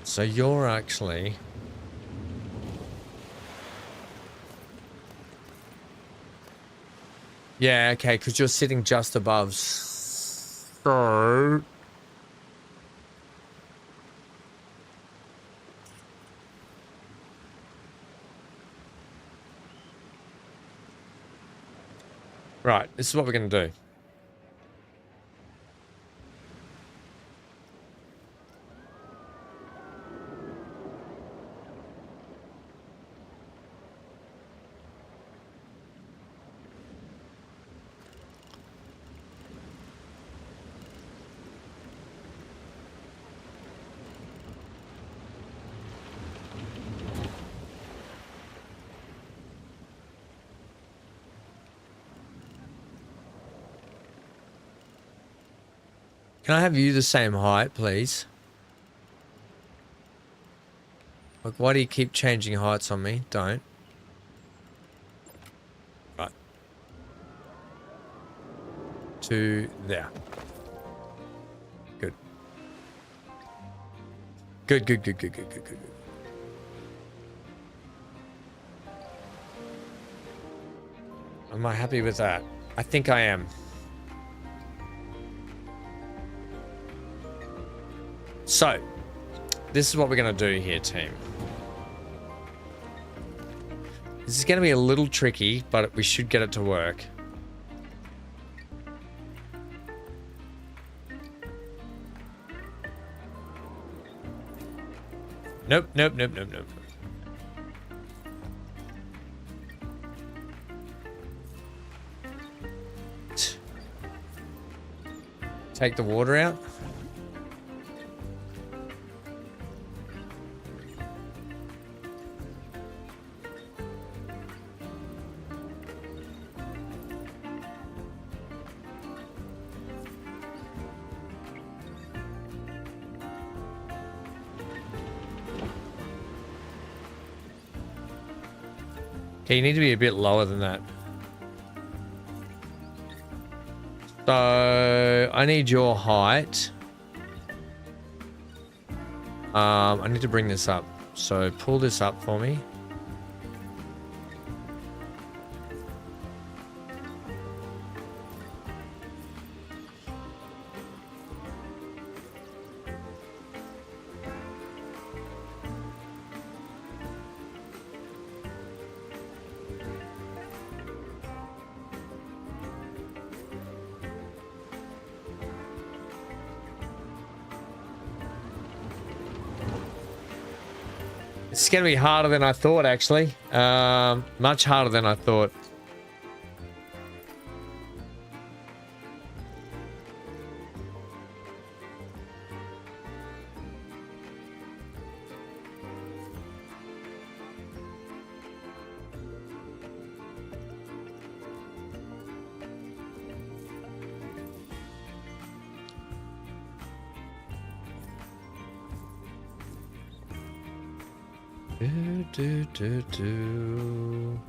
So you're actually... Yeah, okay, because you're sitting just above. So... Right, this is what we're going to do. Can I have you the same height, please? Like, why do you keep changing heights on me? Don't. Right. To there. Good. Good, good, good, good, good, good, good. Am I happy with that? I think I am. So, this is what we're going to do here, team. This is going to be a little tricky, but we should get it to work. Nope, nope, nope, nope, nope. Take the water out. Okay, you need to be a bit lower than that. So, I need your height. I need to bring this up. So, pull this up for me. It's going to be harder than I thought, actually. Much harder than I thought. Do.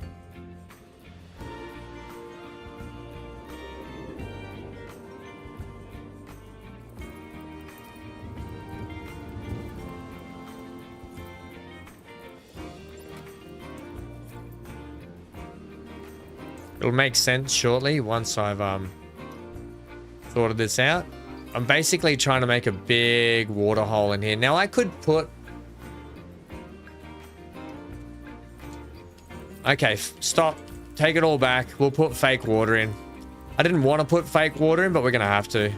It'll make sense shortly once I've sorted this out. I'm basically trying to make a big water hole in here. Now I could put... Okay, stop. Take it all back. We'll put fake water in. I didn't want to put fake water in, but we're going to have to.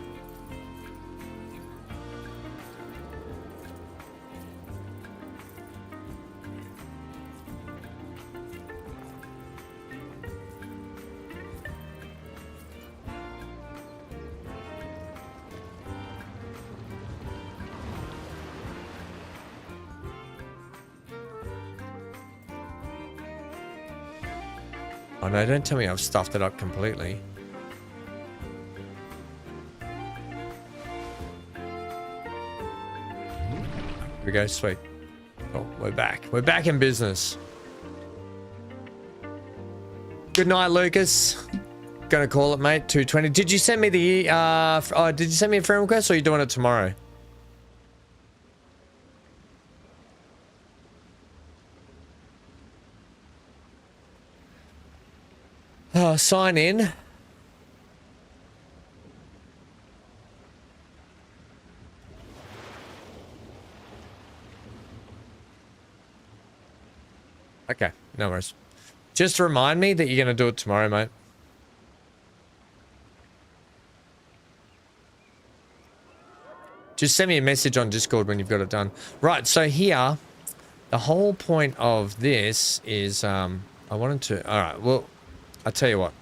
Oh no, don't tell me I've stuffed it up completely. Here we go, sweet. Oh, we're back. We're back in business. Good night, Lucas. Gonna call it, mate. 2:20. Did you send me the did you send me a friend request, or are you doing it tomorrow? Sign in. Okay, no worries. Just remind me that you're going to do it tomorrow, mate. Just send me a message on Discord when you've got it done. Right, so here, the whole point of this is, I wanted to... All right, well... I'll tell you what.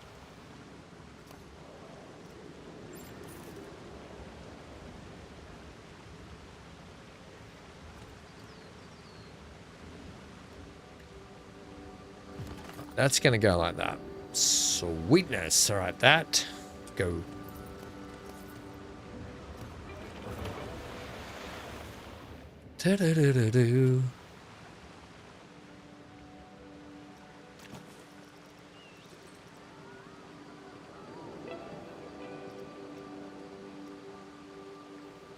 That's going to go like that. Sweetness. All right, that. Go. Da-da-da-da-do.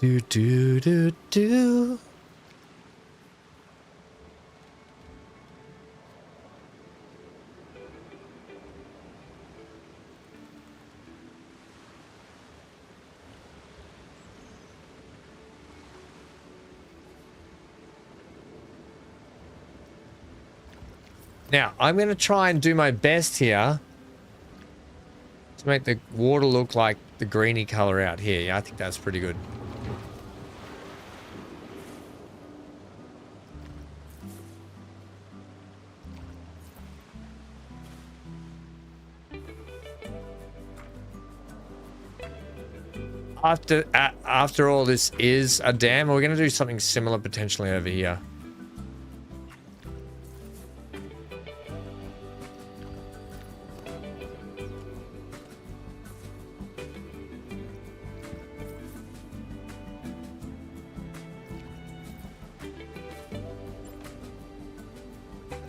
Do do do do. Now, I'm going to try and do my best here to make the water look like the greeny color out here. Yeah, I think that's pretty good. After all, this is a dam. We're going to do something similar potentially over here.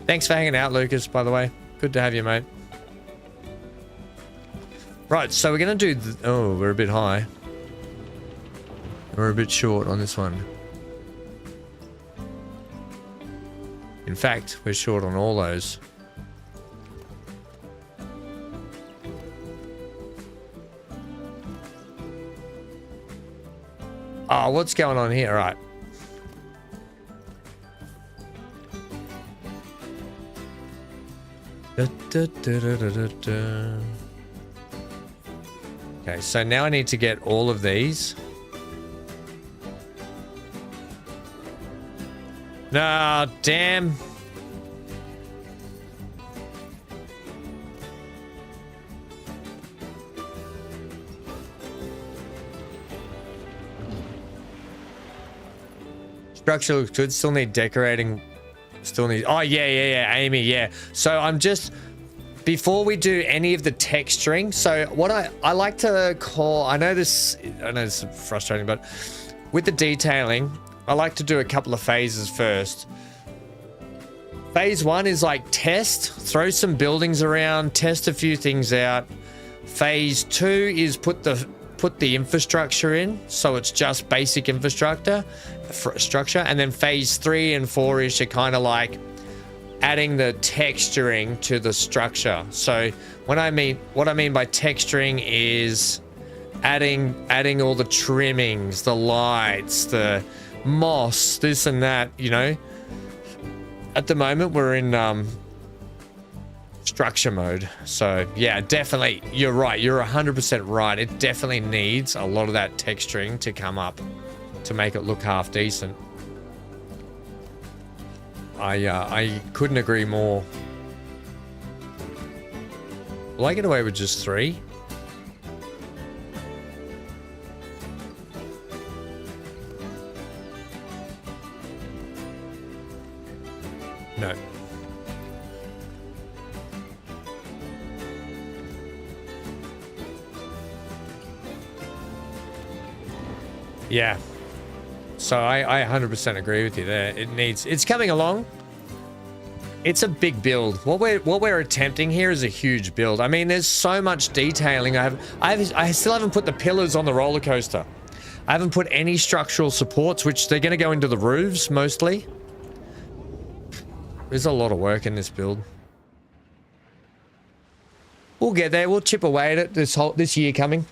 Thanks for hanging out, Lucas, by the way. Good to have you, mate. Right, so we're going to do... Oh, we're a bit high. We're a bit short on this one. In fact, we're short on all those. Oh, what's going on here? All right. Okay, so now I need to get all of these. No, damn. Structure looks good. Still need decorating. Still need... Oh, yeah. Amy, yeah. So I'm just... Before we do any of the texturing, so what I like to call... I know this is frustrating, but with the detailing, I like to do a couple of phases first. Phase 1 is like test, throw some buildings around, test a few things out. Phase 2 is put the infrastructure in, so it's just basic infrastructure, and then phase 3 and 4-ish are kind of like adding the texturing to the structure. So what I mean by texturing is adding all the trimmings, the lights, the moss, this and that, you know. At the moment we're in structure mode. So yeah, definitely you're right. You're 100% right. It definitely needs a lot of that texturing to come up to make it look half decent. I couldn't agree more. Will I get away with just 3? No. Yeah. So I 100% agree with you there. It's coming along. It's a big build. What we're attempting here is a huge build. I mean, there's so much detailing. I still haven't put the pillars on the roller coaster. I haven't put any structural supports, which they're going to go into the roofs mostly. There's a lot of work in this build. We'll get there. We'll chip away at it this year coming.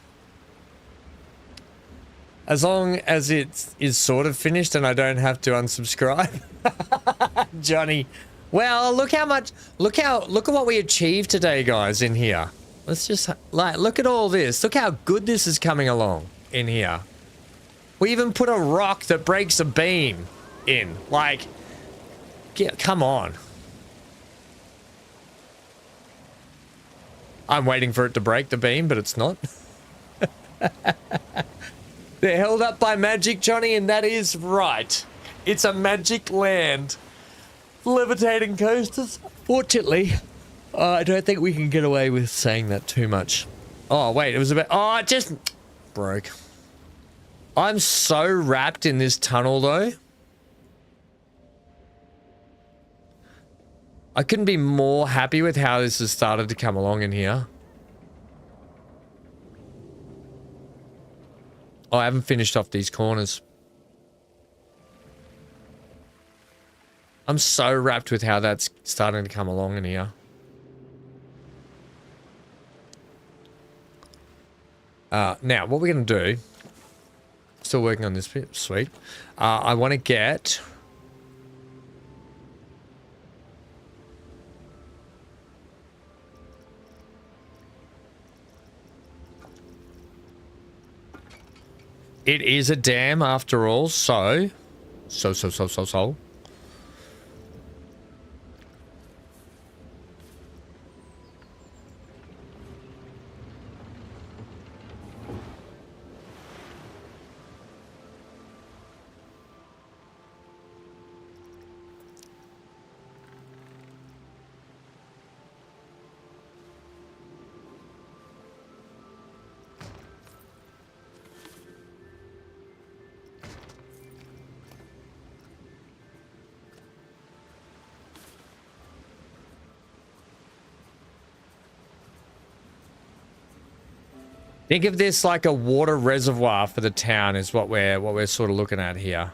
As long as it is sort of finished and I don't have to unsubscribe. Johnny. Well, look at what we achieved today, guys, in here. Let's just look at all this. Look how good this is coming along in here. We even put a rock that breaks a beam in. Like, come on. I'm waiting for it to break the beam, but it's not. They're held up by magic, Johnny, and that is right. It's a magic land. Levitating coasters. Fortunately, I don't think we can get away with saying that too much. Oh, wait, it was about... Oh, it just broke. I'm so wrapped in this tunnel, though. I couldn't be more happy with how this has started to come along in here. Oh, I haven't finished off these corners. I'm so wrapped with how that's starting to come along in here. Now, what we're going to do... Still working on this bit. Sweet. I want to get... It is a dam after all, so. Think of this like a water reservoir for the town is what we're sort of looking at here.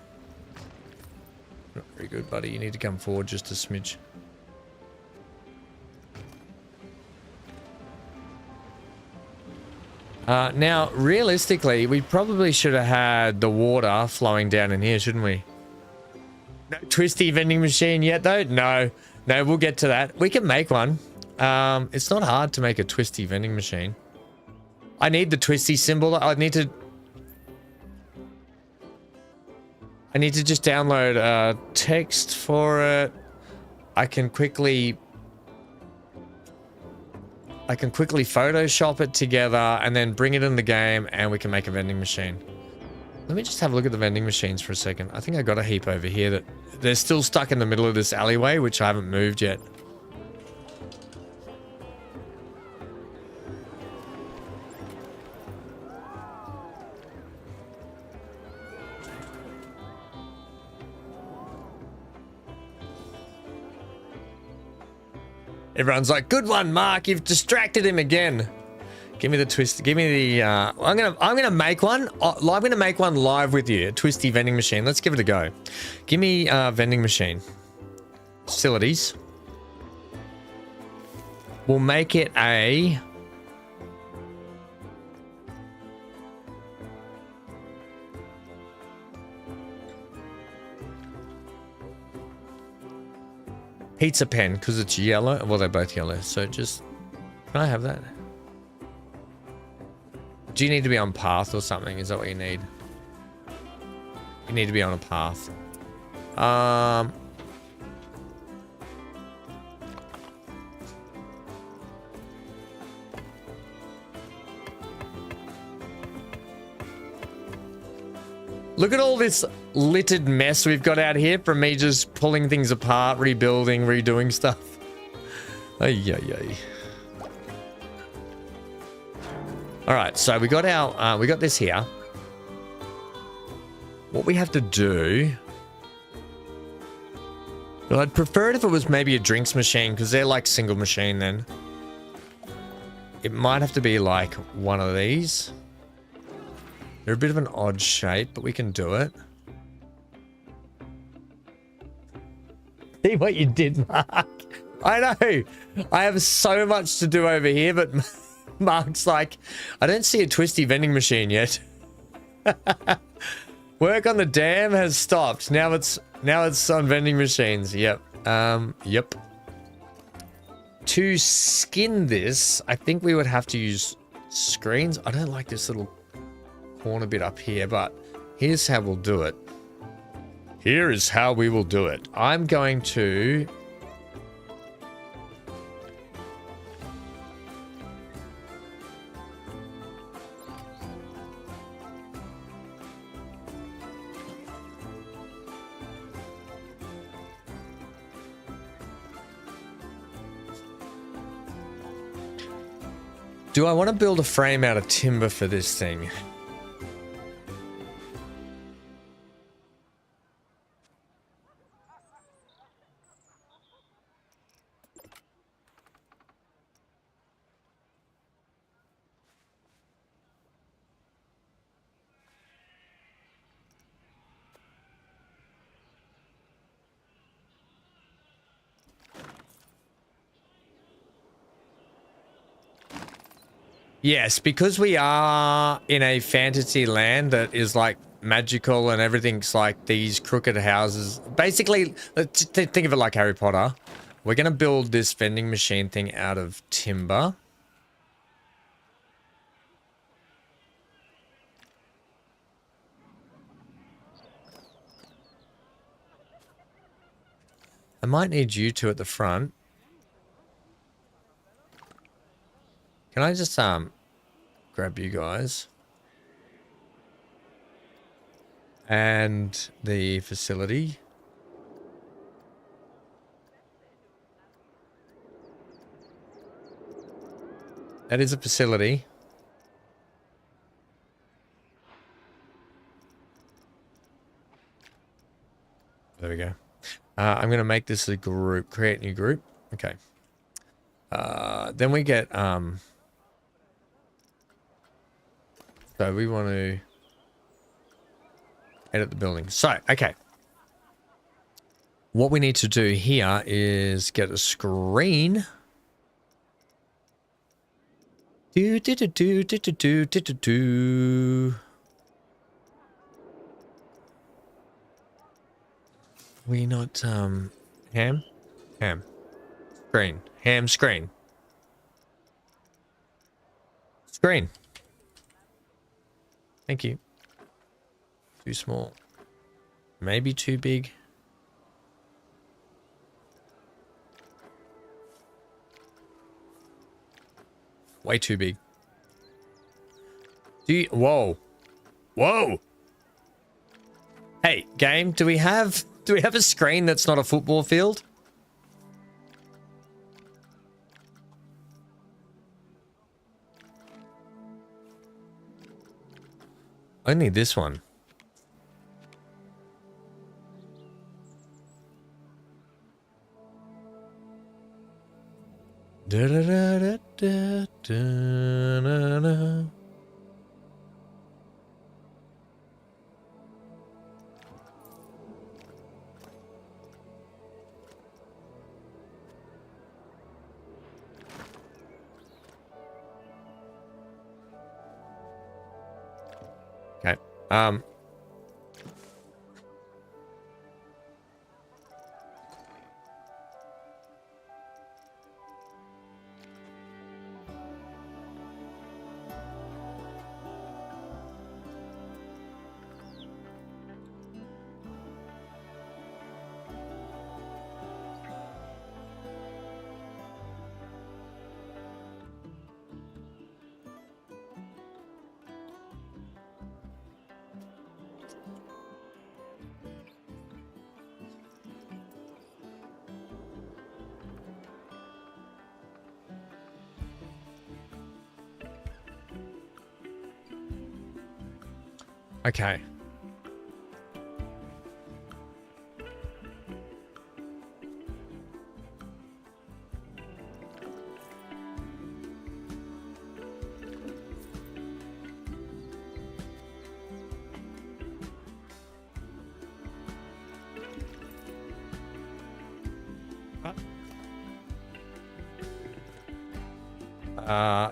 Not very good, buddy. You need to come forward just a smidge. Now, realistically, we probably should have had the water flowing down in here, shouldn't we? No twisty vending machine yet, though? No, we'll get to that. We can make one. It's not hard to make a twisty vending machine. I need the twisty symbol. I I need to just download text for it. I can quickly Photoshop it together and then bring it in the game and we can make a vending machine. Let me just have a look at the vending machines for a second. I think I got a heap over here that they're still stuck in the middle of this alleyway, which I haven't moved yet. Everyone's like, good one, Mark. You've distracted him again. Give me the twist. Give me the. I'm gonna make one. I'm gonna make one live with you. A twisty vending machine. Let's give it a go. Give me vending machine. Facilities. We'll make it a. Pizza pen, because it's yellow. Well, they're both yellow. So just, can I have that? Do you need to be on path or something? Is that what you need? You need to be on a path. Look at all this littered mess we've got out here from me just pulling things apart, rebuilding, redoing stuff. Ay, ay, ay. All right, so we got our, we got this here. What we have to do... Well, I'd prefer it if it was maybe a drinks machine, because they're like single machine then. It might have to be like one of these. They're a bit of an odd shape, but we can do it. See what you did, Mark? I know. I have so much to do over here, but Mark's like, I don't see a twisty vending machine yet. Work on the dam has stopped. Now it's on vending machines. Yep. Yep. To skin this, I think we would have to use screens. I don't like this little corner bit up here, but here's how we'll do it. Here is how we will do it. I'm going to... Do I want to build a frame out of timber for this thing? Yes, because we are in a fantasy land that is like magical and everything's like these crooked houses. Basically, let's think of it like Harry Potter. We're going to build this vending machine thing out of timber. I might need you two at the front. Can I just grab you guys? And the facility. That is a facility. There we go. I'm going to make this a group. Create new group. Okay. Then we get... So we want to edit the building. So, okay. What we need to do here is get a screen. Do. We not ham? Ham. Screen. Ham screen. Screen. Thank you. Too small. Maybe too big. Way too big. Whoa. Whoa. Hey, game, do we have a screen that's not a football field? Only this one. Da da da da da da da. Okay. Okay.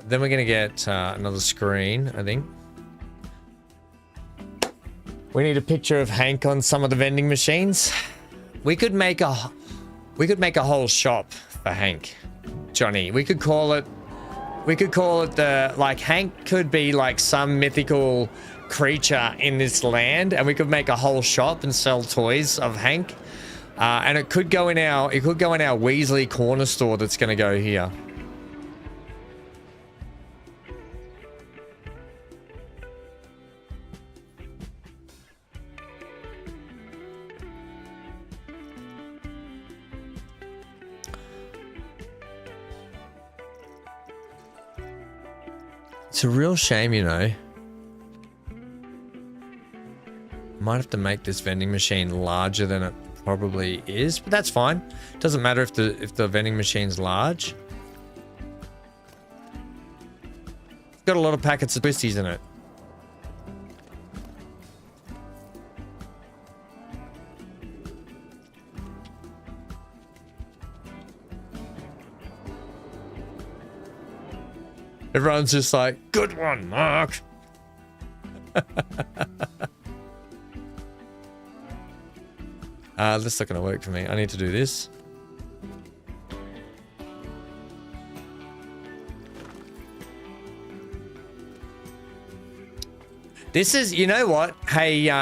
Then we're gonna get another screen, I think. We need a picture of Hank on some of the vending machines. We could make a whole shop for Hank, Johnny. We could call it the, like, Hank could be like some mythical creature in this land, and we could make a whole shop and sell toys of Hank. And it could go in our Weasley corner store that's gonna go here. It's a real shame, you know. Might have to make this vending machine larger than it probably is, but that's fine. Doesn't matter if the vending machine's large. It's got a lot of packets of twisties in it. Everyone's just like, good one, Mark. This is not going to work for me. I need to do this. This is, you know what? Hey,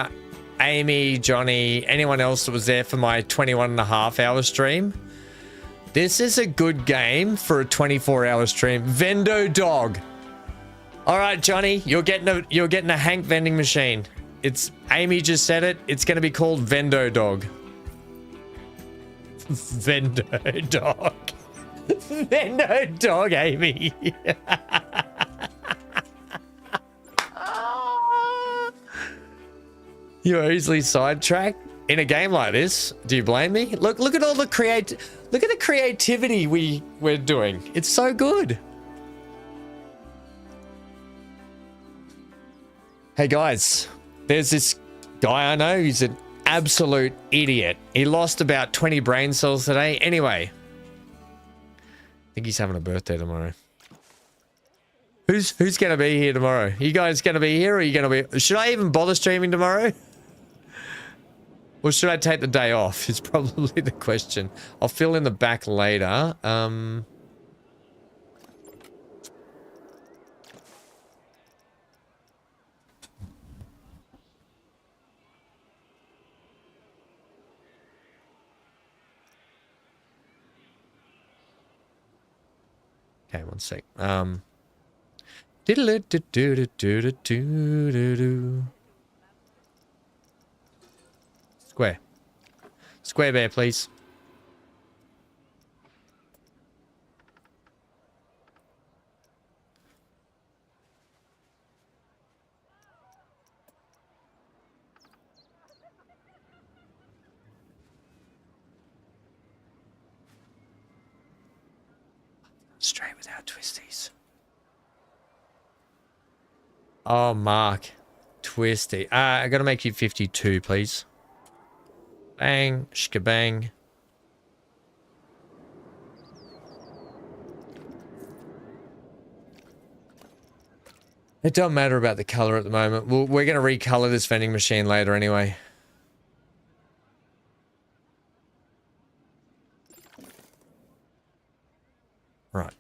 Amy, Johnny, anyone else that was there for my 21.5-hour stream. This is a good game for a 24-hour stream. Vendo Dog. All right, Johnny, you're getting a Hank vending machine. It's Amy just said it. It's going to be called Vendo Dog. Vendo Dog. Vendo Dog, Amy. You're easily sidetracked in a game like this. Do you blame me? Look at all the creativity we're doing. It's so good. Hey guys, there's this guy I know. He's an absolute idiot. He lost about 20 brain cells today. Anyway, I think he's having a birthday tomorrow. Who's gonna be here tomorrow? You guys gonna be here, or are you gonna be? Should I even bother streaming tomorrow? Or should I take the day off? Is probably the question. I'll fill in the back later. Okay, one sec. Square. Square bear, please. Straight without twisties. Oh, Mark. Twisty. I gotta make you 52, please. Bang. Shkabang. It don't matter about the color at the moment. We're gonna recolor this vending machine later anyway. Right.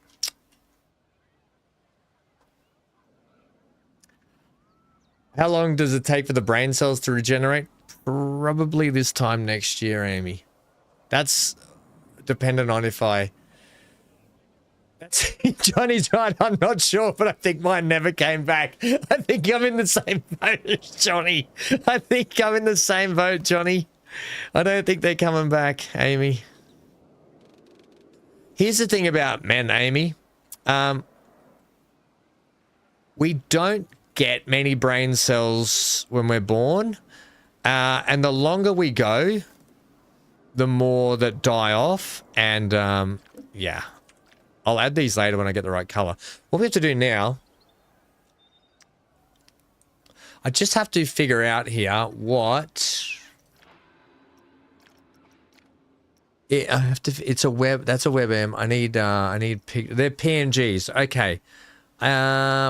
How long does it take for the brain cells to regenerate? Probably this time next year, Amy. That's dependent on if I... That's... Johnny's right, I'm not sure, but I think mine never came back. I think I'm in the same boat as Johnny. I think I'm in the same boat, Johnny. I don't think they're coming back, Amy. Here's the thing about men, Amy. We don't get many brain cells when we're born. And the longer we go, the more that die off. And, yeah. I'll add these later when I get the right color. What we have to do now... I just have to figure out here what... I have to. It's a web. That's a WebM. I need. They're PNGs. Okay.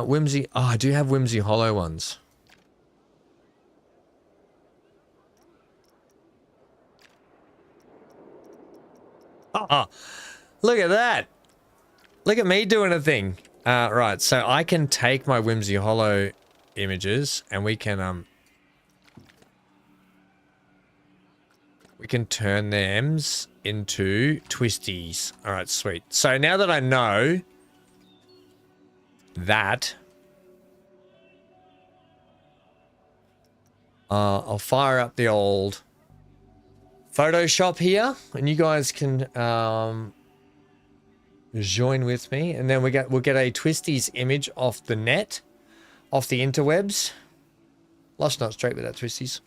Whimsy. Oh, I do have Whimsy Hollow ones. Oh, look at that. Look at me doing a thing. Right. So I can take my Whimsy Hollow images and we can turn thems into twisties. All right, sweet. So now that I know that, I'll fire up the old Photoshop here, and you guys can join with me, and then we'll get a twisties image off the net, off the interwebs. Lost not straight without twisties.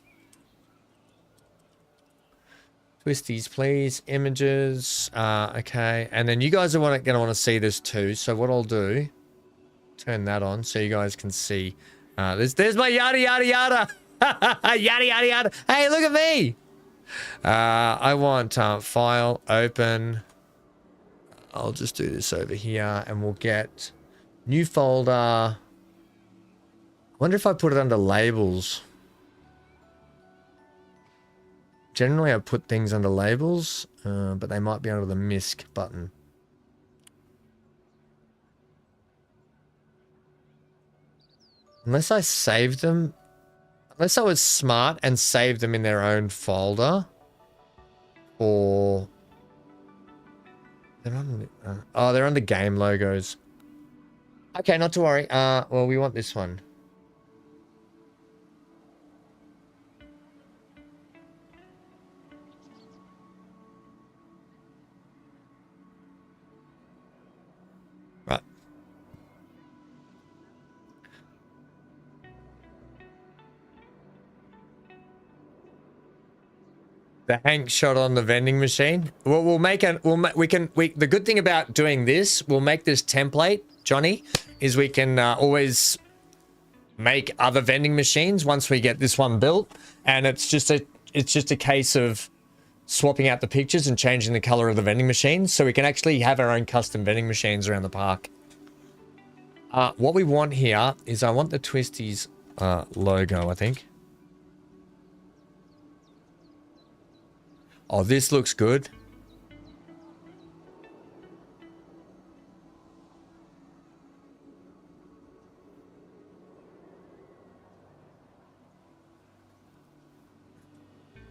Twisties, please. Images. Okay. And then you guys are going to want to see this too. So what I'll do, turn that on so you guys can see. There's my yada, yada, yada. Yada, yada, yada. Hey, look at me. I want file, open. I'll just do this over here and we'll get new folder. I wonder if I put it under labels. Generally, I put things under labels, but they might be under the MISC button. Unless I saved them. Unless I was smart and saved them in their own folder. Or... They're on, they're under game logos. Okay, not to worry. Well, we want this one. Right. The Hank shot on the vending machine. Well, the good thing about doing this, we'll make this template, Johnny, is we can always make other vending machines once we get this one built, and it's just a case of swapping out the pictures and changing the color of the vending machines, so we can actually have our own custom vending machines around the park. What we want here is I want the Twisties logo, I think. Oh, this looks good.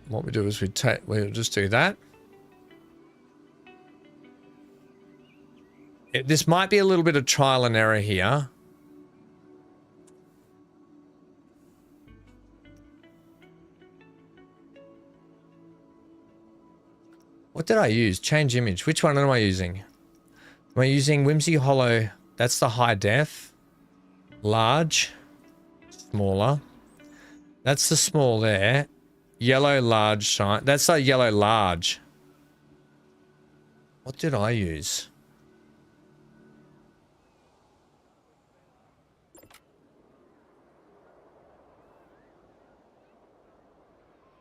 What we do is we'll just do that. This might be a little bit of trial and error here. What did I use? Change image. Which one am I using? Am I using Whimsey Hollow? That's the high def. Large. Smaller. That's the small there. Yellow large shine. That's a yellow large. What did I use?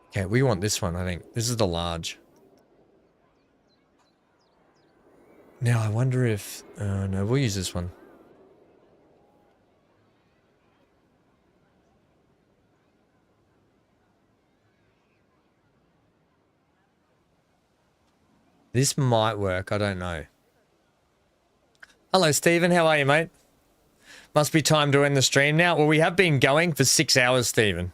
Okay, we want this one, I think. This is the large. Now, I wonder if... no, we'll use this one. This might work, I don't know. Hello, Stephen. How are you, mate? Must be time to end the stream now. Well, we have been going for 6 hours, Stephen.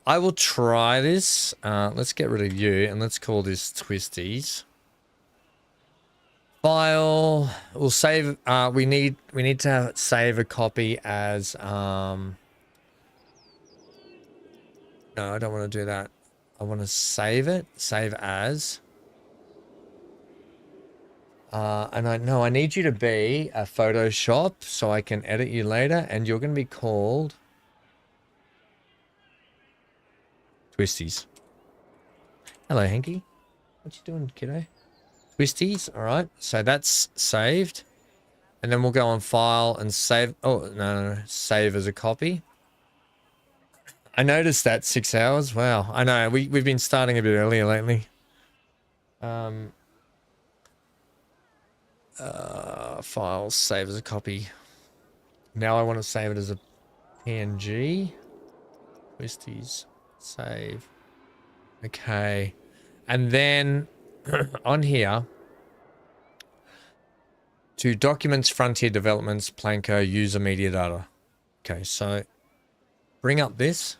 I will try this. Let's get rid of you and let's call this Twisties. File. We'll save. We need to save a copy as. No, I don't want to do that. I want to save it. Save as. And I need you to be a Photoshop so I can edit you later, and you're going to be called Twisties. Hello, Hanky. What you doing, kiddo? Twisties. All right. So that's saved, and then we'll go on File and save. Oh no, save as a copy. I noticed that 6 hours. Wow. I know we've been starting a bit earlier lately. File, save as a copy. Now I want to save it as a PNG. Twisties, save. Okay. And then on here, to Documents, Frontier Developments, Planko, User Media Data. Okay, so bring up this.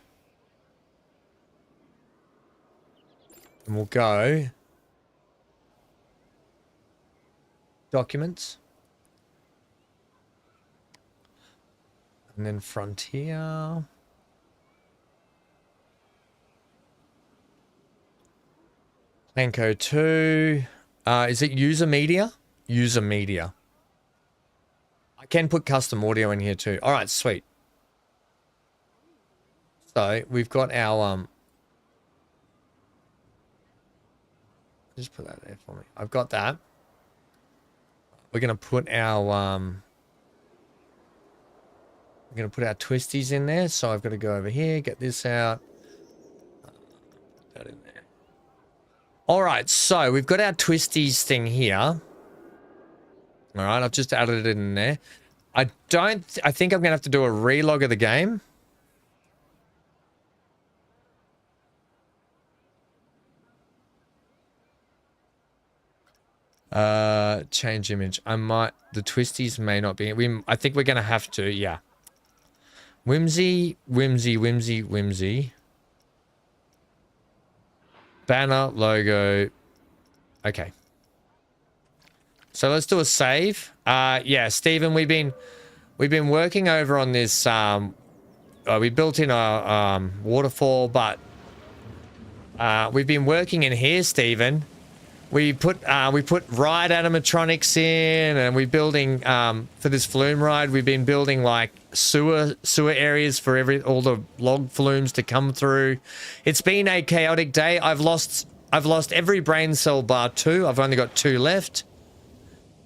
And we'll go Documents. And then Frontier. Planko 2. Is it User Media? User Media. I can put custom audio in here too. All right, sweet. So we've got our just put that there for me. I've got that. We're gonna put our Twisties in there. So I've got to go over here, get this out. Put that in there. All right, so we've got our Twisties thing here. All right, I've just added it in there. I think I'm gonna have to do a relog of the game. Change image. The Twisties may not be. I think we're gonna have to, yeah. Whimsy. Banner, logo. Okay. So let's do a save. Yeah, Stephen, we've been working over on this. We built in a waterfall, but we've been working in here, Stephen. We put ride animatronics in, and we're building for this flume ride. We've been building like sewer areas for all the log flumes to come through. It's been a chaotic day. I've lost every brain cell bar 2. I've only got 2 left.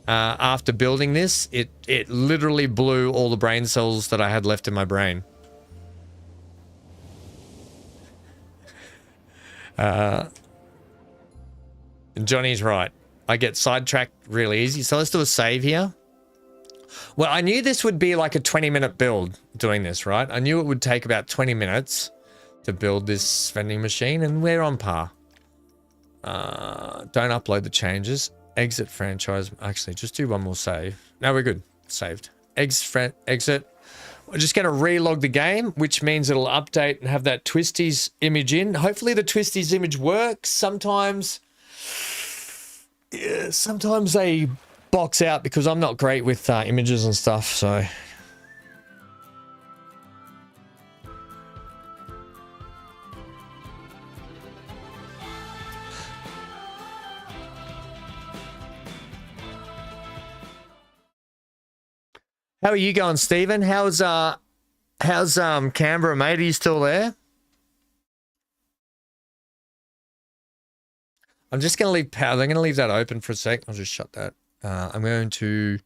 After building this, it literally blew all the brain cells that I had left in my brain. Johnny's right. I get sidetracked really easy. So let's do a save here. Well, I knew this would be like a 20-minute build doing this, right? I knew it would take about 20 minutes to build this vending machine, and we're on par. Don't upload the changes. Exit franchise. Actually, just do one more save. No, we're good. Saved. Exit. We're just going to relog the game, which means it'll update and have that Twisties image in. Hopefully the Twisties image works. Sometimes Yeah, sometimes they box out because I'm not great with images and stuff, so. How are you going, Stephen? How's Canberra, mate? Are you still there? I'm just gonna leave power. I'm gonna leave that open for a sec. I'll just shut that. I'm going to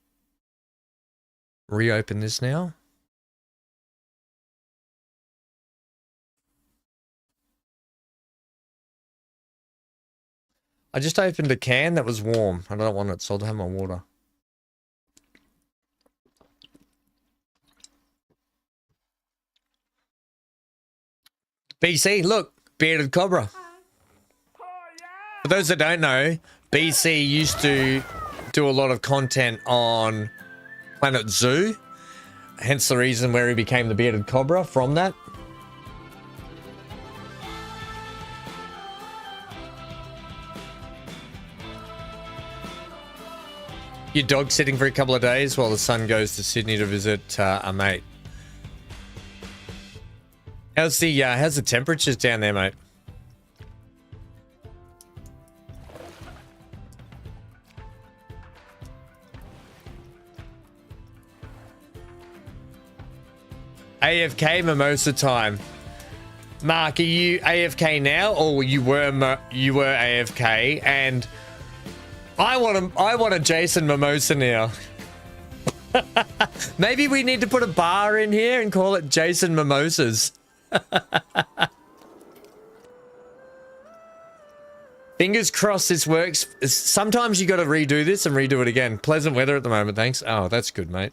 reopen this now. I just opened a can that was warm. I don't want it, so I'll have my water. BC, look, bearded cobra. For those that don't know, BC used to do a lot of content on Planet Zoo, hence the reason where he became the bearded cobra from that. Your dog sitting for a couple of days while the son goes to Sydney to visit a mate. How's the temperatures down there, mate? AFK mimosa time. Mark, are you AFK now, or you were AFK? And I want a Jason mimosa now. Maybe we need to put a bar in here and call it Jason Mimosas. Fingers crossed this works. Sometimes you got to redo this and redo it again. Pleasant weather at the moment, thanks. Oh, that's good, mate.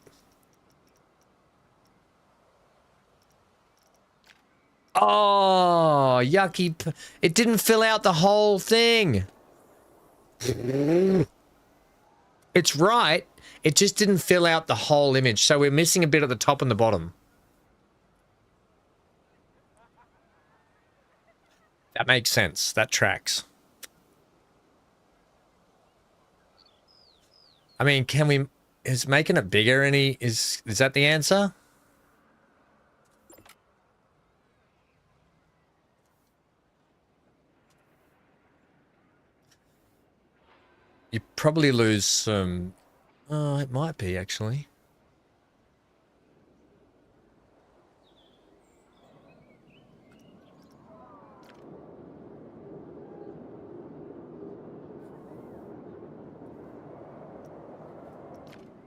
Oh, yucky. It didn't fill out the whole thing. It's right. It just didn't fill out the whole image. So we're missing a bit at the top and the bottom. That makes sense. That tracks. I mean, can we... Is making it bigger any... Is that the answer? You probably lose some... Oh, it might be, actually.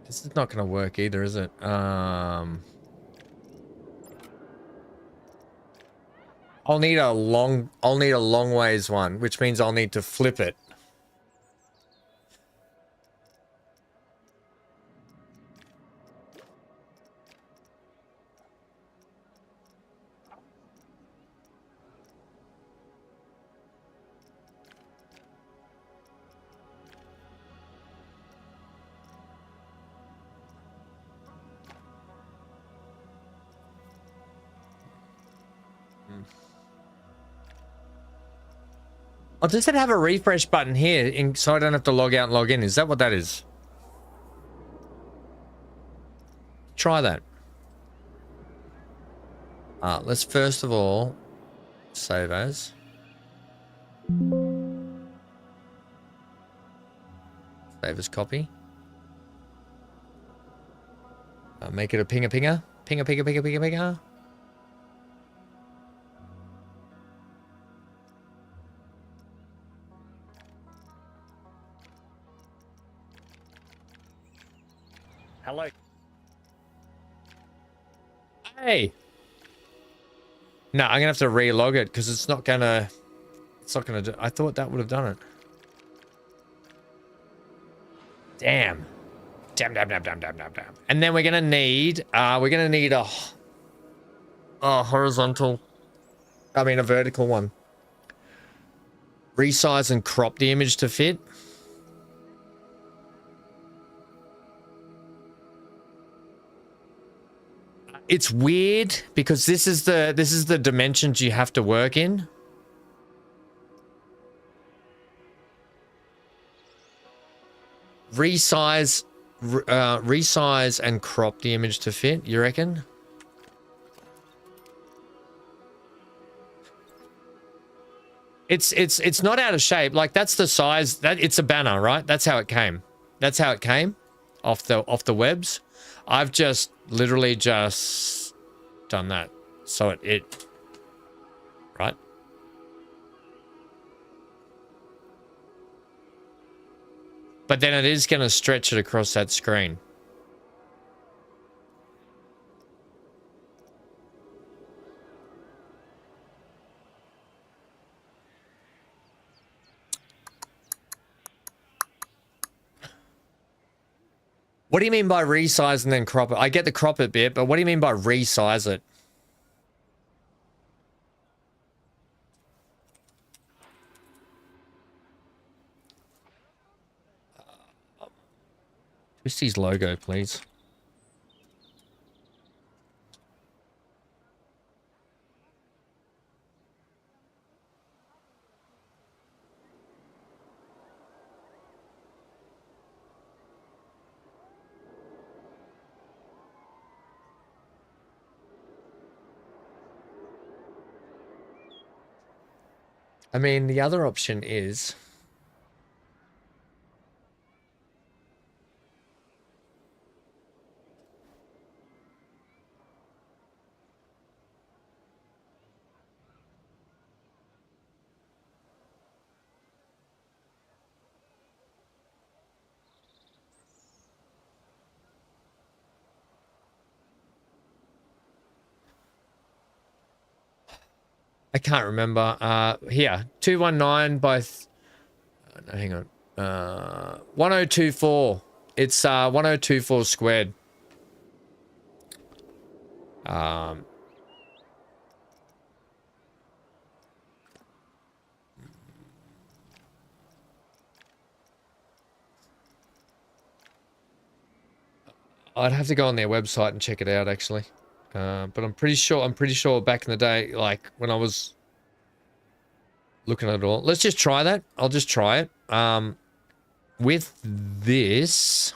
This is not going to work either, is it? I'll need a long ways one, which means I'll need to flip it. Oh, does it have a refresh button here so I don't have to log out and log in? Is that what that is? Try that. Let's first of all save as. Save as copy. Make it a pinger. Pinger. Hello. Hey. No, I'm gonna have to relog it because it's not gonna do. I thought that would have done it. Damn. And then we're gonna need a horizontal. I mean a vertical one. Resize and crop the image to fit. It's weird because this is the dimensions you have to work in. resize, resize and crop the image to fit, you reckon? It's not out of shape. Like, that's the size. That it's a banner, right? That's how it came. That's how it came off the webs. I've just literally just done that. So it right? But then it is going to stretch it across that screen. What do you mean by resize and then crop it? I get the crop it bit, but what do you mean by resize it? Twisty's logo, please. I mean, the other option is... I can't remember. Here, 219 by... no, hang on. 1024. It's 1024 squared. I'd have to go on their website and check it out, actually. But I'm pretty sure back in the day, like when I was looking at it all. Let's just try that. I'll just try it. With this.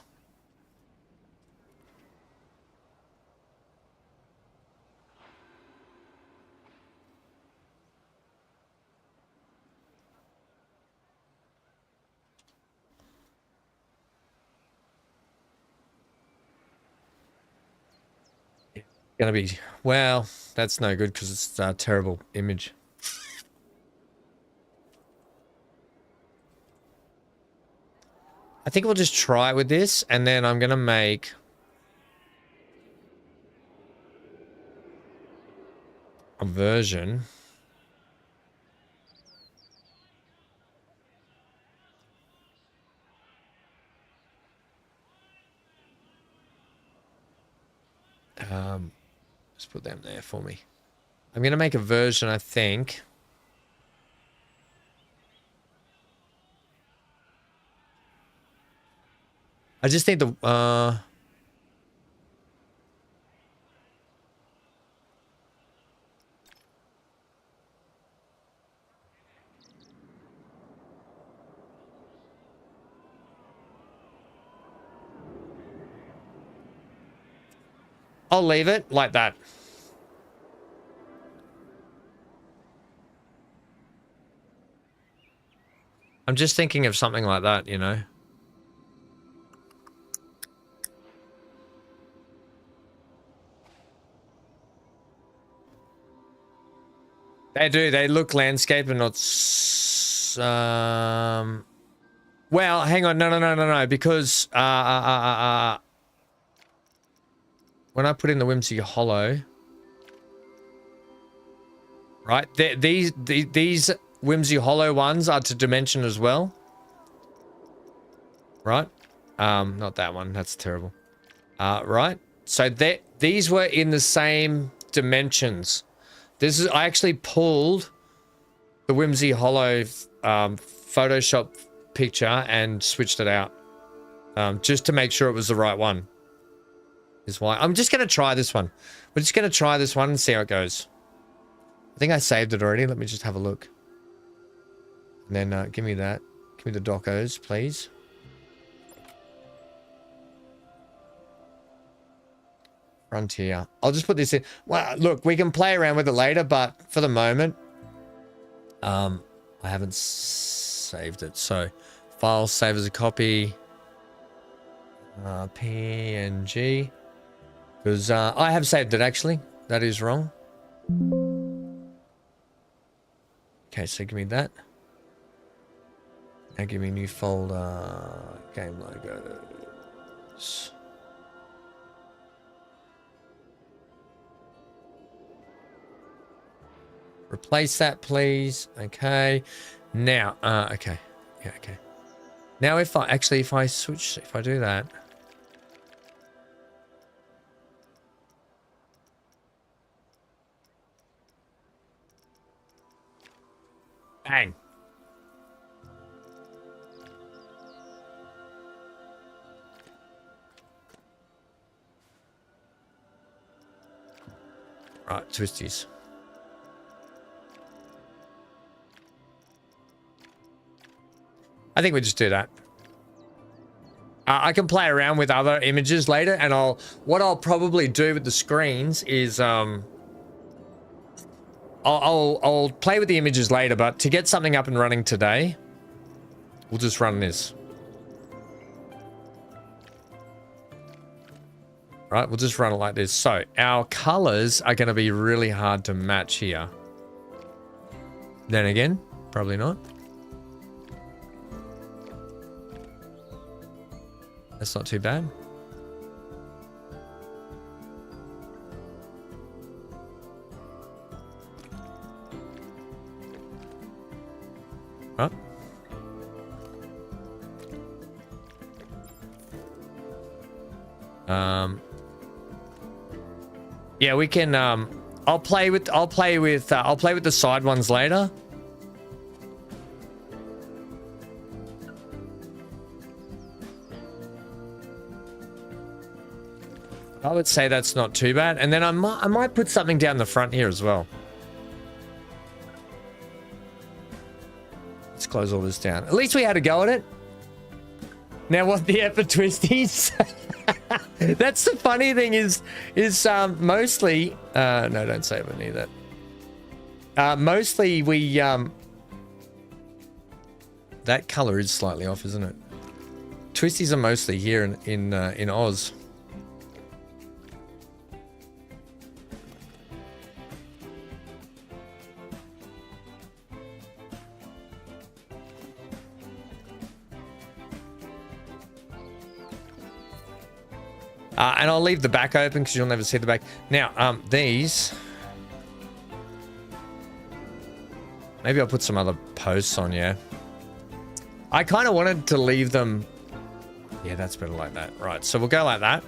Gonna be, well, that's no good because it's a terrible image. I think we'll just try it with this, and then I'm gonna make a version. Just put them there for me. I'm gonna make a version, I think. I just need the I'll leave it like that. I'm just thinking of something like that, you know. They do. They look landscape and not... well, hang on. No. Because... when I put in the Whimsey Hollow... Right? These Whimsey Hollow ones are to dimension as well. Right? Not that one. That's terrible. Right? So these were in the same dimensions. This is, I actually pulled the Whimsey Hollow Photoshop picture and switched it out. Just to make sure it was the right one. Is why. I'm just going to try this one. We're just going to try this one and see how it goes. I think I saved it already. Let me just have a look. And then give me that. Give me the docos, please. Frontier. I'll just put this in. Well, look, we can play around with it later, but for the moment, I haven't saved it. So, file, save as a copy. PNG. Because I have saved it, actually. That is wrong. Okay, so give me that. Now give me a new folder. Game logos. Replace that, please. Okay. Now, okay. Yeah, okay. Now if I switch, if I do that. Bang. Right, twisties. I think we just do that. I can play around with other images later, and what I'll probably do with the screens is I'll play with the images later, but to get something up and running today, we'll just run this. Right, we'll just run it like this. So our colors are going to be really hard to match here. Then again, probably not. That's not too bad. Huh? Yeah, we can I'll play with the side ones later. I would say that's not too bad. And then I might put something down the front here as well. Let's close all this down. At least we had a go at it. Now what the F for twisties? That's the funny thing is mostly no, don't save any of that. Mostly we that color is slightly off, isn't it? Twisties are mostly here in Oz. And I'll leave the back open because you'll never see the back. Now, these... Maybe I'll put some other posts on, yeah. I kind of wanted to leave them... Yeah, that's better like that. Right, so we'll go like that.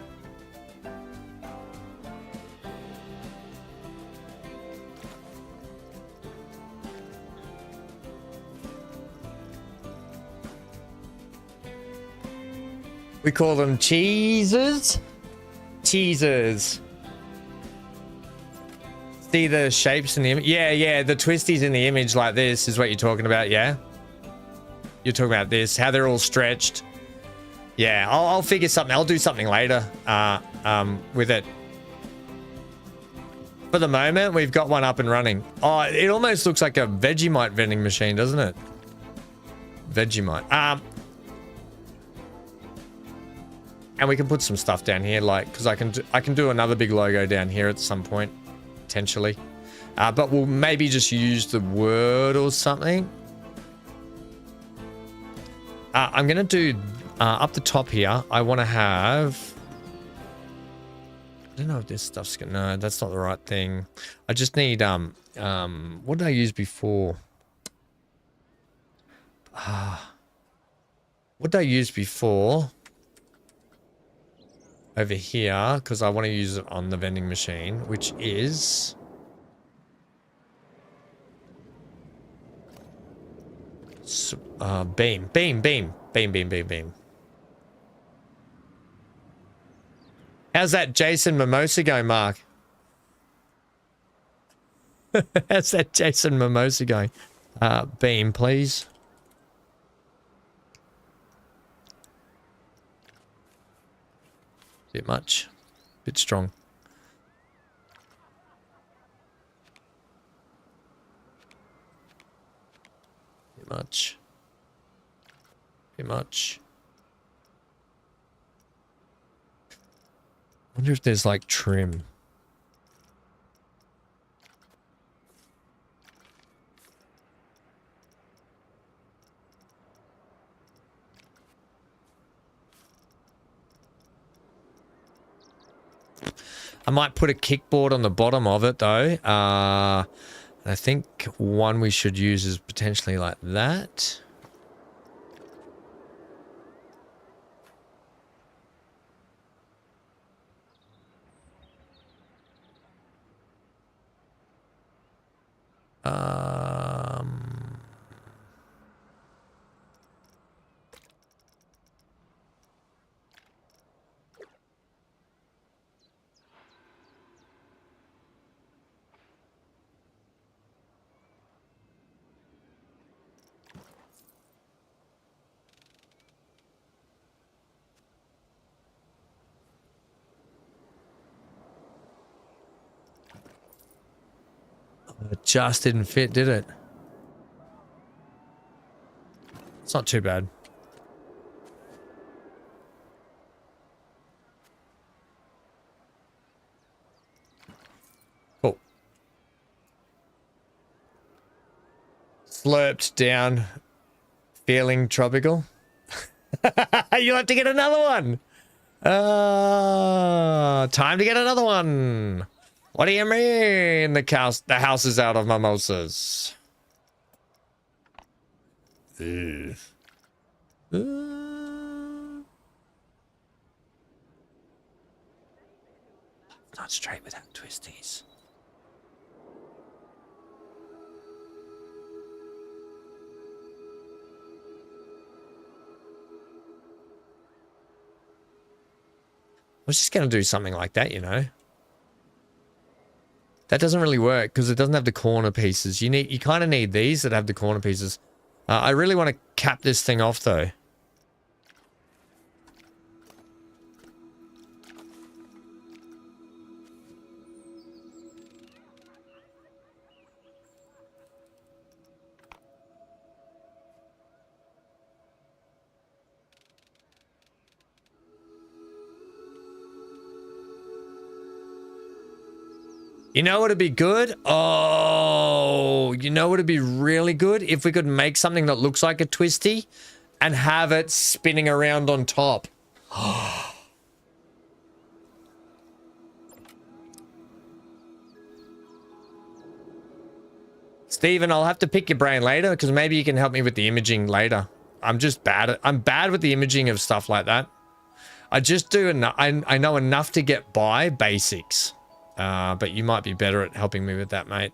We call them cheeses. Cheeses. See the shapes in the image? Yeah, the twisties in the image like this is what you're talking about, yeah? You're talking about this, how they're all stretched. Yeah, I'll figure something. I'll do something later with it. For the moment, we've got one up and running. Oh, it almost looks like a Vegemite vending machine, doesn't it? Vegemite. And we can put some stuff down here, like, because I can do another big logo down here at some point, potentially. But we'll maybe just use the word or something. I'm gonna do up the top here. I want to have. I don't know if this stuff's gonna. No, that's not the right thing. I just need what did I use before? What did I use before? Over here, because I want to use it on the vending machine, which is beam. How's that Jason Mimosa going, Mark? How's that Jason Mimosa going? Beam, please. Bit much, bit strong. Too much. Too much. I wonder if there's like trim. I might put a kickboard on the bottom of it though. I think one we should use is potentially like that. It just didn't fit, did it? It's not too bad. Cool. Slurped down. Feeling tropical. You'll have to get another one. Time to get another one. What do you mean the house is out of mimosas? Not straight without twisties. I was just going to do something like that, you know. That doesn't really work because it doesn't have the corner pieces. You kind of need these that have the corner pieces. I really want to cap this thing off though. You know what would be good? Oh, you know what would be really good? If we could make something that looks like a twisty and have it spinning around on top. Steven, I'll have to pick your brain later because maybe you can help me with the imaging later. I'm bad with the imaging of stuff like that. I just do enough. I know enough to get by basics. But you might be better at helping me with that, mate.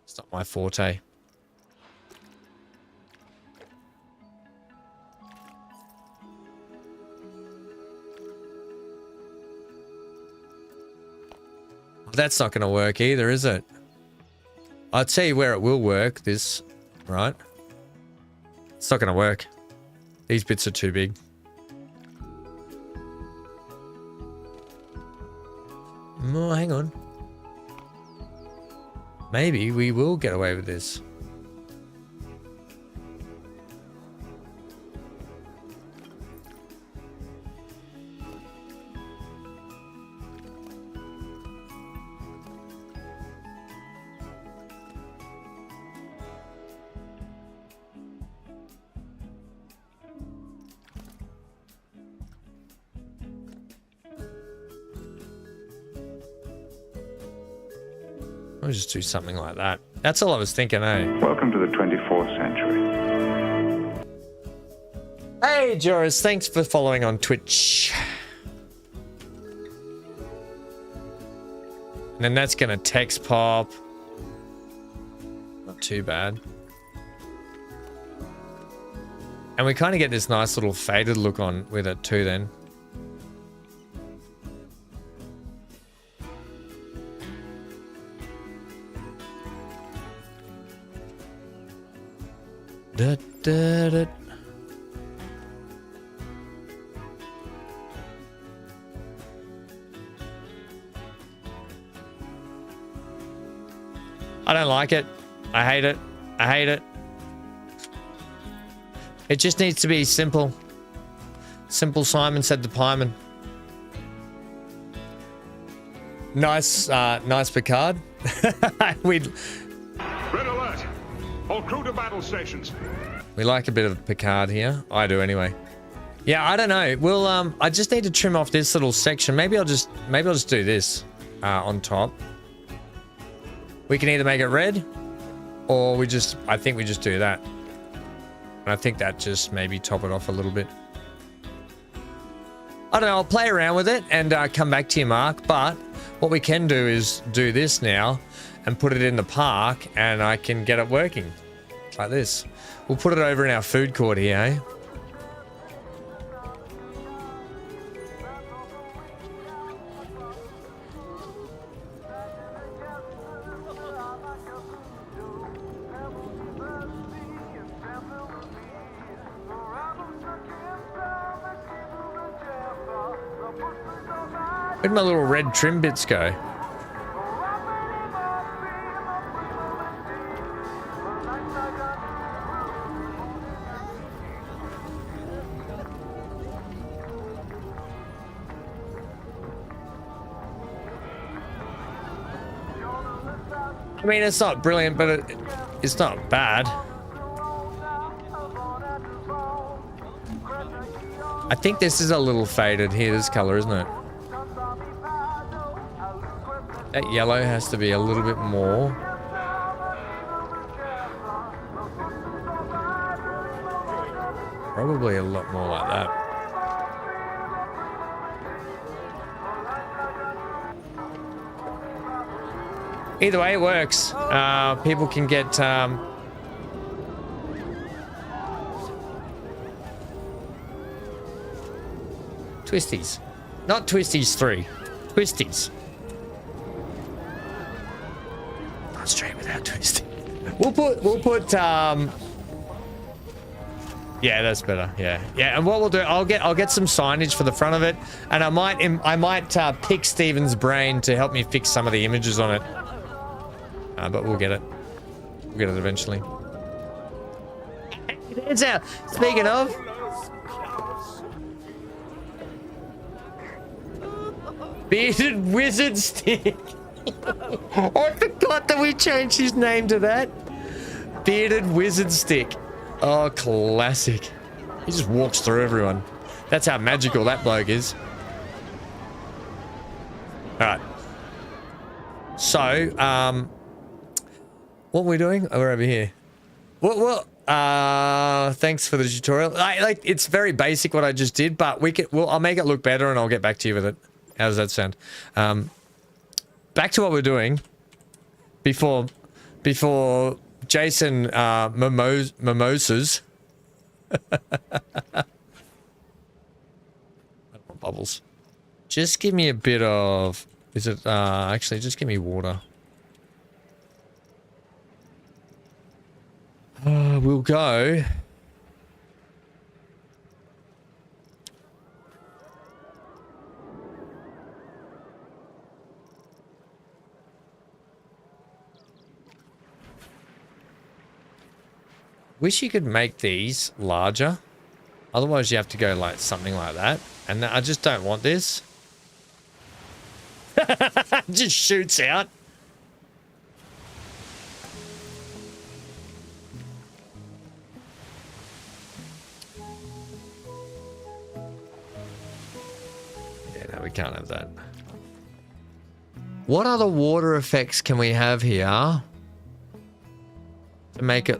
It's not my forte. That's not going to work either, is it? I'll tell you where it will work, this, right? It's not going to work. These bits are too big. Oh, hang on. Maybe we will get away with this. I'll just do something like that. That's all I was thinking, eh?
Welcome to the 24th century.
Hey, Joris, thanks for following on Twitch. And then that's gonna text pop. Not too bad. And we kind of get this nice little faded look on with it too then. Da, da, da. I don't like it. I hate it. I hate it. It just needs to be simple. Simple Simon said to Pieman. Nice, nice Picard. we
Red alert! All crew to battle stations.
We like a bit of Picard here. I do anyway. Yeah, I don't know. We'll I just need to trim off this little section. Maybe I'll just do this on top. We can either make it red or I think we just do that. And I think that just maybe top it off a little bit. I don't know, I'll play around with it and come back to you, Mark. But what we can do is do this now and put it in the park and I can get it working. Like this. We'll put it over in our food court here, eh? Where'd my little red trim bits go? I mean, it's not brilliant, but it's not bad. I think this is a little faded here, this color, isn't it? That yellow has to be a little bit more. Probably a lot more like that. Either way, it works. People can get twisties. Not Twisties 3. Twisties. Not straight without twisting. We'll put yeah, that's better. Yeah. Yeah, and what we'll do, I'll get some signage for the front of it, and I might pick Steven's brain to help me fix some of the images on it. But we'll get it. We'll get it eventually. It's out. Speaking of, bearded wizard stick. I forgot that we changed his name to that. Bearded wizard stick. Oh, classic. He just walks through everyone. That's how magical that bloke is. All right. So, what we're doing? Oh, we're over here. Thanks for the tutorial. It's very basic what I just did, but I'll make it look better and I'll get back to you with it. How does that sound? Back to what we're doing before Jason mimosas. Bubbles. Just give me a bit of. Is it actually just give me water. We'll go. Wish you could make these larger. Otherwise you have to go like something like that. And I just don't want this. Just shoots out. We can't have that. What other water effects can we have here to make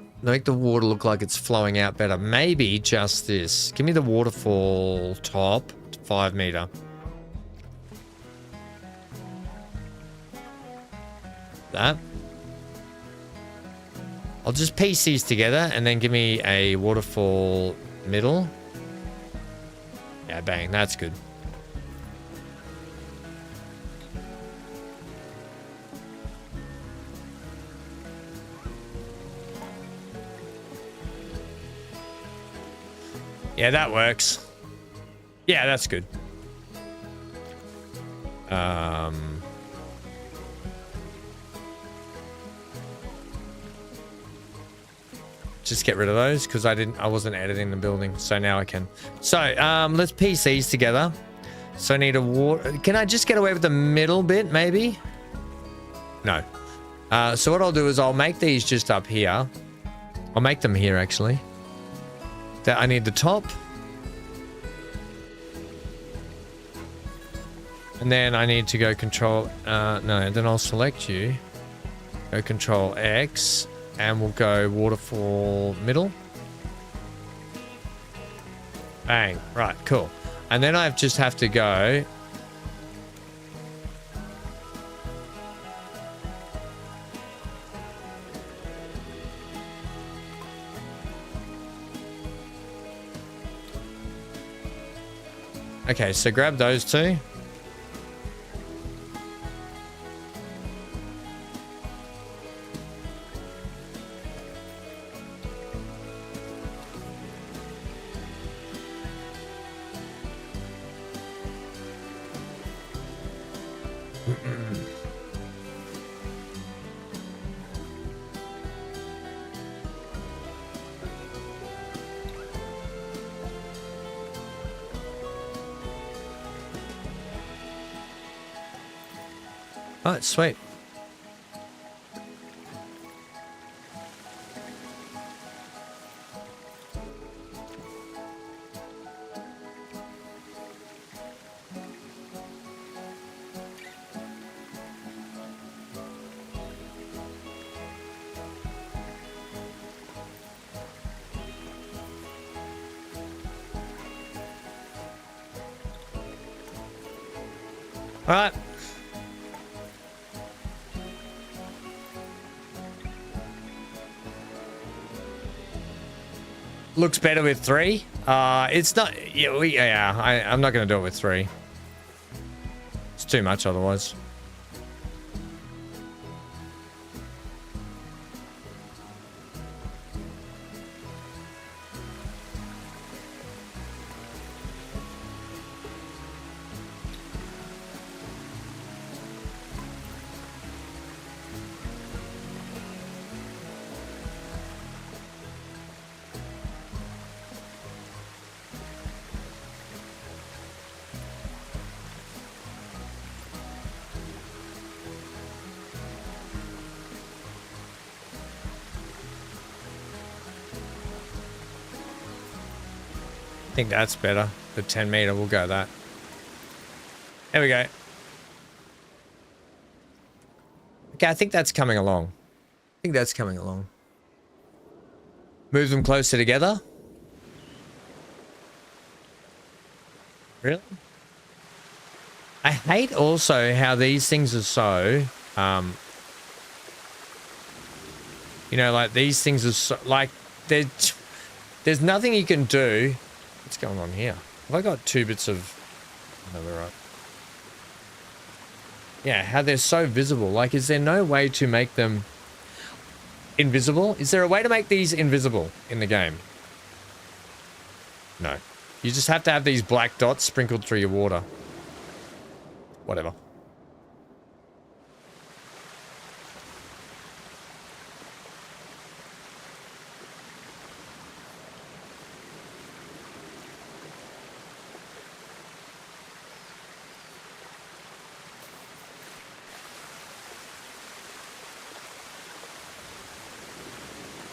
the water look like it's flowing out better? Maybe just this. Give me the waterfall top, 5 meter. That. I'll just piece these together and then give me a waterfall middle. Yeah, bang, that's good. Yeah, that works. Yeah, that's good. just get rid of those because I wasn't editing the building, so now I can. So let's piece these together. So I need a water. Can I just get away with the middle bit, maybe? No. So what I'll do is I'll make these just up here. I'll make them here actually. That I need the top. And then I need to go control, no, then I'll select you. Go control X and we'll go waterfall middle. Bang, right, cool. And then I just have to go. Okay, so grab those two. Oh, sweet. All right. Looks better with 3. It's not. Yeah, I'm not going to do it with 3. It's too much otherwise. I think that's better. The 10 meter, we'll go that. There we go. Okay, I think that's coming along. Move them closer together. Really? I hate also how these things are so, you know, like these things are so, like, there's nothing you can do. What's going on here? Have I got 2 bits of... No, we're right. Yeah, how they're so visible. Like, is there no way to make them invisible? Is there a way to make these invisible in the game? No. You just have to have these black dots sprinkled through your water. Whatever.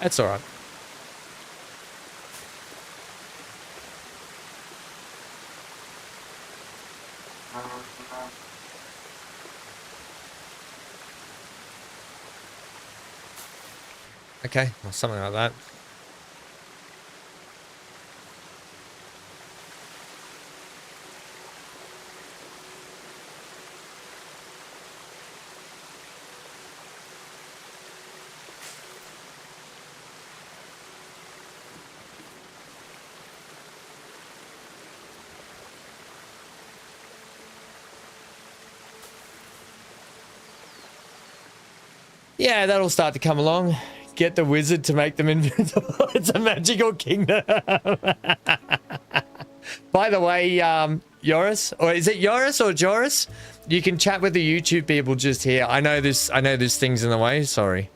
That's all right. Okay, well, something like that. Yeah, that'll start to come along. Get the wizard to make them invisible. It's a magical kingdom. By the way, Yoris, or is it Yoris or Joris? You can chat with the YouTube people just here. I know this thing's in the way. Sorry.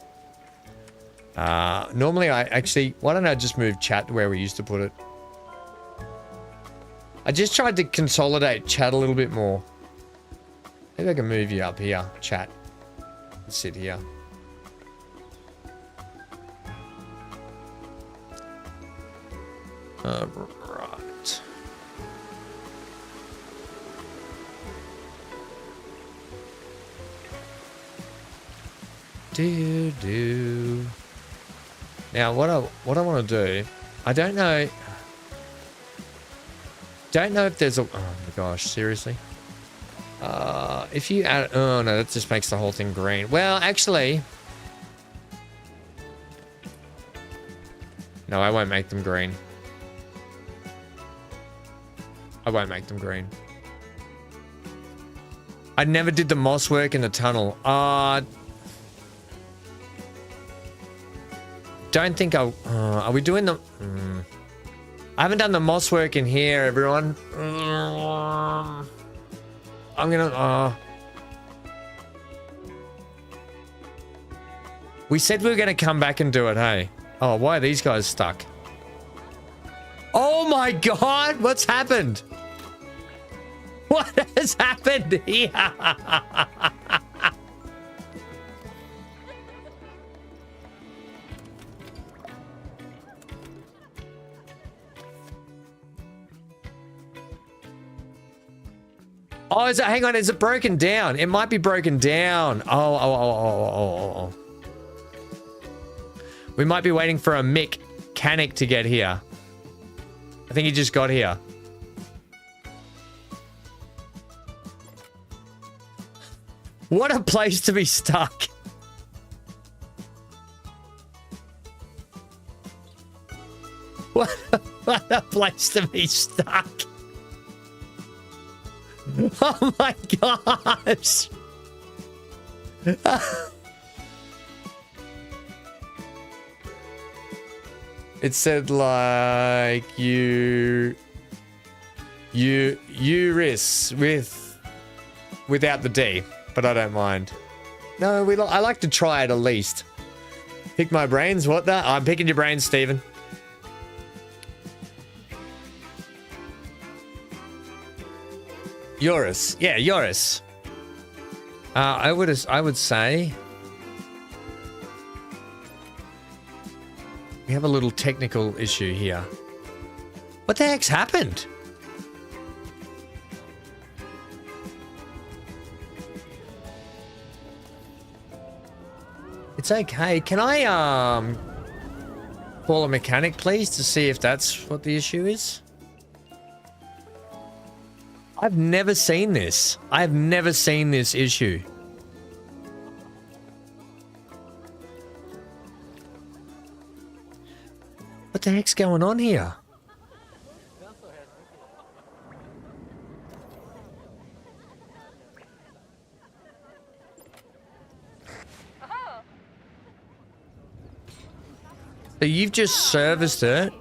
Normally I actually, why don't I just move chat to where we used to put it? I just tried to consolidate chat a little bit more. Maybe I can move you up here, chat. Sit here. Right. Do. Now, what I want to do, I don't know. Don't know if there's a. Oh my gosh, seriously. If you add, oh no, that just makes the whole thing green. Well, actually, no, I won't make them green. I won't make them green. I never did the moss work in the tunnel. Don't think I. Are we doing the? I haven't done the moss work in here, everyone. I'm gonna. We said we were gonna come back and do it. Hey. Oh, why are these guys stuck? Oh my God! What's happened? What has happened here? Oh, is it? Hang on, is it broken down? It might be broken down. Oh. We might be waiting for a mechanic to get here. I think he just got here. What a place to be stuck. What a place to be stuck. Oh my gosh. It said like Uris without the D, but I don't mind. No, I like to try it at least. Pick my brains. What the? I'm picking your brains, Stephen. Eurus. Yeah, Eurus. I would say we have a little technical issue here. What the heck's happened? It's okay. Can I call a mechanic, please, to see if that's what the issue is? I've never seen this. I've never seen this issue. What the heck's going on here? So you've just serviced it.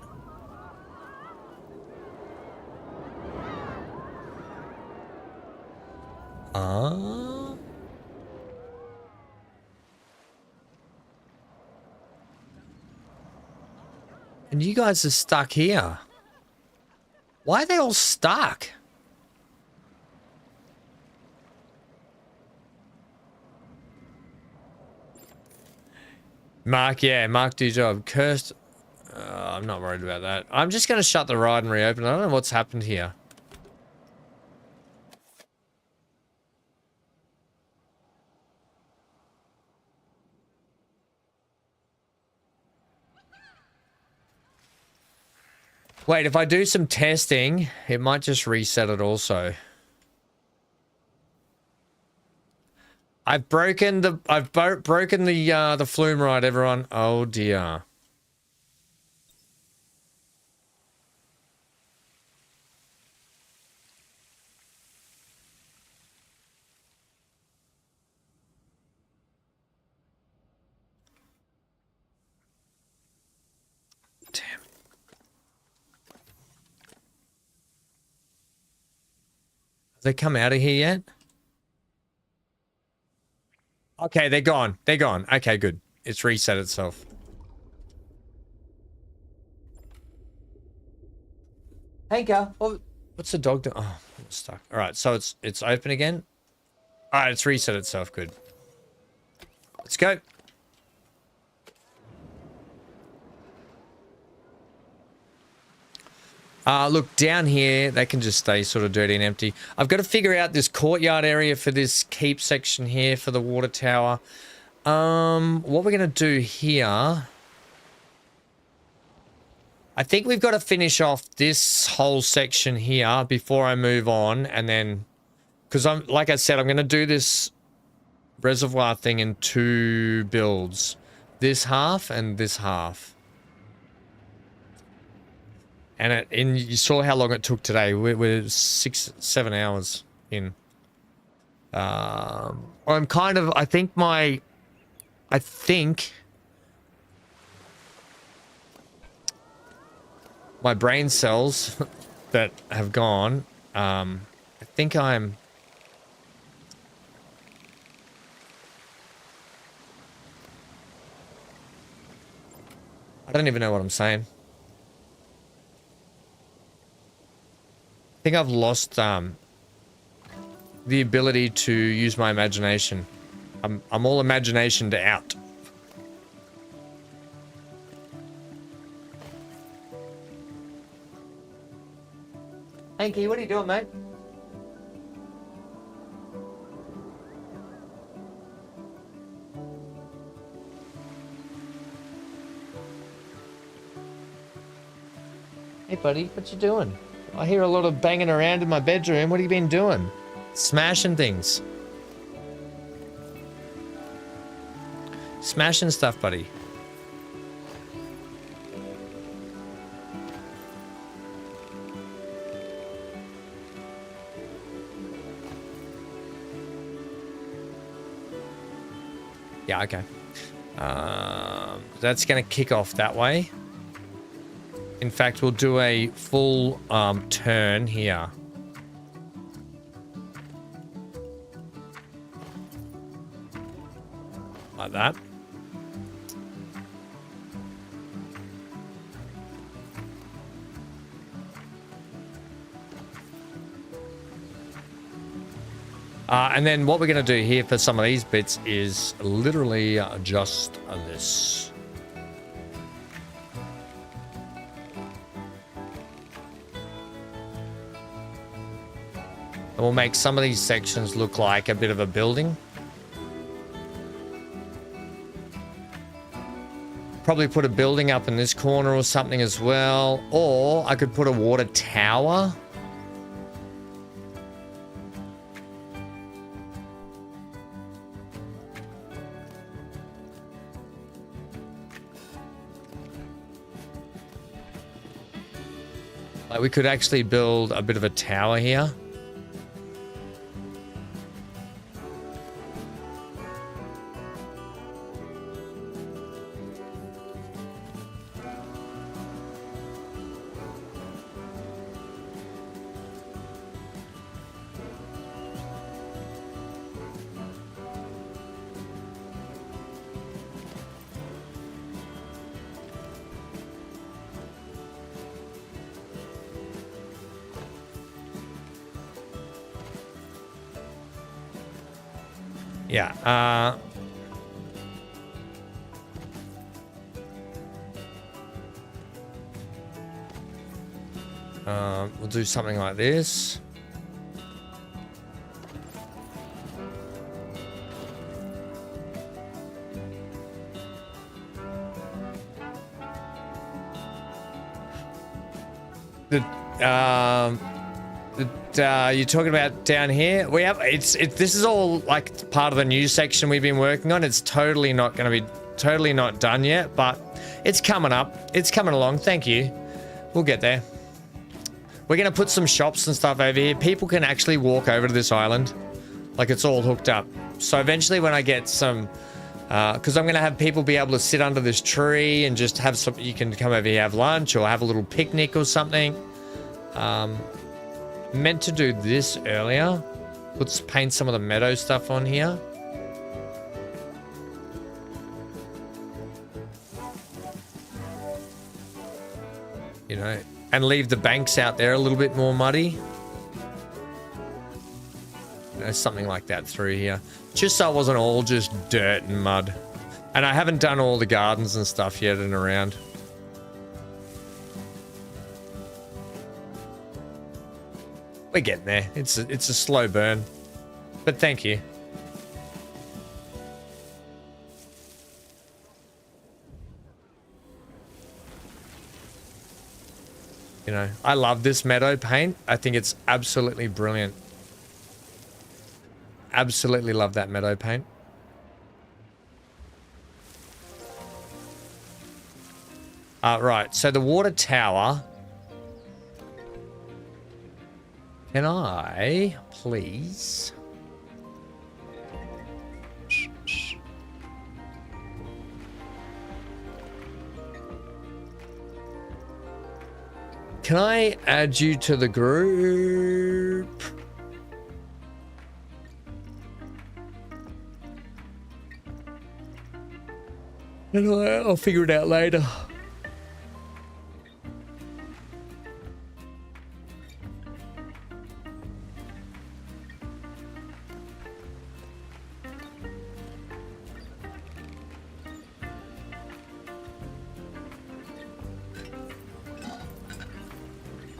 And you guys are stuck here. Why are they all stuck? Mark, yeah, Mark, do your job. Cursed. I'm not worried about that. I'm just going to shut the ride and reopen. I don't know what's happened here. Wait, if I do some testing, it might just reset it also. I've broken the flume ride, everyone. Oh dear. Damn. Have they come out of here yet? Okay, they're gone. They're gone. Okay, good. It's reset itself. Hanker, what's the dog doing? Oh, I'm stuck. All right, so it's open again. All right, it's reset itself. Good. Let's go. Look, down here, they can just stay sort of dirty and empty. I've got to figure out this courtyard area for this keep section here for the water tower. What we're going to do here... I think we've got to finish off this whole section here before I move on, and then... Because like I said, I'm going to do this reservoir thing in 2 builds. This half and this half. And you saw how long it took today. We're 6-7 hours in. I'm kind of, I think my brain cells that have gone, I think I don't even know what I'm saying. I think I've lost the ability to use my imagination. I'm all imaginationed out. Hanky, what are you doing, mate? Hey, buddy, what you doing? I hear a lot of banging around in my bedroom. What have you been doing? Smashing things. Smashing stuff, buddy. Yeah, okay. That's going to kick off that way. In fact, we'll do a full turn here. Like that. And then what we're going to do here for some of these bits is literally just this. And we'll make some of these sections look like a bit of a building. Probably put a building up in this corner or something as well. Or I could put a water tower. Like we could actually build a bit of a tower here. Yeah, we'll do something like this. You're talking about down here? We have this is all like part of the new section we've been working on. It's totally not going to be totally not done yet, but it's coming up. It's coming along. Thank you. We'll get there. We're going to put some shops and stuff over here. People can actually walk over to this island. Like it's all hooked up. So eventually when I get some, because I'm going to have people be able to sit under this tree and just have some, you can come over here, have lunch or have a little picnic or something. Meant to do this earlier. Let's paint some of the meadow stuff on here. You know, and leave the banks out there a little bit more muddy. Something like that through here. Just so it wasn't all just dirt and mud. And I haven't done all the gardens and stuff yet and around. We're getting there. It's a slow burn. But thank you. You know, I love this meadow paint. I think it's absolutely brilliant. Absolutely love that meadow paint. Right, so the water tower. Can I, please? Can I add you to the group? I'll figure it out later.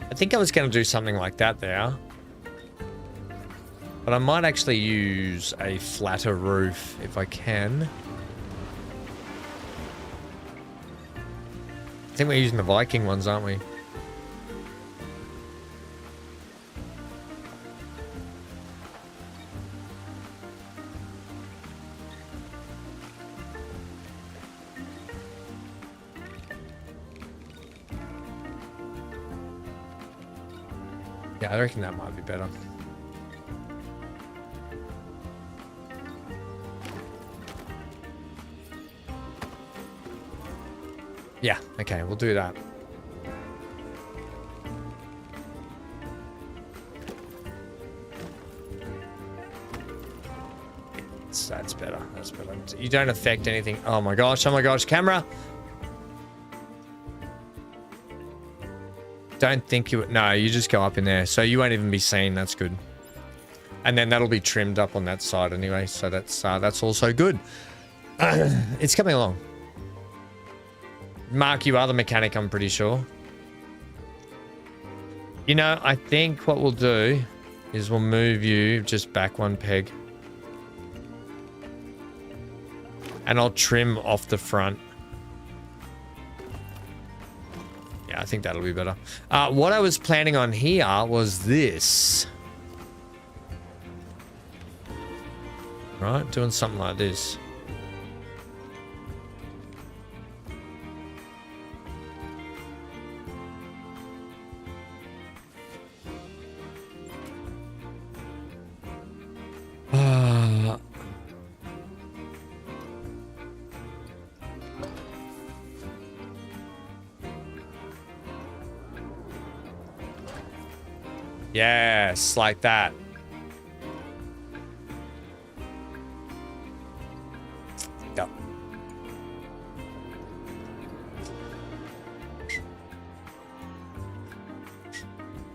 I think I was going to do something like that there. But I might actually use a flatter roof if I can. I think we're using the Viking ones, aren't we? Yeah, I reckon that might be better. Yeah, okay, we'll do that. That's better. That's better. You don't affect anything. Oh my gosh, camera. Don't think you... No, you just go up in there. So you won't even be seen. That's good. And then that'll be trimmed up on that side anyway. So that's also good. It's coming along. Mark, you are the mechanic, I'm pretty sure. You know, I think what we'll do is we'll move you just back one peg. And I'll trim off the front. Yeah, I think that'll be better. What I was planning on here was this. Right, doing something like this. Yes, like that. Go.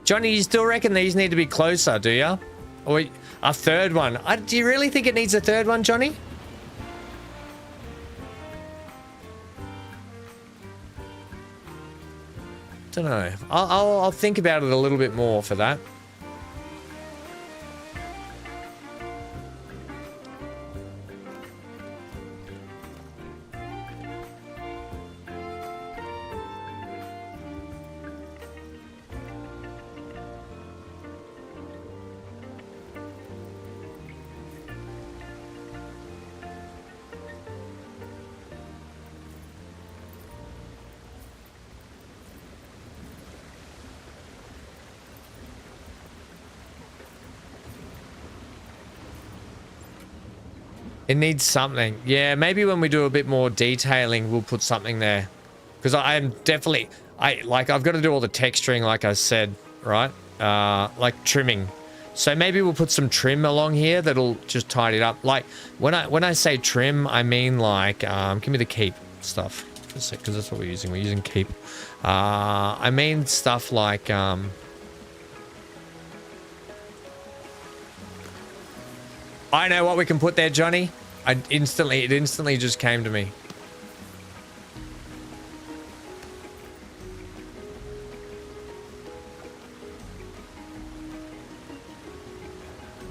Johnny, you still reckon these need to be closer, do you? Or a third one? Do you really think it needs a third one, Johnny? Don't know. I'll think about it a little bit more for that. It needs something. Yeah, maybe when we do a bit more detailing, we'll put something there. Because I'm definitely... I've got to do all the texturing, like I said, right? Like trimming. So maybe we'll put some trim along here that'll just tidy it up. Like, when I say trim, I mean like... give me the keep stuff. because that's what we're using. We're using keep. I mean stuff like I know what we can put there, Johnny. It instantly just came to me.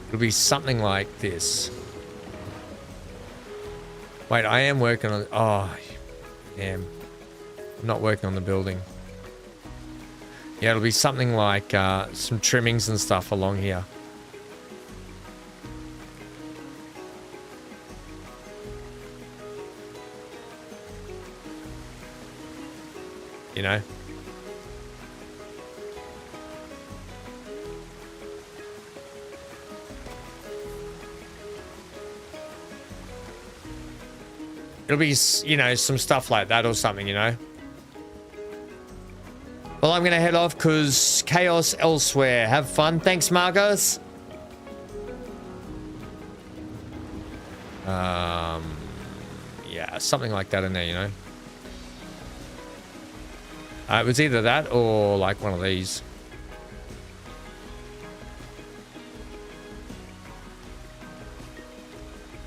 It'll be something like this. Wait, I am working on... Oh, damn. I'm not working on the building. Yeah, it'll be something like some trimmings and stuff along here. You know? It'll be, you know, some stuff like that or something, you know? Well, I'm going to head off because chaos elsewhere. Have fun. Thanks, Marcos. Yeah, something like that in there, you know? It was either that or like one of these.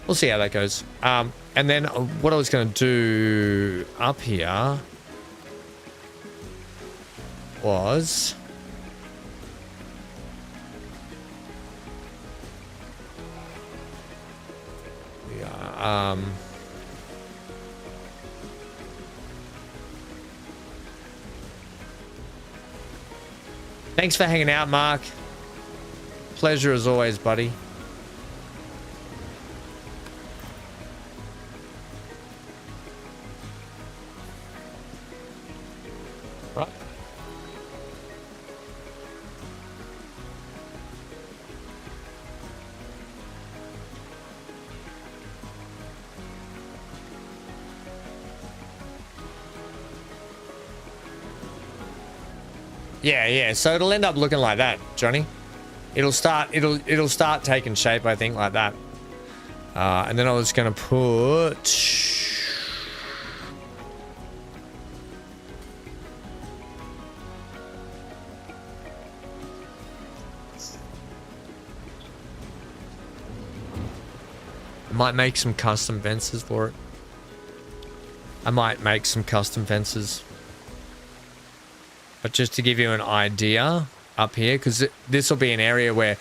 We'll see how that goes. And then what I was going to do up here was... Yeah, thanks for hanging out, Mark. Pleasure as always, buddy. Right. Yeah. So it'll end up looking like that, Johnny. It'll start taking shape, I think, like that. And then I was gonna put... Might make some custom fences for it. I might make some custom fences. But just to give you an idea up here, because this will be an area where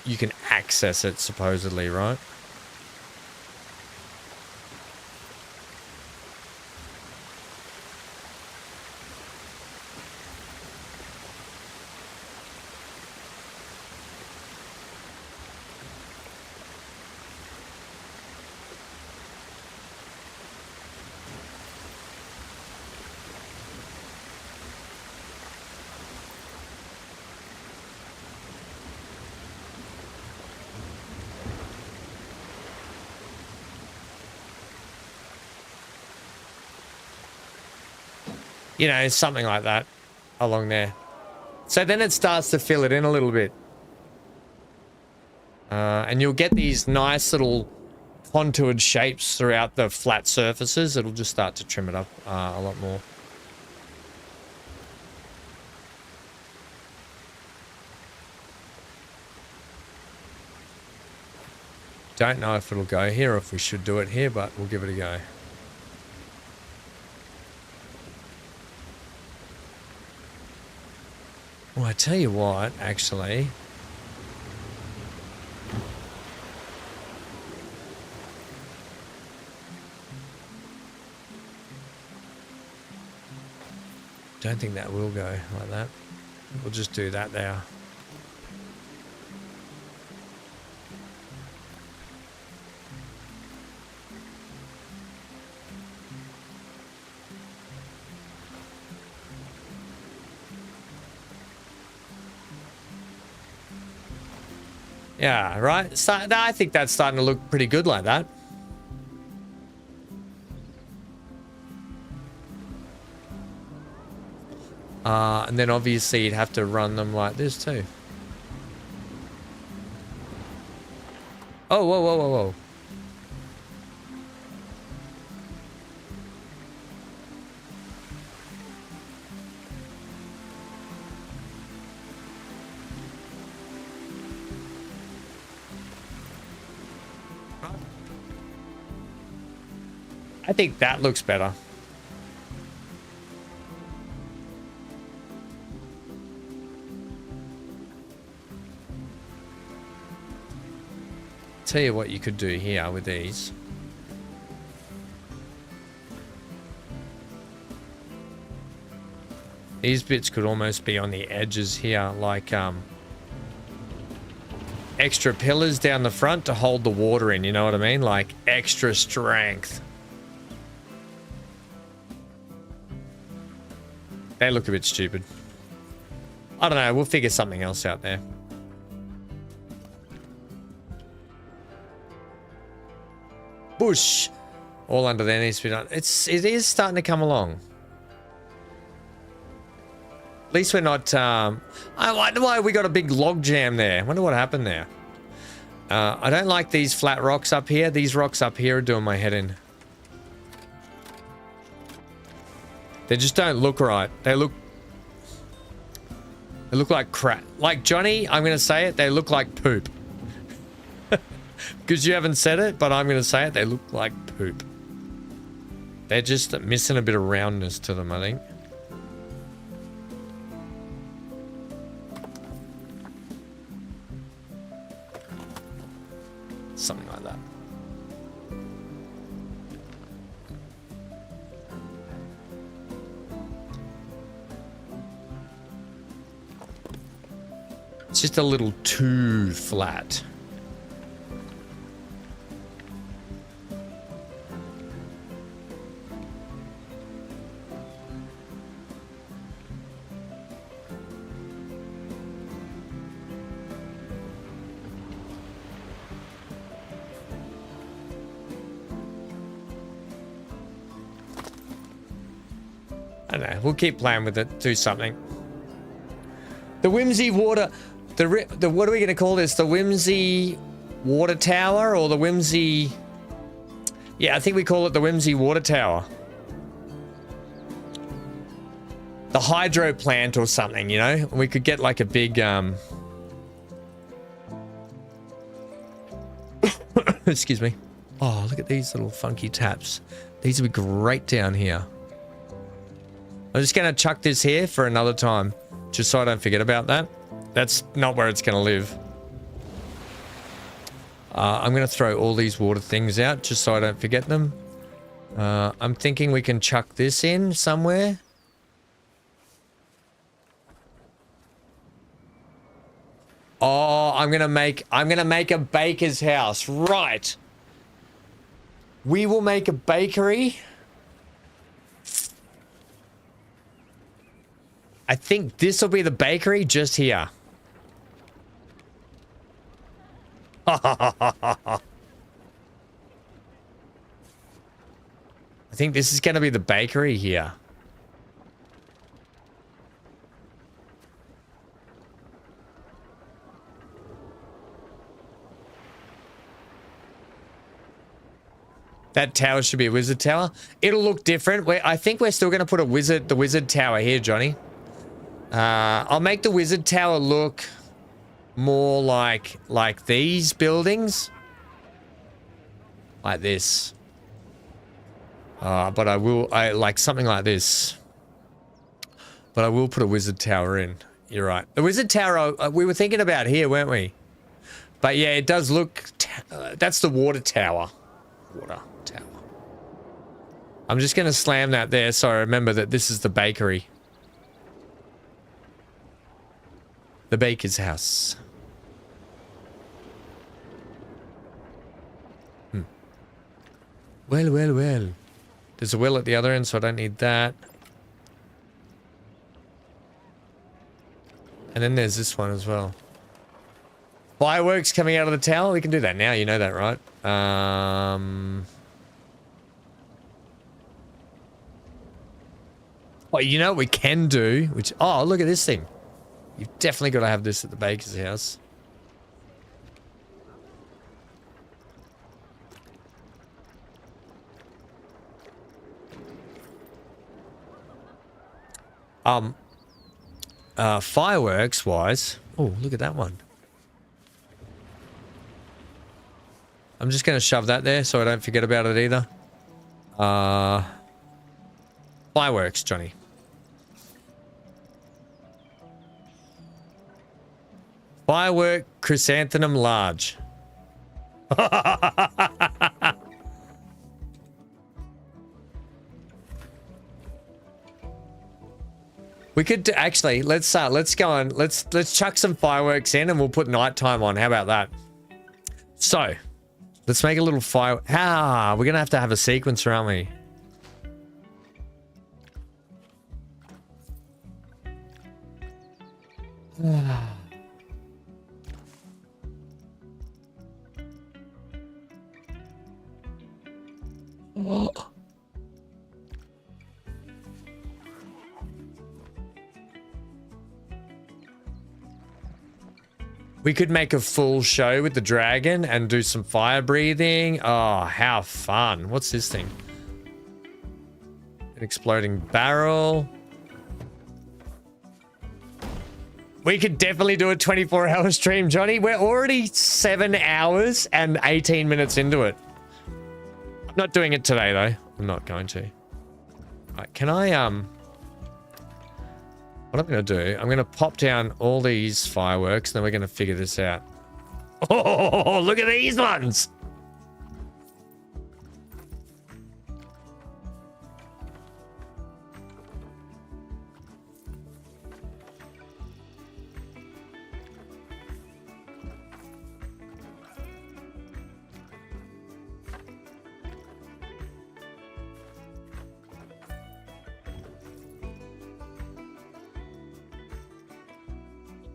you can access it, supposedly, right? You know, something like that along there. So then it starts to fill it in a little bit. And you'll get these nice little contoured shapes throughout the flat surfaces. It'll just start to trim it up a lot more. Don't know if it'll go here or if we should do it here, but we'll give it a go. Well, I tell you what, actually. Don't think that will go like that. We'll just do that there. Yeah, right? So, I think that's starting to look pretty good like that. And then obviously you'd have to run them like this too. Oh, whoa. I think that looks better. Tell you what you could do here with these. These bits could almost be on the edges here, like extra pillars down the front to hold the water in, you know what I mean? Like extra strength. They look a bit stupid. I don't know, we'll figure something else out there. Bush. All under there needs to be done. It is starting to come along. At least we're not... I wonder why we got a big log jam there. I wonder what happened there. I don't like these flat rocks up here. These rocks up here are doing my head in. They just don't look right. They look like crap. Like Johnny, I'm going to say it. They look like poop. Because you haven't said it, but I'm going to say it. They look like poop. They're just missing a bit of roundness to them, I think. Something like that. It's just a little too flat. I don't know. We'll keep playing with it. Do something. The Whimsey water... what are we going to call this? The Whimsey water tower or the Whimsey... Yeah, I think we call it the Whimsey water tower. The hydro plant or something, you know? We could get like a big... Excuse me. Oh, look at these little funky taps. These would be great down here. I'm just going to chuck this here for another time, just so I don't forget about that. That's not where it's going to live. I'm going to throw all these water things out, just so I don't forget them. I'm thinking we can chuck this in somewhere. Oh, I'm going to make a baker's house. Right. We will make a bakery. I think this will be the bakery just here. I think this is going to be the bakery here. That tower should be a wizard tower. It'll look different. I think we're still going to put the wizard tower here, Johnny. I'll make the wizard tower look more like these buildings. Like this. But I like something like this. But I will put a wizard tower in. You're right. The wizard tower we were thinking about here, weren't we? But yeah, it does look... that's the water tower. Water tower. I'm just going to slam that there so I remember that this is the bakery. The baker's house. Well, well, well. There's a well at the other end, so I don't need that. And then there's this one as well. Fireworks coming out of the tower? We can do that now, you know that, right? Well, you know what we can do? Which... Oh, look at this thing. You've definitely got to have this at the baker's house. Fireworks wise. Oh, look at that one. I'm just going to shove that there so I don't forget about it either. Fireworks, Johnny. Firework chrysanthemum large. We could actually let's go on. Let's chuck some fireworks in and we'll put nighttime on. How about that? So, let's make a little fire. We're gonna have to have a sequencer, aren't we? We could make a full show with the dragon and do some fire breathing. Oh, how fun. What's this thing? An exploding barrel. We could definitely do a 24-hour stream, Johnny. We're already 7 hours and 18 minutes into it. I'm not doing it today, though. I'm not going to. All right, can I, what I'm going to do, I'm going to pop down all these fireworks, and then we're going to figure this out. Oh, look at these ones!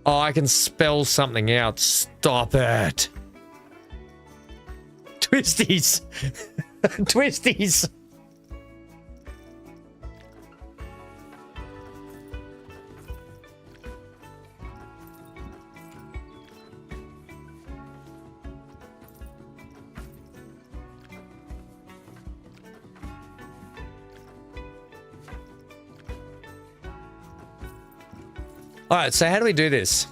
Oh, I can spell something out. Stop it. Twisties. Twisties. All right, so how do we do this?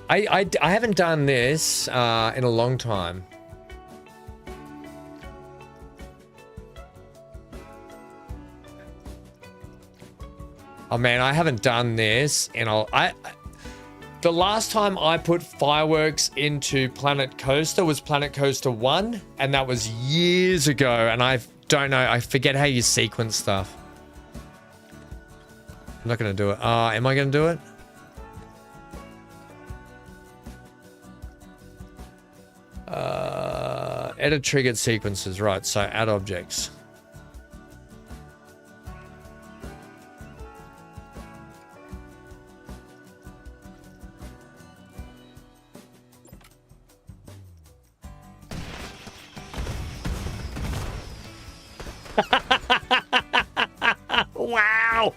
I haven't done this in a long time. Oh man, I haven't done this in the last time I put fireworks into Planet Coaster was Planet Coaster 1, and that was years ago, and I don't know, I forget how you sequence stuff. I'm not gonna do it. Am I gonna do it? Edit triggered sequences, right, so add objects. Wow.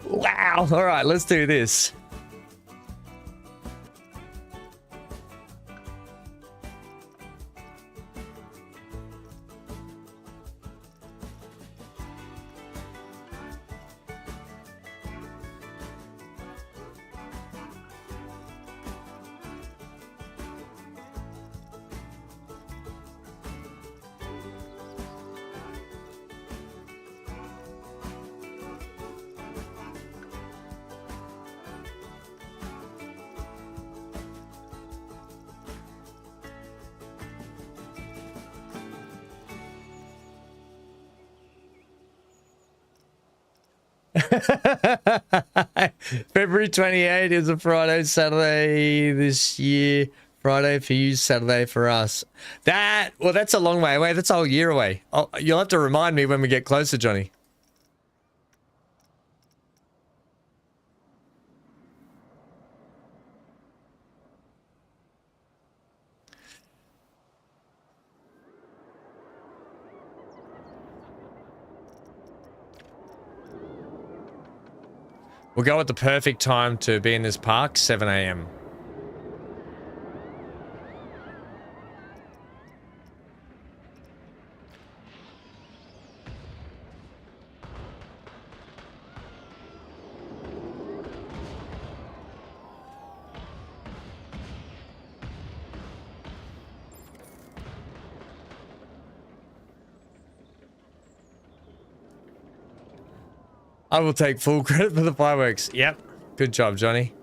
Wow. All right, let's do this. February 28th is a Friday, Saturday this year. Friday for you, Saturday for us. Well, that's a long way away. That's a whole year away. You'll have to remind me when we get closer, Johnny. We'll go at the perfect time to be in this park, 7 a.m. I will take full credit for the fireworks. Yep. Good job, Johnny.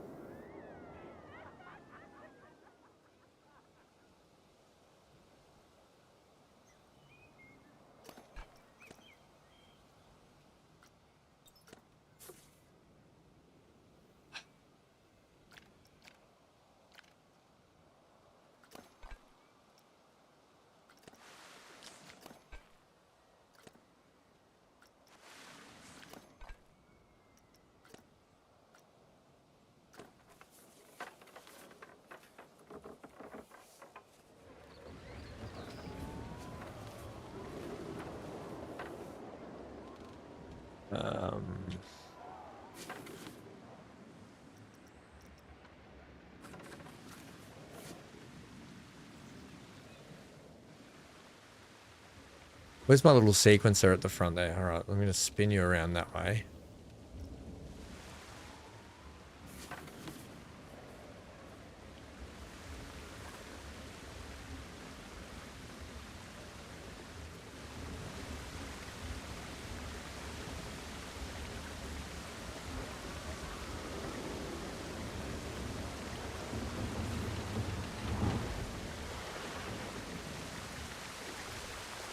Where's my little sequencer at the front there? All right, I'm going to spin you around that way.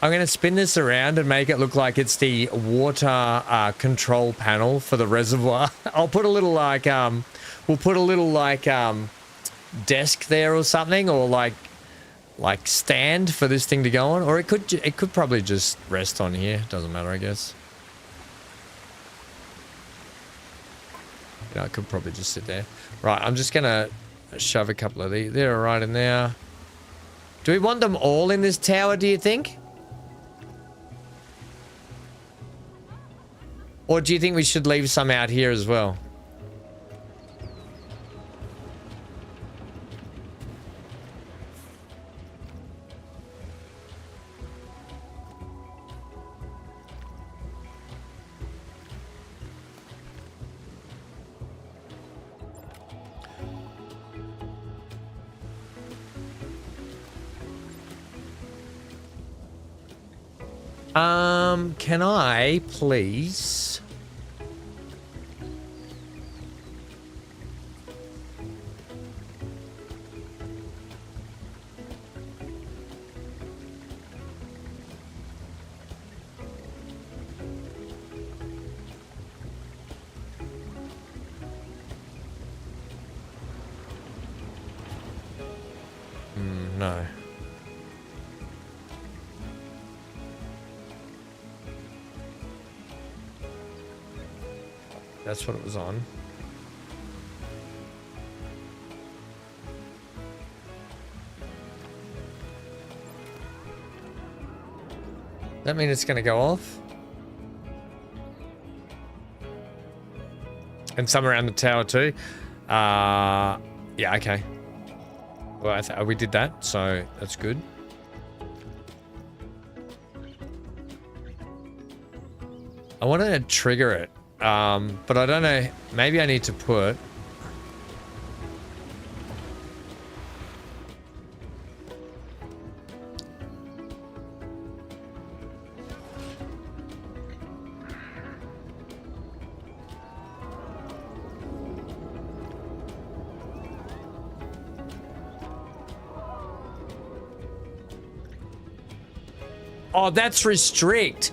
I'm going to spin this around and make it look like it's the water control panel for the reservoir. I'll put a little like, we'll put a little like desk there or something, or like stand for this thing to go on, or it could probably just rest on here. Doesn't matter, I guess. Yeah, it could probably just sit there. Right, I'm just going to shove a couple of these. They're right in there. Do we want them all in this tower, do you think? Or do you think we should leave some out here as well? Can I please? No. That's what it was on. That mean it's going to go off? And some around the tower too? Yeah, okay. Well, we did that, so that's good. I wanted to trigger it, but I don't know. Maybe I need to put... Oh, that's restrict.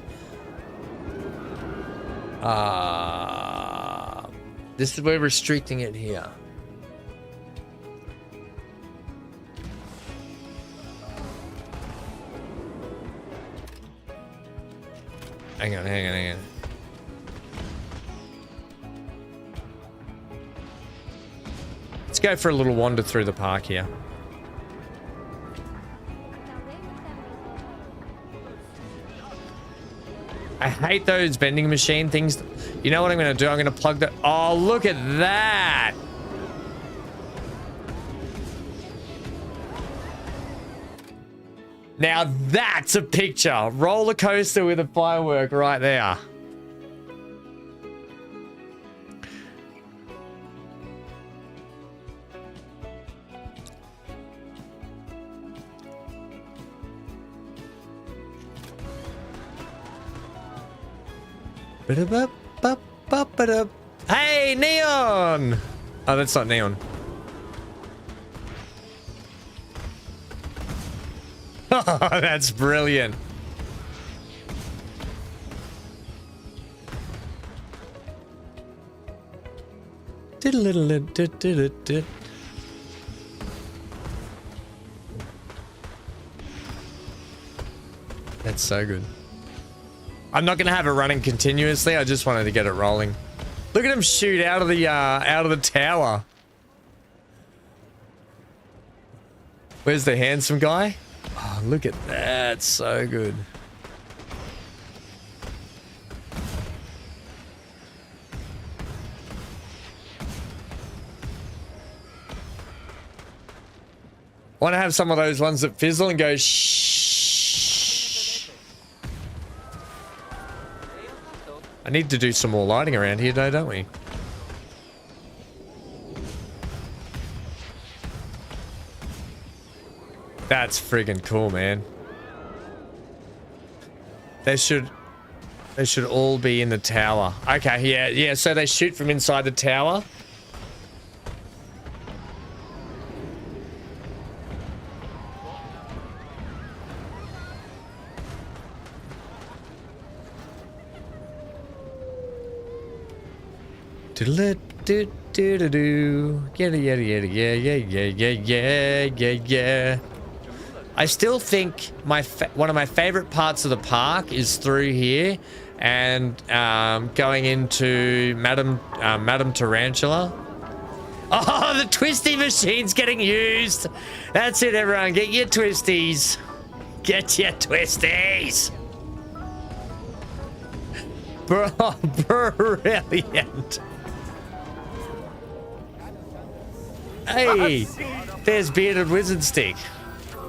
This is we're restricting it here. Hang on. Let's go for a little wander through the park here. I hate those vending machine things. You know what I'm going to do? I'm going to plug the... Oh, look at that. Now that's a picture. Roller coaster with a firework right there. Ba-da. Hey, Neon! Oh, that's not Neon. Oh, that's brilliant. Diddle-diddle-diddle-diddle-diddle. That's so good. I'm not gonna have it running continuously. I just wanted to get it rolling. Look at him shoot out of the tower. Where's the handsome guy? Oh, look at that. So good. Want to have some of those ones that fizzle and go shh. I need to do some more lighting around here though, don't we? That's friggin' cool, man. They should all be in the tower. Okay, yeah, so they shoot from inside the tower. Yeah. I still think one of my favorite parts of the park is through here and going into Madame Tarantula. Oh, the twisty machine's getting used. That's it, everyone. Get your twisties. Get your twisties. Bro, brilliant. Hey, there's Bearded Wizard Stick.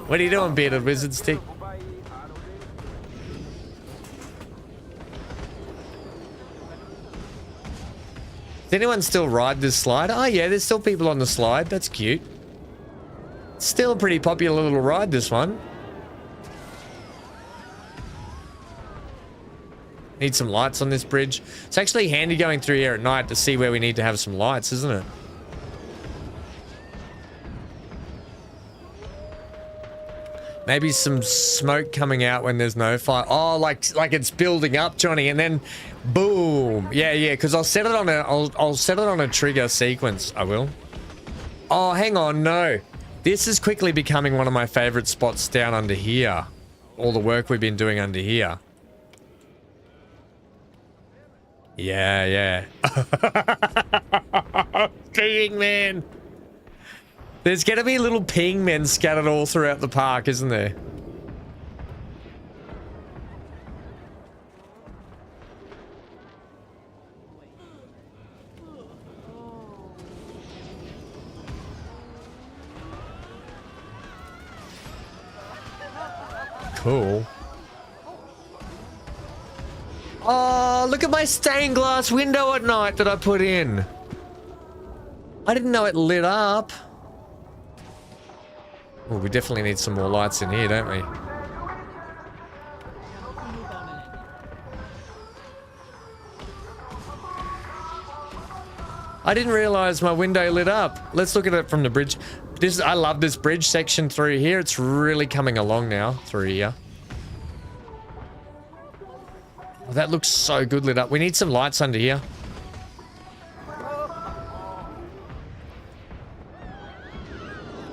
What are you doing, Bearded Wizard Stick? Does anyone still ride this slide? Oh yeah, there's still people on the slide. That's cute. Still a pretty popular little ride, this one. Need some lights on this bridge. It's actually handy going through here at night to see where we need to have some lights, isn't it? Maybe some smoke coming out when there's no fire. Oh, like it's building up, Johnny, and then boom. Yeah, because I'll set it on a trigger sequence. I will. Oh, hang on, no. This is quickly becoming one of my favorite spots down under here. All the work we've been doing under here. Yeah. Peeing man. There's gonna be little peeing men scattered all throughout the park, isn't there? Cool. Oh, look at my stained glass window at night that I put in. I didn't know it lit up. Oh, we definitely need some more lights in here, don't we? I didn't realize my window lit up. Let's look at it from the bridge. I love this bridge section through here. It's really coming along now through here. Oh, that looks so good lit up. We need some lights under here.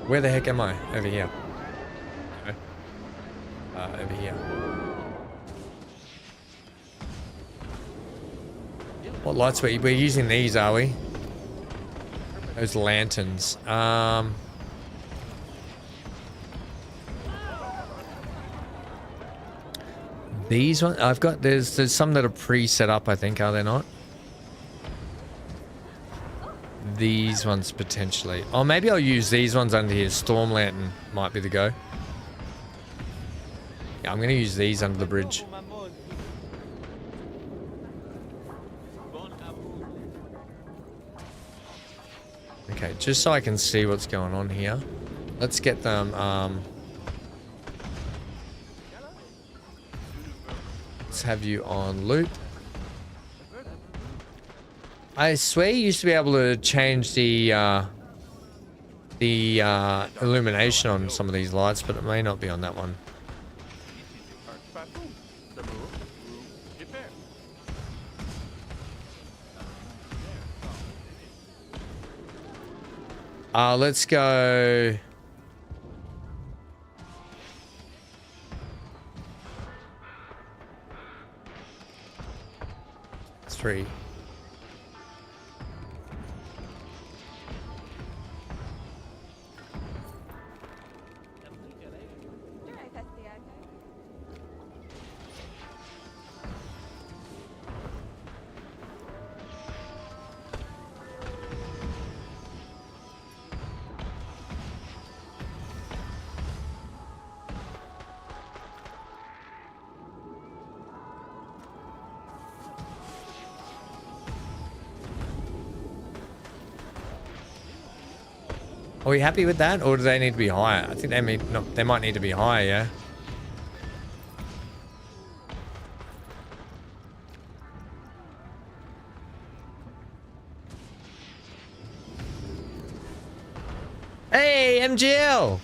Where the heck am I? Over here. Okay. Over here. What lights we're using these, are we? Those lanterns. These ones, I've got, there's some that are pre-set up, I think, are they not? These ones potentially. Oh, maybe I'll use these ones under here. Storm lantern might be the go. Yeah, I'm going to use these under the bridge. Okay, just so I can see what's going on here. Let's get them, let's have you on loop. I swear you used to be able to change the illumination on some of these lights, but it may not be on that one. Let's go. Three. Are we happy with that, or do they need to be higher? I think they might need to be higher, yeah? Hey, MGL!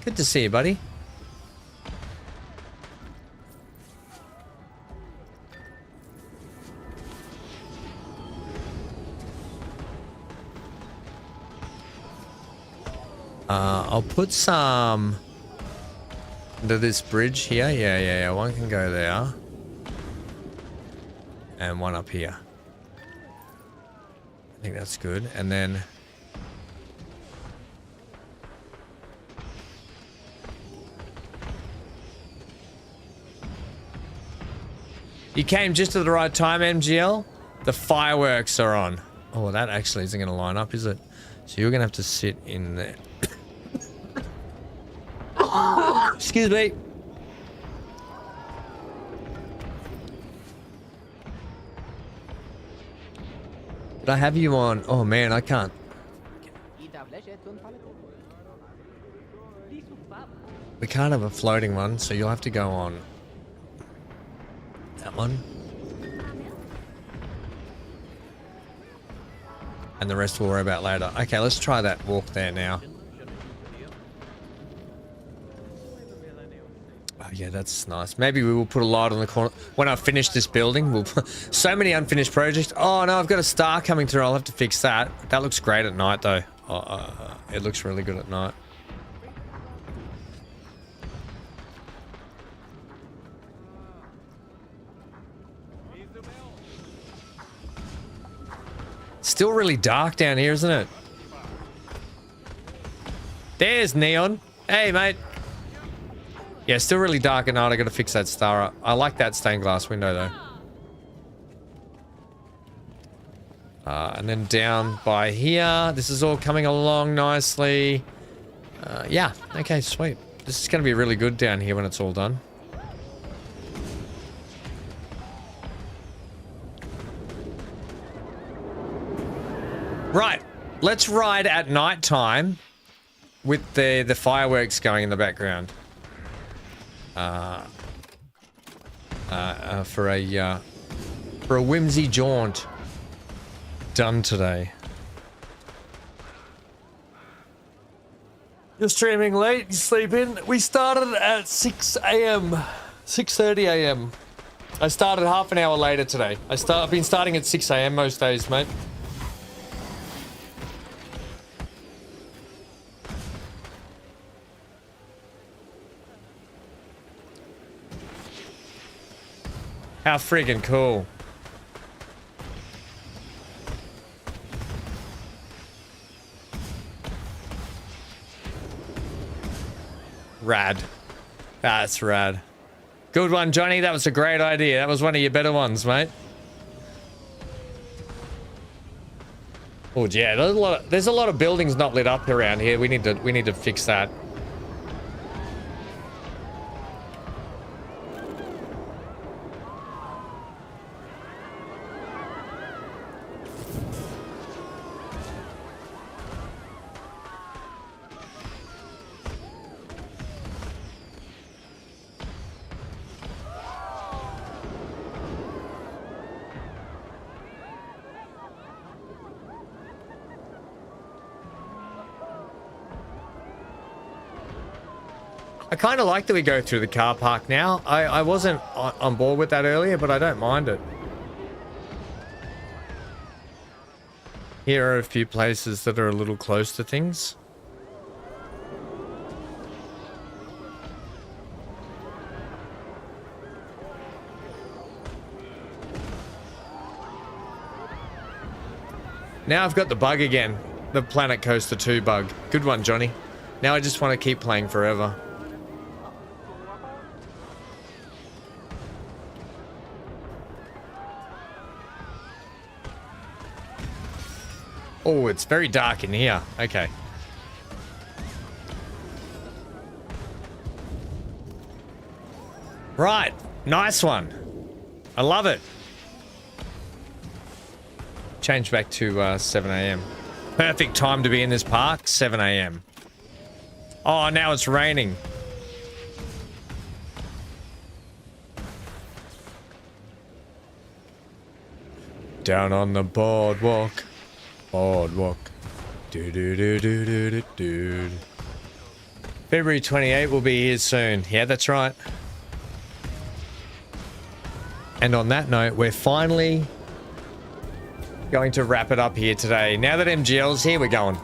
Good to see you, buddy. I'll put some under this bridge here. Yeah. One can go there. And one up here. I think that's good. And then... You came just at the right time, MGL. The fireworks are on. Oh, that actually isn't going to line up, is it? So you're going to have to sit in there. Excuse me. Did I have you on? Oh man, I can't. We can't have a floating one, so you'll have to go on that one. And the rest we'll worry about later. Okay, let's try that walk there now. Oh yeah, that's nice. Maybe we will put a light on the corner. When I finish this building, we'll put so many unfinished projects. Oh no, I've got a star coming through. I'll have to fix that. That looks great at night though. It looks really good at night. Still really dark down here, isn't it? There's Neon. Hey, mate. Yeah, still really dark at night. I gotta fix that star up. I like that stained glass window, though. And then down by here. This is all coming along nicely. Yeah. Okay, sweet. This is gonna be really good down here when it's all done. Right, let's ride at night time with the fireworks going in the background. For a whimsy jaunt done today. You're streaming late, you sleep in. We started at 6 a.m. 6:30 a.m. I started half an hour later today. I've been starting at 6 a.m. most days, mate. How friggin' cool. Rad. That's rad. Good one, Johnny. That was a great idea. That was one of your better ones, mate. Oh yeah, there's a lot of buildings not lit up around here. We need to fix that. I kind of like that we go through the car park now. I wasn't on board with that earlier, but I don't mind it. Here are a few places that are a little close to things. Now I've got the bug again. The Planet Coaster 2 bug. Good one, Johnny. Now I just want to keep playing forever. Oh, it's very dark in here. Okay. Right. Nice one. I love it. Change back to 7 a.m. Perfect time to be in this park, 7 a.m. Oh, now it's raining. Down on the boardwalk. Boardwalk. Do do do do do do do. February 28 will be here soon. Yeah, that's right. And on that note, we're finally going to wrap it up here today. Now that MGL's here, we're going.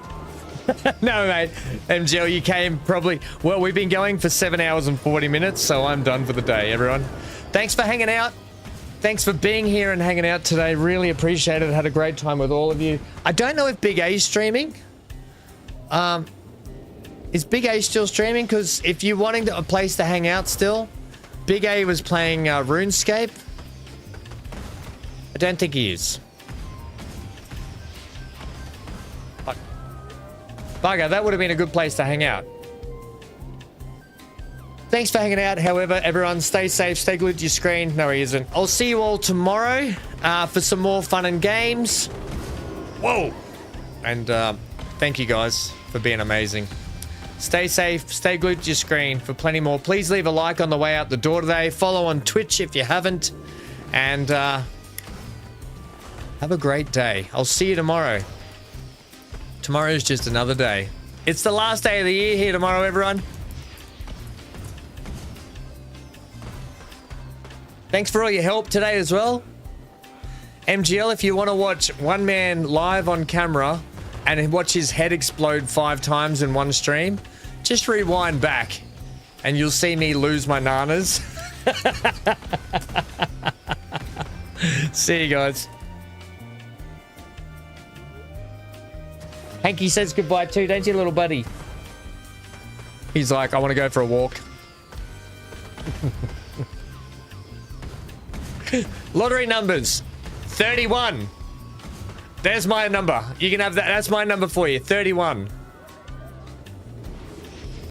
No, mate. MGL, you came probably... Well, we've been going for 7 hours and 40 minutes, so I'm done for the day, everyone. Thanks for hanging out. Thanks for being here and hanging out today. Really appreciate it. Had a great time with all of you. I don't know if Big A's streaming. Is Big A still streaming? Because if you're wanting a place to hang out still, Big A was playing RuneScape. I don't think he is. Bugger, that would have been a good place to hang out. Thanks for hanging out. However, everyone, stay safe, stay glued to your screen. No, he isn't. I'll see you all tomorrow for some more fun and games. Whoa! And thank you guys for being amazing. Stay safe, stay glued to your screen for plenty more. Please leave a like on the way out the door today. Follow on Twitch if you haven't. And have a great day. I'll see you tomorrow. Tomorrow's just another day. It's the last day of the year here tomorrow, everyone. Thanks for all your help today as well. MGL, if you want to watch one man live on camera and watch his head explode 5 times in one stream, just rewind back and you'll see me lose my nanas. See you guys. Hanky says goodbye too, don't you, little buddy? He's like, I want to go for a walk. Lottery numbers 31. There's my number. You can have that. That's my number for you. 31.